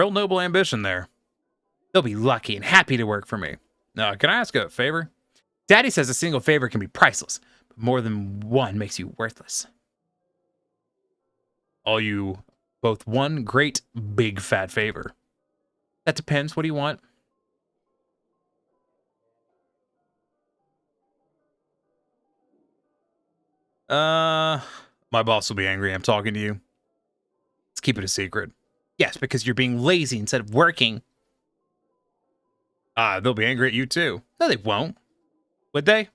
noble ambition there. They'll be lucky and happy to work for me. Now, can I ask a favor? Daddy says a single favor can be priceless, but more than one makes you worthless. All you both one great big fat favor. That depends. What do you want? My boss will be angry. I'm talking to you. Let's keep it a secret. Yes, because you're being lazy instead of working. They'll be angry at you too. No, they won't. Would they?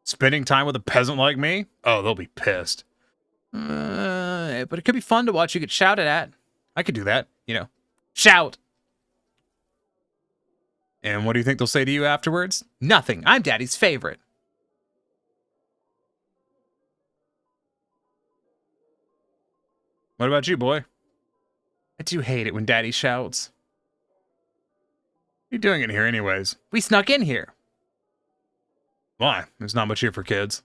Spending time with a peasant like me? Oh, they'll be pissed. But it could be fun to watch you get shouted at. I could do that, you know. Shout! And what do you think they'll say to you afterwards? Nothing. I'm Daddy's favorite. What about you, boy? I do hate it when Daddy shouts. What are you doing in here anyways? We snuck in here. Why? There's not much here for kids.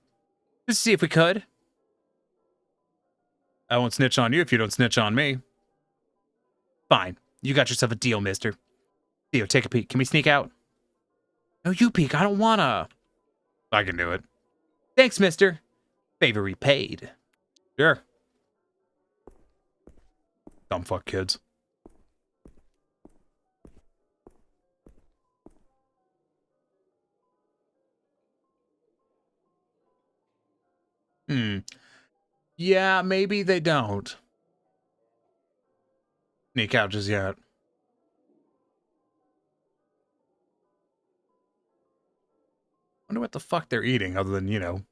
Just to see if we could. I won't snitch on you if you don't snitch on me. Fine. You got yourself a deal, mister. Theo, take a peek. Can we sneak out? No, you peek. I don't wanna. I can do it. Thanks, mister. Favor repaid. Sure. Dumb fuck kids. Yeah, maybe they don't. Sneak out just yet. Wonder what the fuck they're eating other than, you know.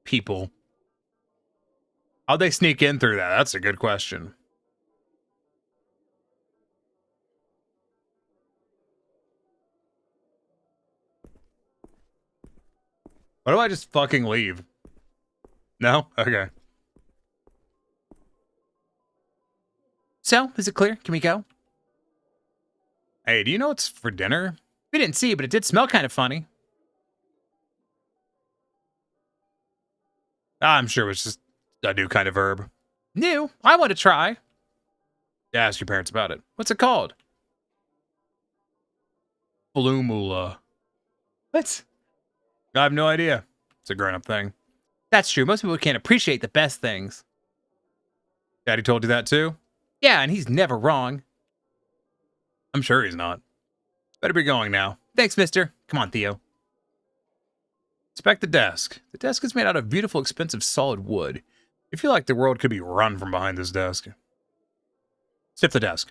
People. How'd they sneak in through that? That's a good question. Why do I just fucking leave? No? Okay. So, is it clear? Can we go? Hey, do you know what's for dinner? We didn't see, but it did smell kind of funny. I'm sure it was just a new kind of herb. New? I want to try. Yeah, ask your parents about it. What's it called? Blumula. What? I have no idea. It's a grown-up thing. That's true. Most people can't appreciate the best things. Daddy told you that too? Yeah, and he's never wrong. I'm sure he's not. Better be going now. Thanks, mister. Come on, Theo. Inspect the desk. The desk is made out of beautiful, expensive, solid wood. You feel like the world could be run from behind this desk. Sniff the desk.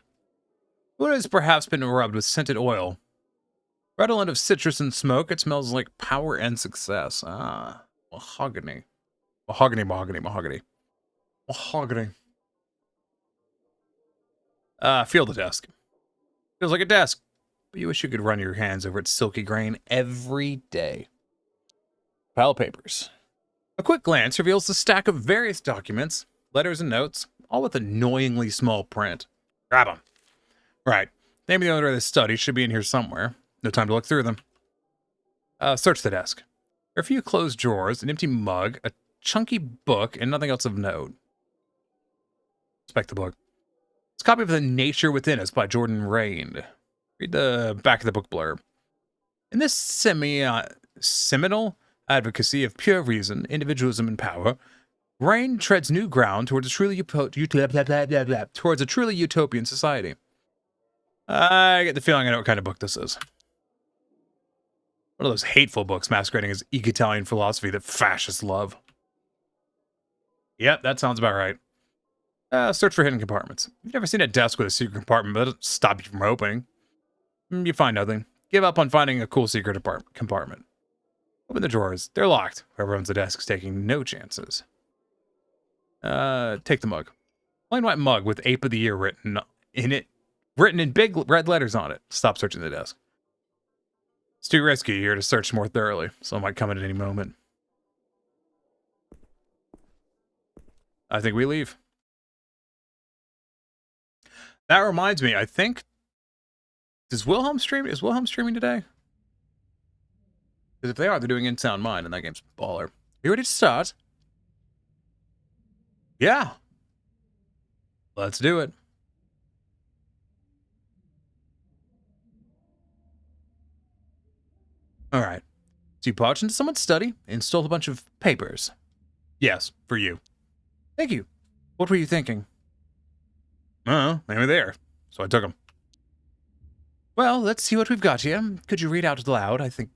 Wood has perhaps been rubbed with scented oil. Redolent of citrus and smoke, it smells like power and success. Ah, mahogany. Mahogany, mahogany, mahogany. Mahogany. Feel the desk. Feels like a desk, but you wish you could run your hands over its silky grain every day. Pile of papers. A quick glance reveals the stack of various documents, letters and notes, all with annoyingly small print. Grab them. Right. Name of the owner of this study should be in here somewhere. No time to look through them. Search the desk. There are a few closed drawers, an empty mug, a chunky book, and nothing else of note. Inspect the book. It's a copy of The Nature Within Us by Jordan Rain. Read the back of the book blurb. In this seminal advocacy of pure reason, individualism, and power, Rain treads new ground towards a truly utopian society. I get the feeling I know what kind of book this is. One of those hateful books masquerading as Italian philosophy that fascists love. Yep, that sounds about right. Search for hidden compartments. You've never seen a desk with a secret compartment, but it doesn't stop you from opening. You find nothing. Give up on finding a cool secret compartment. Open the drawers. They're locked. Whoever owns the desk is taking no chances. Take the mug. Plain white mug with Ape of the Year written in big red letters on it. Stop searching the desk. It's too risky here to search more thoroughly. Someone might come in at any moment. I think we leave. That reminds me, I think... Is Wilhelm streaming today? Because if they are, they're doing In Sound Mind, and that game's baller. Are you ready to start? Yeah. Let's do it. Alright. So you barged into someone's study and stole a bunch of papers. Yes, for you. Thank you. What were you thinking? Oh, maybe there. So I took them. Well, let's see what we've got here. Could you read out loud? I think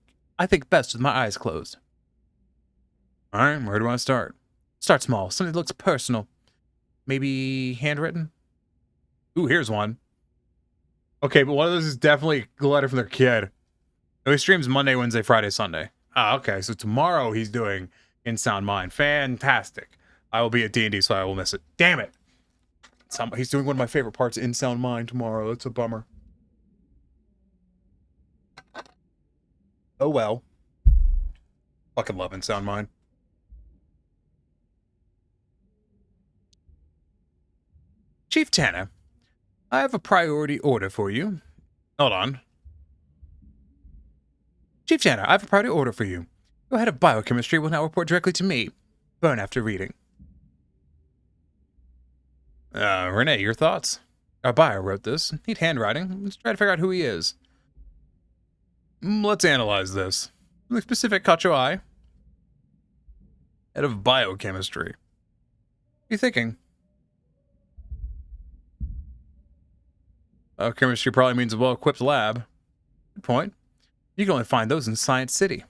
best with my eyes closed. Alright, where do I start? Start small. Something that looks personal. Maybe handwritten? Ooh, here's one. Okay, but one of those is definitely a letter from their kid. Oh, he streams Monday, Wednesday, Friday, Sunday. Ah, okay. So tomorrow he's doing In Sound Mind. Fantastic. I will be at D&D, so I will miss it. Damn it. He's doing one of my favorite parts of In Sound Mind tomorrow. That's a bummer. Oh, well. Fucking love In Sound Mind. Chief Tanner, I have a priority order for you. Hold on. Chief Tanner, I have a priority order for you. Your head of biochemistry will now report directly to me. Burn after reading. Renee, your thoughts? Our bio wrote this. Neat handwriting. Let's try to figure out who he is. Let's analyze this. Something specific caught your eye? Head of biochemistry. What are you thinking? Chemistry probably means a well-equipped lab. Good point. You can only find those in Science City.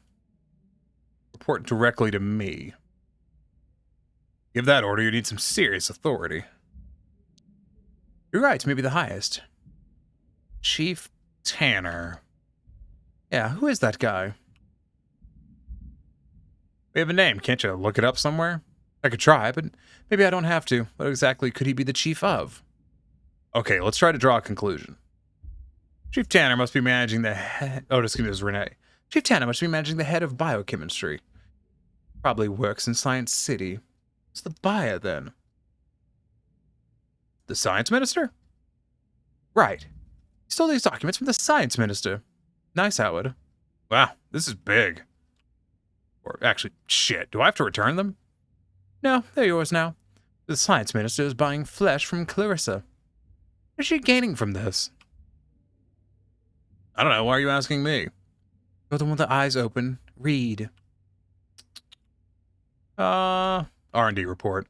Report directly to me. Give that order, you need some serious authority. You're right, maybe the highest. Chief Tanner. Yeah, who is that guy? We have a name, can't you look it up somewhere? I could try, but maybe I don't have to. What exactly could he be the chief of? Okay, let's try to draw a conclusion. Chief Tanner must be managing the head... Oh, excuse me, this is Renee. Chief Tanner must be managing the head of biochemistry. Probably works in Science City. What's the buyer, then? The science minister? Right. He stole these documents from the science minister. Nice, Howard. Wow, this is big. Or actually, shit, do I have to return them? No, they're yours now. The science minister is buying flesh from Clarissa. What is she gaining from this? I don't know. Why are you asking me? You're the one with the eyes open. Read. R&D report.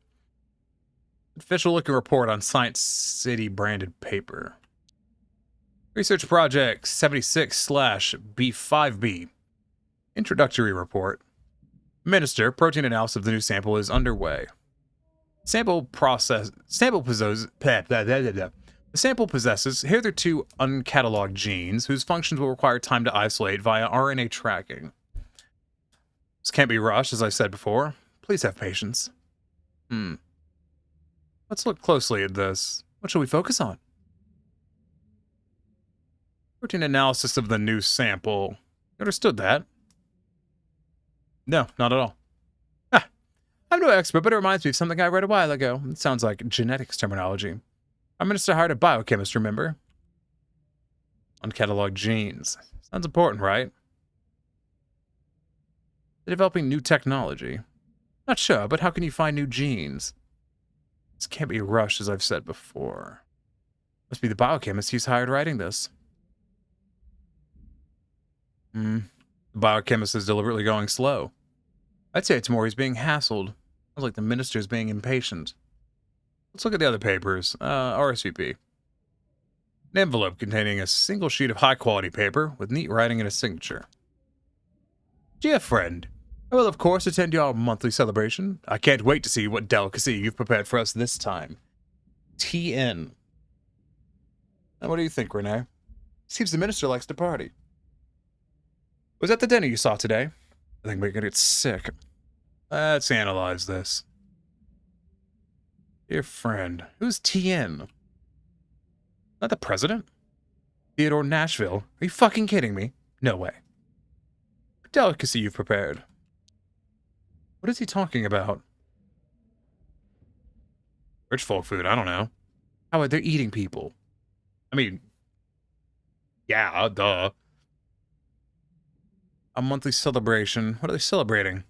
Official looking report on Science City branded paper. Research project 76/B5B. Introductory report. Minister, protein analysis of the new sample is underway. The sample possesses hitherto uncatalogued genes whose functions will require time to isolate via RNA tracking. This can't be rushed, as I said before. Please have patience. Let's look closely at this. What shall we focus on? Protein analysis of the new sample. You understood that? No, not at all. I'm no expert, but it reminds me of something I read a while ago. It sounds like genetics terminology. Our minister hired a biochemist, remember? Uncatalogued genes. Sounds important, right? They're developing new technology. Not sure, but how can you find new genes? This can't be rushed, as I've said before. Must be the biochemist he's hired writing this. The biochemist is deliberately going slow. I'd say it's more he's being hassled. Sounds like the minister's being impatient. Let's look at the other papers. RSVP. An envelope containing a single sheet of high-quality paper with neat writing and a signature. Dear friend, I will of course attend your monthly celebration. I can't wait to see what delicacy you've prepared for us this time. TN. Now, what do you think, Renee? Seems the minister likes to party. Was that the dinner you saw today? I think we're gonna get sick. Let's analyze this. Dear friend, who's TN? Not the president? Theodore Nashville? Are you fucking kidding me? No way. What delicacy you've prepared? What is he talking about? Rich folk food, I don't know. How are they eating people? I mean, yeah, duh. A monthly celebration. What are they celebrating?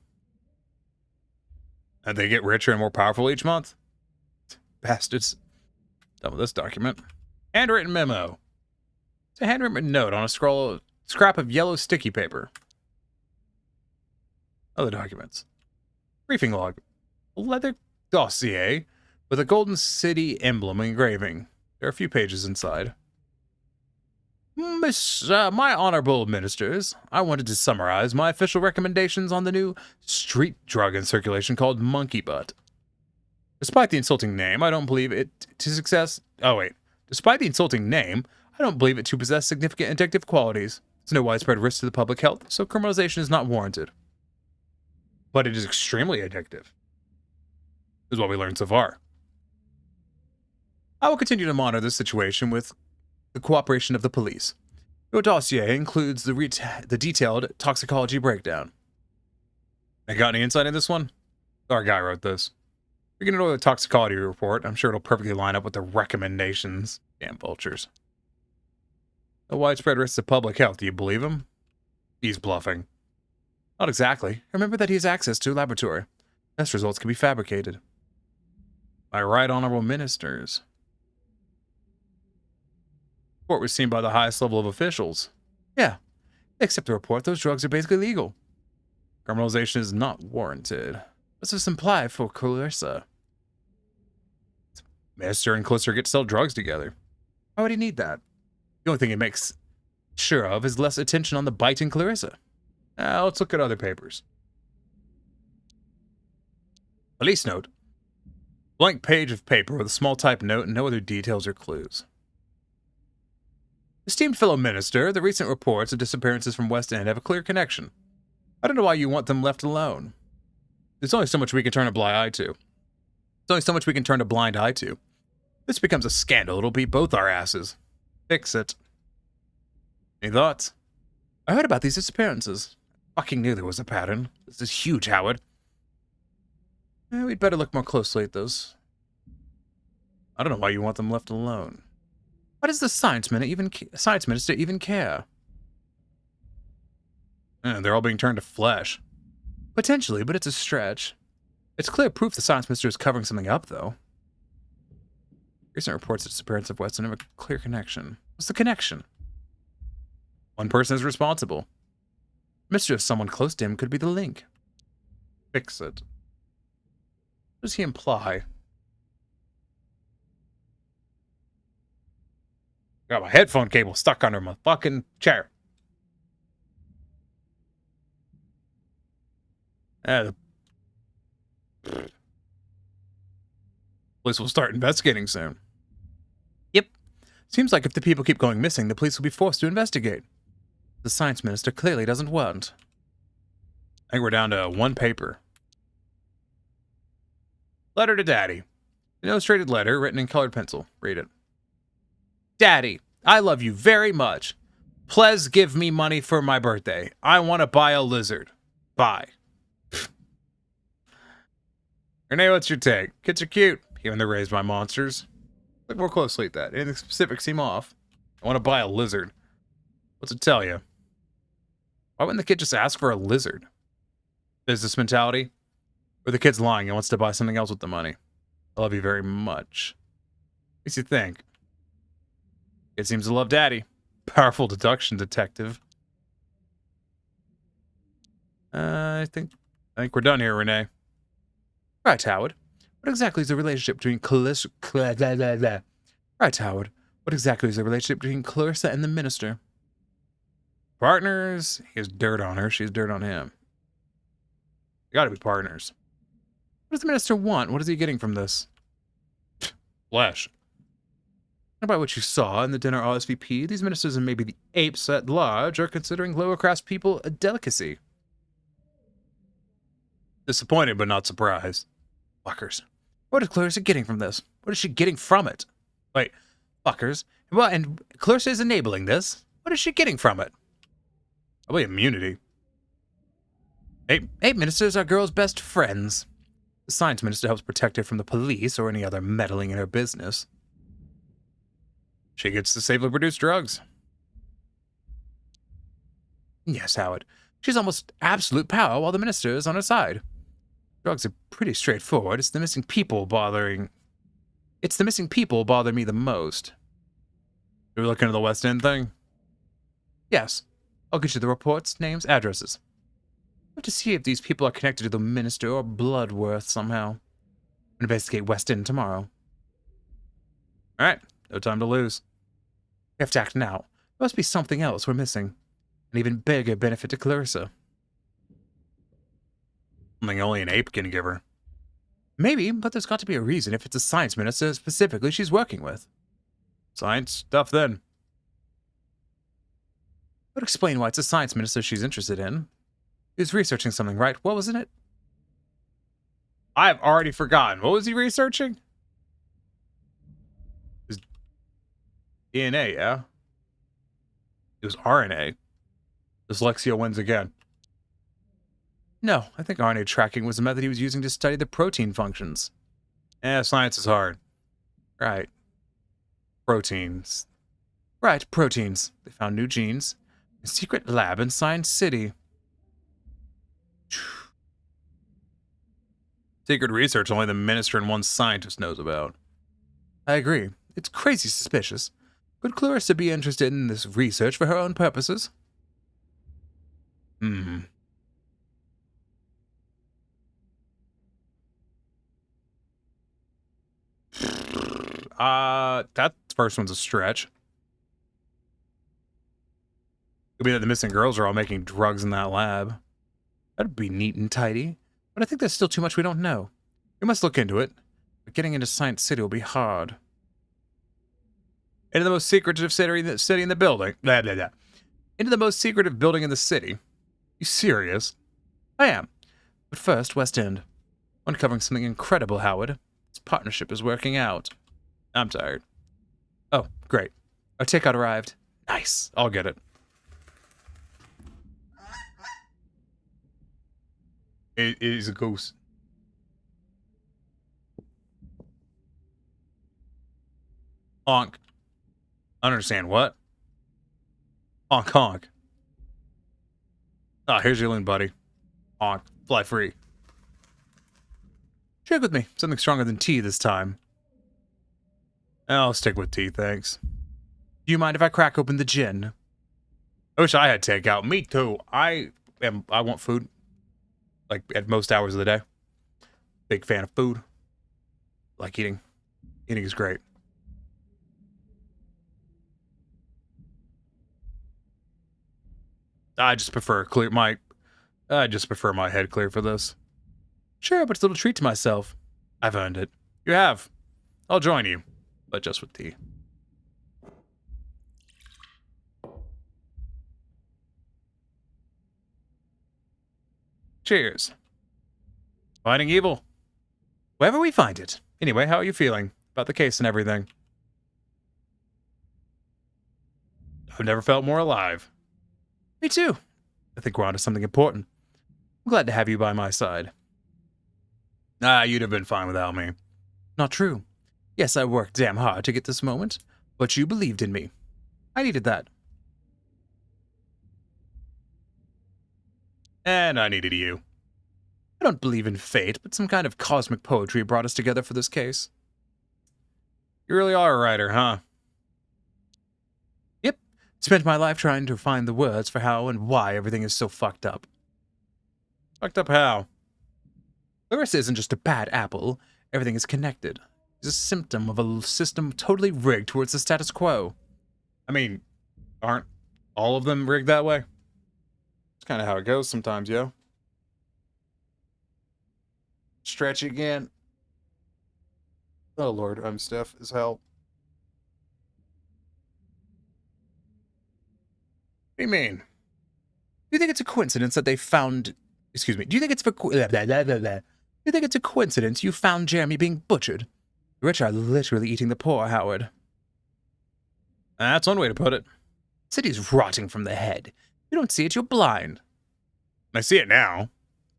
And they get richer and more powerful each month? Bastards. Done with this document. Handwritten memo. It's a handwritten note on a scrap of yellow sticky paper. Other documents. Briefing log. A leather dossier with a Golden City emblem engraving. There are a few pages inside. My honorable ministers, I wanted to summarize my official recommendations on the new street drug in circulation called Monkey Butt. Despite the insulting name, I don't believe it to success. Oh wait. Despite the insulting name, I don't believe it to possess significant addictive qualities. There's no widespread risk to the public health, so criminalization is not warranted. But it is extremely addictive. This is what we learned so far. I will continue to monitor this situation with the cooperation of the police. Your dossier includes the detailed toxicology breakdown. I got any insight in this one? Our guy wrote this. We're going to know the toxicology report. I'm sure it'll perfectly line up with the recommendations. Damn vultures. No widespread risk to public health. Do you believe him? He's bluffing. Not exactly. Remember that he has access to a laboratory. Test results can be fabricated. By right honorable ministers. The report was seen by the highest level of officials. Yeah. Except the report, those drugs are basically legal. Criminalization is not warranted. What's this imply for Clarissa? Minister and Clarissa get to sell drugs together. Why would he need that? The only thing he makes sure of is less attention on the biting Clarissa. Now, let's look at other papers. Police note. Blank page of paper with a small type note and no other details or clues. Esteemed fellow minister, the recent reports of disappearances from West End have a clear connection. I don't know why you want them left alone. There's only so much we can turn a blind eye to. There's only so much we can turn a blind eye to. This becomes a scandal. It'll beat both our asses. Fix it. Any thoughts? I heard about these disappearances. Fucking knew there was a pattern. This is huge, Howard. We'd better look more closely at those. I don't know why you want them left alone. Why does the science minister even care? They're all being turned to flesh. Potentially, but it's a stretch. It's clear proof the science minister is covering something up, though. Recent reports of disappearance of Weston have a clear connection. What's the connection? One person is responsible. Mystery of someone close to him could be the link. Fix it. What does he imply? Got my headphone cable stuck under my fucking chair. The police will start investigating soon. Yep. Seems like if the people keep going missing, the police will be forced to investigate. The science minister clearly doesn't want. I think we're down to one paper. Letter to Daddy. An illustrated letter written in colored pencil. Read it. Daddy, I love you very much. Please give me money for my birthday. I want to buy a lizard. Bye. Renee, what's your take? Kids are cute, even they're raised by monsters. Look more closely at that. Anything specific seem off? I want to buy a lizard. What's it tell you? Why wouldn't the kid just ask for a lizard? Business mentality? Or the kid's lying and wants to buy something else with the money? I love you very much. Makes you think. It seems to love Daddy. Powerful deduction detective. I think we're done here, Renee. Right, Howard. What exactly is the relationship between Right, Howard. What exactly is the relationship between Clarissa and the minister? Partners? He has dirt on her. She has dirt on him. They gotta be partners. What does the minister want? What is he getting from this? Flesh. About what you saw in the dinner RSVP, these ministers and maybe the apes at large are considering lower class people a delicacy. Disappointed but not surprised. Fuckers. What is Clarissa getting from this? What is she getting from it? Wait, fuckers. Well, and Clarissa is enabling this. What is she getting from it? Probably immunity. Ape ministers are girls' best friends. The science minister helps protect her from the police or any other meddling in her business. She gets to safely produce drugs. Yes, Howard. She's almost absolute power while the minister is on her side. Drugs are pretty straightforward. It's the missing people bother me the most. Are we looking at the West End thing? Yes. I'll get you the reports, names, addresses. I have to see if these people are connected to the minister or Bloodworth somehow. I'll investigate West End tomorrow. Alright, no time to lose. We have to act now. There must be something else we're missing. An even bigger benefit to Clarissa. Something only an ape can give her. Maybe, but there's got to be a reason if it's a science minister specifically she's working with. Science stuff then. Would explain why it's a science minister she's interested in. He was researching something, right? What wasn't it? I've already forgotten. What was he researching? It was DNA, yeah? It was RNA. Dyslexia wins again. No, I think RNA tracking was the method he was using to study the protein functions. Science is hard. Right. Proteins. Right, proteins. They found new genes. A secret lab in Science City. Secret research only the minister and one scientist knows about. I agree. It's crazy suspicious. Could Clarissa be interested in this research for her own purposes? That first one's a stretch. Could be that the missing girls are all making drugs in that lab. That'd be neat and tidy. But I think there's still too much we don't know. We must look into it. But getting into Science City will be hard. Into the most secretive city in the building. Into the most secretive building in the city. You serious? I am. But first, West End. Uncovering something incredible, Howard. This partnership is working out. I'm tired. Oh, great. Our takeout arrived. Nice. I'll get it. It is a ghost. Honk. I don't understand what? Honk, honk. Ah, here's your loon, buddy. Honk. Fly free. Drink with me. Something stronger than tea this time. I'll stick with tea, thanks. Do you mind if I crack open the gin? I wish I had takeout. Me too. I want food. Like, at most hours of the day. Big fan of food. Like eating. Eating is great. I just prefer my head clear for this. Sure, but it's a little treat to myself. I've earned it. You have. I'll join you, but just with tea. Cheers. Fighting evil. Wherever we find it. Anyway, how are you feeling about the case and everything? I've never felt more alive. Me too. I think we're onto something important. I'm glad to have you by my side. You'd have been fine without me. Not true. Yes, I worked damn hard to get this moment, but you believed in me. I needed that. And I needed you. I don't believe in fate, but some kind of cosmic poetry brought us together for this case. You really are a writer, huh? Yep. Spent my life trying to find the words for how and why everything is so fucked up. Fucked up how? Larissa isn't just a bad apple. Everything is connected. It's a symptom of a system totally rigged towards the status quo. I mean, aren't all of them rigged that way? It's kind of how it goes sometimes, yo. Stretch again. Oh, Lord, I'm stiff as hell. What do you mean? Do you think it's a coincidence that they found... Excuse me. Do you think it's Do you think it's a coincidence you found Jeremy being butchered? The rich are literally eating the poor, Howard. That's one way to put it. The city's rotting from the head. You don't see it, you're blind. I see it now.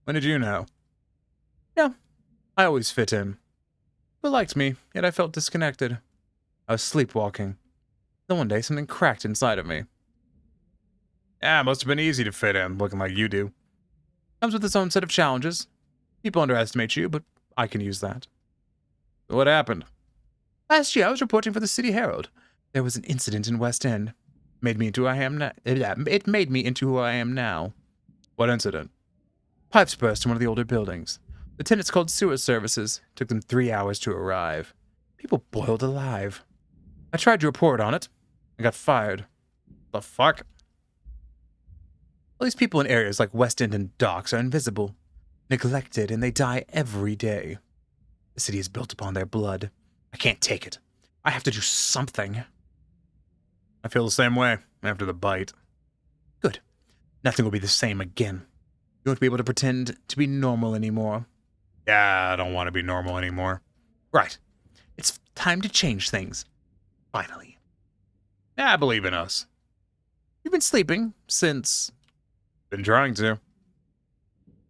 When did you know? No, I always fit in. People liked me, yet I felt disconnected. I was sleepwalking. Then one day, something cracked inside of me. Yeah, it must have been easy to fit in, looking like you do. Comes with its own set of challenges. People underestimate you, but I can use that. What happened? Last year, I was reporting for the City Herald. There was an incident in West End. It made me into who I am now. What incident? Pipes burst in one of the older buildings. The tenants called sewer services. It took them 3 hours to arrive. People boiled alive. I tried to report on it. I got fired. The fuck? All these people in areas like West End and Docks are invisible, neglected, and they die every day. The city is built upon their blood. I can't take it. I have to do something. I feel the same way after the bite. Good. Nothing will be the same again. You won't be able to pretend to be normal anymore. Yeah, I don't want to be normal anymore. Right. It's time to change things. Finally. Yeah, I believe in us. You've been sleeping since... Been trying to.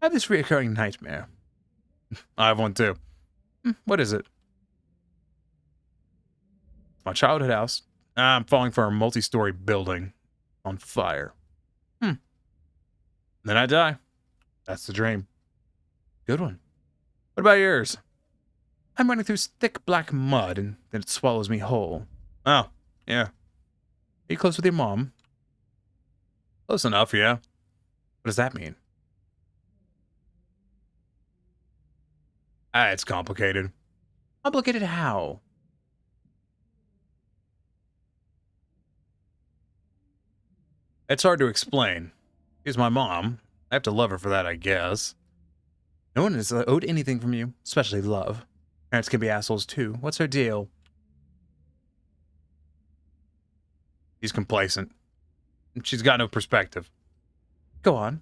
I have this reoccurring nightmare. I have one too. What is it? My childhood house. I'm falling for a multi-story building. On fire. Then I die. That's the dream. Good one. What about yours? I'm running through thick black mud and then it swallows me whole. Oh, yeah. Are you close with your mom? Close enough, yeah. What does that mean? It's complicated. Complicated how? It's hard to explain. She's my mom. I have to love her for that, I guess. No one has owed anything from you, especially love. Parents can be assholes too. What's her deal? She's complacent. She's got no perspective. Go on.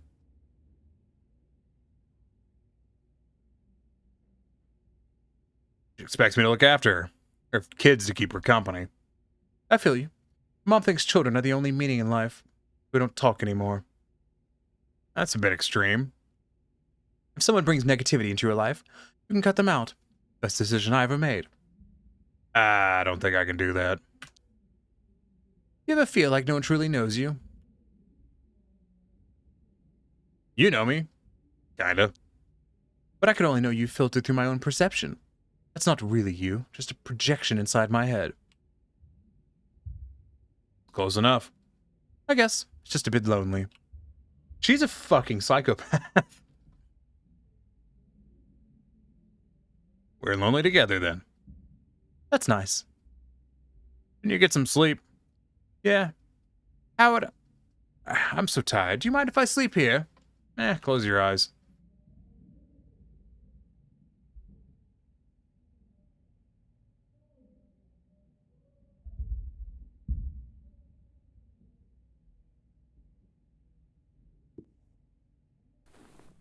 She expects me to look after her. Or kids to keep her company. I feel you. Mom thinks children are the only meaning in life. We don't talk anymore. That's a bit extreme. If someone brings negativity into your life, you can cut them out. Best decision I ever made. I don't think I can do that. You ever feel like no one truly knows you? You know me. Kinda. But I could only know you filtered through my own perception. That's not really you, just a projection inside my head. Close enough. I guess. It's just a bit lonely. She's a fucking psychopath. We're lonely together, then. That's nice. Can you get some sleep? Yeah. How would I'm so tired. Do you mind if I sleep here? Close your eyes.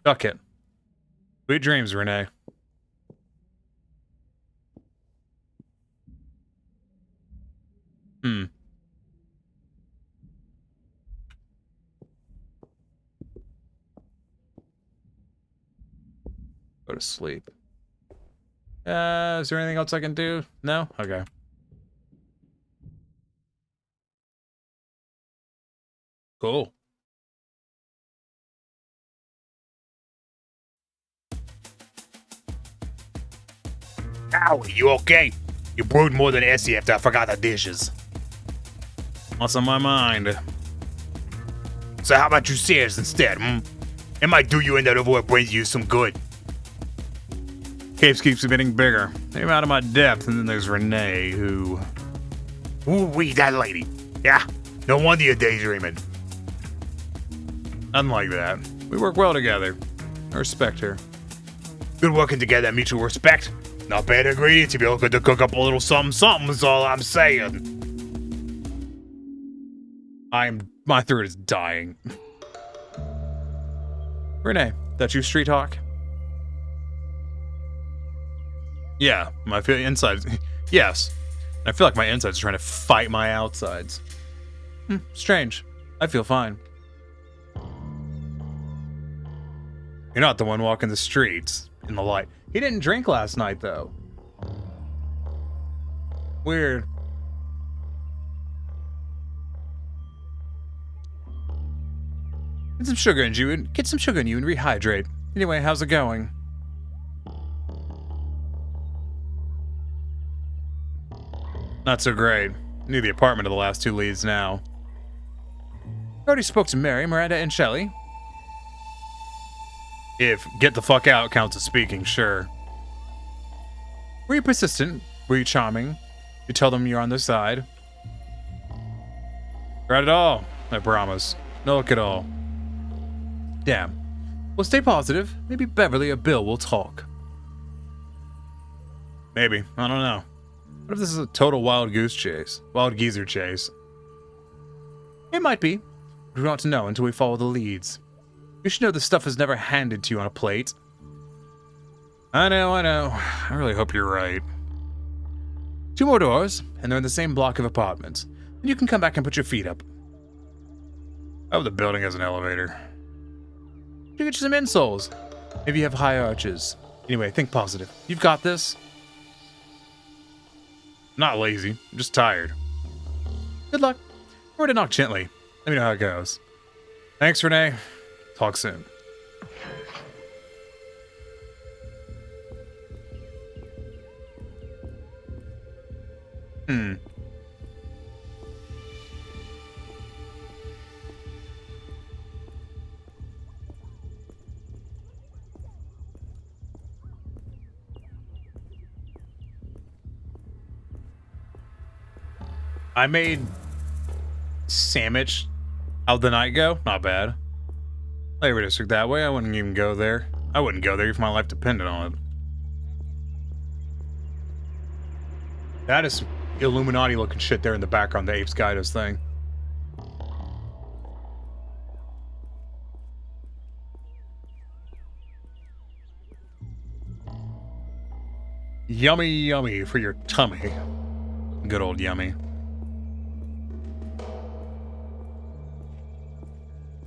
Fuck it. Sweet dreams, Renee. Go to sleep. Is there anything else I can do? No? Okay. Cool. Ow, you okay? You brewed more than Essie after I forgot the dishes. What's on my mind? So how about you serious instead, It might do you in that over what brings you some good. Caves keeps getting bigger. I'm out of my depth, and then there's Renee, who... Ooh-wee, that lady. Yeah, no wonder you're daydreaming. Unlike that. We work well together. I respect her. Good working together, mutual respect. Not bad ingredients if you're looking to cook up a little something is all I'm saying. My throat is dying. Renee, that you, Street Hawk? Yeah, my insides. Yes. I feel like my insides are trying to fight my outsides. Strange. I feel fine. You're not the one walking the streets in the light. He didn't drink last night, though. Weird. Get some sugar in you and rehydrate. Anyway, how's it going? Not so great. Knew the apartment of the last two leads now. Already spoke to Mary, Miranda, and Shelley. If get the fuck out counts as speaking, sure. Were you persistent? Were you charming? You tell them you're on their side? Right at all, I promise. No look at all. Damn. Well, stay positive. Maybe Beverly or Bill will talk. Maybe. I don't know. What if this is a total wild geezer chase? It might be. We don't to know until we follow the leads. You should know this stuff is never handed to you on a plate. I know. I really hope you're right. 2 more doors, and they're in the same block of apartments. And you can come back and put your feet up. I hope the building has an elevator. You get you some insoles. Maybe you have high arches. Anyway, think positive. You've got this. I'm not lazy. I'm just tired. Good luck. Remember to knock gently. Let me know how it goes. Thanks, Renee. Talk soon. I made sandwich. How'd the night go? Not bad. Labor District that way. I wouldn't even go there. I wouldn't go there if my life depended on it. That is Illuminati looking shit there in the background, the Apes Guidos thing. Yummy, yummy for your tummy. Good old yummy.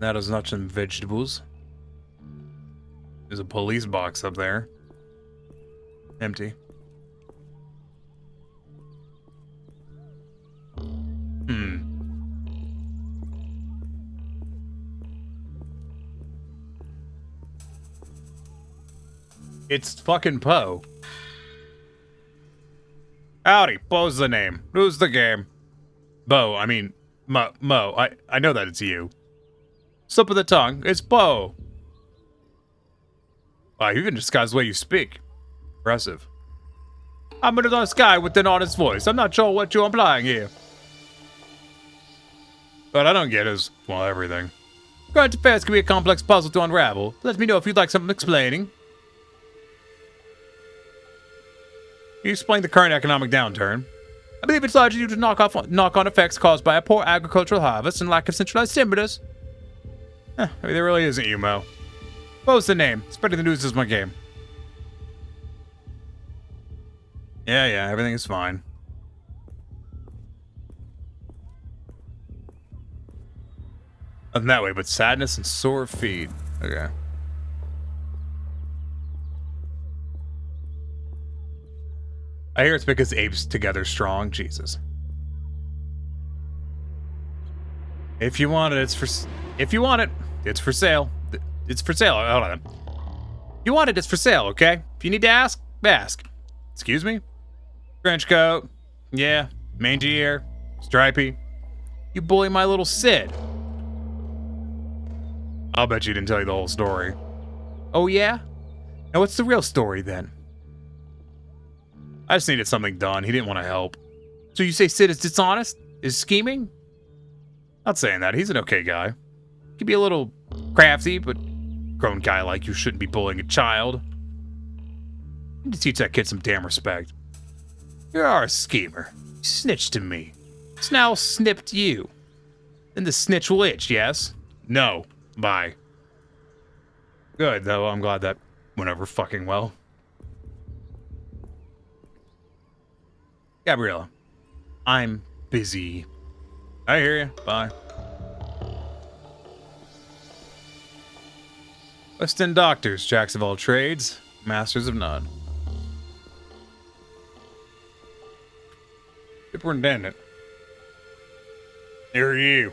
That is nuts and vegetables. There's a police box up there. Empty. It's fucking Poe. Howdy, Poe's the name. Who's the game? Bo, I mean, Mo. I know that it's you. Slip of the tongue. It's Poe. Wow, you even disguise the way you speak. Impressive. I'm an honest guy with an honest voice. I'm not sure what you're implying here. But I don't get is, well, everything. Current affairs can be a complex puzzle to unravel. Let me know if you'd like something explaining. You explain the current economic downturn. I believe it's largely due to knock-on effects caused by a poor agricultural harvest and lack of centralized stimulus. Maybe there really isn't you, Mo. Poe's the name. Spreading the news is my game. Yeah, everything is fine. Nothing that way, but sadness and sore feet. Okay. I hear it's because apes together strong. Jesus. If you want it, it's for. If you want it, it's for sale. It's for sale. Hold on. If you want it, it's for sale. Okay. If you need to ask, ask. Excuse me. Trench coat. Yeah. Mangy hair. Stripey. You bully my little Sid. I'll bet you didn't tell you the whole story. Oh yeah? Now what's the real story then? I just needed something done. He didn't want to help. So you say Sid is dishonest? Is scheming? Not saying that. He's an okay guy. He can be a little crafty, but grown guy like you shouldn't be bullying a child. You need to teach that kid some damn respect. You are a schemer. You snitched to me. It's now snipped you. Then the snitch will itch, yes? No. Bye. Good, though. I'm glad that went over fucking well. Gabriella. I'm busy. I hear you. Bye. West End doctors, jacks of all trades, masters of none. Superintendent. Who are you?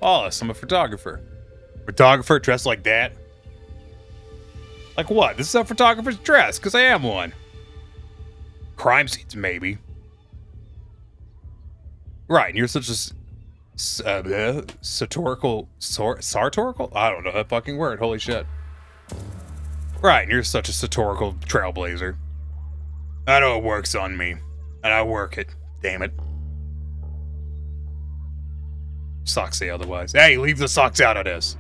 Wallace, I'm a photographer. Photographer dressed like that? Like what? This is a photographer's dress, because I am one. Crime scenes, maybe. Right, and you're such a sartorical? I don't know that fucking word, holy shit. Right, and you're such a sartorical trailblazer. I know it works on me, and I work it, damn it. Socks say otherwise. Hey, leave the socks out of this.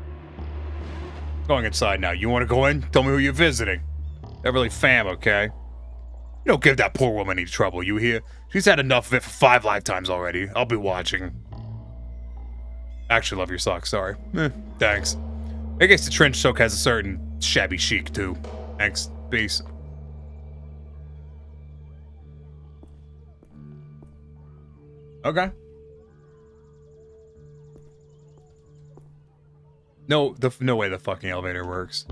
Going inside now. You want to go in? Tell me who you're visiting. Beverly Pham, okay? You don't give that poor woman any trouble, you hear? She's had enough of it for 5 lifetimes already. I'll be watching. Actually love your socks, sorry. Thanks. I guess the trench soak has a certain shabby chic, too. Thanks. Peace. Okay. No way the fucking elevator works.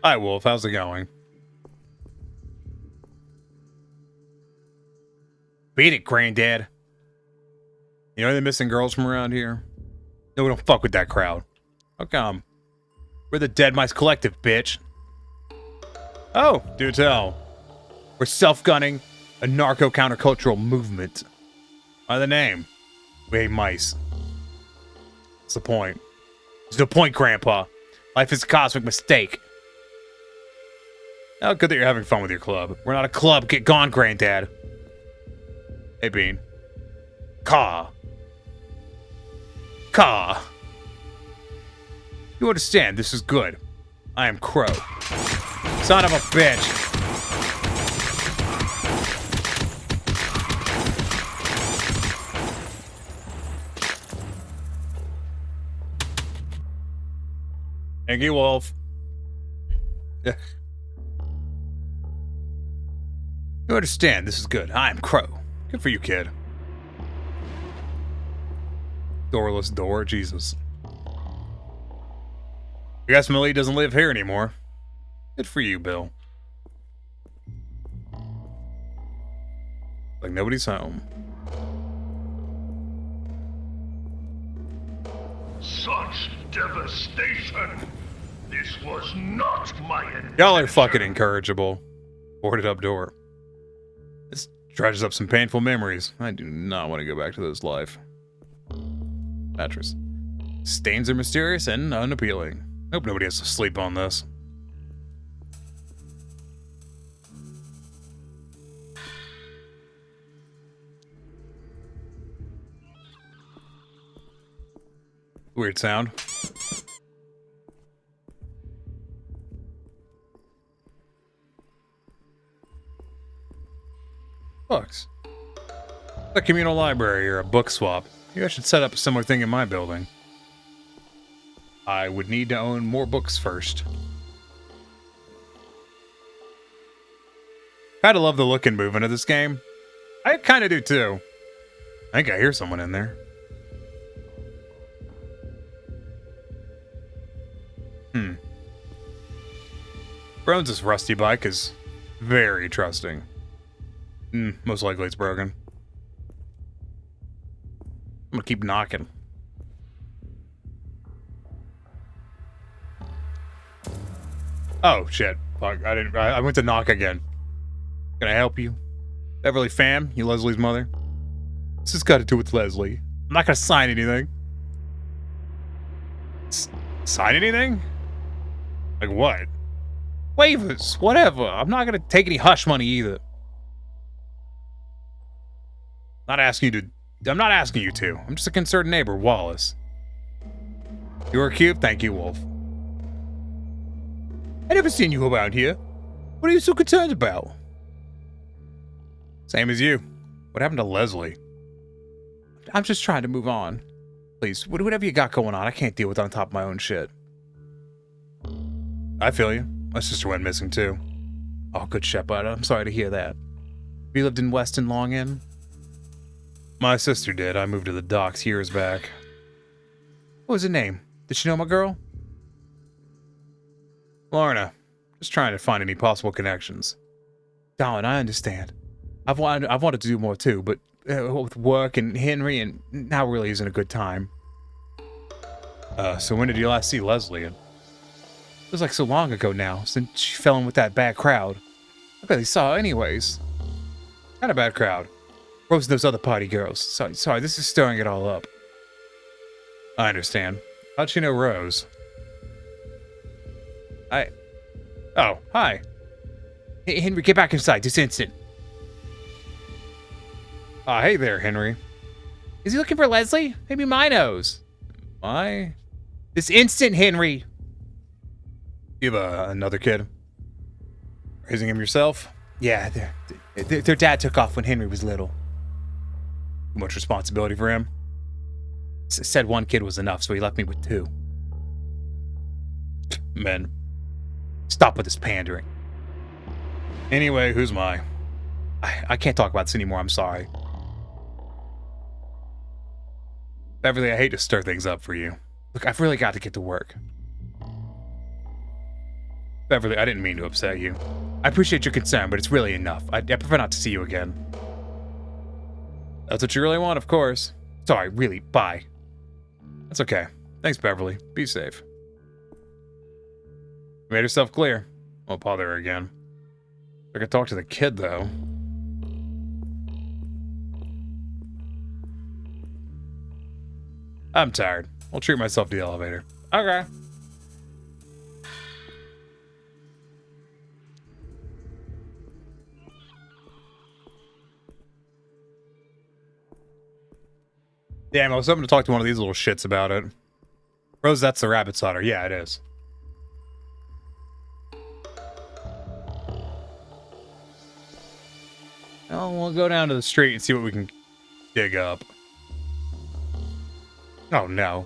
Hi, Wolf. How's it going? Beat it, Granddad. You know any missing girls from around here? No, we don't fuck with that crowd. How come? We're the Dead Mice Collective, bitch. Oh, do tell. We're self-gunning, a narco-countercultural movement. By the name, we hate mice. What's the point? There's no point, Grandpa. Life is a cosmic mistake. Oh, good that you're having fun with your club. We're not a club. Get gone, Granddad. Hey, Bean. Caw. Caw. You understand, this is good. I am Crow. Son of a bitch. Thank you, Wolf. You understand, this is good. I am Crow. Good for you, kid. Doorless door, Jesus. I guess Millie doesn't live here anymore. Good for you, Bill. Like nobody's home. Such devastation! This was not my intention. Y'all are fucking incorrigible. Boarded up door. This dredges up some painful memories. I do not want to go back to this life. Mattress. Stains are mysterious and unappealing. Hope nobody has to sleep on this. Weird sound. Books. A communal library or a book swap. Maybe I should set up a similar thing in my building. I would need to own more books first. Kinda love the look and movement of this game. I kinda do too. I think I hear someone in there. Brones' rusty bike is very trusting. Most likely it's broken. I'm gonna keep knocking. Oh shit! Fuck! I went to knock again. Can I help you, Beverly Pham? You Leslie's mother? This has got to do with Leslie. I'm not gonna sign anything. Sign anything? Like what? Waivers, whatever. I'm not gonna take any hush money either. I'm not asking you to. I'm just a concerned neighbor, Wallace. You are cute, thank you, Wolf. I never seen you around here. What are you so concerned about? Same as you. What happened to Leslie? I'm just trying to move on. Please, whatever you got going on, I can't deal with on top of my own shit. I feel you. My sister went missing too. Oh, good shepherd. I'm sorry to hear that. You lived in Weston long in? My sister did. I moved to the docks years back. What was her name? Did she know my girl? Lorna. Just trying to find any possible connections. Darling, I understand. I've wanted to do more too, but with work and Henry, and now really isn't a good time. So when did you last see Leslie? It was like so long ago now, since she fell in with that bad crowd. I barely saw her anyways. Not a bad crowd. Rose and those other party girls. Sorry, this is stirring it all up. I understand. How'd she know Rose? Oh, hi. Hey, Henry, get back inside this instant. Hey there, Henry. Is he looking for Leslie? Maybe my nose. My? This instant, Henry. You have another kid? Raising him yourself? Yeah, their dad took off when Henry was little. Too much responsibility for him? Said one kid was enough, so he left me with two. Men. Stop with this pandering. Anyway, who's my? I can't talk about this anymore, I'm sorry. Beverly, I hate to stir things up for you. Look, I've really got to get to work. Beverly, I didn't mean to upset you. I appreciate your concern, but it's really enough. I prefer not to see you again. That's what you really want, of course. Sorry, really, bye. That's okay. Thanks, Beverly. Be safe. You made yourself clear. Won't bother her again. I could talk to the kid, though. I'm tired. I'll treat myself to the elevator. Okay. Damn, I was hoping to talk to one of these little shits about it. Rose, that's the rabbit solder. Yeah, it is. Well, we'll go down to the street and see what we can dig up. Oh, no.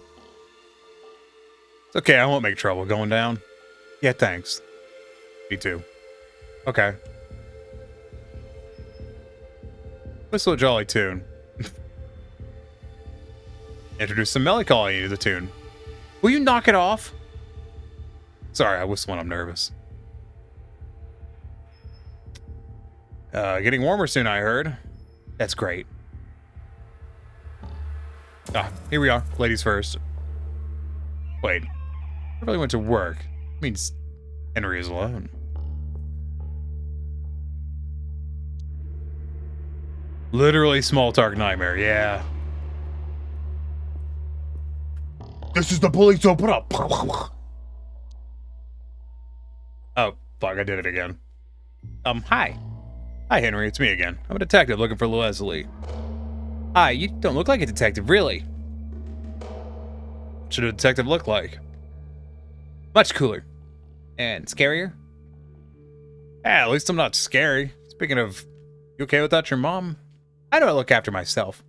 It's okay, I won't make trouble going down. Yeah, thanks. Me too. Okay. Whistle a jolly tune. Introduce some melancholy to the tune. Will you knock it off? Sorry, I whistle when I'm nervous. Getting warmer soon, I heard. That's great. Ah, here we are. Ladies first. Wait. I really went to work. Means Henry is alone. Literally small talk nightmare, yeah. This is the police, open up. Oh, fuck, I did it again. Hi. Hi, Henry, it's me again. I'm a detective looking for Leslie. Hi, you don't look like a detective, really. What should a detective look like? Much cooler. And scarier? Yeah, at least I'm not scary. Speaking of, you okay without your mom? How do I look after myself?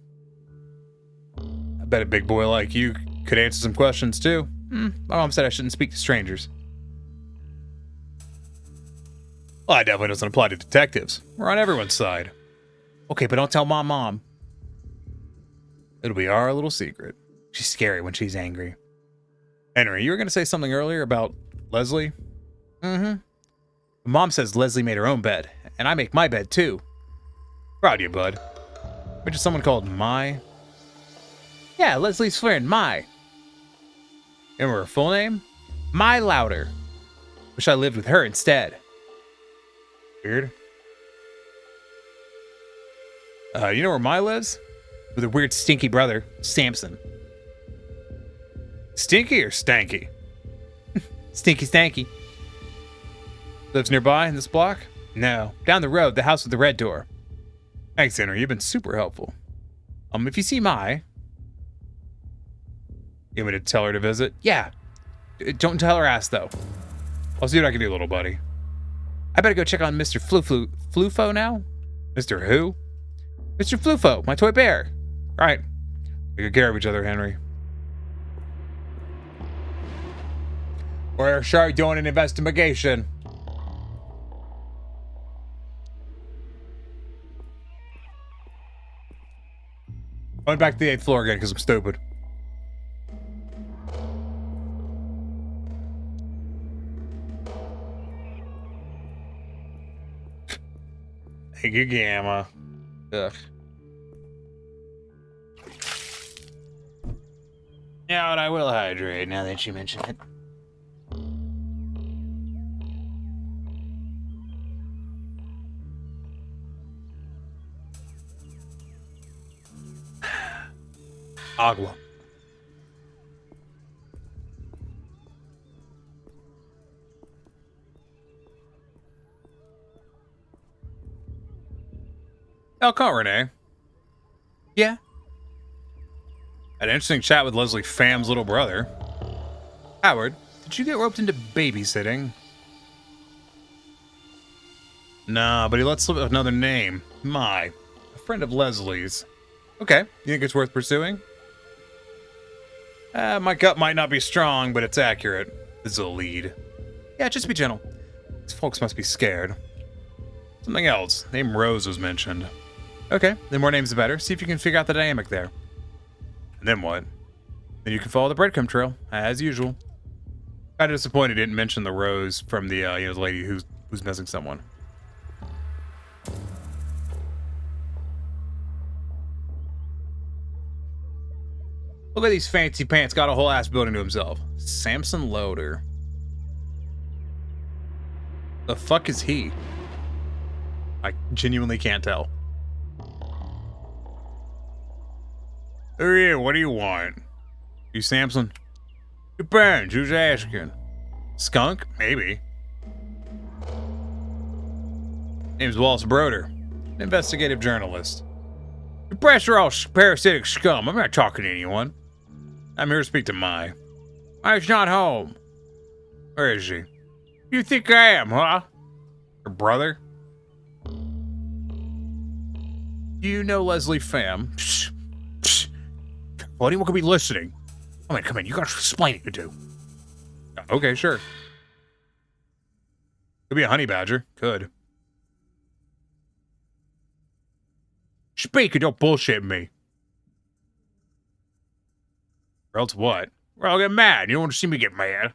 I bet a big boy like you could answer some questions too. My mom said I shouldn't speak to strangers. Well, that definitely doesn't apply to detectives. We're on everyone's side. Okay, but don't tell Mom. It'll be our little secret. She's scary when she's angry. Henry, you were going to say something earlier about Leslie? Mm-hmm. Mom says Leslie made her own bed, and I make my bed too. Proud of you, bud. Which is someone called Mai? Yeah, Leslie's friend, Mai. Remember her full name? Mai Louder. Wish I lived with her instead. Weird. You know where Mai lives? With her weird stinky brother, Samson. Stinky or stanky? Stinky stanky. Lives nearby in this block? No. Down the road, the house with the red door. Thanks, Henry. You've been super helpful. If you see Mai... You want me to tell her to visit? Yeah. Don't tell her ass, though. I'll see what I can do, little buddy. I better go check on Mr. Flufo now? Mr. who? Mr. Flufo, my toy bear. Right. Take good care of each other, Henry. We're sure doing an investigation. Going back to the 8th floor again because I'm stupid. Thank you, Gamma. Ugh. Yeah, and I will hydrate now that you mention it. Agua. Oh, call Renee. Yeah. Had an interesting chat with Leslie Pham's little brother. Howard, did you get roped into babysitting? Nah, but he let slip another name. Mai. A friend of Leslie's. Okay, you think it's worth pursuing? My gut might not be strong, but it's accurate. This is a lead. Yeah, just be gentle. These folks must be scared. Something else. Name Rose was mentioned. Okay, the more names the better. See if you can figure out the dynamic there. And then what? Then you can follow the breadcrumb trail, as usual. Kind of disappointed he didn't mention the Rose from the, the lady who's missing someone. Look at these fancy pants, got a whole ass building to himself. Samson Loader. The fuck is he? I genuinely can't tell. Oh yeah, what do you want? You Samson? Depends, who's asking? Skunk? Maybe. Name's Wallace Broder. Investigative journalist. The press are all parasitic scum. I'm not talking to anyone. I'm here to speak to Mai. Mai's not home. Where is she? You think I am, huh? Her brother? Do you know Leslie Pham? Psh, psh. Well, anyone could be listening. Come in. You got explaining to do. Okay, sure. Could be a honey badger. Could. Speak and don't bullshit me. Or else what? Or I'll get mad. You don't want to see me get mad.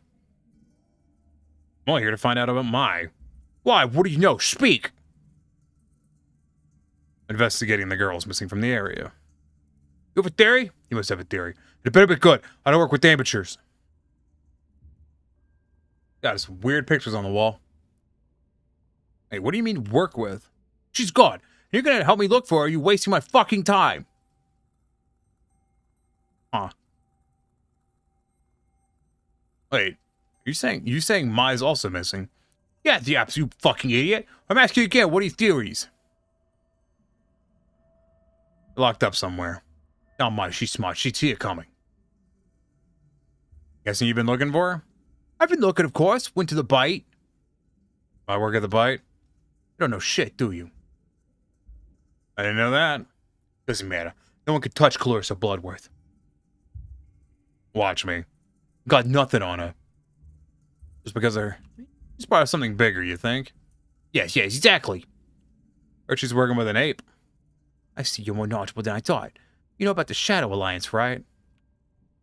I'm only here to find out about Mai. Why? What do you know? Speak. investigating the girls missing from the area. You have a theory? You must have a theory. It better be good. I don't work with amateurs. Got some weird pictures on the wall. Hey, what do you mean work with? She's gone. You're gonna help me look for her. You're wasting my fucking time. Huh. Wait, you saying Mai's also missing? Yeah, the absolute fucking idiot. I'm asking you again, what are your theories? Locked up somewhere. Oh my, she's smart. She'd see it coming. Guessing you've been looking for her? I've been looking, of course. Went to the Bite. I work at the Bite? You don't know shit, do you? I didn't know that. Doesn't matter. No one could touch Clarissa Bloodworth. Watch me. Got nothing on her. Just because she's part of something bigger, you think? Yes, exactly. Or she's working with an ape. I see you're more knowledgeable than I thought. You know about the Shadow Alliance, right?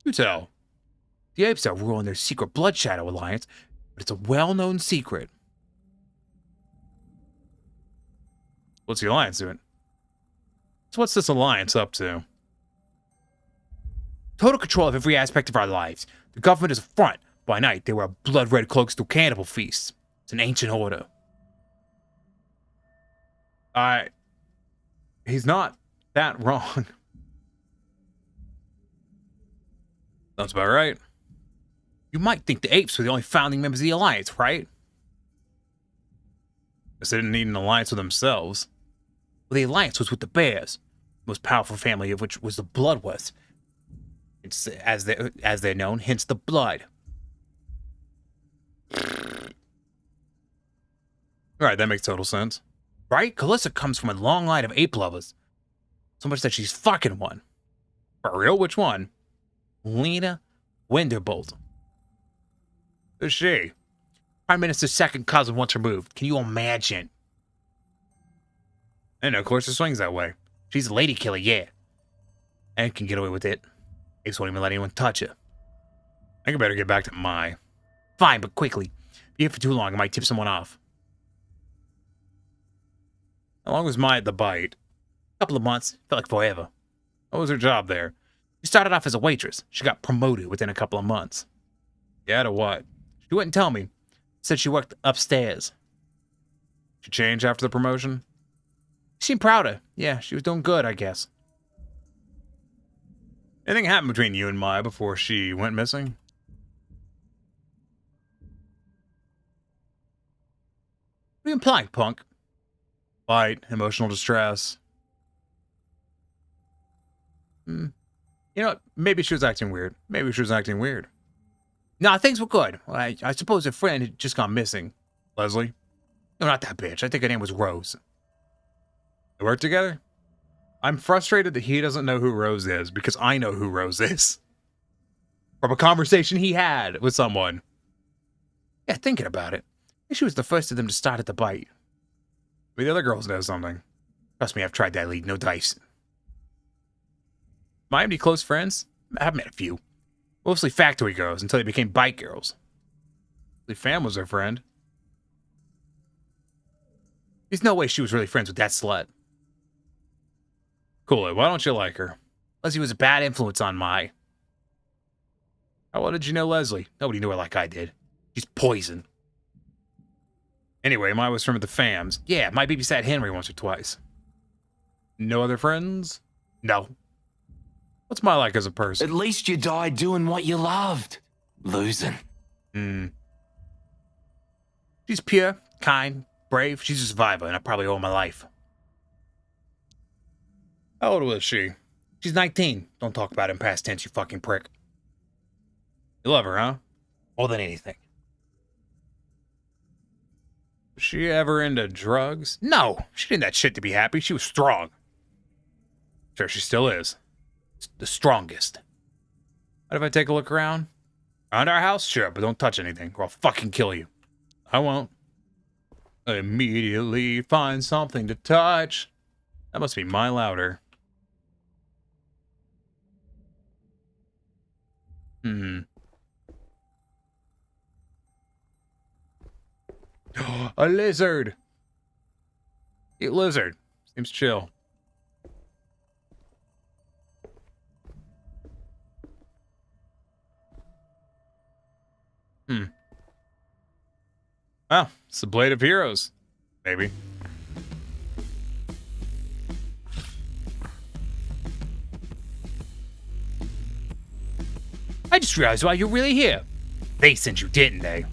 You tell. The apes are ruling their secret Blood Shadow Alliance, but it's a well-known secret. What's the Alliance doing? So what's this Alliance up to? Total control of every aspect of our lives. The government is a front. By night, they wear blood-red cloaks through cannibal feasts. It's an ancient order. He's not that wrong. Sounds about right. You might think the apes were the only founding members of the Alliance, right? Guess they didn't need an alliance with themselves. Well, the Alliance was with the Bears, the most powerful family of which was the Bloodworths. It's as they're known, hence the blood. Alright, that makes total sense. Right? Calissa comes from a long line of ape lovers. So much that she's fucking one. For real? Which one? Lena Winterbolt. Who's she? Prime Minister's second cousin once removed. Can you imagine? I know, Clarissa swings that way. She's a lady killer, yeah. And can get away with it. Apes won't even let anyone touch her. I think I better get back to Mai. Fine, but quickly. Be here for too long, I might tip someone off. How long was Mai at the Bite? A couple of months. Felt like forever. What was her job there? She started off as a waitress. She got promoted within a couple of months. Yeah, to what? She wouldn't tell me. Said she worked upstairs. She changed after the promotion? She seemed prouder. Yeah, she was doing good, I guess. Anything happened between you and Mai before she went missing? What are you implying, punk? Fight, emotional distress. You know what? Maybe she was acting weird. Nah, things were good. I suppose her friend had just gone missing. Leslie? No, not that bitch. I think her name was Rose. They work together? I'm frustrated that he doesn't know who Rose is, because I know who Rose is. From a conversation he had with someone. Yeah, thinking about it. I think she was the first of them to start at the Bite. Maybe the other girls know something. Trust me, I've tried that lead. No dice. Am I any close friends? I've met a few. Mostly factory girls until they became Bite girls. Fam was her friend. There's no way she was really friends with that slut. Cool, why don't you like her? Leslie was a bad influence on Mai. How well did you know Leslie? Nobody knew her like I did. She's poison. Anyway, Mai was from the Fams. Yeah, Mai babysat Henry once or twice. No other friends? No. What's Mai like as a person? At least you died doing what you loved. Losing. She's pure, kind, brave. She's a survivor, and I probably owe her my life. How old was she? She's 19. Don't talk about it in past tense, you fucking prick. You love her, huh? More than anything. Was she ever into drugs? No, she didn't that shit to be happy. She was strong. Sure, she still is. The strongest. What if I take a look around? Around our house? Sure, but don't touch anything, or I'll fucking kill you. I won't. Immediately find something to touch. That must be Mai louder. A lizard. Cute lizard. Seems chill. Oh, it's the Blade of Heroes. Maybe. I just realized why you're really here. They sent you, didn't they?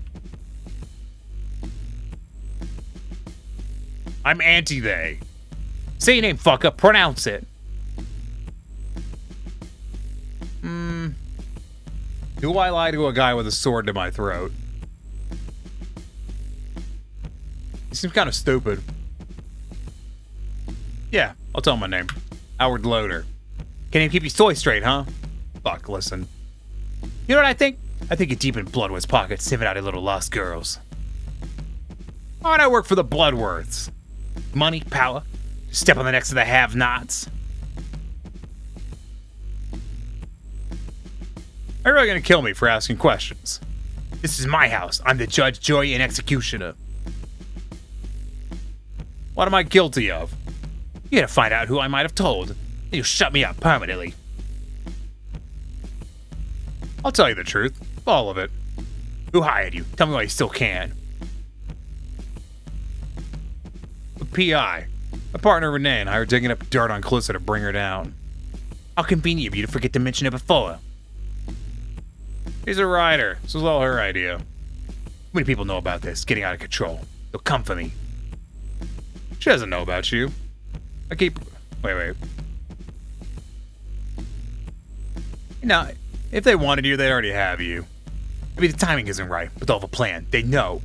I'm anti-they. Say your name, fucker. Pronounce it. Do I lie to a guy with a sword to my throat? He seems kind of stupid. Yeah, I'll tell him my name. Howard Loader. Can't even keep your story straight, huh? Fuck, listen. You know what I think? I think you're deep in Bloodworth's pockets, sniffing out your little lost girls. Why would I work for the Bloodworths? Money, power, step on the necks of the have-nots. Are you really gonna kill me for asking questions? This is my house. I'm the judge, jury, and executioner. What am I guilty of? You're gonna find out who I might have told, and you'll shut me up permanently. I'll tell you the truth. All of it. Who hired you? Tell me why you still can. The P.I. My partner Renee and I are digging up dirt on Calista to bring her down. How convenient of you to forget to mention it before. She's a writer. This was all her idea. Too many people know about this, getting out of control. They'll come for me. She doesn't know about you. I keep... Wait. Now, if they wanted you, they'd already have you. Maybe the timing isn't right, but they'll have a plan. They know.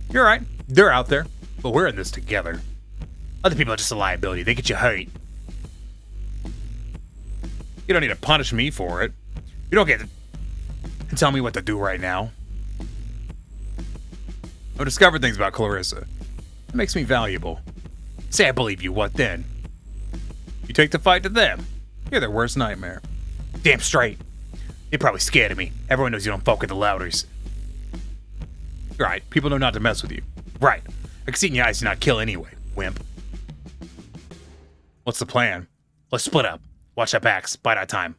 You're right. They're out there, but we're in this together. Other people are just a liability. They get you hurt. You don't need to punish me for it. You don't get to tell me what to do right now. I've discovered things about Clarissa. It makes me valuable. Say I believe you, what then? You take the fight to them. You're their worst nightmare. Damn straight. They're probably scared of me. Everyone knows you don't fuck with the Louders. Right, people know not to mess with you. Right. I can see in your eyes you're not kill anyway, wimp. What's the plan? Let's split up. Watch our backs. Bide our time.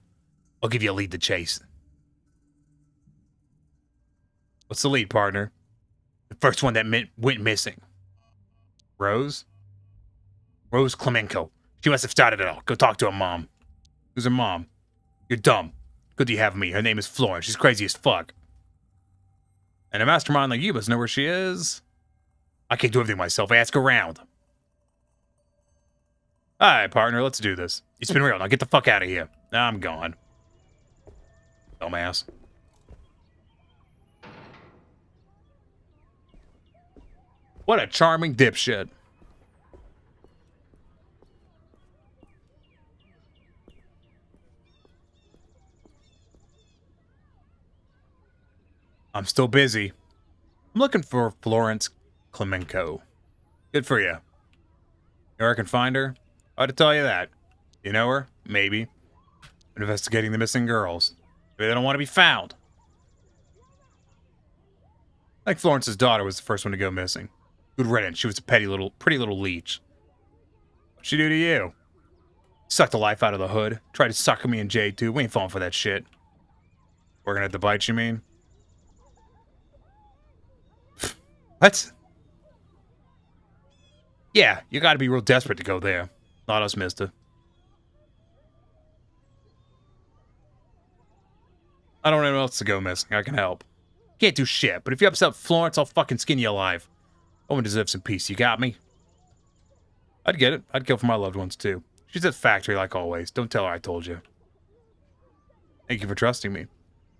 I'll give you a lead to chase. What's the lead, partner? The first one that went missing. Rose? Rose Clemenko. She must have started it all. Go talk to her mom. Who's her mom? You're dumb. Good you have me. Her name is Florence. She's crazy as fuck. And a mastermind like you must know where she is. I can't do everything myself. I ask around. Alright, partner. Let's do this. It's been real. Now get the fuck out of here. I'm gone. Dumbass. What a charming dipshit. I'm still busy. I'm looking for Florence Clemenko. Good for you. You know where I can find her? I ought to tell you that. You know her? Maybe. I'm investigating the missing girls. Maybe they don't want to be found. Like Florence's daughter was the first one to go missing. Good riddance. She was a pretty little leech. What'd she do to you? Sucked the life out of the hood. Tried to sucker me and Jade too. We ain't falling for that shit. Working at the bite, you mean? What? Yeah, you gotta be real desperate to go there. Not us, mister. I don't know anyone else to go missing. I can help. Can't do shit, but if you upset Florence, I'll fucking skin you alive. No one deserves some peace. You got me? I'd get it. I'd kill for my loved ones, too. She's at the factory, like always. Don't tell her I told you. Thank you for trusting me. You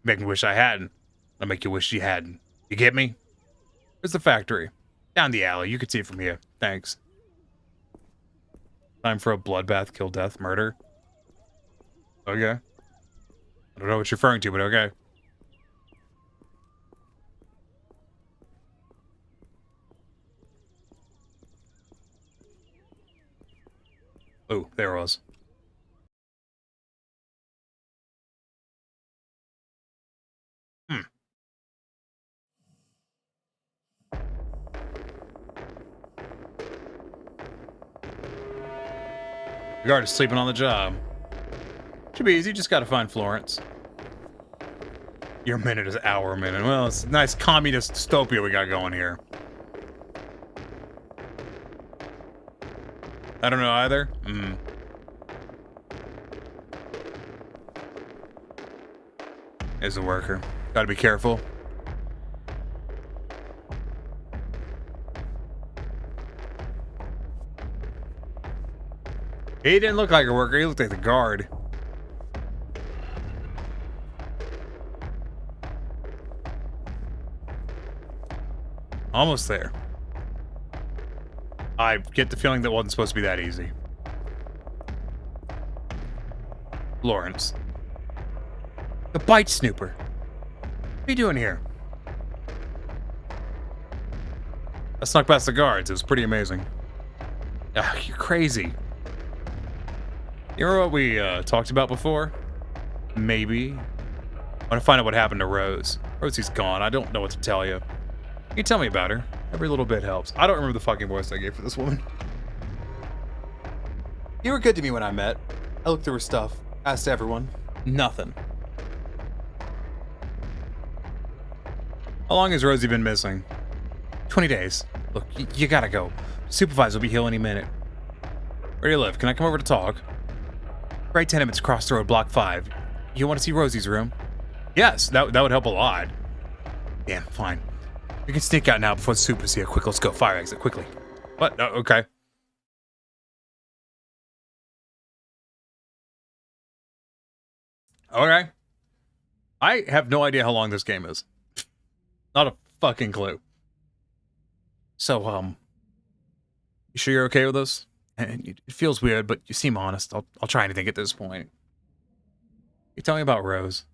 make me wish I hadn't. I'll make you wish you hadn't. You get me? Where's the factory? Down the alley. You can see it from here. Thanks. Time for a bloodbath, kill, death, murder. Okay. I don't know what you're referring to, but okay. Oh, there it was. The guard is sleeping on the job. Should be easy, just gotta find Florence. Your minute is our minute. Well, it's a nice communist dystopia we got going here. I don't know either. Is a worker. Gotta be careful. He didn't look like a worker, he looked like the guard. Almost there. I get the feeling that wasn't supposed to be that easy. Lawrence. The bite snooper. What are you doing here? I snuck past the guards. It was pretty amazing. Ah, you're crazy. You remember what we talked about before? Maybe. I want to find out what happened to Rose. Rosie's gone. I don't know what to tell you. Can you tell me about her? Every little bit helps. I don't remember the fucking voice I gave for this woman. You were good to me when I met. I looked through her stuff. Asked everyone. Nothing. How long has Rosie been missing? 20 days. Look, you gotta go. Supervisor will be here any minute. Where do you live? Can I come over to talk? Great tenements across the road, block 5. You want to see Rosie's room? Yes, that would help a lot. Yeah, fine. We can sneak out now before the super's here. Quick, let's go. Fire exit, quickly. What? No, okay. Okay. I have no idea how long this game is. Not a fucking clue. So, you sure you're okay with this? And it feels weird, but you seem honest. I'll try anything at this point. You tell me about Rose.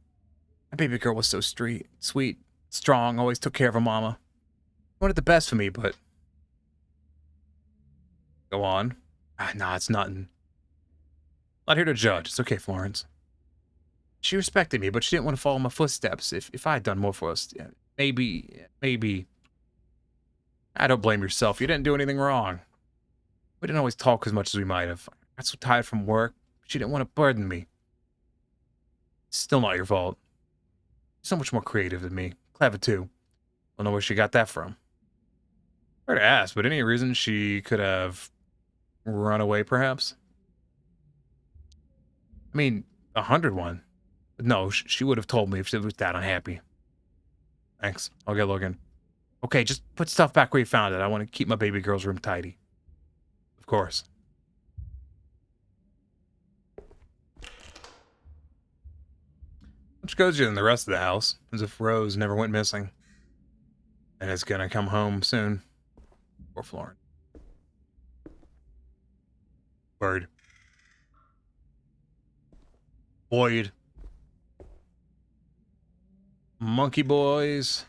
My baby girl was so sweet, strong, always took care of her mama. Wanted the best for me, but... Go on. Nah, it's nothing. Not here to judge. It's okay, Florence. She respected me, but she didn't want to follow my footsteps. If I had done more for us, maybe. I don't blame yourself. You didn't do anything wrong. We didn't always talk as much as we might have. I got so tired from work. She didn't want to burden me. It's still not your fault. So much more creative than me. Clever, too. Don't know where she got that from. Hard to ask, but any reason she could have run away, perhaps? I mean, 101. But no, she would have told me if she was that unhappy. Thanks. I'll get looking. Okay, just put stuff back where you found it. I want to keep my baby girl's room tidy. Of course. Which goes you in the rest of the house, as if Rose never went missing. And is gonna come home soon. Or Florence. Bird. Boyd. Monkey Boys.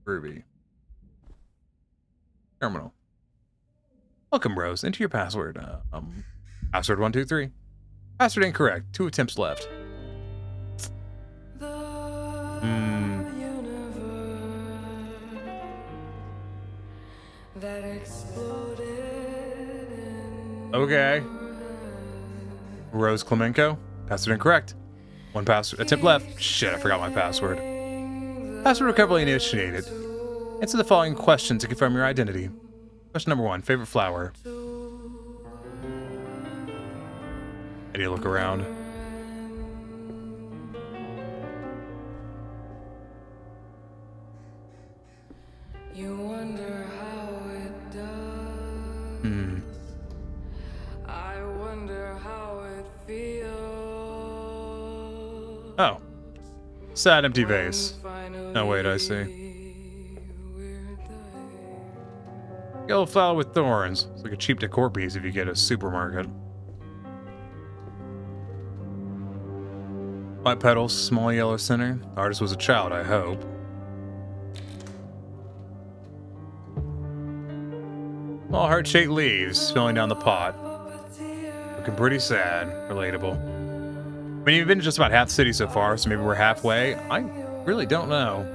Ruby. Terminal. Welcome, Rose. Enter your password. Password 123. Password incorrect. 2 attempts left. Okay. Rose Clemenco. Password incorrect. 1 password attempt left. Shit, I forgot my password. Password recovery initiated. Answer the following question to confirm your identity. Question number 1. Favorite flower. I need to look around. You wonder how it does. I wonder how it feels. Oh. Sad empty vase. Oh wait, I see. Yellow flower with thorns. It's like a cheap decor piece if you get a supermarket. White petals, small yellow center. The artist was a child, I hope. Small heart-shaped leaves filling down the pot. Looking pretty sad. Relatable. I mean, you've been to just about half the city so far, so maybe we're halfway. I really don't know.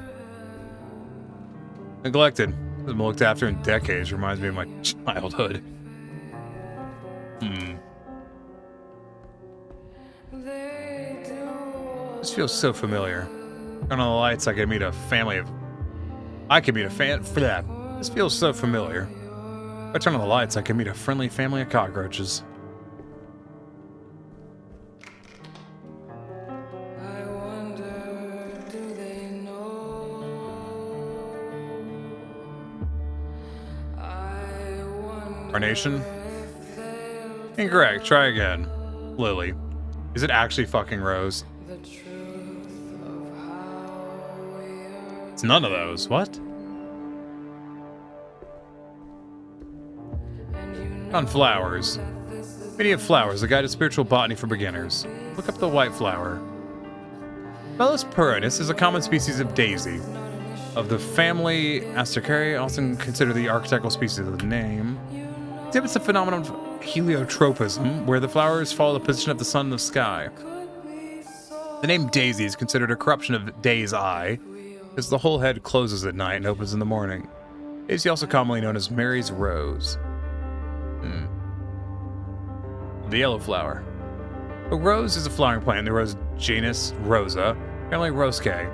Neglected. Hasn't been looked after in decades. Reminds me of my childhood. This feels so familiar. Turn on the lights, I could meet a family of... I could meet a fan... For that. This feels so familiar. If I turn on the lights, I could meet a friendly family of cockroaches. I wonder, do they know? I wonder Carnation? Incorrect. Try again. Lily. Is it actually fucking Rose? the truth of how we are. It's none of those. What? And you know On flowers. that this is Many of Flowers, a guide to spiritual botany for beginners. Look up the white flower. Bellus perennis is a common species of daisy. Of the family Astraceae, often considered the archetypal species of the name. Exhibits the phenomenon of heliotropism, where the flowers follow the position of the sun in the sky. The name daisy is considered a corruption of day's eye, because the whole head closes at night and opens in the morning. Daisy, also commonly known as Mary's rose. The yellow flower. A rose is a flowering plant in the rose genus Rosa, family Rosaceae.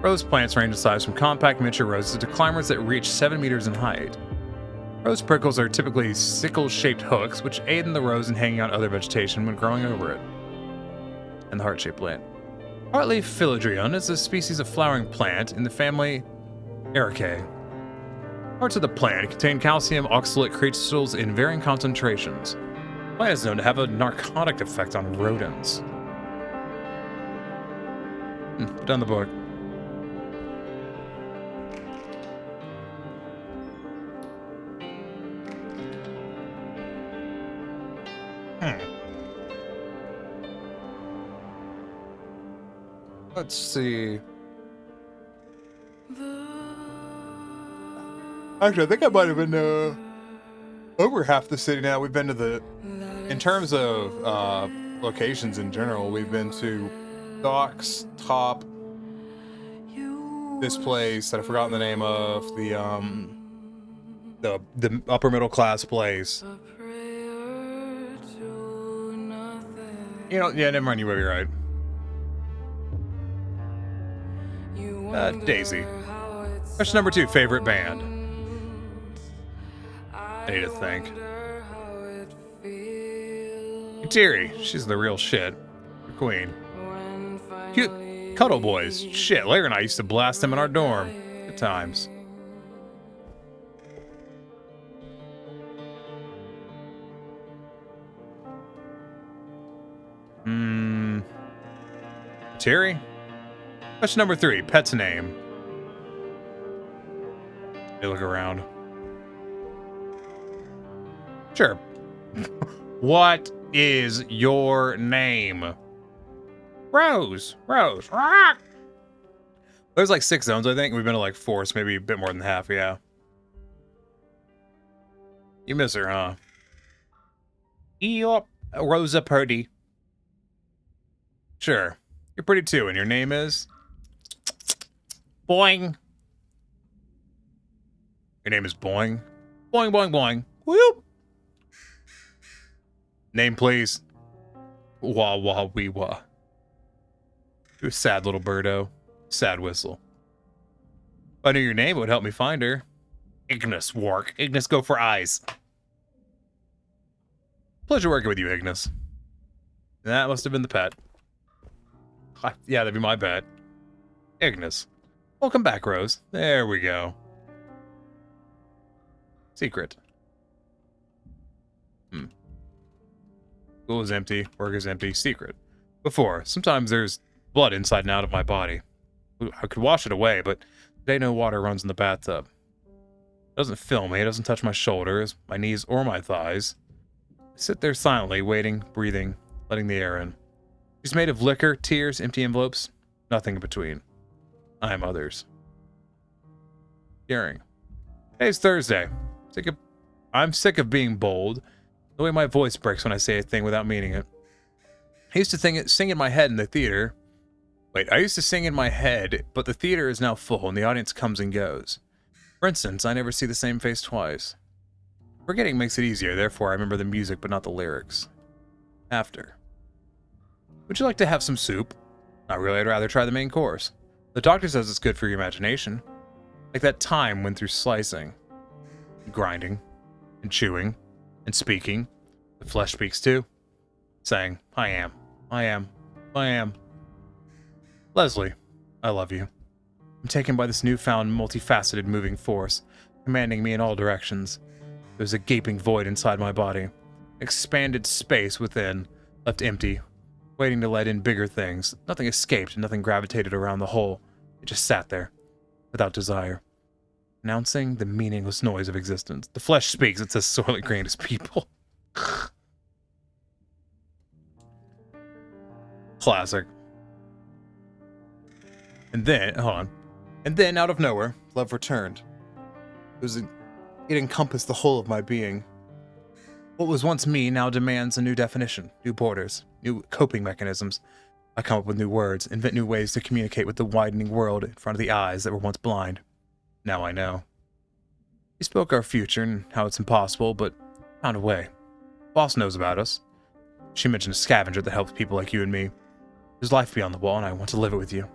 Rose plants range in size from compact miniature roses to climbers that reach 7 meters in height. Rose prickles are typically sickle-shaped hooks, which aid in the rose in hanging on other vegetation when growing over it. And the heart-shaped plant. Heartleaf philodendron is a species of flowering plant in the family Ericaceae. Parts of the plant contain calcium oxalate crystals in varying concentrations. The plant is known to have a narcotic effect on rodents. Put down the book. Let's see. Actually, I think I might have been over half the city now. We've been to the... In terms of locations in general, we've been to Docks, Top, this place that I've forgotten the name of, the upper middle class place. You know, yeah, never mind, you might be right. Daisy. Question number 2, favorite band. I need to think. Kateri, she's the real shit. The queen. Cute Cuddle Boys. Shit, Larry and I used to blast them in our dorm. Good times. Kateri? Question number 3, pet's name. They look around. Sure. What is your name? Rose. Rose. Ah! There's like 6 zones, I think. We've been to like 4, so maybe a bit more than half, yeah. You miss her, huh? Yup. Rosa Purdy. Sure. You're pretty too, and your name is? Boing. Your name is Boing? Boing, boing, boing. Whoop. Name, please. Wah, wah, wee, wah. You're a sad little birdo. Sad whistle. If I knew your name, it would help me find her. Ignis Wark. Ignis, go for eyes. Pleasure working with you, Ignis. That must have been the pet. Yeah, that'd be my pet. Ignis. Welcome back, Rose. There we go. Secret. School is empty. Work is empty. Secret. Before. Sometimes there's blood inside and out of my body. I could wash it away, but today no water runs in the bathtub. It doesn't fill me. It doesn't touch my shoulders, my knees, or my thighs. I sit there silently, waiting, breathing, letting the air in. She's made of liquor, tears, empty envelopes, nothing in between. I am others. Caring. Today's Thursday. I'm sick of being bold. The way my voice breaks when I say a thing without meaning it. I used to sing in my head in the theater. Wait, I used to sing in my head, but the theater is now full and the audience comes and goes. For instance, I never see the same face twice. Forgetting makes it easier, therefore I remember the music but not the lyrics. After. Would you like to have some soup? Not really, I'd rather try the main course. The doctor says it's good for your imagination. Like that time went through slicing, and grinding, and chewing, and speaking. The flesh speaks too, saying, I am. Leslie, I love you. I'm taken by this newfound, multifaceted moving force, commanding me in all directions. There's a gaping void inside my body. Expanded space within, left empty, waiting to let in bigger things. Nothing escaped, nothing gravitated around the hole. It just sat there, without desire, announcing the meaningless noise of existence. The flesh speaks, it says Soylent Green is people. Classic. And then, hold on. And then, out of nowhere, love returned. It encompassed the whole of my being. What was once me now demands a new definition, new borders, new coping mechanisms. I come up with new words, invent new ways to communicate with the widening world in front of the eyes that were once blind. Now I know. We spoke our future and how it's impossible, but found a way. Boss knows about us. She mentioned a scavenger that helps people like you and me. There's life beyond the wall, and I want to live it with you.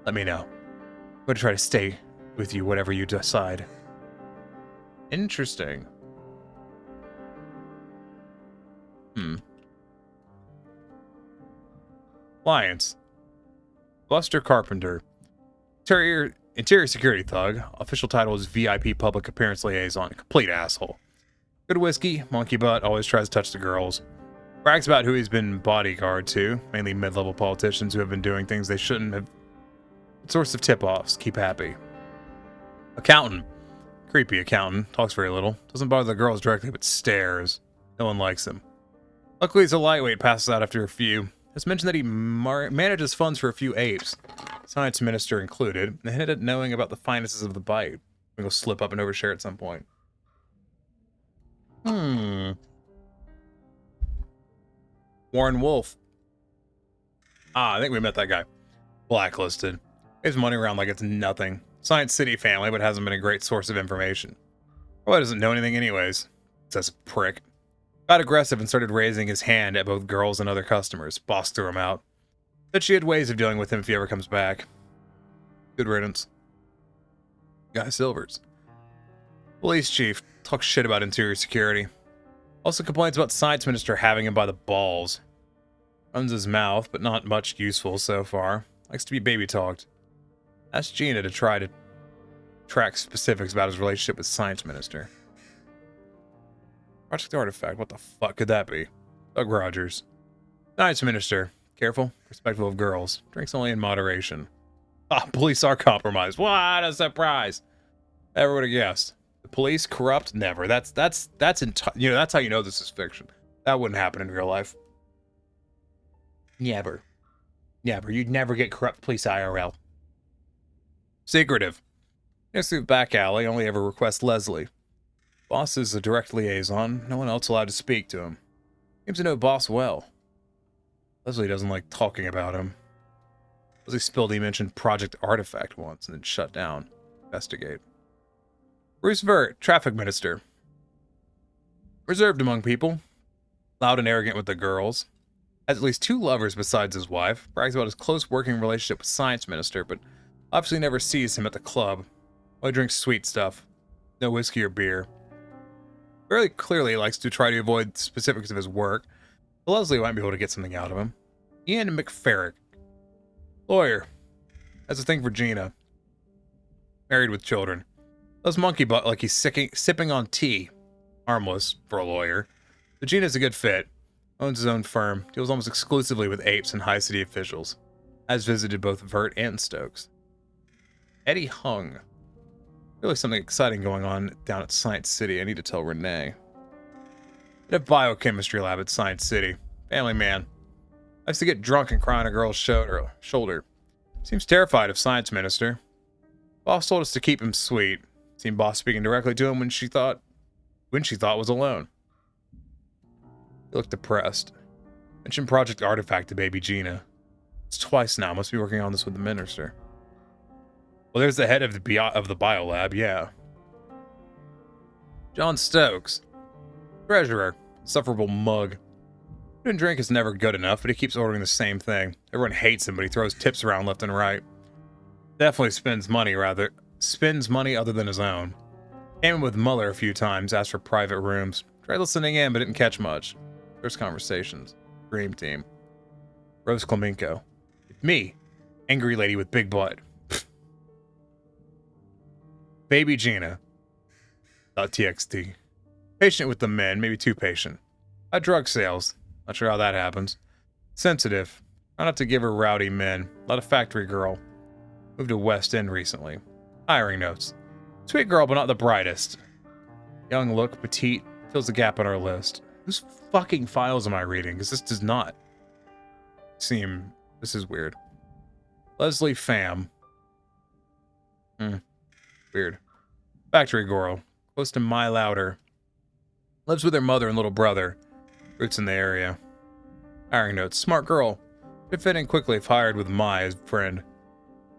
Let me know. I'm going to try to stay with you, whatever you decide. Interesting. Clients. Buster Carpenter. Interior security thug. Official title is VIP Public Appearance Liaison. Complete asshole. Good whiskey, monkey butt, always tries to touch the girls. Brags about who he's been bodyguard to, mainly mid-level politicians who have been doing things they shouldn't have. Source of tip-offs. Keep happy. Accountant. Creepy accountant. Talks very little. Doesn't bother the girls directly, but stares. No one likes him. Luckily, he's a lightweight, passes out after a few. Has mentioned that he manages funds for a few apes, science minister included, and hinted at knowing about the finances of the bite. We'll go slip up and overshare at some point. Warren Wolf. I think we met that guy. Blacklisted. Gives money around like it's nothing. Science City family, but hasn't been a great source of information. Probably doesn't know anything anyways. Says a prick. Got aggressive and started raising his hand at both girls and other customers. Boss threw him out. Said she had ways of dealing with him if he ever comes back. Good riddance. Guy Silvers. Police chief. Talks shit about interior security. Also complains about science minister having him by the balls. Runs his mouth, but not much useful so far. Likes to be baby talked. Asked Gina to try to track specifics about his relationship with science minister. Project Artifact, what the fuck could that be? Doug Rogers. Science minister. Careful, respectful of girls. Drinks only in moderation. Police are compromised. What a surprise. Never would have guessed. The police corrupt? Never. That's you know, that's how you know this is fiction. That wouldn't happen in real life. Never. You'd never get corrupt police IRL. Secretive. Next to the back alley, only ever request Leslie. Boss is a direct liaison. No one else allowed to speak to him. Seems to know Boss well. Leslie doesn't like talking about him. Leslie spilled he mentioned Project Artifact once and then shut down. Investigate. Bruce Vert, traffic minister. Reserved among people. Loud and arrogant with the girls. Has at least 2 lovers besides his wife. Brags about his close working relationship with science minister, but obviously never sees him at the club. Only drinks sweet stuff. No whiskey or beer. Very clearly likes to try to avoid specifics of his work, but Leslie might be able to get something out of him. Ian McFerrick. Lawyer. Has a thing for Gina. Married with children. Does monkey butt like he's sipping on tea. Harmless for a lawyer. But Gina's a good fit. Owns his own firm. Deals almost exclusively with apes and high city officials. Has visited both Vert and Stokes. Eddie Hung. Really something exciting going on down at Science City. I need to tell Renee. At a biochemistry lab at Science City. Family man. Likes to get drunk and cry on a girl's shoulder. Seems terrified of science minister. Boss told us to keep him sweet. Seen boss speaking directly to him when she thought was alone. He looked depressed. Mentioned Project Artifact to baby Gina. It's twice now. Must be working on this with the minister. Well, there's the head of the biolab, yeah. John Stokes. Treasurer. Insufferable mug. Food and drink is never good enough, but he keeps ordering the same thing. Everyone hates him, but he throws tips around left and right. Definitely spends money other than his own. Came in with Muller a few times, asked for private rooms. Tried listening in, but didn't catch much. First conversations. Dream team. Rose Klemenko. Me. Angry lady with big butt. Baby Gina. .txt. Patient with the men, maybe too patient. Drug sales. Not sure how that happens. Sensitive. Try not to give her rowdy men. A lot of factory girl. Moved to West End recently. Hiring notes. Sweet girl, but not the brightest. Young look, petite. Fills the gap on our list. Whose fucking files am I reading? Because this does not seem... This is weird. Leslie Pham. Weird. Factory girl. Close to My Louder. Lives with her mother and little brother. Roots in the area. Hiring notes. Smart girl. Could fit in quickly if hired with My as friend.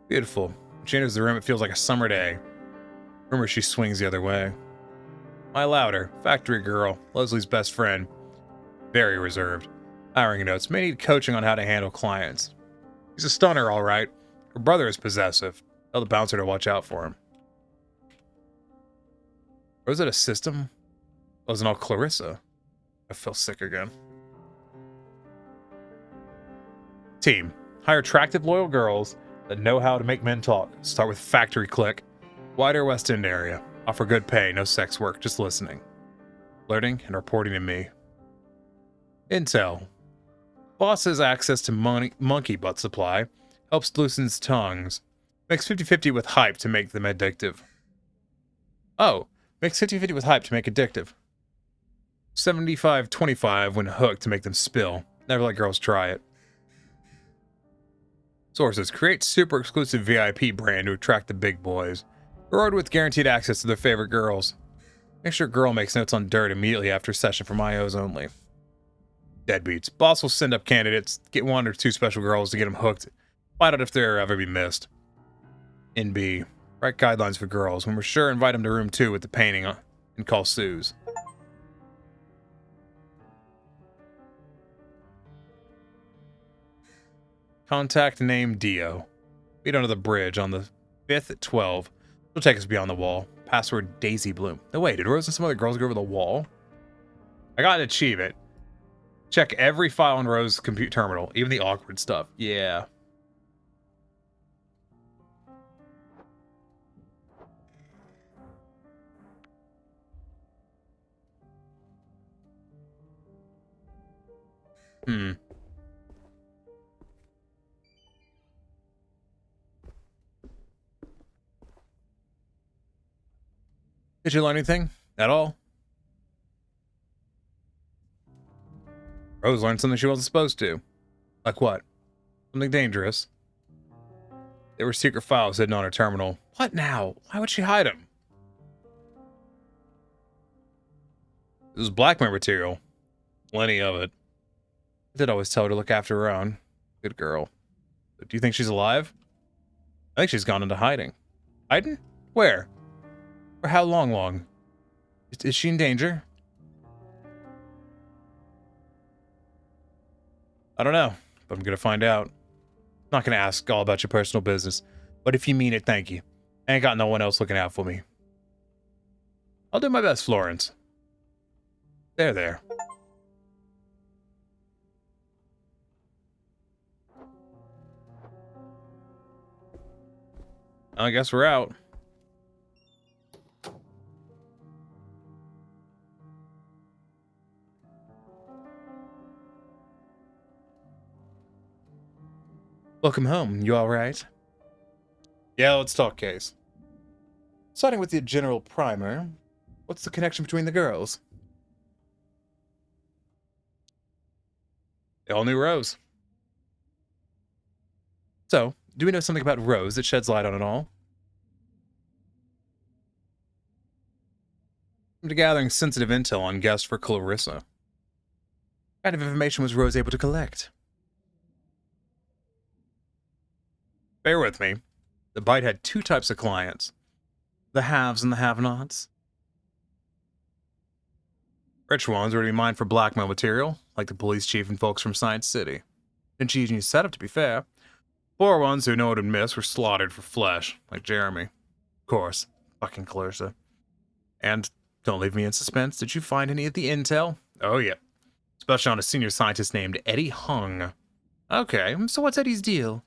Beautiful. When she enters the room, it feels like a summer day. Rumor she swings the other way. My Louder. Factory girl. Leslie's best friend. Very reserved. Hiring notes. May need coaching on how to handle clients. He's a stunner, all right. Her brother is possessive. Tell the bouncer to watch out for him. Or was it a system? Wasn't all Clarissa. I feel sick again. Team. Hire attractive, loyal girls that know how to make men talk. Start with factory clique. Wider West End area. Offer good pay, no sex work, just listening. Flirting and reporting to me. Intel. Boss has access to monkey butt supply. Helps loosens tongues. Makes 50-50 with hype to make them addictive. Oh, makes 50-50 with hype to make addictive. 75-25 when hooked to make them spill. Never let girls try it. Sources. Create super exclusive VIP brand to attract the big boys. Reward with guaranteed access to their favorite girls. Make sure girl makes notes on dirt immediately after session from IOs only. Deadbeats. Boss will send up candidates, get 1 or 2 special girls to get them hooked. Find out if they're ever be missed. NB. Write guidelines for girls. When we're sure, invite them to room 2 with the painting and call Suze. Contact name Dio. Meet under the bridge on the 5th at 12. She'll take us beyond the wall. Password Daisy Bloom. No, wait, did Rose and some other girls go over the wall? I gotta achieve it. Check every file on Rose's compute terminal, even the awkward stuff. Yeah. Did you learn anything? At all? Rose learned something she wasn't supposed to. Like what? Something dangerous. There were secret files hidden on her terminal. What now? Why would she hide them? This was blackmail material. Plenty of it. I did always tell her to look after her own. Good girl. But do you think she's alive? I think she's gone into hiding. Hiding? Where? For how long? Is she in danger? I don't know, but I'm gonna find out. Not gonna ask all about your personal business, but if you mean it, thank you. I ain't got no one else looking out for me. I'll do my best, Florence. There. I guess we're out. Welcome home. You all right? Yeah, let's talk case. Starting with the general primer, what's the connection between the girls? They all knew Rose. So, do we know something about Rose that sheds light on it all? I'm gathering sensitive intel on guests for Clarissa. What kind of information was Rose able to collect? Bear with me. The Bite had 2 types of clients. The haves and the have-nots. Rich ones were to be mined for blackmail material, like the police chief and folks from Science City. Ingenious setup, to be fair. Poor ones who know what would miss were slaughtered for flesh, like Jeremy. Of course. Fucking Clarissa. And don't leave me in suspense. Did you find any of the intel? Oh, yeah. Especially on a senior scientist named Eddie Hung. Okay, so what's Eddie's deal?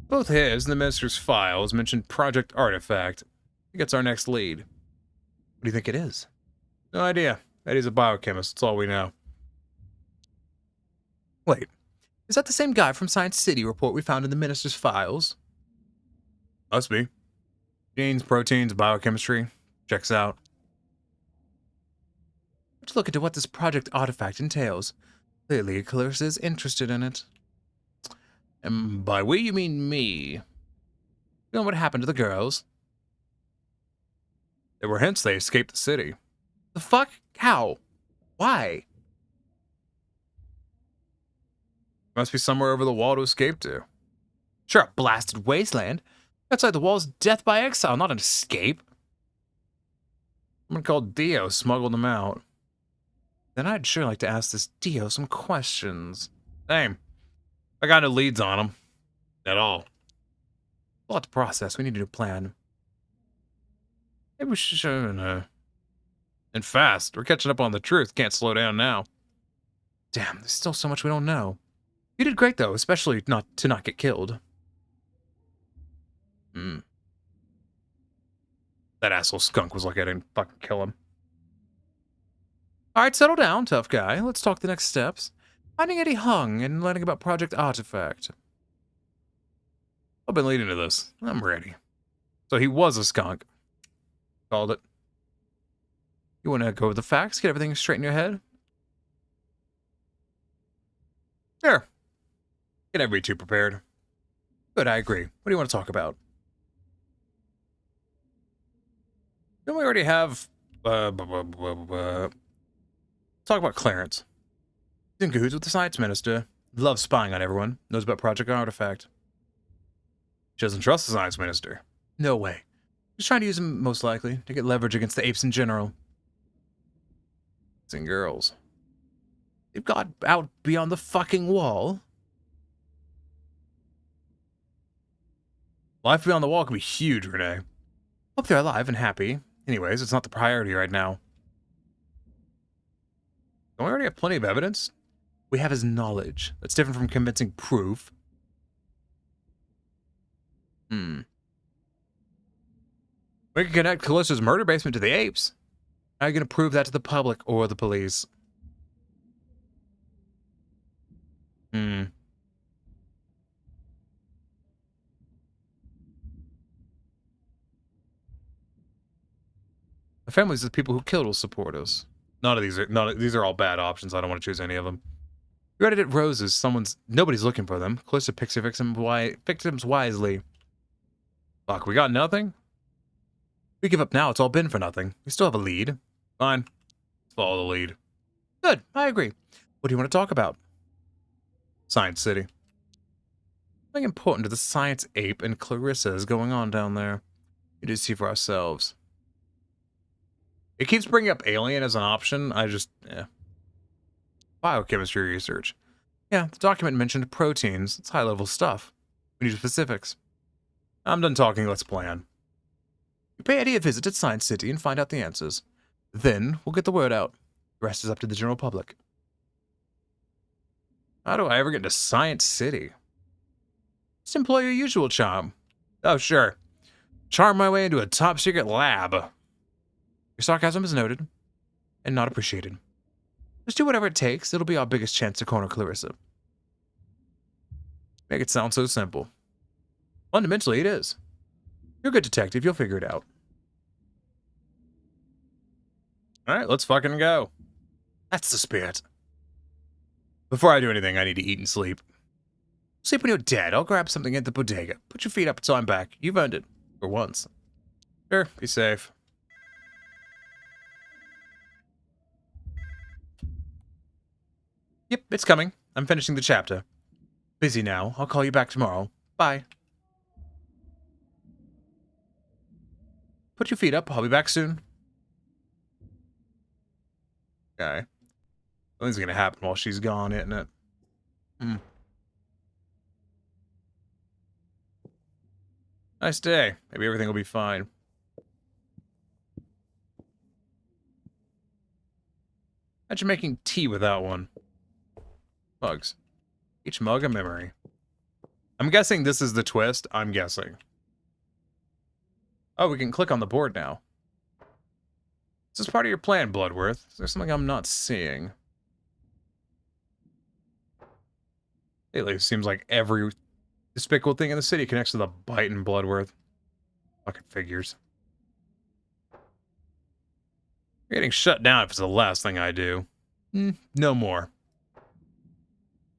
Both his and the Minister's files mentioned Project Artifact. I think it's our next lead. What do you think it is? No idea. Eddie's a biochemist. That's all we know. Wait. Is that the same guy from Science City report we found in the Minister's files? Must be. Genes, proteins, biochemistry. Checks out. Let's look into what this Project Artifact entails. Clearly, Clarissa is interested in it. And by we, you mean me. You know what happened to the girls? There were hints they escaped the city. The fuck? How? Why? Must be somewhere over the wall to escape to. Sure, a blasted wasteland. Outside the wall's death by exile, not an escape. Someone called Dio smuggled them out. Then I'd sure like to ask this Dio some questions. Same. I got no leads on him. At all. A lot to process. We need a new plan. Maybe we should... and fast. We're catching up on the truth. Can't slow down now. Damn, there's still so much we don't know. You did great, though, especially not get killed. That asshole skunk was like I didn't fucking kill him. Alright, settle down, tough guy. Let's talk the next steps. Finding Eddie Hung and learning about Project Artifact. I've been leading to this. I'm ready. So he was a skunk. Called it. You want to go over the facts? Get everything straight in your head? Sure. Get everybody too prepared. Good, I agree. What do you want to talk about? Don't we already have... Talk about Clarence. He's in cahoots with the science minister. Loves spying on everyone. Knows about Project Artifact. She doesn't trust the science minister. No way. Just trying to use him, most likely, to get leverage against the apes in general. And girls. They've got out beyond the fucking wall. Life beyond the wall can be huge, Renee. Hope they're alive and happy. Anyways, it's not the priority right now. Don't we already have plenty of evidence? We have his knowledge. That's different from convincing proof. We can connect Calissa's murder basement to the apes. How are you going to prove that to the public or the police? The families of the people who killed will support us. These are all bad options. I don't want to choose any of them. You read it at Rose's. Nobody's looking for them. Calissa picks her victims wisely. Fuck, we got nothing? We give up now, it's all been for nothing. We still have a lead. Fine. Let's follow the lead. Good, I agree. What do you want to talk about? Science City. Something important to the science ape and Clarissa is going on down there. We need to see for ourselves. It keeps bringing up alien as an option. Biochemistry research. Yeah, the document mentioned proteins. It's high-level stuff. We need specifics. I'm done talking, let's plan. You pay Eddie a visit at Science City and find out the answers. Then, we'll get the word out. The rest is up to the general public. How do I ever get to Science City? Just employ your usual charm. Oh, sure. Charm my way into a top-secret lab. Your sarcasm is noted, and not appreciated. Just do whatever it takes. It'll be our biggest chance to corner Clarissa. Make it sound so simple. Fundamentally, it is. You're a good detective. You'll figure it out. Alright, let's fucking go. That's the spirit. Before I do anything, I need to eat and sleep. Sleep when you're dead. I'll grab something at the bodega. Put your feet up until I'm back. You've earned it. For once. Sure, be safe. Yep, it's coming. I'm finishing the chapter. Busy now. I'll call you back tomorrow. Bye. Put your feet up. I'll be back soon. Okay. Something's gonna happen while she's gone, isn't it? Nice day. Maybe everything will be fine. Imagine making tea without one. Mugs. Each mug a memory. I'm guessing this is the twist. I'm guessing. Oh, we can click on the board now. Is this part of your plan, Bloodworth? Is there something I'm not seeing? It seems like every despicable thing in the city connects to the bite in Bloodworth. Fucking figures. You're getting shut down if it's the last thing I do. No more.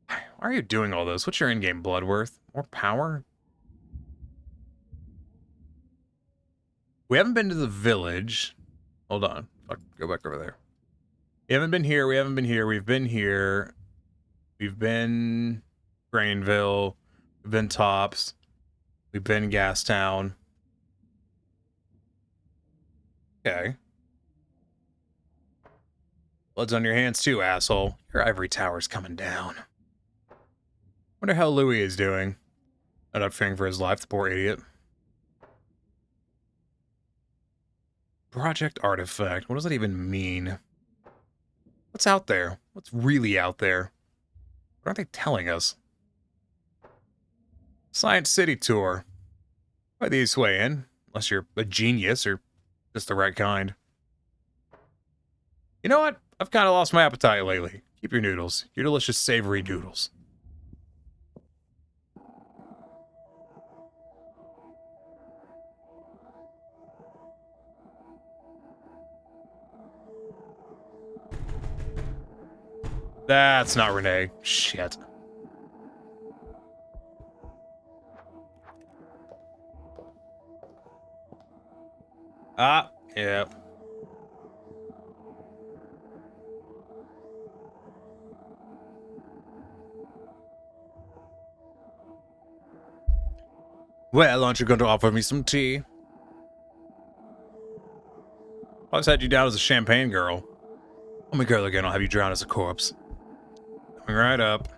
Why are you doing all this? What's your in-game, Bloodworth? More power? We haven't been to the village. Hold on. Fuck, go back over there. We haven't been here. We haven't been here. We've been here. We've been Grainville. We've been Tops. We've been Gastown. Okay. Blood's on your hands too, asshole. Your ivory tower's coming down. Wonder how Louis is doing. Not fearing for his life, the poor idiot. Project Artifact. What does that even mean? What's out there? What's really out there? What aren't they telling us? Science City Tour. Quite the easiest way in, unless you're a genius or just the right kind. You know what? I've kind of lost my appetite lately. Keep your noodles. Your delicious savory noodles. That's not Renee. Shit. Ah, yeah. Well, aren't you going to offer me some tea? I always had you down as a champagne girl. Call me girl again, I'll have you drown as a corpse. Coming right up.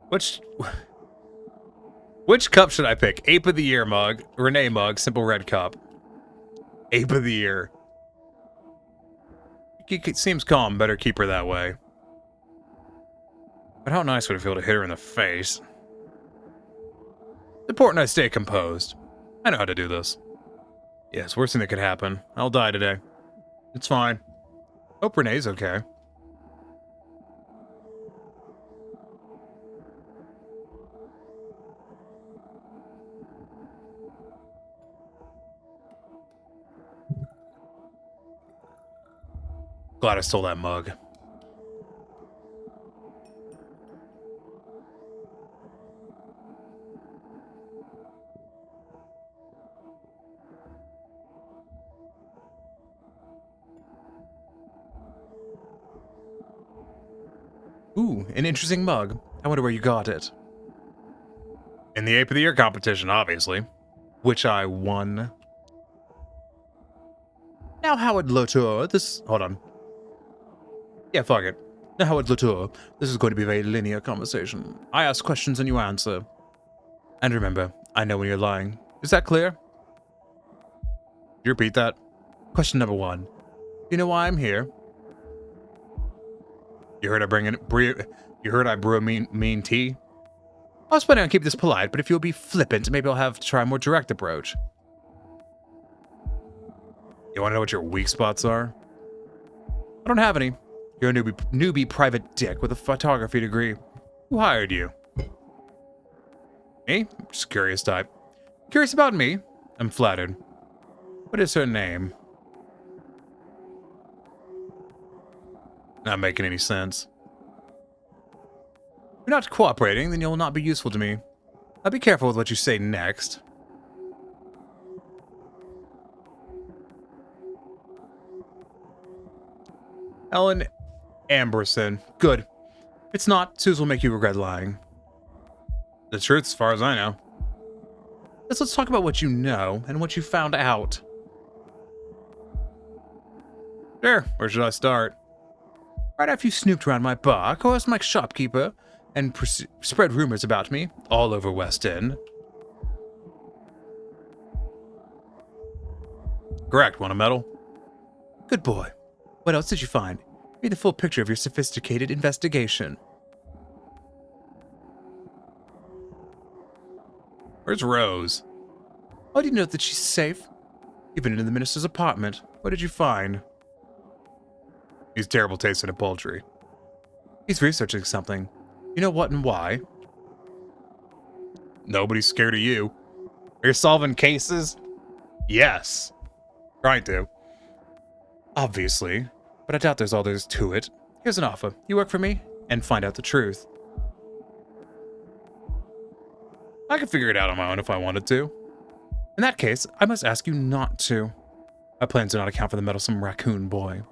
Which cup should I pick? Ape of the Year mug, Renee mug, simple red cup. Ape of the Year. It seems calm, better keep her that way. But how nice would it feel to hit her in the face? It's important I stay composed. I know how to do this. Yes, worst thing that could happen. I'll die today. It's fine. Hope Renee's okay. Glad I stole that mug. Ooh, an interesting mug. I wonder where you got it. In the Ape of the Year competition, obviously. Which I won. Now, Howard Latour, this... Hold on. Yeah, fuck it. Now, Howard Latour, this is going to be a very linear conversation. I ask questions and you answer. And remember, I know when you're lying. Is that clear? Could you repeat that? Question number 1. You know why I'm here? You heard I brew a mean tea? I was planning on keeping this polite, but if you'll be flippant, maybe I'll have to try a more direct approach. You want to know what your weak spots are? I don't have any. You're a newbie private dick with a photography degree. Who hired you? Me? Just curious type. Curious about me? I'm flattered. What is her name? Not making any sense. If you're not cooperating, then you'll not be useful to me. I'll be careful with what you say next. Ellen Amberson. Good. If it's not, Suze will make you regret lying. The truth, as far as I know. Let's talk about what you know and what you found out. Sure, where should I start? Right after you snooped around my bar, coerced my shopkeeper, and spread rumors about me all over West End. Correct, want a medal? Good boy. What else did you find? Read the full picture of your sophisticated investigation. Where's Rose? How do you know that she's safe? Even in the minister's apartment. What did you find? He's terrible tasting in poultry. He's researching something. You know what and why? Nobody's scared of you. Are you solving cases? Yes. Trying to. Obviously. But I doubt there's all there is to it. Here's an offer. You work for me, and find out the truth. I could figure it out on my own if I wanted to. In that case, I must ask you not to. My plans do not account for the meddlesome raccoon boy.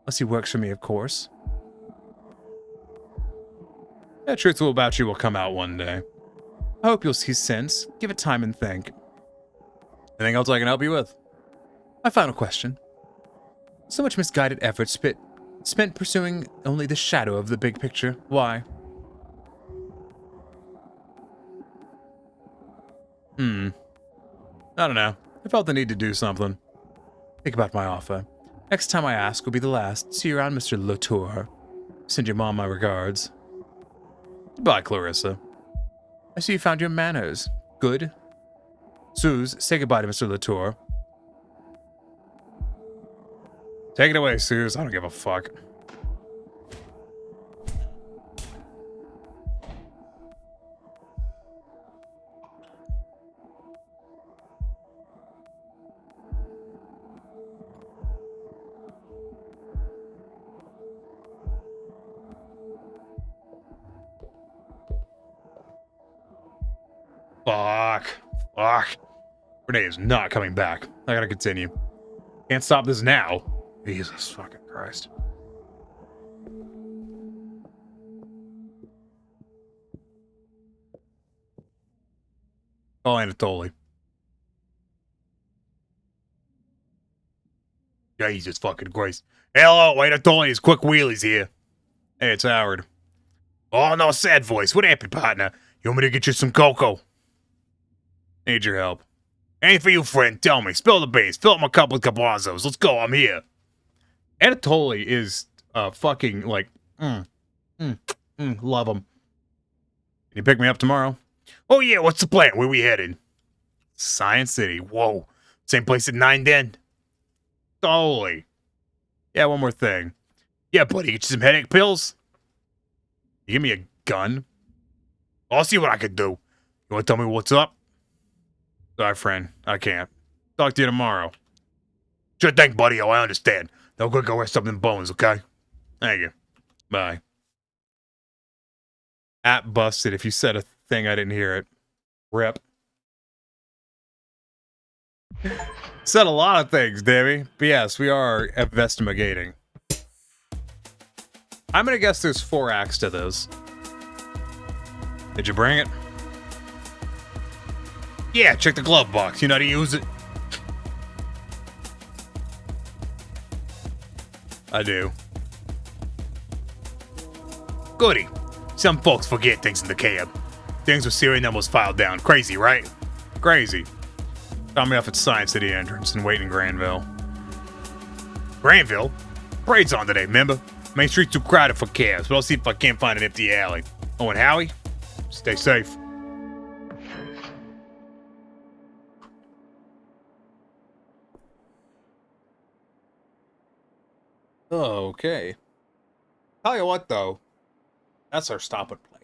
Unless he works for me, of course. The truth about you will come out one day. I hope you'll see sense. Give it time and think. Anything else I can help you with? My final question. So much misguided effort spent pursuing only the shadow of the big picture. Why? I don't know. I felt the need to do something. Think about my offer. Next time I ask will be the last. See you around, Mr. Latour. Send your mom my regards. Goodbye, Clarissa. I see you found your manners. Good. Suze, say goodbye to Mr. Latour. Take it away, Suze. I don't give a fuck. Fuck. Renee is not coming back. I gotta continue. Can't stop this now. Jesus fucking Christ. Oh, Anatoly. Jesus fucking Christ. Hello, Anatoly. It's Quick Wheelies here. Hey, it's Howard. Oh, no, sad voice. What happened, partner? You want me to get you some cocoa? Need your help. Ain't for you, friend. Tell me. Spill the beans. Fill up my cup with cabazos. Let's go. I'm here. Anatoly is fucking like, love him. Can you pick me up tomorrow? Oh yeah, what's the plan? Where we headed? Science City. Whoa. Same place at 9 then? Totally. Yeah, one more thing. Yeah, buddy, get you some headache pills? You give me a gun? I'll see what I can do. You wanna tell me what's up? Sorry, friend. I can't. Talk to you tomorrow. Sure thing, buddy. Oh, I understand. Now go rest up them bones, okay? Thank you. Bye. App busted. If you said a thing, I didn't hear it. Rip. Said a lot of things, Debbie. But yes, we are investigating. I'm gonna guess there's 4 acts to this. Did you bring it? Yeah, check the glove box. You know how to use it? I do. Goody. Some folks forget things in the cab. Things with serial numbers filed down. Crazy, right? Crazy. Found me off at Science City entrance and waiting in Granville. Granville? Parade's on today, remember? Main Street's too crowded for cabs, but I'll see if I can't find an empty alley. Oh, and Howie? Stay safe. Okay. Tell you what, though. That's our stop and play.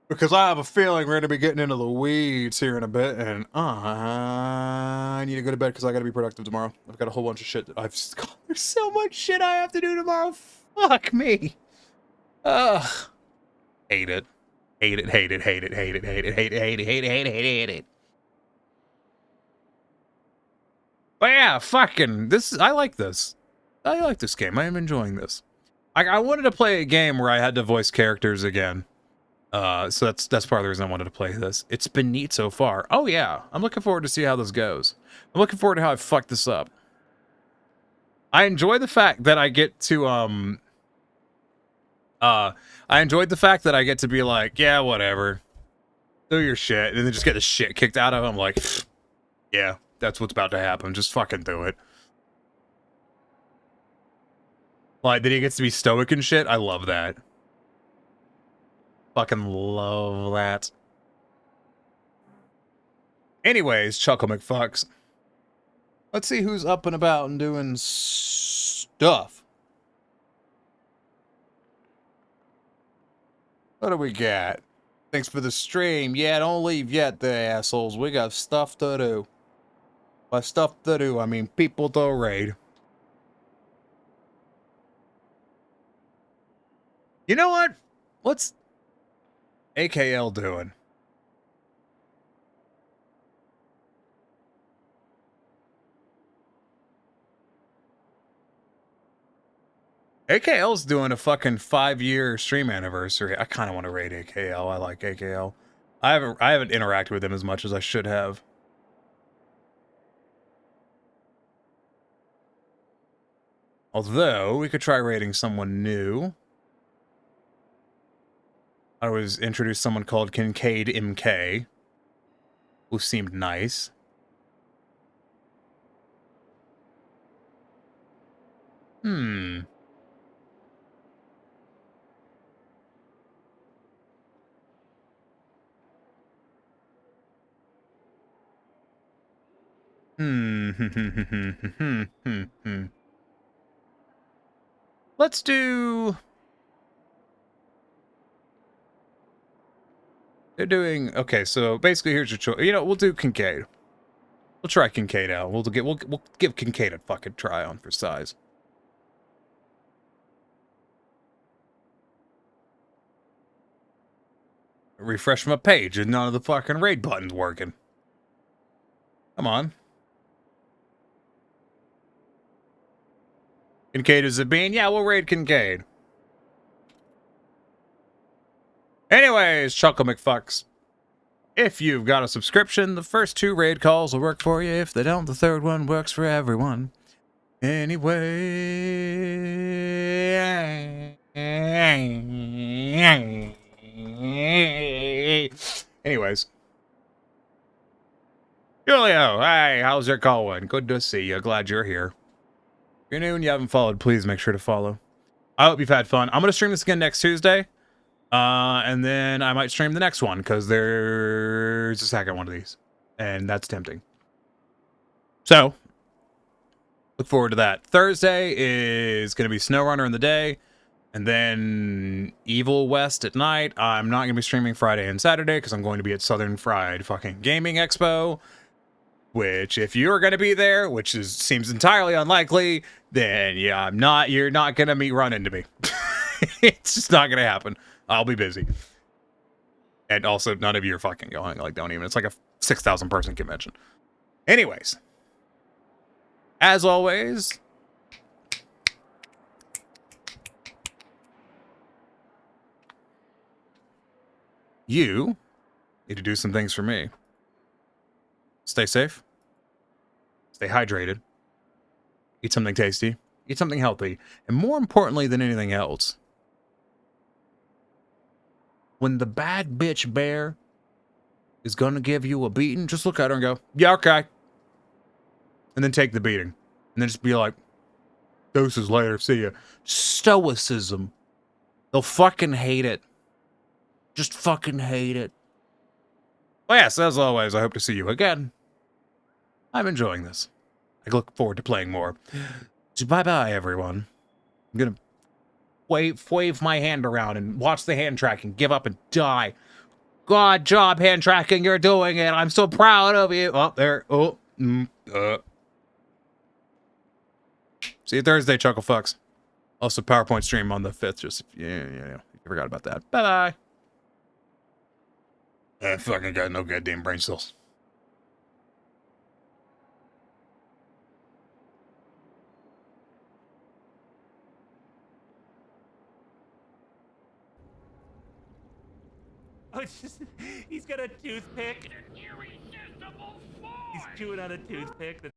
Because I have a feeling we're going to be getting into the weeds here in a bit, and I need to go to bed because I got to be productive tomorrow. I've got a whole bunch of shit that there's so much shit I have to do tomorrow. Fuck me. Ugh. Hate it. Hate it, hate it, hate it, hate it, hate it, hate it, hate it, hate it, hate it, hate it. But yeah, fucking, I like this. I like this game. I am enjoying this. I wanted to play a game where I had to voice characters again. So that's part of the reason I wanted to play this. It's been neat so far. Oh yeah, I'm looking forward to see how this goes. I'm looking forward to how I fuck this up. I enjoy the fact that I get to I enjoyed the fact that I get to be like, yeah, whatever. Do your shit, and then just get the shit kicked out of him. Like, yeah, that's what's about to happen. Just fucking do it. Like, that he gets to be stoic and shit. I love that. Fucking love that. Anyways, Chuckle McFucks. Let's see who's up and about and doing stuff. What do we got? Thanks for the stream. Yeah, don't leave yet, the assholes. We got stuff to do. By stuff to do, I mean people to raid. You know what? What's AKL doing? AKL's doing a fucking 5-year stream anniversary. I kind of want to raid AKL. I like AKL. I haven't interacted with them as much as I should have. Although we could try raiding someone new. I was introduced someone called Kincaid MK, who seemed nice. Hmm. Let's do... They're doing... Okay, so basically here's your choice. You know, we'll do Kincaid. We'll try Kincaid out. We'll give Kincaid a fucking try on for size. Refresh my page and none of the fucking raid buttons working. Come on. Kincaid is a bean? Yeah, we'll raid Kincaid. Anyways, Chuckle McFucks. If you've got a subscription, the first 2 raid calls will work for you. If they don't, the 3rd one works for everyone. Anyway. Anyways. Julio, hey, how's your call going? Good to see you. Glad you're here. If you're new and you haven't followed, please make sure to follow. I hope you've had fun. I'm going to stream this again next Tuesday. And then I might stream the next one because there's a second one of these. And that's tempting. So, look forward to that. Thursday is going to be SnowRunner in the day. And then Evil West at night. I'm not going to be streaming Friday and Saturday because I'm going to be at Southern Fried fucking Gaming Expo. Which, if you're going to be there, which seems entirely unlikely, then yeah, you're not going to run into me. It's just not going to happen. I'll be busy. And also, none of you are fucking going. Like, don't even. It's like a 6,000 person convention. Anyways. As always. You need to do some things for me. Stay safe. Stay hydrated. Eat something tasty. Eat something healthy. And more importantly than anything else, when the bad bitch bear is going to give you a beating, just look at her and go, yeah, okay. And then take the beating. And then just be like, doses later, see ya. Stoicism. They'll fucking hate it. Just fucking hate it. Well, yes, as always, I hope to see you again. I'm enjoying this. I look forward to playing more. So bye-bye, everyone. I'm gonna wave my hand around and watch the hand tracking, give up and die. God job, hand tracking, you're doing it. I'm so proud of you. Oh, there. Oh. See you Thursday, Chuckle Fucks. Also, PowerPoint stream on the 5th, just if you forgot about that. Bye-bye. I fucking got no goddamn brain cells. Oh, it's just, he's got a toothpick. He's chewing on a toothpick.